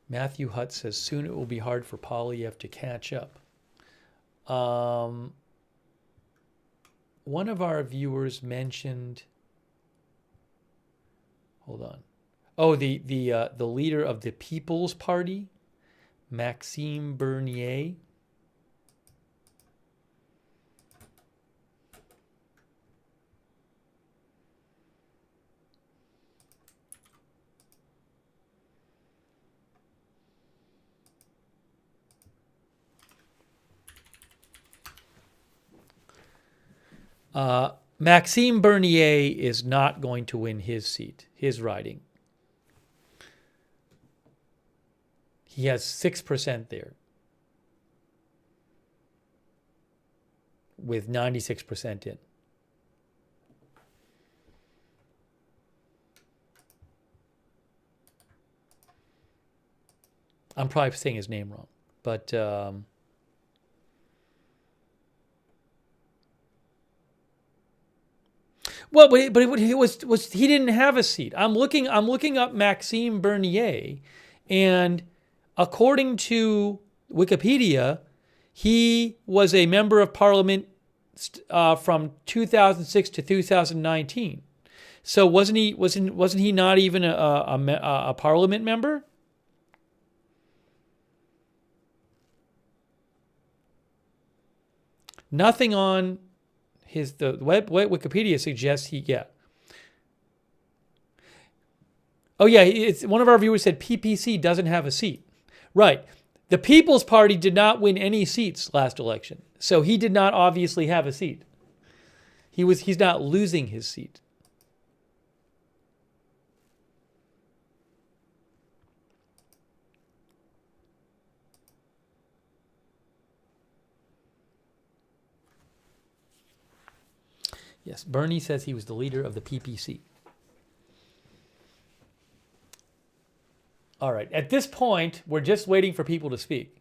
Matthew Hutt says, soon it will be hard for Poilievre to catch up. One of our viewers mentioned, hold on. Oh, the leader of the People's Party, Maxime Bernier. Maxime Bernier is not going to win his seat, his riding. He has 6% there, with 96% in. I'm probably saying his name wrong, but well, but he didn't have a seat. I'm looking up Maxime Bernier, and according to Wikipedia, he was a member of parliament from 2006 to 2019. So wasn't he not even a parliament member? Nothing on the Wikipedia suggests he Oh yeah, it's one of our viewers said PPC doesn't have a seat. Right. The People's Party did not win any seats last election. So he did not obviously have a seat. He's not losing his seat. Yes, Bernie says he was the leader of the PPC. All right, at this point, we're just waiting for people to speak.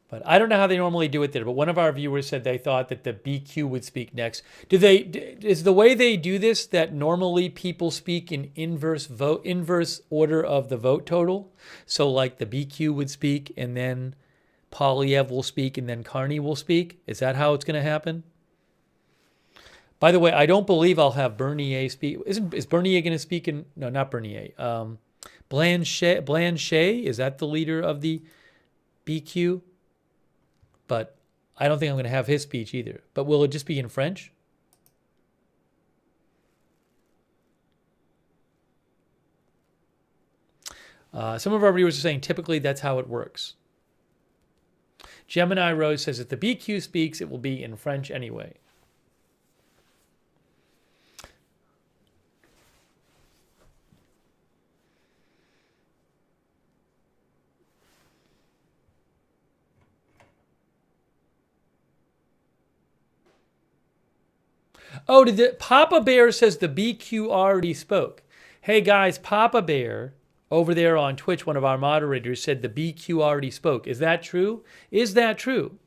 But I don't know how they normally do it there, but one of our viewers said they thought that the BQ would speak next. Is the way they do this that normally people speak in inverse order of the vote total? So like the BQ would speak, and then Poilievre will speak, and then Carney will speak? Is that how it's going to happen? By the way, I don't believe I'll have Bernier speak. Is Bernier going to speak in... No, not Bernier. Blanchet, is that the leader of the BQ? But I don't think I'm going to have his speech either. But will it just be in French? Some of our viewers are saying typically that's how it works. Gemini Rose says if the BQ speaks, it will be in French anyway. Oh, Papa Bear says the BQ already spoke. Hey guys, Papa Bear over there on Twitch, one of our moderators, said the BQ already spoke. Is that true? Is that true?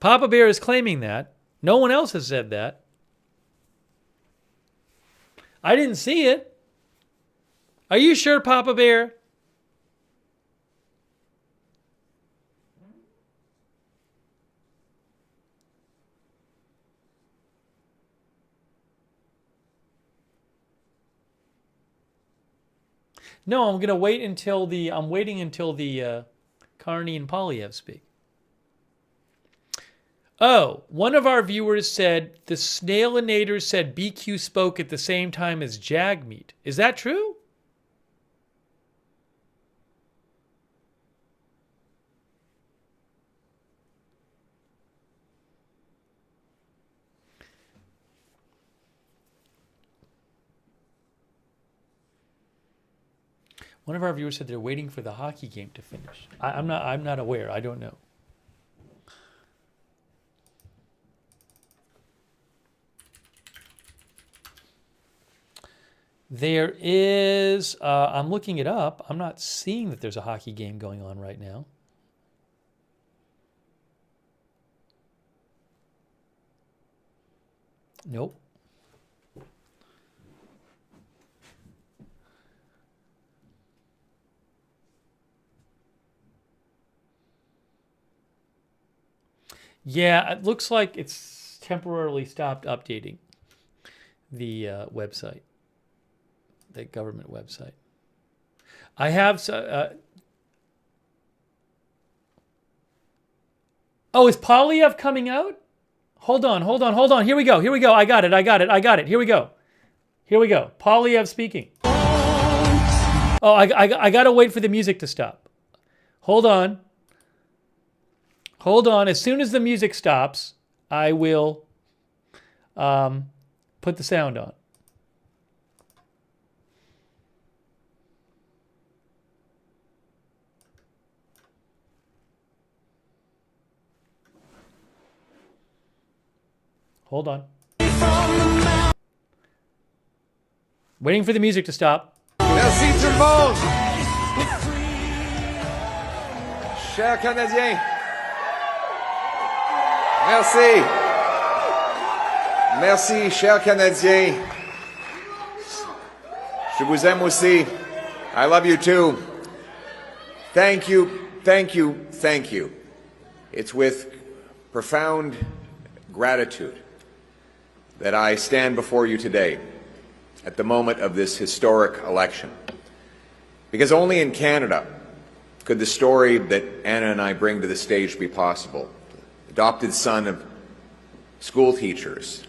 Papa Bear is claiming that. No one else has said that. I didn't see it. Are you sure, Papa Bear? No, I'm going to wait until I'm waiting until the Carney and Poilievre speak. Oh, one of our viewers said the Snailinator said BQ spoke at the same time as Jagmeet. Is that true? One of our viewers said they're waiting for the hockey game to finish. I'm not aware. I don't know. There is, I'm looking it up. I'm not seeing that there's a hockey game going on right now. Nope. Yeah, it looks like it's temporarily stopped updating the website, the government website. I have... oh, is Poilievre coming out? Hold on. Here we go. I got it. Here we go. Poilievre speaking. Oh, I got to wait for the music to stop. Hold on. As soon as the music stops, I will put the sound on. Hold on. Waiting for the music to stop. Merci tout le monde. Chers Canadiens. Merci. Merci, chers Canadiens. Je vous aime aussi. I love you too. Thank you, thank you, thank you. It's with profound gratitude that I stand before you today at the moment of this historic election. Because only in Canada could the story that Anna and I bring to the stage be possible. Adopted son of school teachers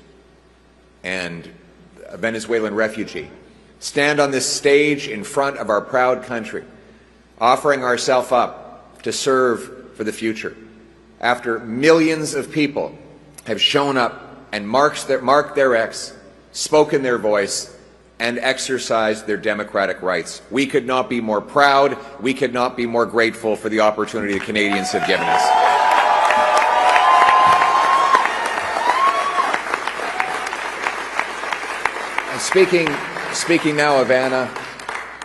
and a Venezuelan refugee, stand on this stage in front of our proud country, offering ourselves up to serve for the future, after millions of people have shown up and marked their X, spoken their voice, and exercised their democratic rights. We could not be more proud, we could not be more grateful for the opportunity the Canadians have given us. And speaking now of Anna,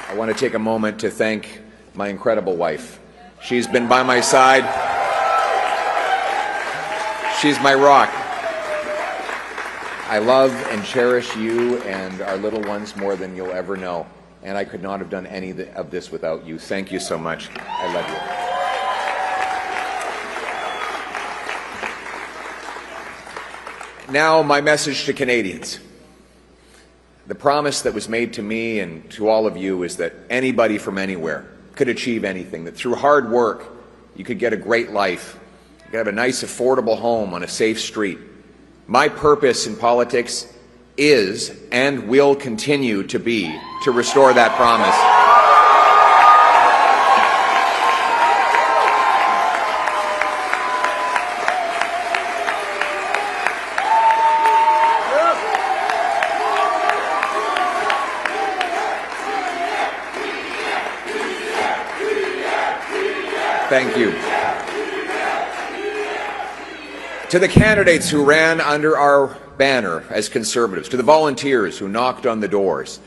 I want to take a moment to thank my incredible wife. She's been by my side. She's my rock. I love and cherish you and our little ones more than you'll ever know, and I could not have done any of this without you. Thank you so much. I love you. Now, my message to Canadians. The promise that was made to me and to all of you is that anybody from anywhere could achieve anything, that through hard work you could get a great life, you could have a nice, affordable home on a safe street. My purpose in politics is and will continue to be to restore that promise. Thank you. To the candidates who ran under our banner as Conservatives, to the volunteers who knocked on the doors,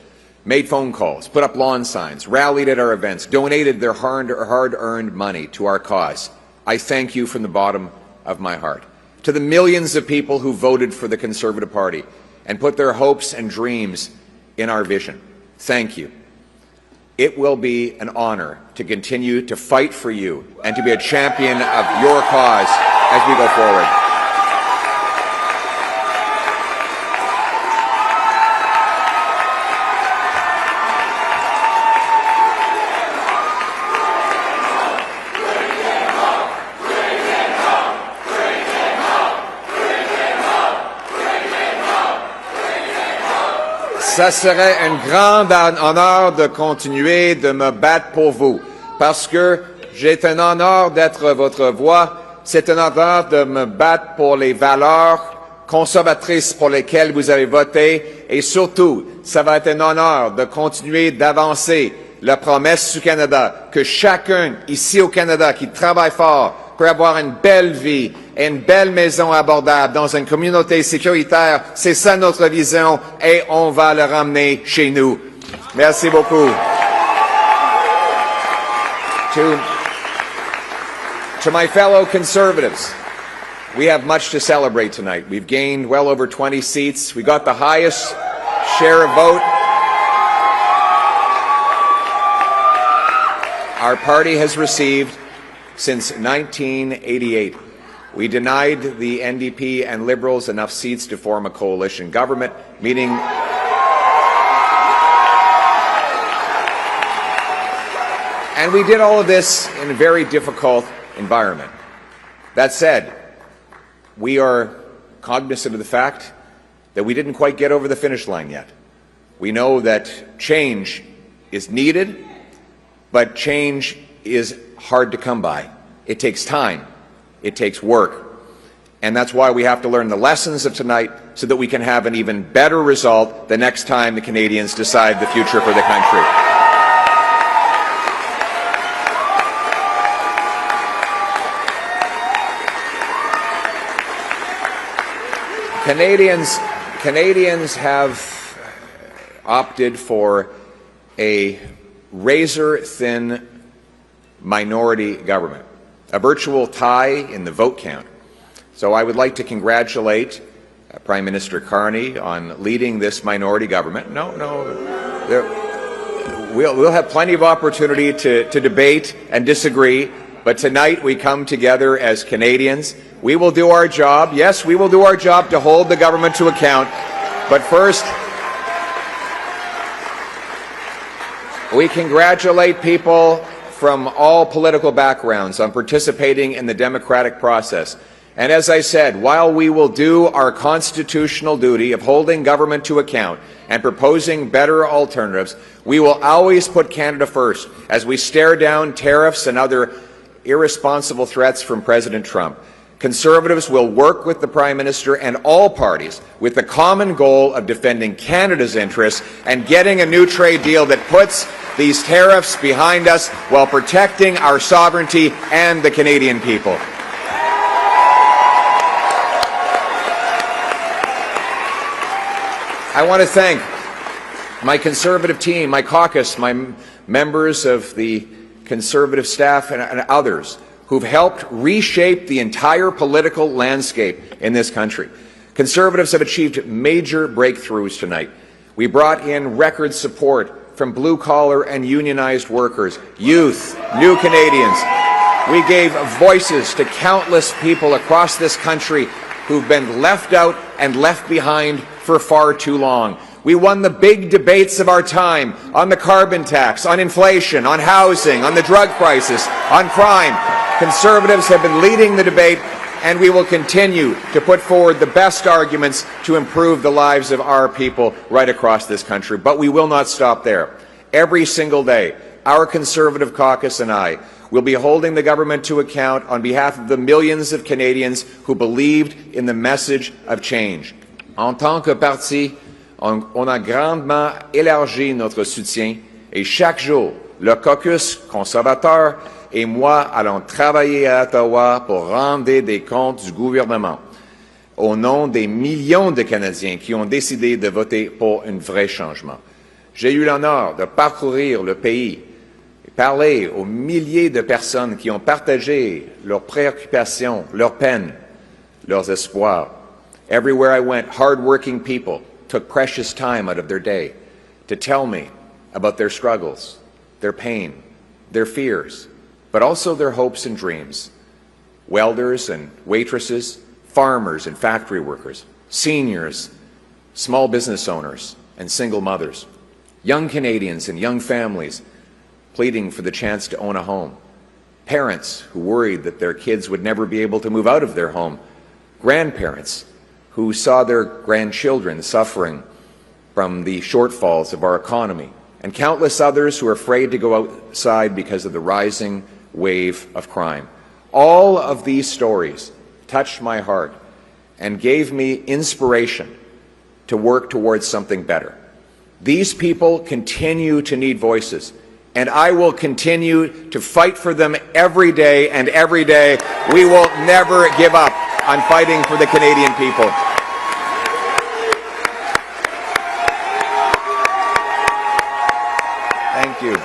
made phone calls, put up lawn signs, rallied at our events, donated their hard-earned money to our cause, I thank you from the bottom of my heart. To the millions of people who voted for the Conservative Party and put their hopes and dreams in our vision, thank you. It will be an honor to continue to fight for you and to be a champion of your cause as we go forward. Ça serait un grand honneur de continuer de me battre pour vous, parce que c'est un honneur d'être votre voix, c'est un honneur de me battre pour les valeurs conservatrices pour lesquelles vous avez voté, et surtout, ça va être un honneur de continuer d'avancer la promesse du Canada, que chacun ici au Canada qui travaille fort pour avoir une belle vie et une belle maison abordable dans une communauté sécuritaire. C'est ça notre vision et on va le ramener chez nous. Merci beaucoup. To my fellow Conservatives, we have much to celebrate tonight. We've gained well over 20 seats. We got the highest share of vote. Our party has received since 1988. We denied the NDP and Liberals enough seats to form a coalition government, meaning and we did all of this in a very difficult environment. That said, we are cognizant of the fact that we didn't quite get over the finish line yet. We know that change is needed, but change is hard to come by. It takes time. It takes work. And that's why we have to learn the lessons of tonight so that we can have an even better result the next time the Canadians decide the future for the country. Canadians have opted for a razor-thin minority government, a virtual tie in the vote count. So I would like to congratulate Prime Minister Carney on leading this minority government. we'll have plenty of opportunity to debate and disagree, but tonight we come together as Canadians. We will do our job. Yes, we will do our job to hold the government to account. But first, we congratulate people from all political backgrounds on participating in the democratic process. And as I said, while we will do our constitutional duty of holding government to account and proposing better alternatives, we will always put Canada first as we stare down tariffs and other irresponsible threats from President Trump. Conservatives will work with the Prime Minister and all parties with the common goal of defending Canada's interests and getting a new trade deal that puts these tariffs behind us while protecting our sovereignty and the Canadian people. I want to thank my Conservative team, my caucus, my members of the Conservative staff and others who've helped reshape the entire political landscape in this country. Conservatives have achieved major breakthroughs tonight. We brought in record support from blue-collar and unionized workers, youth, new Canadians. We gave voices to countless people across this country who've been left out and left behind for far too long. We won the big debates of our time on the carbon tax, on inflation, on housing, on the drug crisis, on crime. Conservatives have been leading the debate, and we will continue to put forward the best arguments to improve the lives of our people right across this country. But we will not stop there. Every single day, our Conservative caucus and I will be holding the government to account on behalf of the millions of Canadians who believed in the message of change. En tant que parti, on a grandement élargi notre soutien et chaque jour, le caucus conservateur et moi allons travailler à Ottawa pour rendre des comptes du gouvernement au nom des millions de Canadiens qui ont décidé de voter pour un vrai changement. J'ai eu l'honneur de parcourir le pays et parler aux milliers de personnes qui ont partagé leurs préoccupations, leurs peines, leurs espoirs. Everywhere I went, hard-working people took precious time out of their day to tell me about their struggles, their pain, their fears, but also their hopes and dreams. Welders and waitresses, farmers and factory workers, seniors, small business owners, and single mothers, young Canadians and young families pleading for the chance to own a home, parents who worried that their kids would never be able to move out of their home, grandparents who saw their grandchildren suffering from the shortfalls of our economy, and countless others who are afraid to go outside because of the rising wave of crime. All of these stories touched my heart and gave me inspiration to work towards something better. These people continue to need voices, and I will continue to fight for them every day, and every day we will never give up on fighting for the Canadian people. Thank you.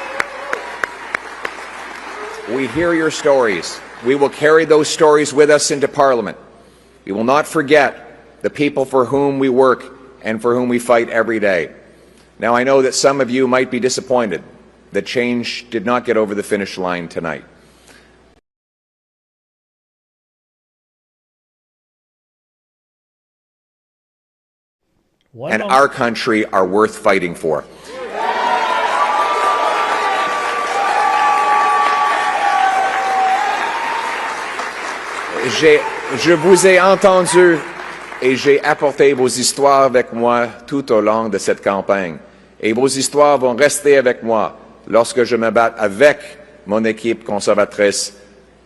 We hear your stories. We will carry those stories with us into Parliament. We will not forget the people for whom we work and for whom we fight every day. Now, I know that some of you might be disappointed that change did not get over the finish line tonight. And our country are worth fighting for. Je vous ai entendu et j'ai apporté vos histoires avec moi tout au long de cette campagne. Et vos histoires vont rester avec moi lorsque je me bats avec mon équipe conservatrice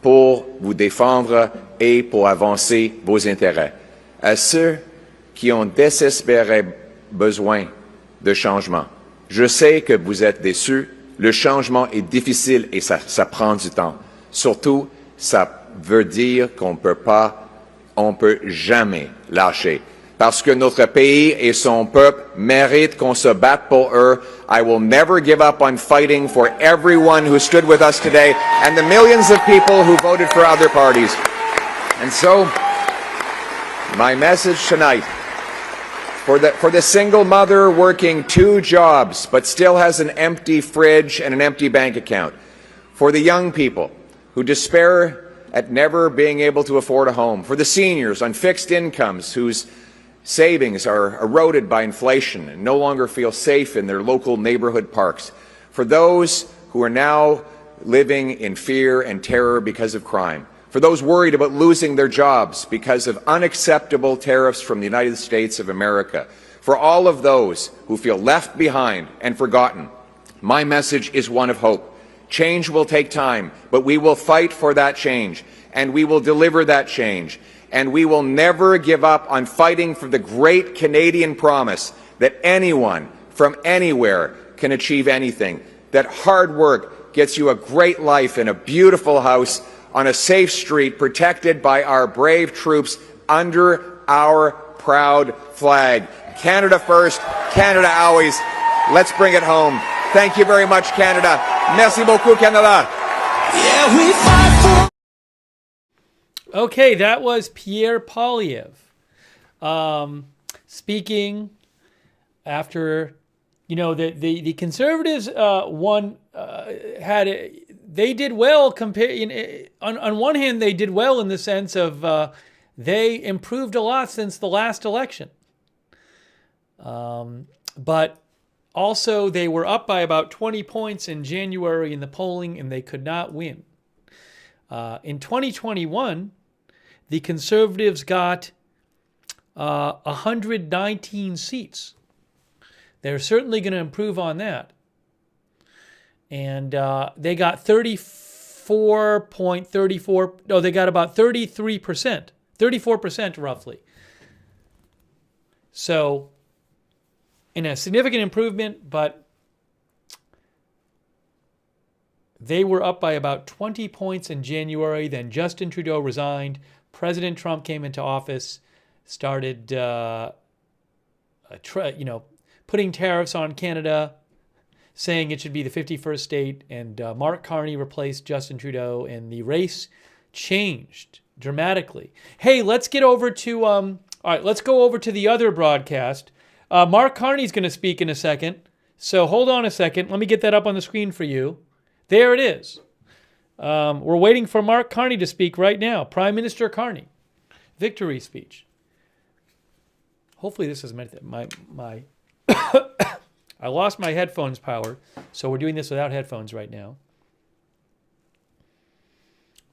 pour vous défendre et pour avancer vos intérêts. À ceux qui ont désespéré besoin de changement, je sais que vous êtes déçus. Le changement est difficile et ça prend du temps. Surtout, ça veut dire qu'on peut jamais lâcher. Parce que notre pays et son peuple méritent qu'on se batte pour eux. I will never give up on fighting for everyone who stood with us today and the millions of people who voted for other parties. And so, my message tonight For the single mother working 2 jobs but still has an empty fridge and an empty bank account. For the young people who despair at never being able to afford a home. For the seniors on fixed incomes whose savings are eroded by inflation and no longer feel safe in their local neighborhood parks. For those who are now living in fear and terror because of crime. For those worried about losing their jobs because of unacceptable tariffs from the United States of America. For all of those who feel left behind and forgotten, my message is one of hope. Change will take time, but we will fight for that change, and we will deliver that change, and we will never give up on fighting for the great Canadian promise that anyone from anywhere can achieve anything, that hard work gets you a great life in a beautiful house on a safe street protected by our brave troops under our proud flag. Canada first, Canada always. Let's bring it home. Thank you very much, Canada. Merci beaucoup, Canada. Yeah, we fight for... Okay, that was Pierre Poilievre speaking after, you know, the Conservatives they did well on one hand, they did well in the sense of they improved a lot since the last election. But also they were up by about 20 points in January in the polling, and they could not win. In 2021, the Conservatives got 119 seats. They're certainly going to improve on that. And they got 34.34. No, they got about 33%, 34% roughly. So, in a significant improvement, but they were up by about 20 points in January. Then Justin Trudeau resigned. President Trump came into office, started, putting tariffs on Canada, saying it should be the 51st state, and Mark Carney replaced Justin Trudeau, and the race changed dramatically. Hey, let's get over to all right. Let's go over to the other broadcast. Mark Carney's going to speak in a second, so hold on a second. Let me get that up on the screen for you. There it is. We're waiting for Mark Carney to speak right now. Prime Minister Carney, victory speech. Hopefully, this is meant that my. I lost my headphones power, so we're doing this without headphones right now.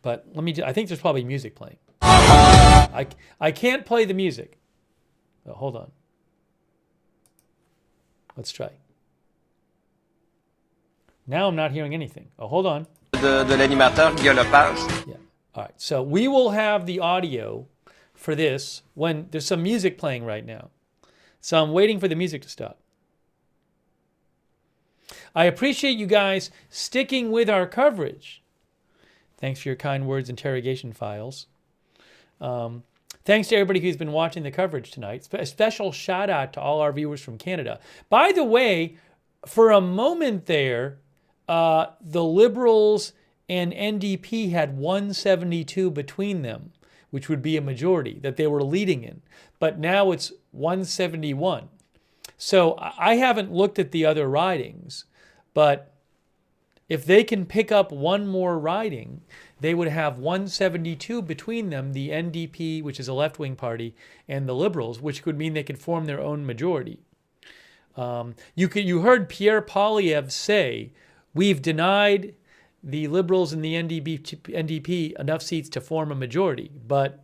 But I think there's probably music playing. I can't play the music. Oh, hold on. Let's try. Now I'm not hearing anything. Oh, hold on. De l'animateur Guy Lepage. Yeah. All right. So we will have the audio for this when there's some music playing right now. So I'm waiting for the music to stop. I appreciate you guys sticking with our coverage. Thanks for your kind words, interrogation files. Thanks to everybody who's been watching the coverage tonight. A special shout out to all our viewers from Canada. By the way, for a moment there, the Liberals and NDP had 172 between them, which would be a majority that they were leading in. But now it's 171. So I haven't looked at the other ridings, but if they can pick up one more riding, they would have 172 between them, the NDP, which is a left-wing party, and the Liberals, which could mean they could form their own majority. You heard Pierre Poilievre say, we've denied the Liberals and the NDP enough seats to form a majority. But,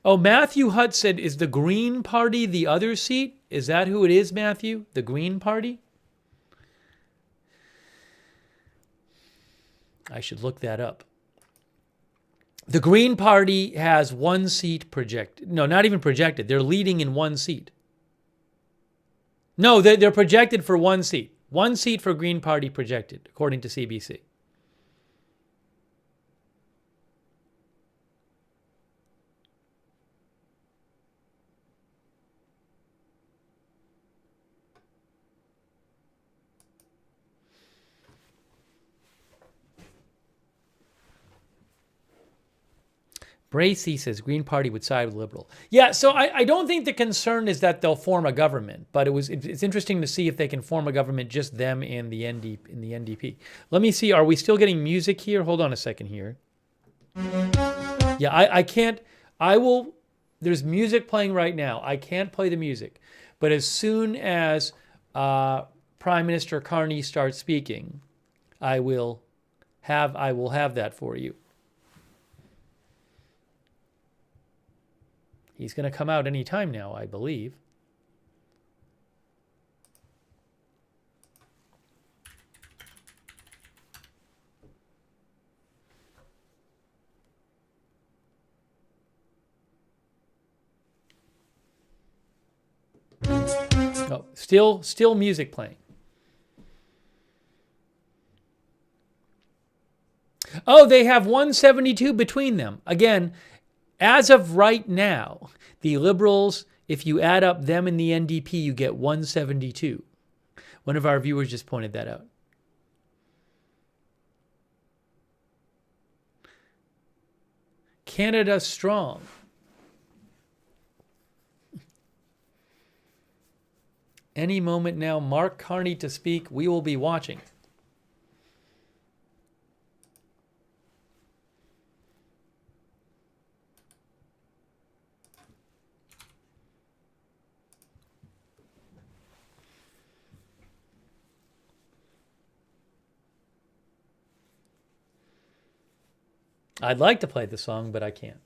Matthew Hutt said, is the Green Party the other seat? Is that who it is, Matthew? The Green Party? I should look that up. The Green Party has one seat projected. No, not even projected. They're leading in one seat. No, they're projected for one seat. One seat for Green Party projected, according to CBC. Bracey says Green Party would side with Liberal. Yeah, so I don't think the concern is that they'll form a government, but it's interesting to see if they can form a government, just them and the NDP. Let me see, are we still getting music here? Hold on a second here. Yeah, I can't, there's music playing right now. I can't play the music, but as soon as Prime Minister Carney starts speaking, I will have that for you. He's going to come out any time now, I believe. Oh, still music playing. Oh, they have 172 between them. Again, as of right now, the Liberals, if you add up them and the NDP, you get 172. One of our viewers just pointed that out. Canada strong. Any moment now, Mark Carney to speak. We will be watching. I'd like to play the song, but I can't.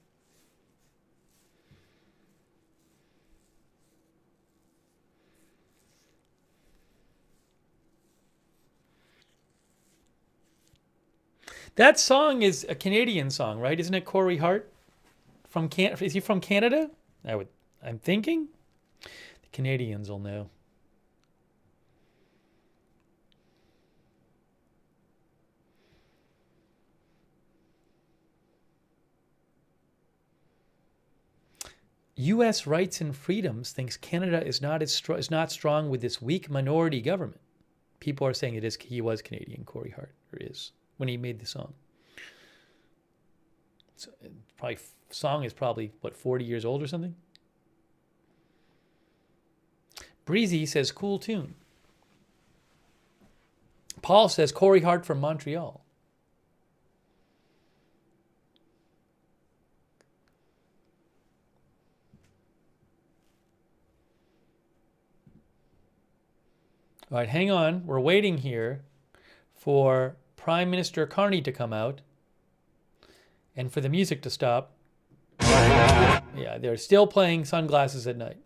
That song is a Canadian song, right? Isn't it Corey Hart? Is he from Canada? I'm thinking. The Canadians will know. U.S. Rights and Freedoms thinks Canada is not strong with this weak minority government. People are saying he was Canadian, Corey Hart, or is, when he made the song. So song is probably, what, 40 years old or something? Breezy says, cool tune. Paul says, Corey Hart from Montreal. All right, hang on. We're waiting here for Prime Minister Carney to come out and for the music to stop. Yeah, they're still playing Sunglasses at Night.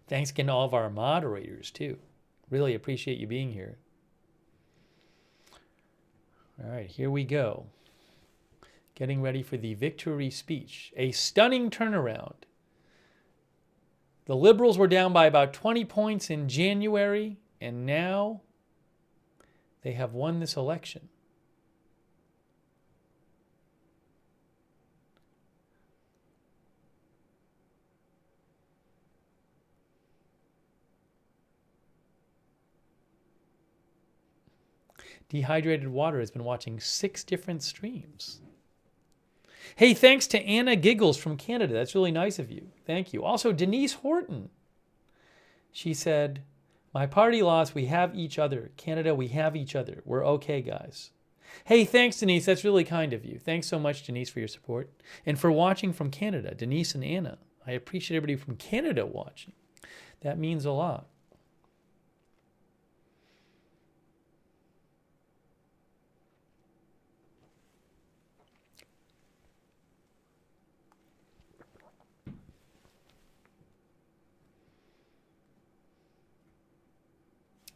Thanks again to all of our moderators, too. Really appreciate you being here. All right, here we go. Getting ready for the victory speech. A stunning turnaround. The Liberals were down by about 20 points in January, and now they have won this election. Dehydrated Water has been watching 6 different streams. Hey, thanks to Anna Giggles from Canada. That's really nice of you. Thank you. Also, Denise Horton. She said, my party lost. We have each other. Canada, we have each other. We're okay, guys. Hey, thanks, Denise. That's really kind of you. Thanks so much, Denise, for your support. And for watching from Canada, Denise and Anna. I appreciate everybody from Canada watching. That means a lot.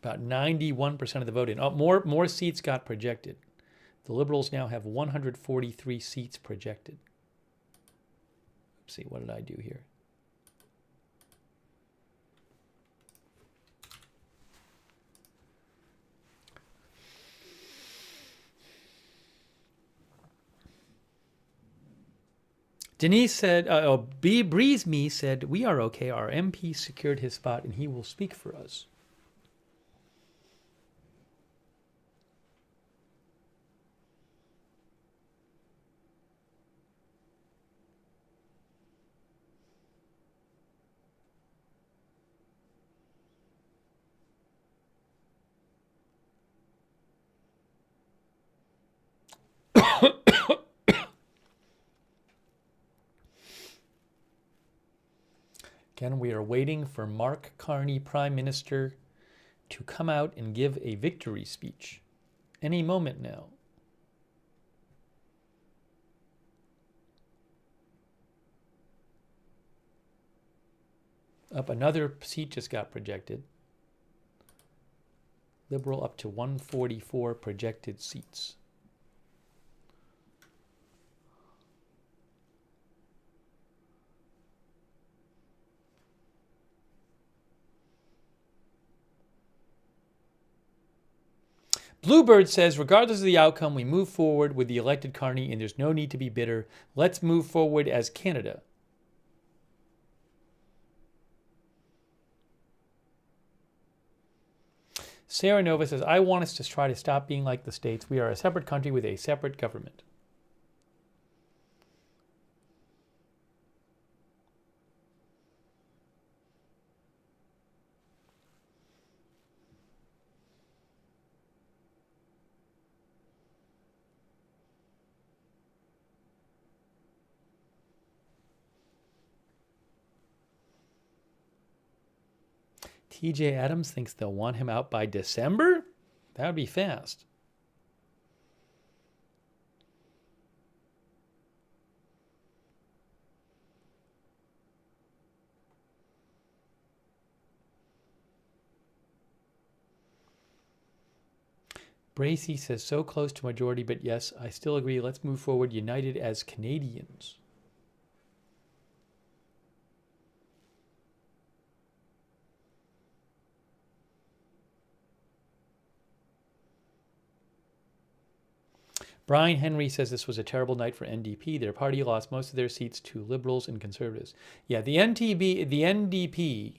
About 91% of the vote in. Oh, more seats got projected. The Liberals now have 143 seats projected. Let's see, what did I do here? Denise said, Breeze Me said, we are okay. Our MP secured his spot and he will speak for us. Again, we are waiting for Mark Carney, Prime Minister, to come out and give a victory speech. Any moment now. Up, another seat just got projected. Liberal up to 144 projected seats. Bluebird says, regardless of the outcome, we move forward with the elected Carney and there's no need to be bitter. Let's move forward as Canada. Sarah Nova says, I want us to try to stop being like the States. We are a separate country with a separate government. TJ Adams thinks they'll want him out by December? That would be fast. Bracy says, so close to majority, but yes, I still agree. Let's move forward united as Canadians. Brian Henry says this was a terrible night for NDP. Their party lost most of their seats to Liberals and Conservatives. Yeah, the NDP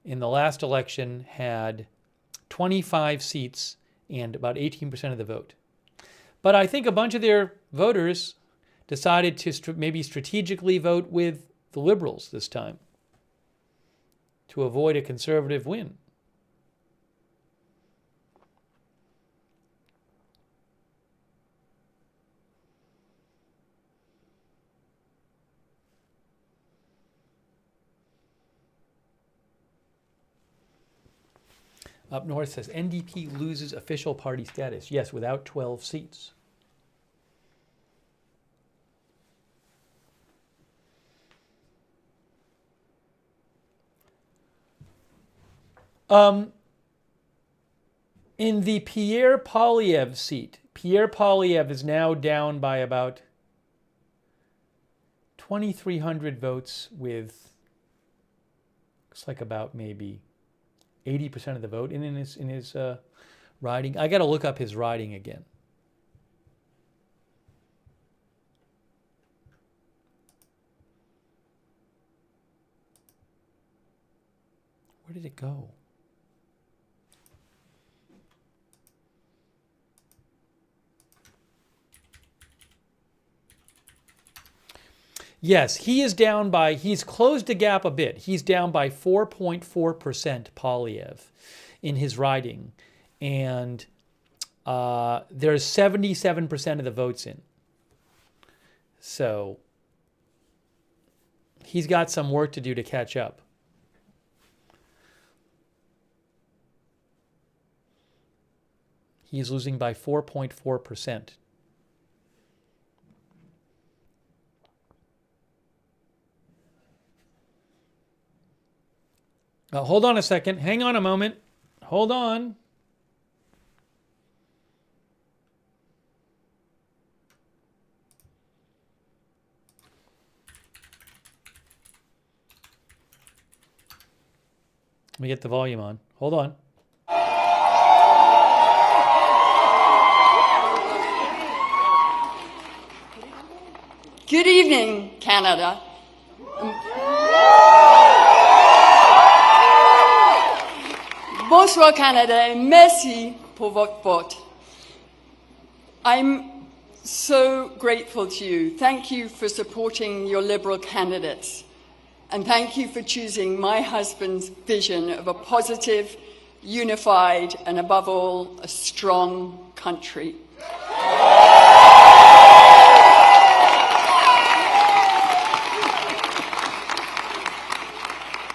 in the last election had 25 seats and about 18% of the vote. But I think a bunch of their voters decided to maybe strategically vote with the Liberals this time to avoid a Conservative win. Up north says NDP loses official party status. Yes, without 12 seats. In the Pierre Poilievre seat, Pierre Poilievre is now down by about 2,300 votes with, looks like about maybe 80% of the vote in his riding. I got to look up his riding again. Where did it go? Yes, he is down by, he's closed the gap a bit. He's down by 4.4%, Poilievre, in his riding. And there's 77% of the votes in. So he's got some work to do to catch up. He's losing by 4.4%. Hold on a second. Hang on a moment. Hold on. Let me get the volume on. Hold on. Good evening, Canada. Bonsoir, Canada, et merci pour votre vote. I'm so grateful to you. Thank you for supporting your Liberal candidates. And thank you for choosing my husband's vision of a positive, unified, and above all, a strong country.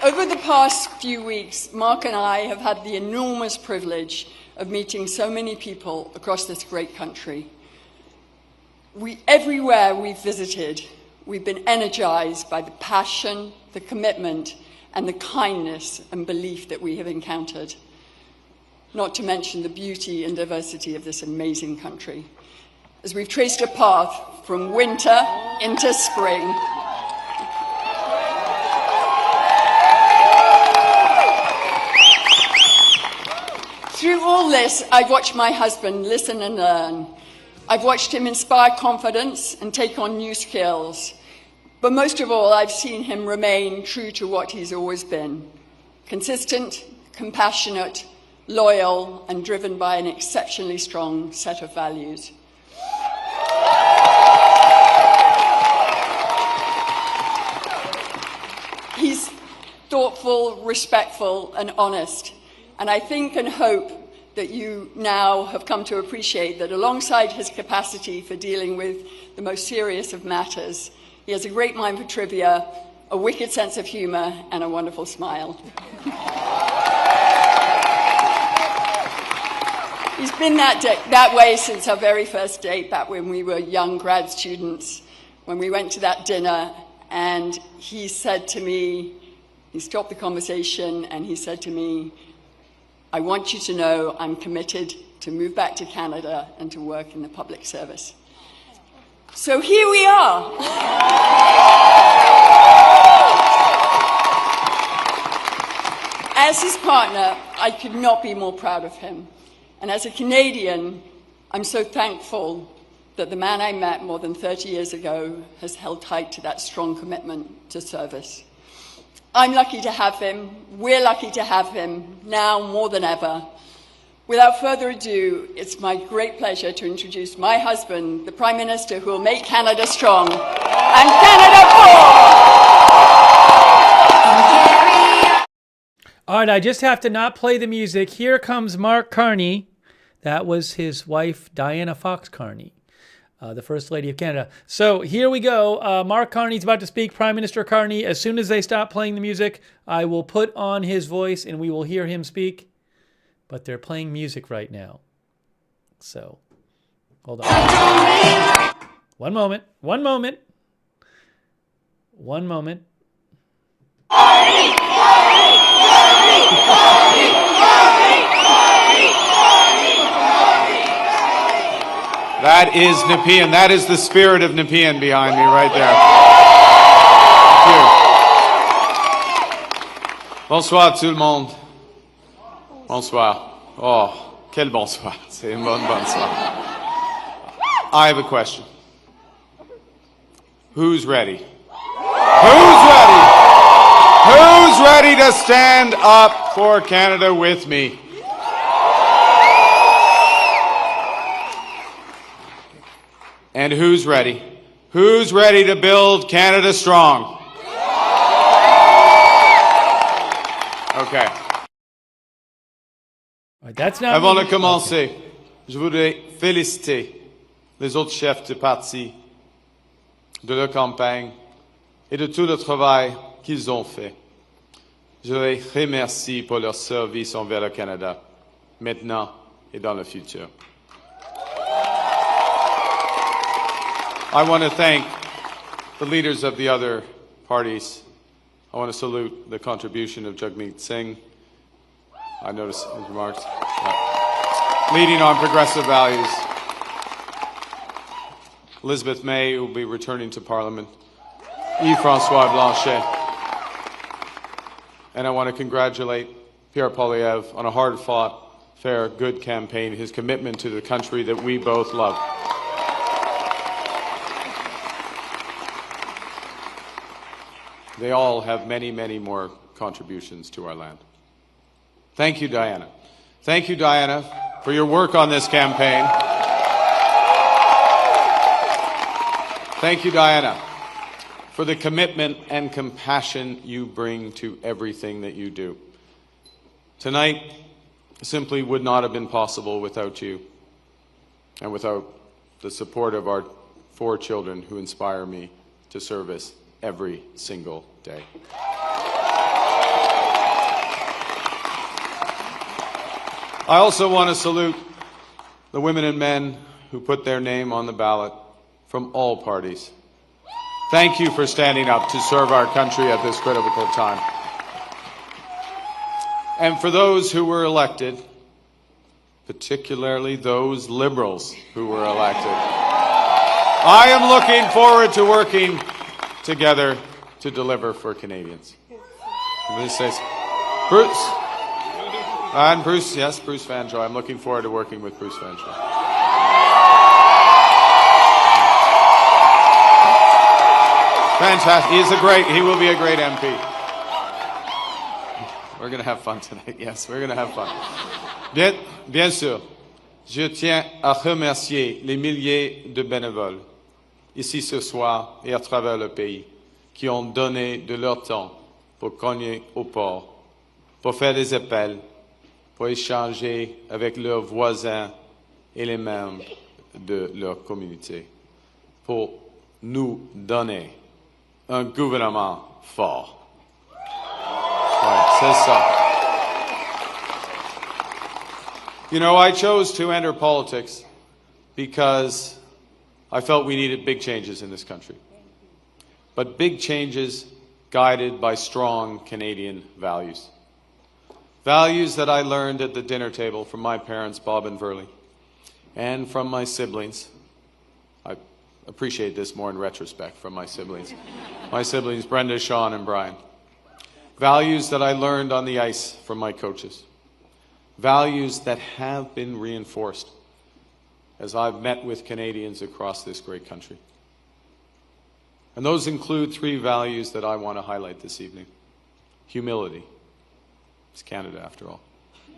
Over the past few weeks, Mark and I have had the enormous privilege of meeting so many people across this great country. Everywhere we've visited, we've been energized by the passion, the commitment, and the kindness and belief that we have encountered, not to mention the beauty and diversity of this amazing country. As we've traced a path from winter into spring, through all this, I've watched my husband listen and learn. I've watched him inspire confidence and take on new skills. But most of all, I've seen him remain true to what he's always been: consistent, compassionate, loyal, and driven by an exceptionally strong set of values. He's thoughtful, respectful, and honest. And I think and hope that you now have come to appreciate that alongside his capacity for dealing with the most serious of matters, he has a great mind for trivia, a wicked sense of humor, and a wonderful smile. He's been that way since our very first date, back when we were young grad students, when we went to that dinner, and he said to me, he stopped the conversation, and he said to me, "I want you to know I'm committed to move back to Canada and to work in the public service." So here we are. As his partner, I could not be more proud of him. And as a Canadian, I'm so thankful that the man I met more than 30 years ago has held tight to that strong commitment to service. I'm lucky to have him. We're lucky to have him now more than ever. Without further ado, it's my great pleasure to introduce my husband, the Prime Minister who will make Canada strong and Canada for. All right, I just have to not play the music. Here comes Mark Carney. That was his wife, Diana Fox Carney, the First Lady of Canada. So here we go. Mark Carney's about to speak. Prime Minister Carney, as soon as they stop playing the music, I will put on his voice and we will hear him speak. But they're playing music right now. So, hold on. One moment. One moment. One moment. That is Nepean. That is the spirit of Nepean behind me right there. Thank you. Bonsoir tout le monde. Bonsoir. Oh, quel bonsoir. C'est une bonne bonsoir. I have a question. Who's ready? Who's ready? Who's ready to stand up for Canada with me? And who's ready? Who's ready to build Canada strong? Okay. Avant de commencer, je voudrais féliciter les autres chefs de parti, de leur campagne et de tout le travail qu'ils ont fait. Je les remercie pour leur service envers le Canada, maintenant et dans le futur. I want to thank the leaders of the other parties. I want to salute the contribution of Jagmeet Singh. I noticed his remarks. Leading on progressive values. Elizabeth May, who will be returning to Parliament. Yves-François Blanchet. And I want to congratulate Pierre Poilievre on a hard-fought, fair, good campaign, his commitment to the country that we both love. they all have many, many more contributions to our land. Thank you, Diana. Thank you, Diana, for your work on this campaign. Thank you, Diana, for the commitment and compassion you bring to everything that you do. Tonight simply would not have been possible without you and without the support of our 4 children who inspire me to service every single day. I also want to salute the women and men who put their name on the ballot from all parties. Thank you for standing up to serve our country at this critical time. And for those who were elected, particularly those Liberals who were elected, I am looking forward to working together to deliver for Canadians. This says, Bruce. And Bruce, yes, Bruce Vanjoy. I'm looking forward to working with Bruce Vanjoy. Fantastic. He will be a great MP. We're going to have fun tonight. Yes, we're going to have fun. Bien sûr, je tiens à remercier les milliers de bénévoles ici ce soir et à travers le pays qui ont donné de leur temps pour cogner aux portes, pour faire des appels, pour échanger avec leurs voisins et les membres de leur communauté, pour nous donner un gouvernement fort. Ouais, c'est ça. You know, I chose to enter politics because I felt we needed big changes in this country. But big changes guided by strong Canadian values. Values that I learned at the dinner table from my parents, Bob and Verley, and from my siblings. I appreciate this more in retrospect from my siblings. My siblings, Brenda, Sean, and Brian. Values that I learned on the ice from my coaches. Values that have been reinforced as I've met with Canadians across this great country. And those include 3 values that I want to highlight this evening. Humility. It's Canada after all.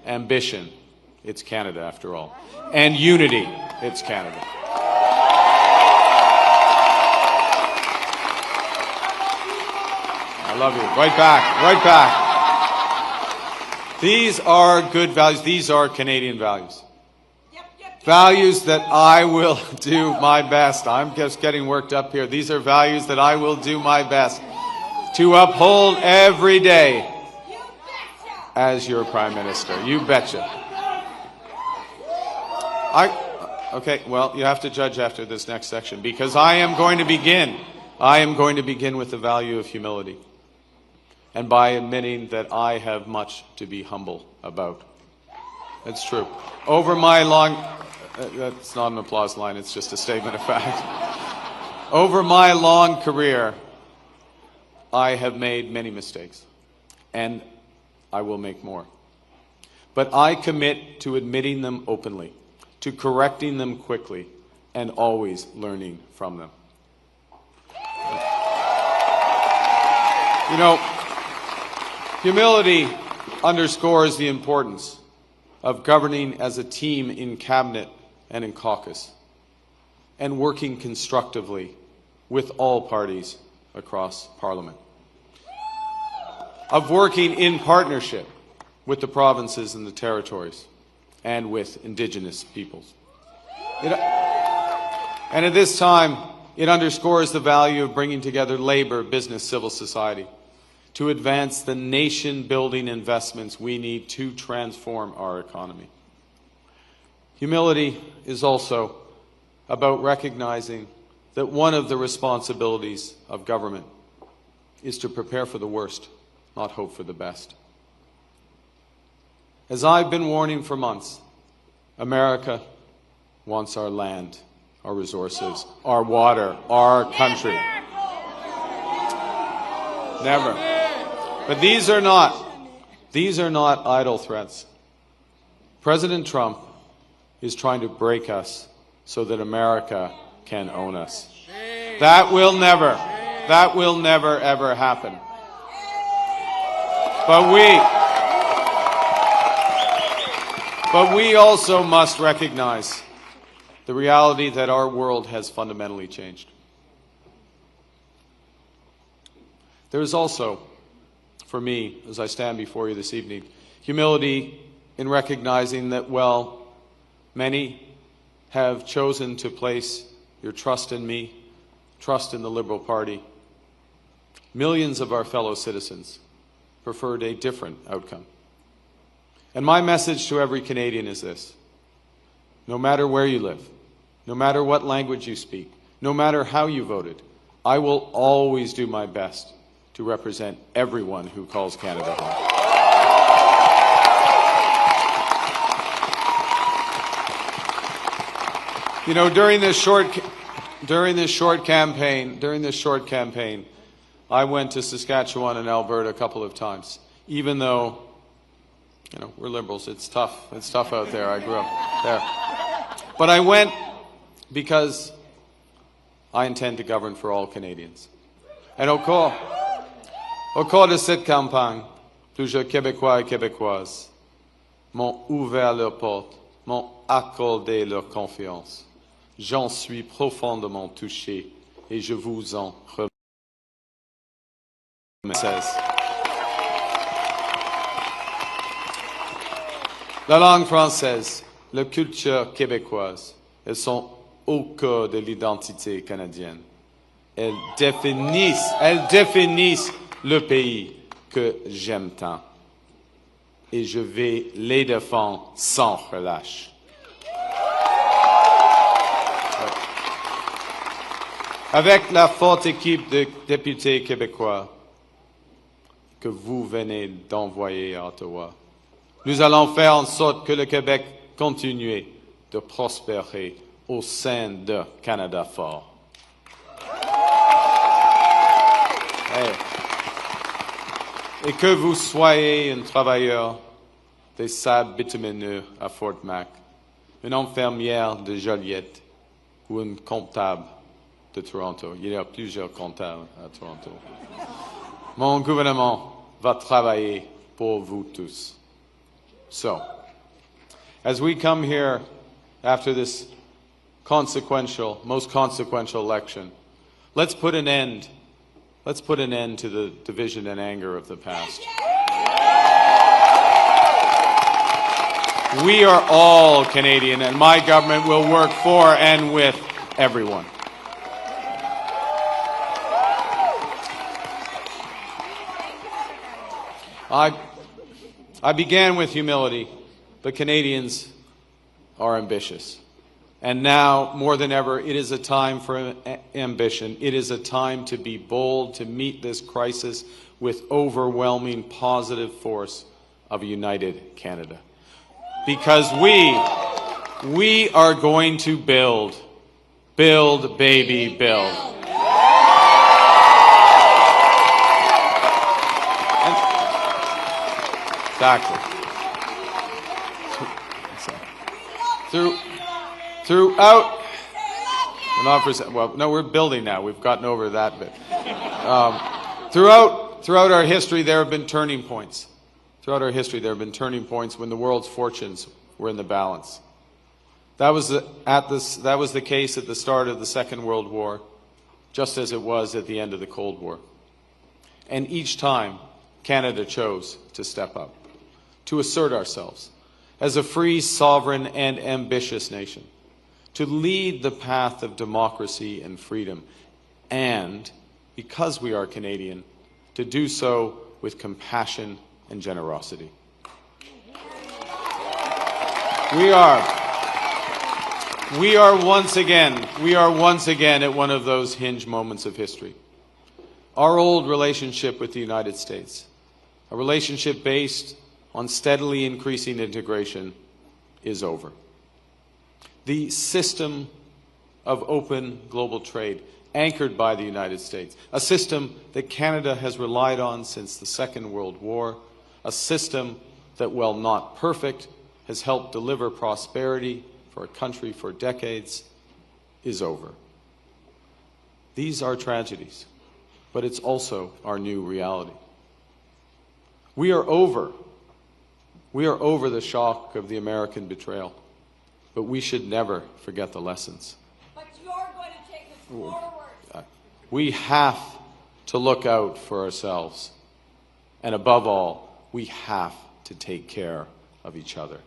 Ambition. It's Canada after all. And unity. It's Canada. I love you. Right back. Right back. These are good values. These are Canadian values. Values that I will do my best. I'm just getting worked up here. These are values that I will do my best to uphold every day as your Prime Minister. You betcha. Okay, well, you have to judge after this next section because I am going to begin with the value of humility. And by admitting that I have much to be humble about. That's true. Over my long... that's not an applause line, it's just a statement of fact. Over my long career, I have made many mistakes. And I will make more. But I commit to admitting them openly, to correcting them quickly, and always learning from them. You know, humility underscores the importance of governing as a team in cabinet and in caucus, and working constructively with all parties across Parliament, of working in partnership with the provinces and the territories, and with Indigenous peoples. And at this time, it underscores the value of bringing together labor, business, civil society, to advance the nation-building investments we need to transform our economy. Humility is also about recognizing that one of the responsibilities of government is to prepare for the worst, not hope for the best. As I've been warning for months, America wants our land, our resources, our water, our country. Never. But these are not idle threats. President Trump is trying to break us so that America can own us. That will never That will never, ever happen. But we also must recognize the reality that our world has fundamentally changed. There is also, for me, as I stand before you this evening, humility in recognizing that, well, many have chosen to place your trust in me, trust in the Liberal Party. Millions of our fellow citizens preferred a different outcome. And my message to every Canadian is this: no matter where you live, no matter what language you speak, no matter how you voted, I will always do my best to represent everyone who calls Canada home. You know, during this short campaign, I went to Saskatchewan and Alberta a couple of times, even though, you know, we're Liberals. It's tough. It's tough out there. I grew up there. But I went because I intend to govern for all Canadians. And au cours de cette campagne, plusieurs Québécois et Québécoises m'ont ouvert leurs portes, m'ont accordé leur confiance. J'en suis profondément touché et je vous en remercie. La langue française, la culture québécoise, elles sont au cœur de l'identité canadienne. Elles définissent le pays que j'aime tant. Et je vais les défendre sans relâche. Avec la forte équipe de députés québécois que vous venez d'envoyer à Ottawa, nous allons faire en sorte que le Québec continue de prospérer au sein de Canada fort. Et que vous soyez un travailleur des sables bitumineux à Fort Mac, une infirmière de Joliette ou un comptable de Toronto. Il y a plusieurs comptables à Toronto. Mon gouvernement va travailler pour vous tous. So, as we come here after this most consequential election, let's put an end to the division and anger of the past. We are all Canadian, and my government will work for and with everyone. I began with humility, but Canadians are ambitious. And now, more than ever, it is a time for ambition. It is a time to be bold, to meet this crisis with overwhelming positive force of a united Canada. Because we are going to build, baby, build. Exactly. Throughout, we're building now. We've gotten over that bit. Throughout our history, there have been turning points. Throughout our history, there have been turning points when the world's fortunes were in the balance. That was the case at the start of the Second World War, just as it was at the end of the Cold War. And each time, Canada chose to step up, to assert ourselves as a free, sovereign, and ambitious nation, to lead the path of democracy and freedom, and, because we are Canadian, to do so with compassion and generosity. We are once again at one of those hinge moments of history. Our old relationship with the United States, a relationship based on steadily increasing integration, is over. The system of open global trade, anchored by the United States, a system that Canada has relied on since the Second World War, a system that, while not perfect, has helped deliver prosperity for a country for decades, is over. These are tragedies. but it's also our new reality. We are over the shock of the American betrayal, but we should never forget the lessons. But you're going to take us forward. We have to look out for ourselves. And above all, we have to take care of each other.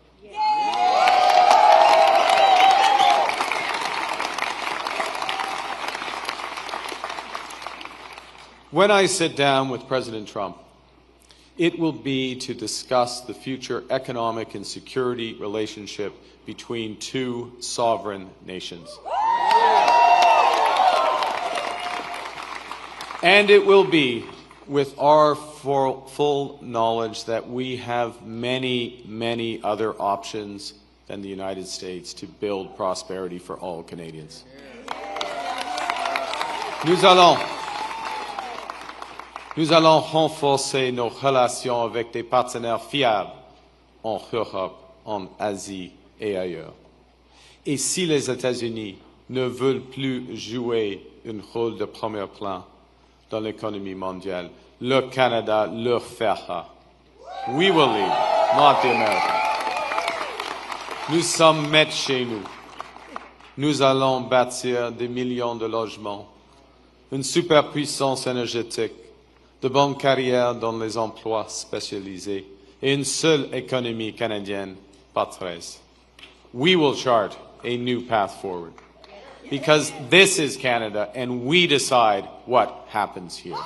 When I sit down with President Trump, it will be to discuss the future economic and security relationship between two sovereign nations. And it will be with our full knowledge that we have many, many other options than the United States to build prosperity for all Canadians. Nous allons renforcer nos relations avec des partenaires fiables en Europe, en Asie et ailleurs. Et si les États-Unis ne veulent plus jouer un rôle de premier plan dans l'économie mondiale, le Canada le fera. We will lead, not the Americans. Nous sommes maîtres chez nous. Nous allons bâtir des millions de logements, une superpuissance énergétique, de bonnes carrières dans les emplois spécialisés et une seule économie canadienne, pas 13. We will chart a new path forward because this is Canada and we decide what happens here.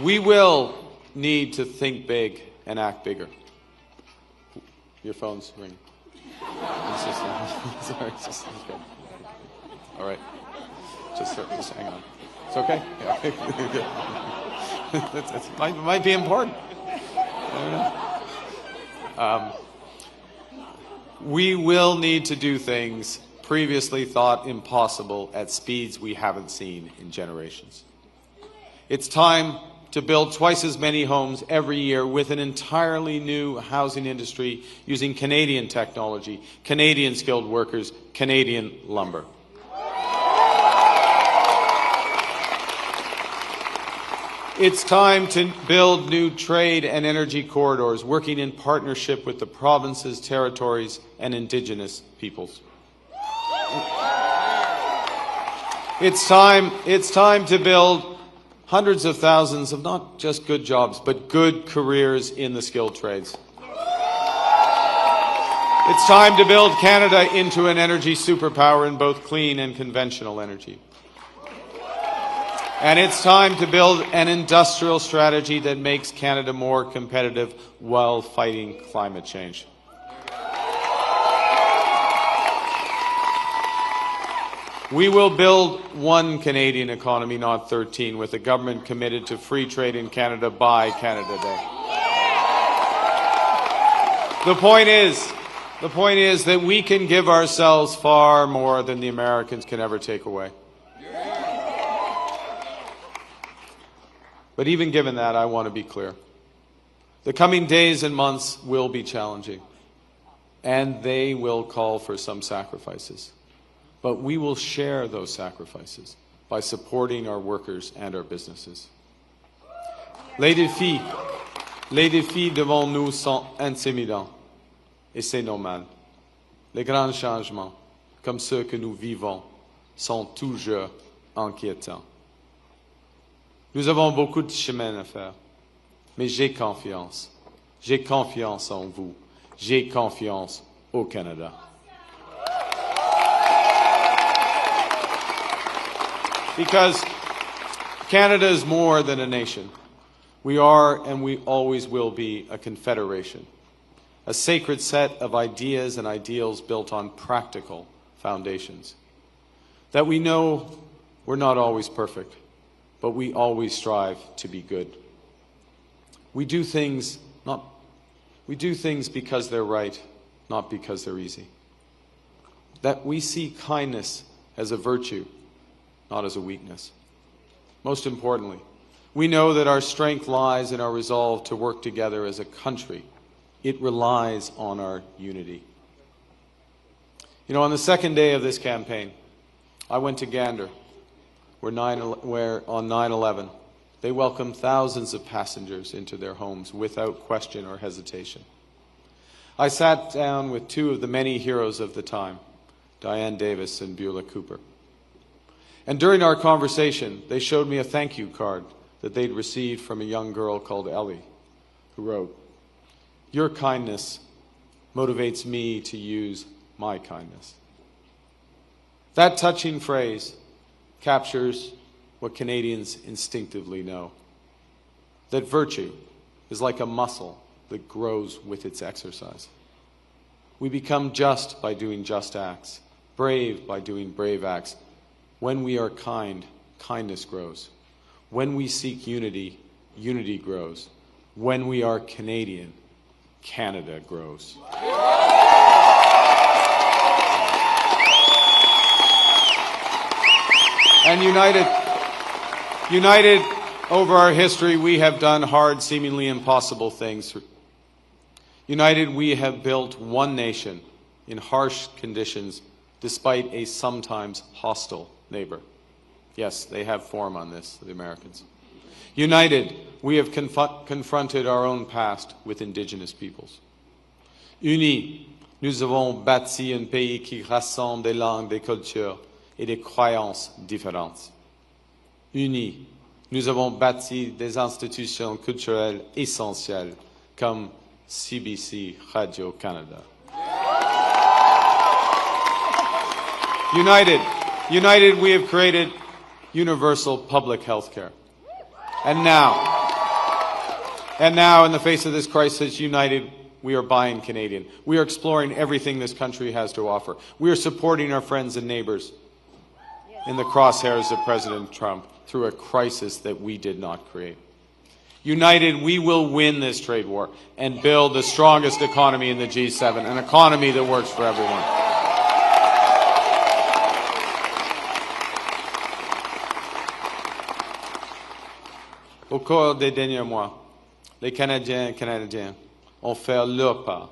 We will need to think big and act bigger. Your phone's ringing. Sorry, just okay. All right. Just hang on. It's okay? Yeah. It might be important. I don't know. We will need to do things previously thought impossible at speeds we haven't seen in generations. It's time to build twice as many homes every year with an entirely new housing industry using Canadian technology, Canadian skilled workers, Canadian lumber. It's time to build new trade and energy corridors, working in partnership with the provinces, territories, and Indigenous peoples. It's time to build hundreds of thousands of not just good jobs, but good careers in the skilled trades. It's time to build Canada into an energy superpower in both clean and conventional energy. And it's time to build an industrial strategy that makes Canada more competitive while fighting climate change. We will build one Canadian economy, not 13, with a government committed to free trade in Canada by Canada Day. The point is that we can give ourselves far more than the Americans can ever take away. But even given that, I want to be clear. The coming days and months will be challenging, and they will call for some sacrifices. But we will share those sacrifices by supporting our workers and our businesses. Les défis devant nous sont intimidants, et c'est normal. Les grands changements, comme ceux que nous vivons, sont toujours inquiétants. Nous avons beaucoup de chemin à faire, mais j'ai confiance. J'ai confiance en vous. J'ai confiance au Canada. Because Canada is more than a nation. We are and we always will be a confederation, a sacred set of ideas and ideals built on practical foundations. That we know we're not always perfect, but we always strive to be good. We do things because they're right, not because they're easy. That we see kindness as a virtue, not as a weakness. Most importantly, we know that our strength lies in our resolve to work together as a country. It relies on our unity. You know, on the second day of this campaign, I went to Gander, where on 9/11, they welcomed thousands of passengers into their homes without question or hesitation. I sat down with two of the many heroes of the time, Diane Davis and Beulah Cooper. And during our conversation, they showed me a thank you card that they'd received from a young girl called Ellie, who wrote, "Your kindness motivates me to use my kindness." That touching phrase captures what Canadians instinctively know, that virtue is like a muscle that grows with its exercise. We become just by doing just acts, brave by doing brave acts. When we are kind, kindness grows. When we seek unity, unity grows. When we are Canadian, Canada grows. And united over our history, we have done hard, seemingly impossible things. United, we have built one nation in harsh conditions, despite a sometimes hostile neighbor. Yes, they have form on this, the Americans. United, we have confronted our own past with Indigenous peoples. Unis, nous avons bâti un pays qui rassemble des langues, des cultures et des croyances différentes. Unis, nous avons bâti des institutions culturelles essentielles comme CBC Radio-Canada. United, we have created universal public health care. And now, in the face of this crisis, united, we are buying Canadian. We are exploring everything this country has to offer. We are supporting our friends and neighbors in the crosshairs of President Trump through a crisis that we did not create. United, we will win this trade war and build the strongest economy in the G7, an economy that works for everyone. Au cours des derniers mois, les Canadiens et Canadiennes ont fait leur part,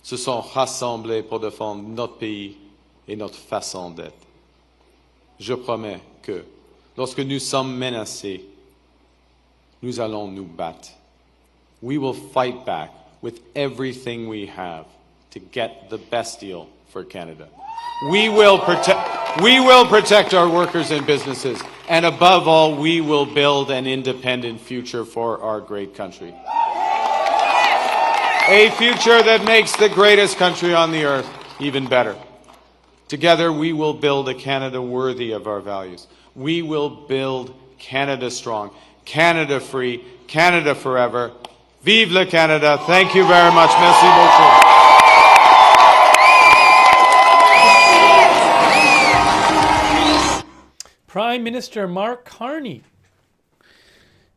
se sont rassemblés pour défendre notre pays et notre façon d'être. Je promets que, lorsque nous sommes menacés, nous allons nous battre. We will fight back with everything we have to get the best deal for Canada. We will protect our workers and businesses, and above all, we will build an independent future for our great country. A future that makes the greatest country on the earth even better. Together, we will build a Canada worthy of our values. We will build Canada strong, Canada free, Canada forever. Vive le Canada. Thank you very much. Merci beaucoup. Prime Minister Mark Carney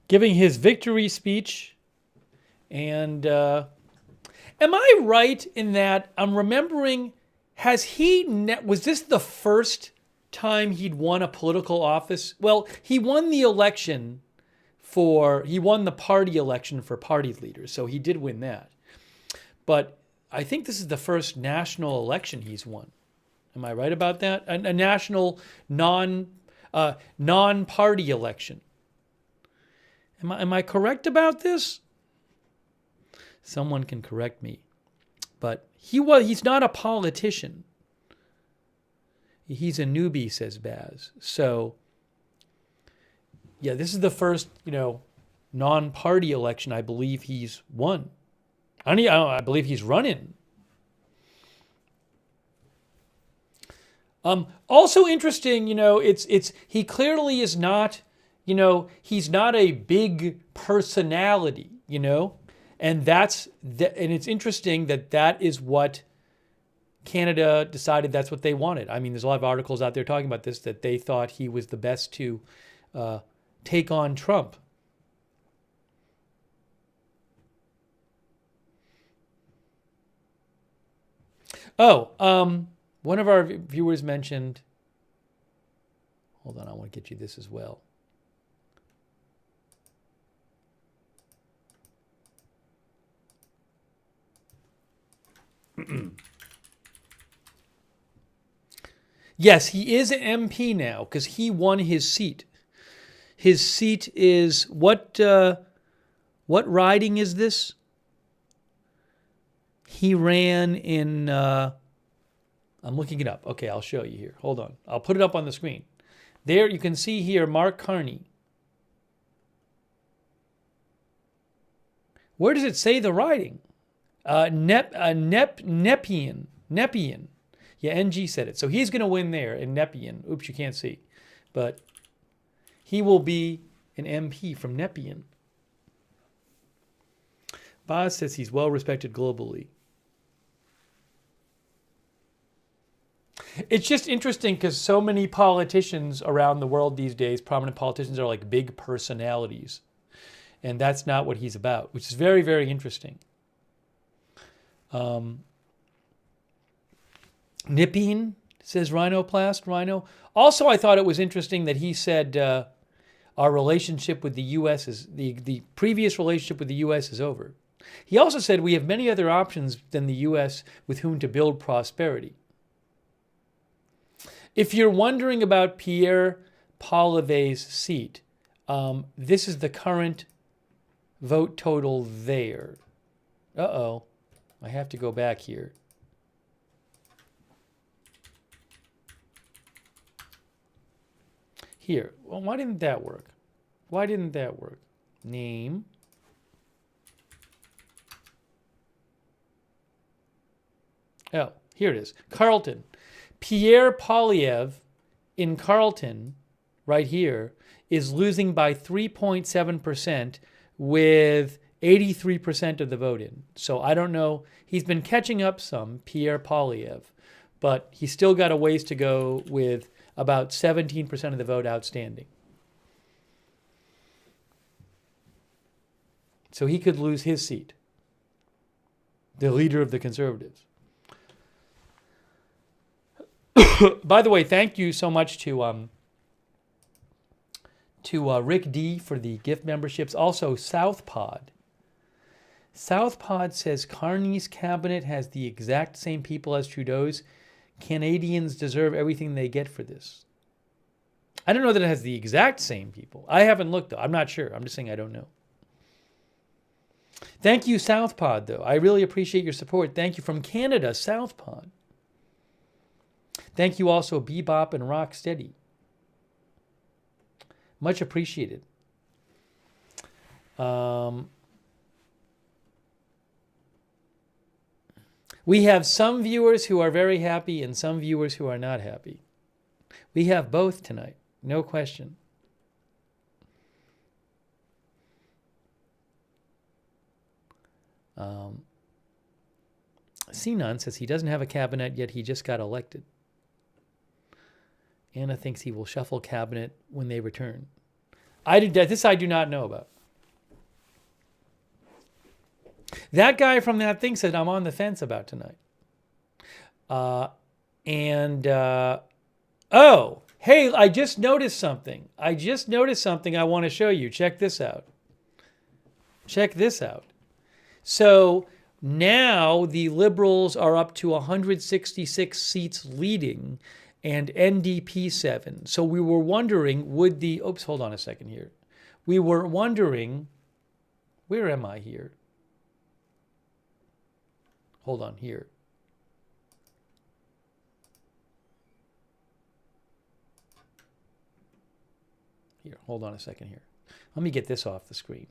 giving his victory speech. And am I right in that I'm remembering, was this the first time he'd won a political office? Well, he won the election he won the party election for party leaders, so he did win that. But I think this is the first national election he's won. Am I right about that? A national non-party election. Am I correct about this? Someone can correct me. But he's not a politician. He's a newbie, says Baz. So, yeah, this is the first, non-party election I believe he's won. I believe he's running. Also interesting, he clearly is not, he's not a big personality, and it's interesting that is what Canada decided that's what they wanted. I mean, there's a lot of articles out there talking about this, that they thought he was the best to take on Trump. One of our viewers mentioned, hold on, I want to get you this as well. Yes, he is an MP now because he won his seat. His seat is what riding is this? He ran in I'm looking it up. Okay, I'll show you here. Hold on. I'll put it up on the screen. There you can see here Mark Carney. Where does it say the riding? Nepean. Yeah, NG said it. So he's going to win there in Nepean. Oops, you can't see. But he will be an MP from Nepean. Boz says he's well respected globally. It's just interesting because so many politicians around the world these days, prominent politicians, are like big personalities. And that's not what he's about, which is very, very interesting. Nipping, says Rhinoplast, Rhino. Also, I thought it was interesting that he said our relationship with the U.S. is, the previous relationship with the U.S. is over. He also said we have many other options than the U.S. with whom to build prosperity. If you're wondering about Pierre Poilievre's seat, this is the current vote total there. Uh-oh. I have to go back here. Here. Well, why didn't that work? Why didn't that work? Name. Oh, here it is. Carleton. Pierre Poilievre in Carleton, right here, is losing by 3.7% with 83% of the vote in. So I don't know. He's been catching up some, Pierre Poilievre, but he's still got a ways to go with about 17% of the vote outstanding. So he could lose his seat, the leader of the Conservatives. By the way, thank you so much to Rick D for the gift memberships. Also, Southpod. Southpod says Carney's cabinet has the exact same people as Trudeau's. Canadians deserve everything they get for this. I don't know that it has the exact same people. I haven't looked, though. I'm not sure. I'm just saying I don't know. Thank you, Southpod, though. I really appreciate your support. Thank you from Canada, Southpod. Thank you also, Bebop and Rocksteady. Much appreciated. We have some viewers who are very happy and some viewers who are not happy. We have both tonight, no question. Sinan says he doesn't have a cabinet yet, he just got elected. Anna thinks he will shuffle cabinet when they return. This I do not know about. That guy from that thing said I'm on the fence about tonight. Oh, hey, I just noticed something. I want to show you. Check this out. Check this out. So now the Liberals are up to 166 seats leading and NDP 7. So we were wondering, hold on a second here. We were wondering, where am I here? Hold on here. Here, hold on a second here. Let me get this off the screen.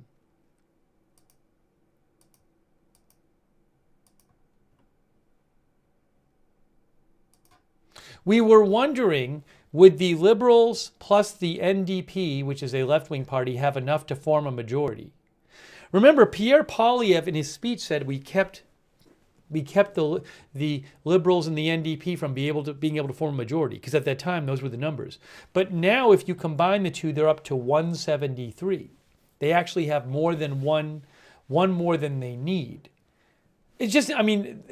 We were wondering, would the Liberals plus the NDP, which is a left-wing party, have enough to form a majority? Remember, Pierre Poilievre in his speech said we kept the Liberals and the NDP from being able to form a majority, because at that time those were the numbers. But now if you combine the two, they're up to 173. They actually have more than one more than they need. It's just, I mean,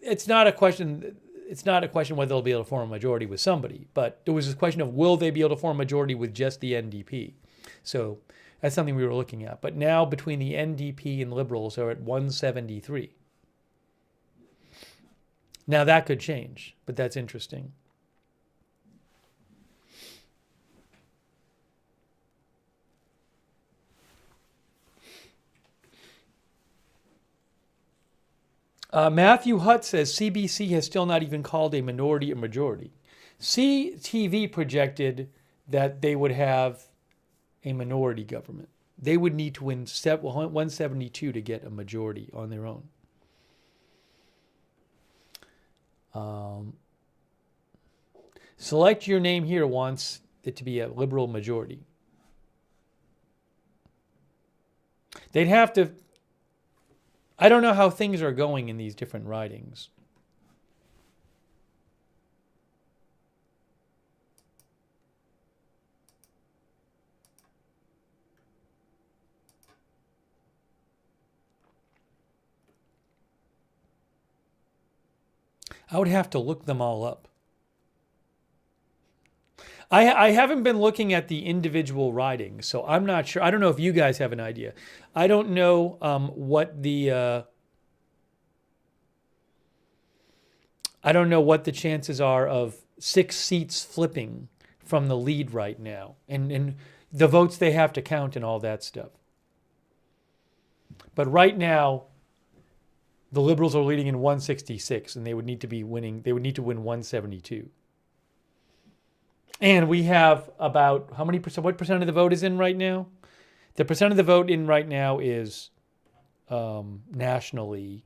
it's not a question whether they'll be able to form a majority with somebody, but there was this question of will they be able to form a majority with just the NDP. So that's something we were looking at. But now between the NDP and Liberals are at 173. Now that could change, but that's interesting. Matthew Hutt says CBC has still not even called a minority a majority. CTV projected that they would have a minority government. They would need to win 172 to get a majority on their own. Select Your Name Here wants it to be a liberal majority. They'd have to... I don't know how things are going in these different ridings. I would have to look them all up. I haven't been looking at the individual ridings, so I'm not sure. I don't know if you guys have an idea. I don't know what the chances are of 6 seats flipping from the lead right now, and the votes they have to count and all that stuff. But right now, the Liberals are leading in 166, and they would need to be winning. They would need to win 172. And we have about how many percent? What percent of the vote is in right now? The percent of the vote in right now is nationally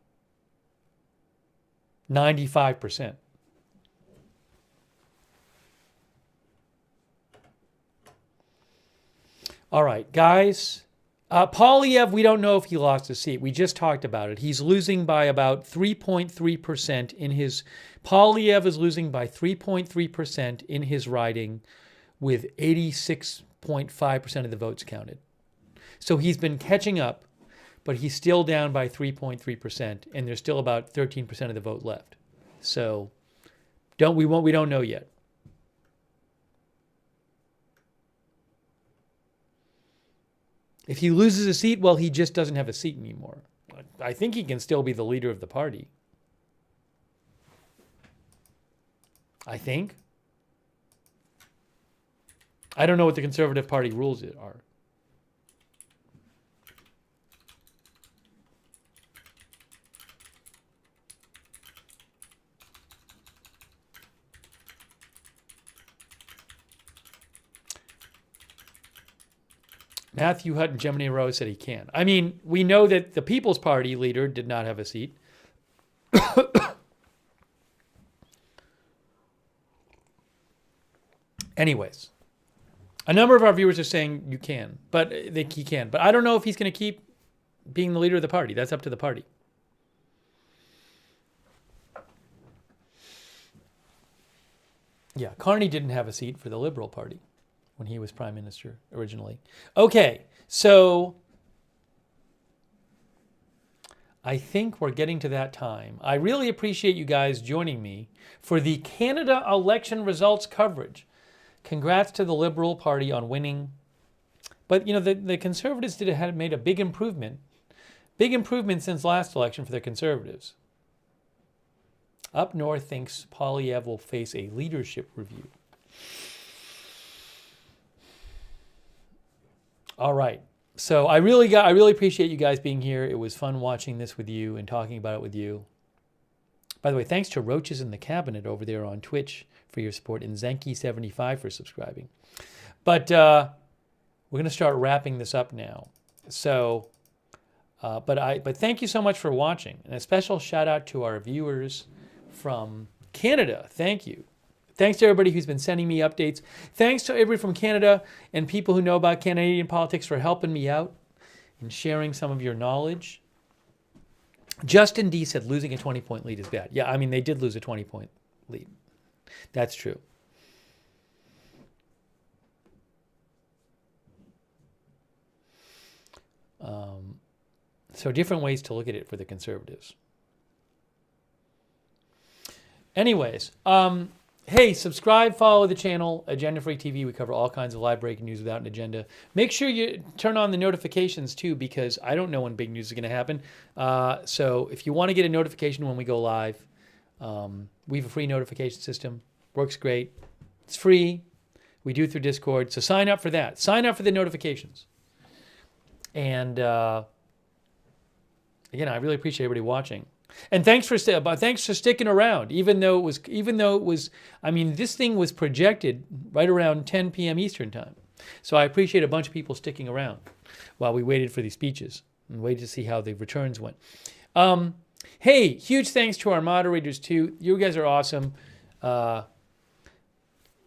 95%. All right, guys. Poilievre, we don't know if he lost a seat. We just talked about it. He's losing by about 3.3% in his... Poilievre is losing by 3.3% in his riding with 86.5% of the votes counted. So he's been catching up, but he's still down by 3.3%, and there's still about 13% of the vote left. So we don't know yet. If he loses a seat, well, he just doesn't have a seat anymore. I think he can still be the leader of the party. I think. I don't know what the Conservative Party rules are. Matthew Hutt and Gemini Rose said he can. I mean, we know that the People's Party leader did not have a seat. Anyways, a number of our viewers are saying you can, but he can. But I don't know if he's going to keep being the leader of the party. That's up to the party. Yeah, Carney didn't have a seat for the Liberal Party when he was Prime Minister originally. Okay, so I think we're getting to that time. I really appreciate you guys joining me for the Canada election results coverage. Congrats to the Liberal Party on winning. But, you know, the Conservatives had made a big improvement. Big improvement since last election for the Conservatives. Up North thinks Poilievre will face a leadership review. All right. So I really appreciate you guys being here. It was fun watching this with you and talking about it with you. By the way, thanks to Roaches in the Cabinet over there on Twitch for your support, and Zenki75 for subscribing. But we're going to start wrapping this up now. So, but thank you so much for watching, and a special shout out to our viewers from Canada. Thank you. Thanks to everybody who's been sending me updates. Thanks to everybody from Canada and people who know about Canadian politics for helping me out and sharing some of your knowledge. Justin D said losing a 20-point lead is bad. Yeah, I mean, they did lose a 20-point lead. That's true. So different ways to look at it for the Conservatives. Anyways, hey, subscribe, follow the channel, Agenda Free TV. We cover all kinds of live breaking news without an agenda. Make sure you turn on the notifications too, because I don't know when big news is going to happen. So if you want to get a notification when we go live, we have a free notification system. Works great. It's free. We do it through Discord. So sign up for that. Sign up for the notifications. And again, I really appreciate everybody watching. And thanks for sticking around, even though it was. I mean, this thing was projected right around 10 p.m. Eastern time, so I appreciate a bunch of people sticking around while we waited for these speeches and waited to see how the returns went. Hey, huge thanks to our moderators too. You guys are awesome.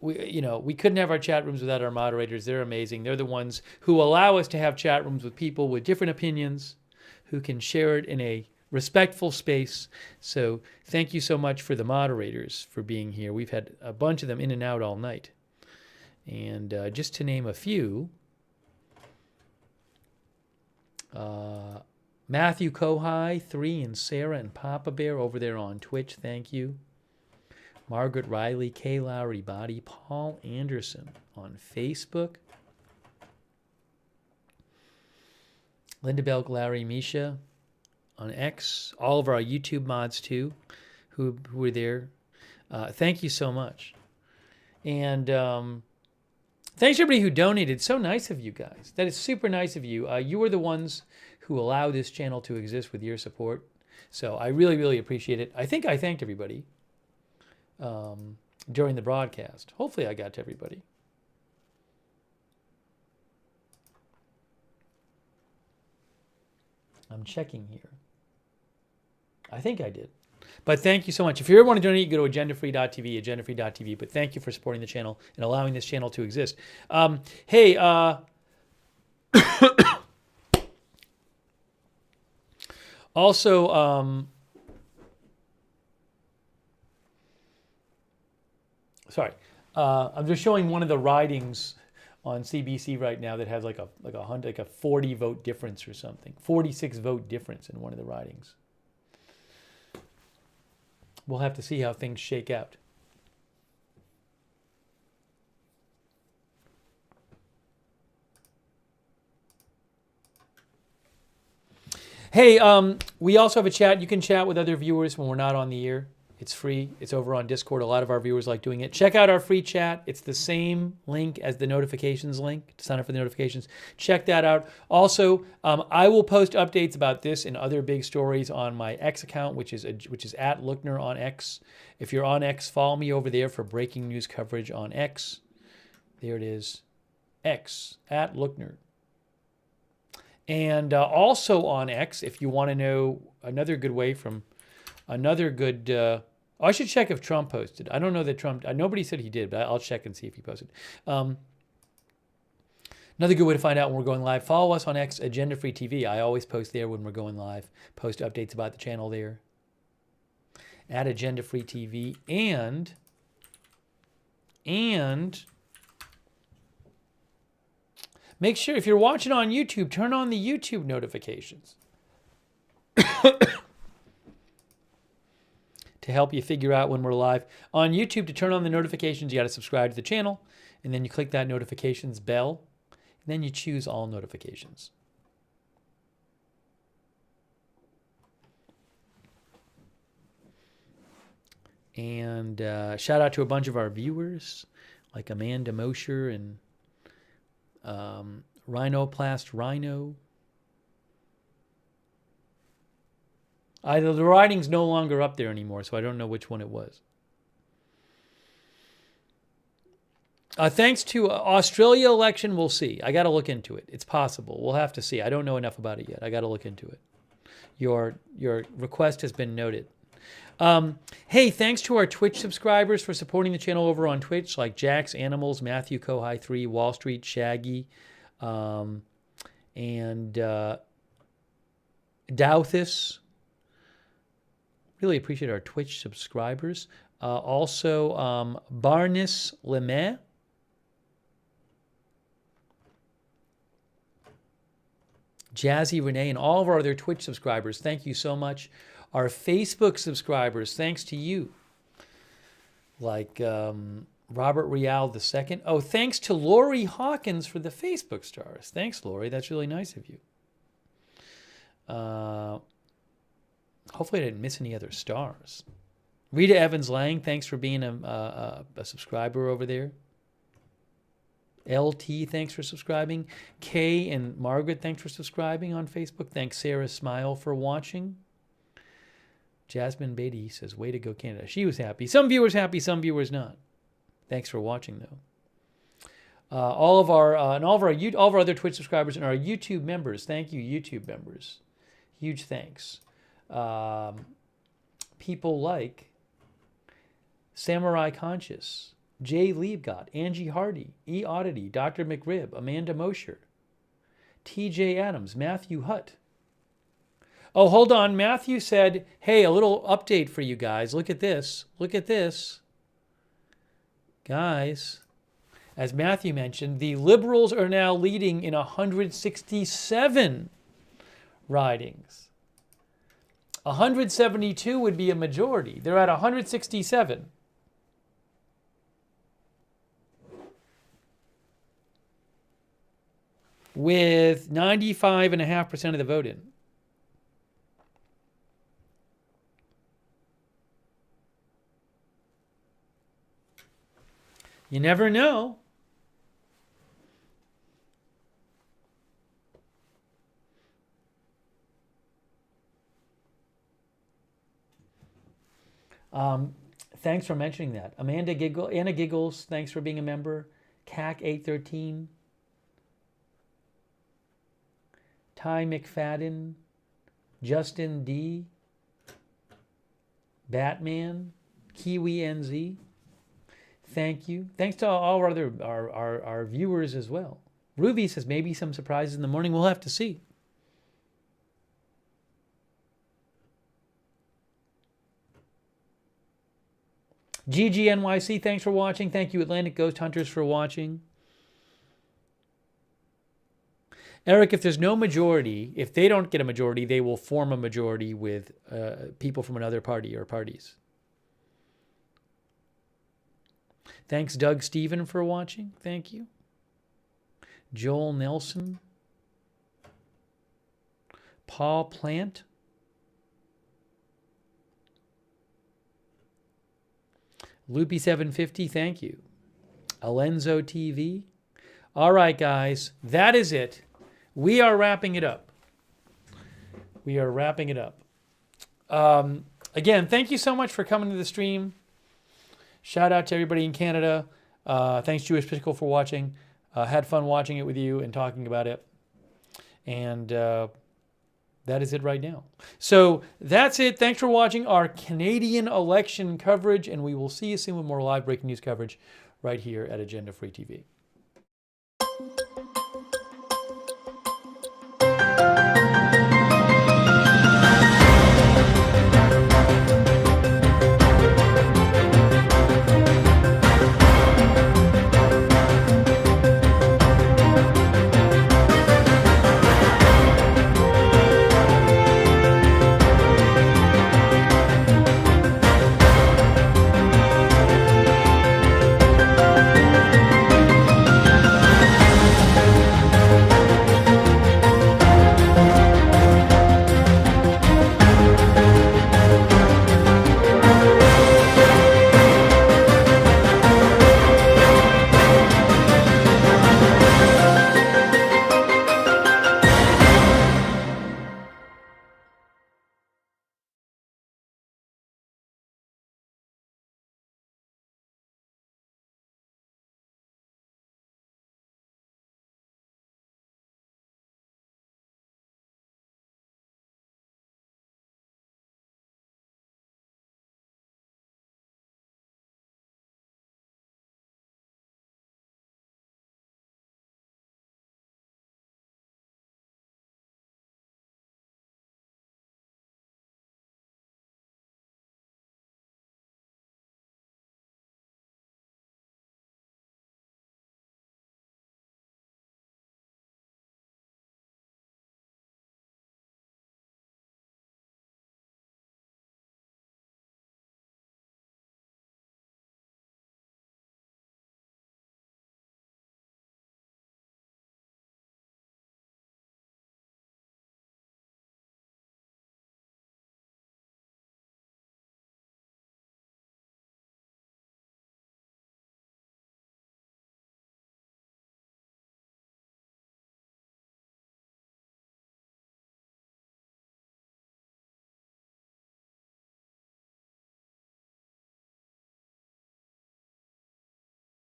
We couldn't have our chat rooms without our moderators. They're amazing. They're the ones who allow us to have chat rooms with people with different opinions, who can share it in a respectful space. So thank you so much for the moderators for being here. We've had a bunch of them in and out all night. And just to name a few, Matthew Kohai, 3, and Sarah and Papa Bear over there on Twitch, thank you. Margaret Riley, Kay Lowry Body, Paul Anderson on Facebook. Linda Belk, Larry, Misha on X. All of our YouTube mods too, who were there. Thank you so much. And thanks everybody who donated. So nice of you guys. That is super nice of you. You are the ones who allow this channel to exist with your support. So I really, really appreciate it. I think I thanked everybody during the broadcast. Hopefully I got to everybody. I'm checking here. I think I did. But thank you so much. If you ever want to donate, you go to agendafree.tv, agendafree.tv. But thank you for supporting the channel and allowing this channel to exist. Hey, also, sorry, I'm just showing one of the ridings on CBC right now that has like a 40 vote difference or something, 46 vote difference in one of the ridings. We'll have to see how things shake out. Hey, we also have a chat. You can chat with other viewers when we're not on the air. It's free. It's over on Discord. A lot of our viewers like doing it. Check out our free chat. It's the same link as the notifications link to sign up for the notifications. Check that out. Also, I will post updates about this and other big stories on my X account, which is at Lookner on X. If you're on X, follow me over there for breaking news coverage on X. There it is, X at Lookner. And also on X, if you want to know another good way from another good. I should check if Trump posted. I don't know that Trump. Nobody said he did, but I'll check and see if he posted. Another good way to find out when we're going live. Follow us on X, Agenda Free TV. I always post there when we're going live. Post updates about the channel there. At Agenda Free TV and make sure if you're watching on YouTube, turn on the YouTube notifications. To help you figure out when we're live. On YouTube, to turn on the notifications, you got to subscribe to the channel, and then you click that notifications bell, and then you choose all notifications. And shout out to a bunch of our viewers, like Amanda Mosher and Rhinoplast Rhino. The writing's no longer up there anymore, so I don't know which one it was. Thanks to Australia election, we'll see. I got to look into it. It's possible. We'll have to see. I don't know enough about it yet. I got to look into it. Your request has been noted. Hey, thanks to our Twitch subscribers for supporting the channel over on Twitch, like Jax Animals, Matthew Kohai 3, Wall Street Shaggy, and Douthis. Really appreciate our Twitch subscribers. Also, Barnes Lemay. Jazzy Renee, and all of our other Twitch subscribers. Thank you so much. Our Facebook subscribers, thanks to you. Like Robert Rial II. Oh, thanks to Lori Hawkins for the Facebook stars. Thanks, Lori. That's really nice of you. Hopefully I didn't miss any other stars. Rita Evans-Lang, thanks for being a subscriber over there. LT, thanks for subscribing. Kay and Margaret, thanks for subscribing on Facebook. Thanks, Sarah Smile, for watching. Jasmine Beatty says, way to go, Canada. She was happy. Some viewers happy, some viewers not. Thanks for watching, though. All of our other Twitch subscribers and our YouTube members. Thank you, YouTube members. Huge thanks. People like Samurai Conscious, Jay Liebgott, Angie Hardy, E. Oddity, Dr. McRib, Amanda Mosher, TJ Adams, Matthew Hutt. Oh, hold on. Matthew said, hey, a little update for you guys. Look at this. Look at this. Guys, as Matthew mentioned, the Liberals are now leading in 167 ridings. 172 would be a majority. They're at 167. With 95.5% of the vote in. You never know. Thanks for mentioning that. Anna Giggles, thanks for being a member. CAC813. Ty McFadden. Justin D. Batman. Kiwi NZ. Thank you. Thanks to all our other our viewers as well. Ruby says maybe some surprises in the morning. We'll have to see. GGNYC, thanks for watching. Thank you, Atlantic Ghost Hunters, for watching. Eric, if there's no majority, if they don't get a majority, they will form a majority with people from another party or parties. Thanks, Doug Stephen, for watching. Thank you. Joel Nelson. Paul Plant. Loopy750, thank you. Alenzo TV. All right, guys, that is it. We are wrapping it up. We are wrapping it up. Again, thank you so much for coming to the stream. Shout out to everybody in Canada. Thanks, Jewish Pickle, for watching. Had fun watching it with you and talking about it. And that is it right now. So that's it. Thanks for watching our Canadian election coverage, and we will see you soon with more live breaking news coverage right here at Agenda Free TV.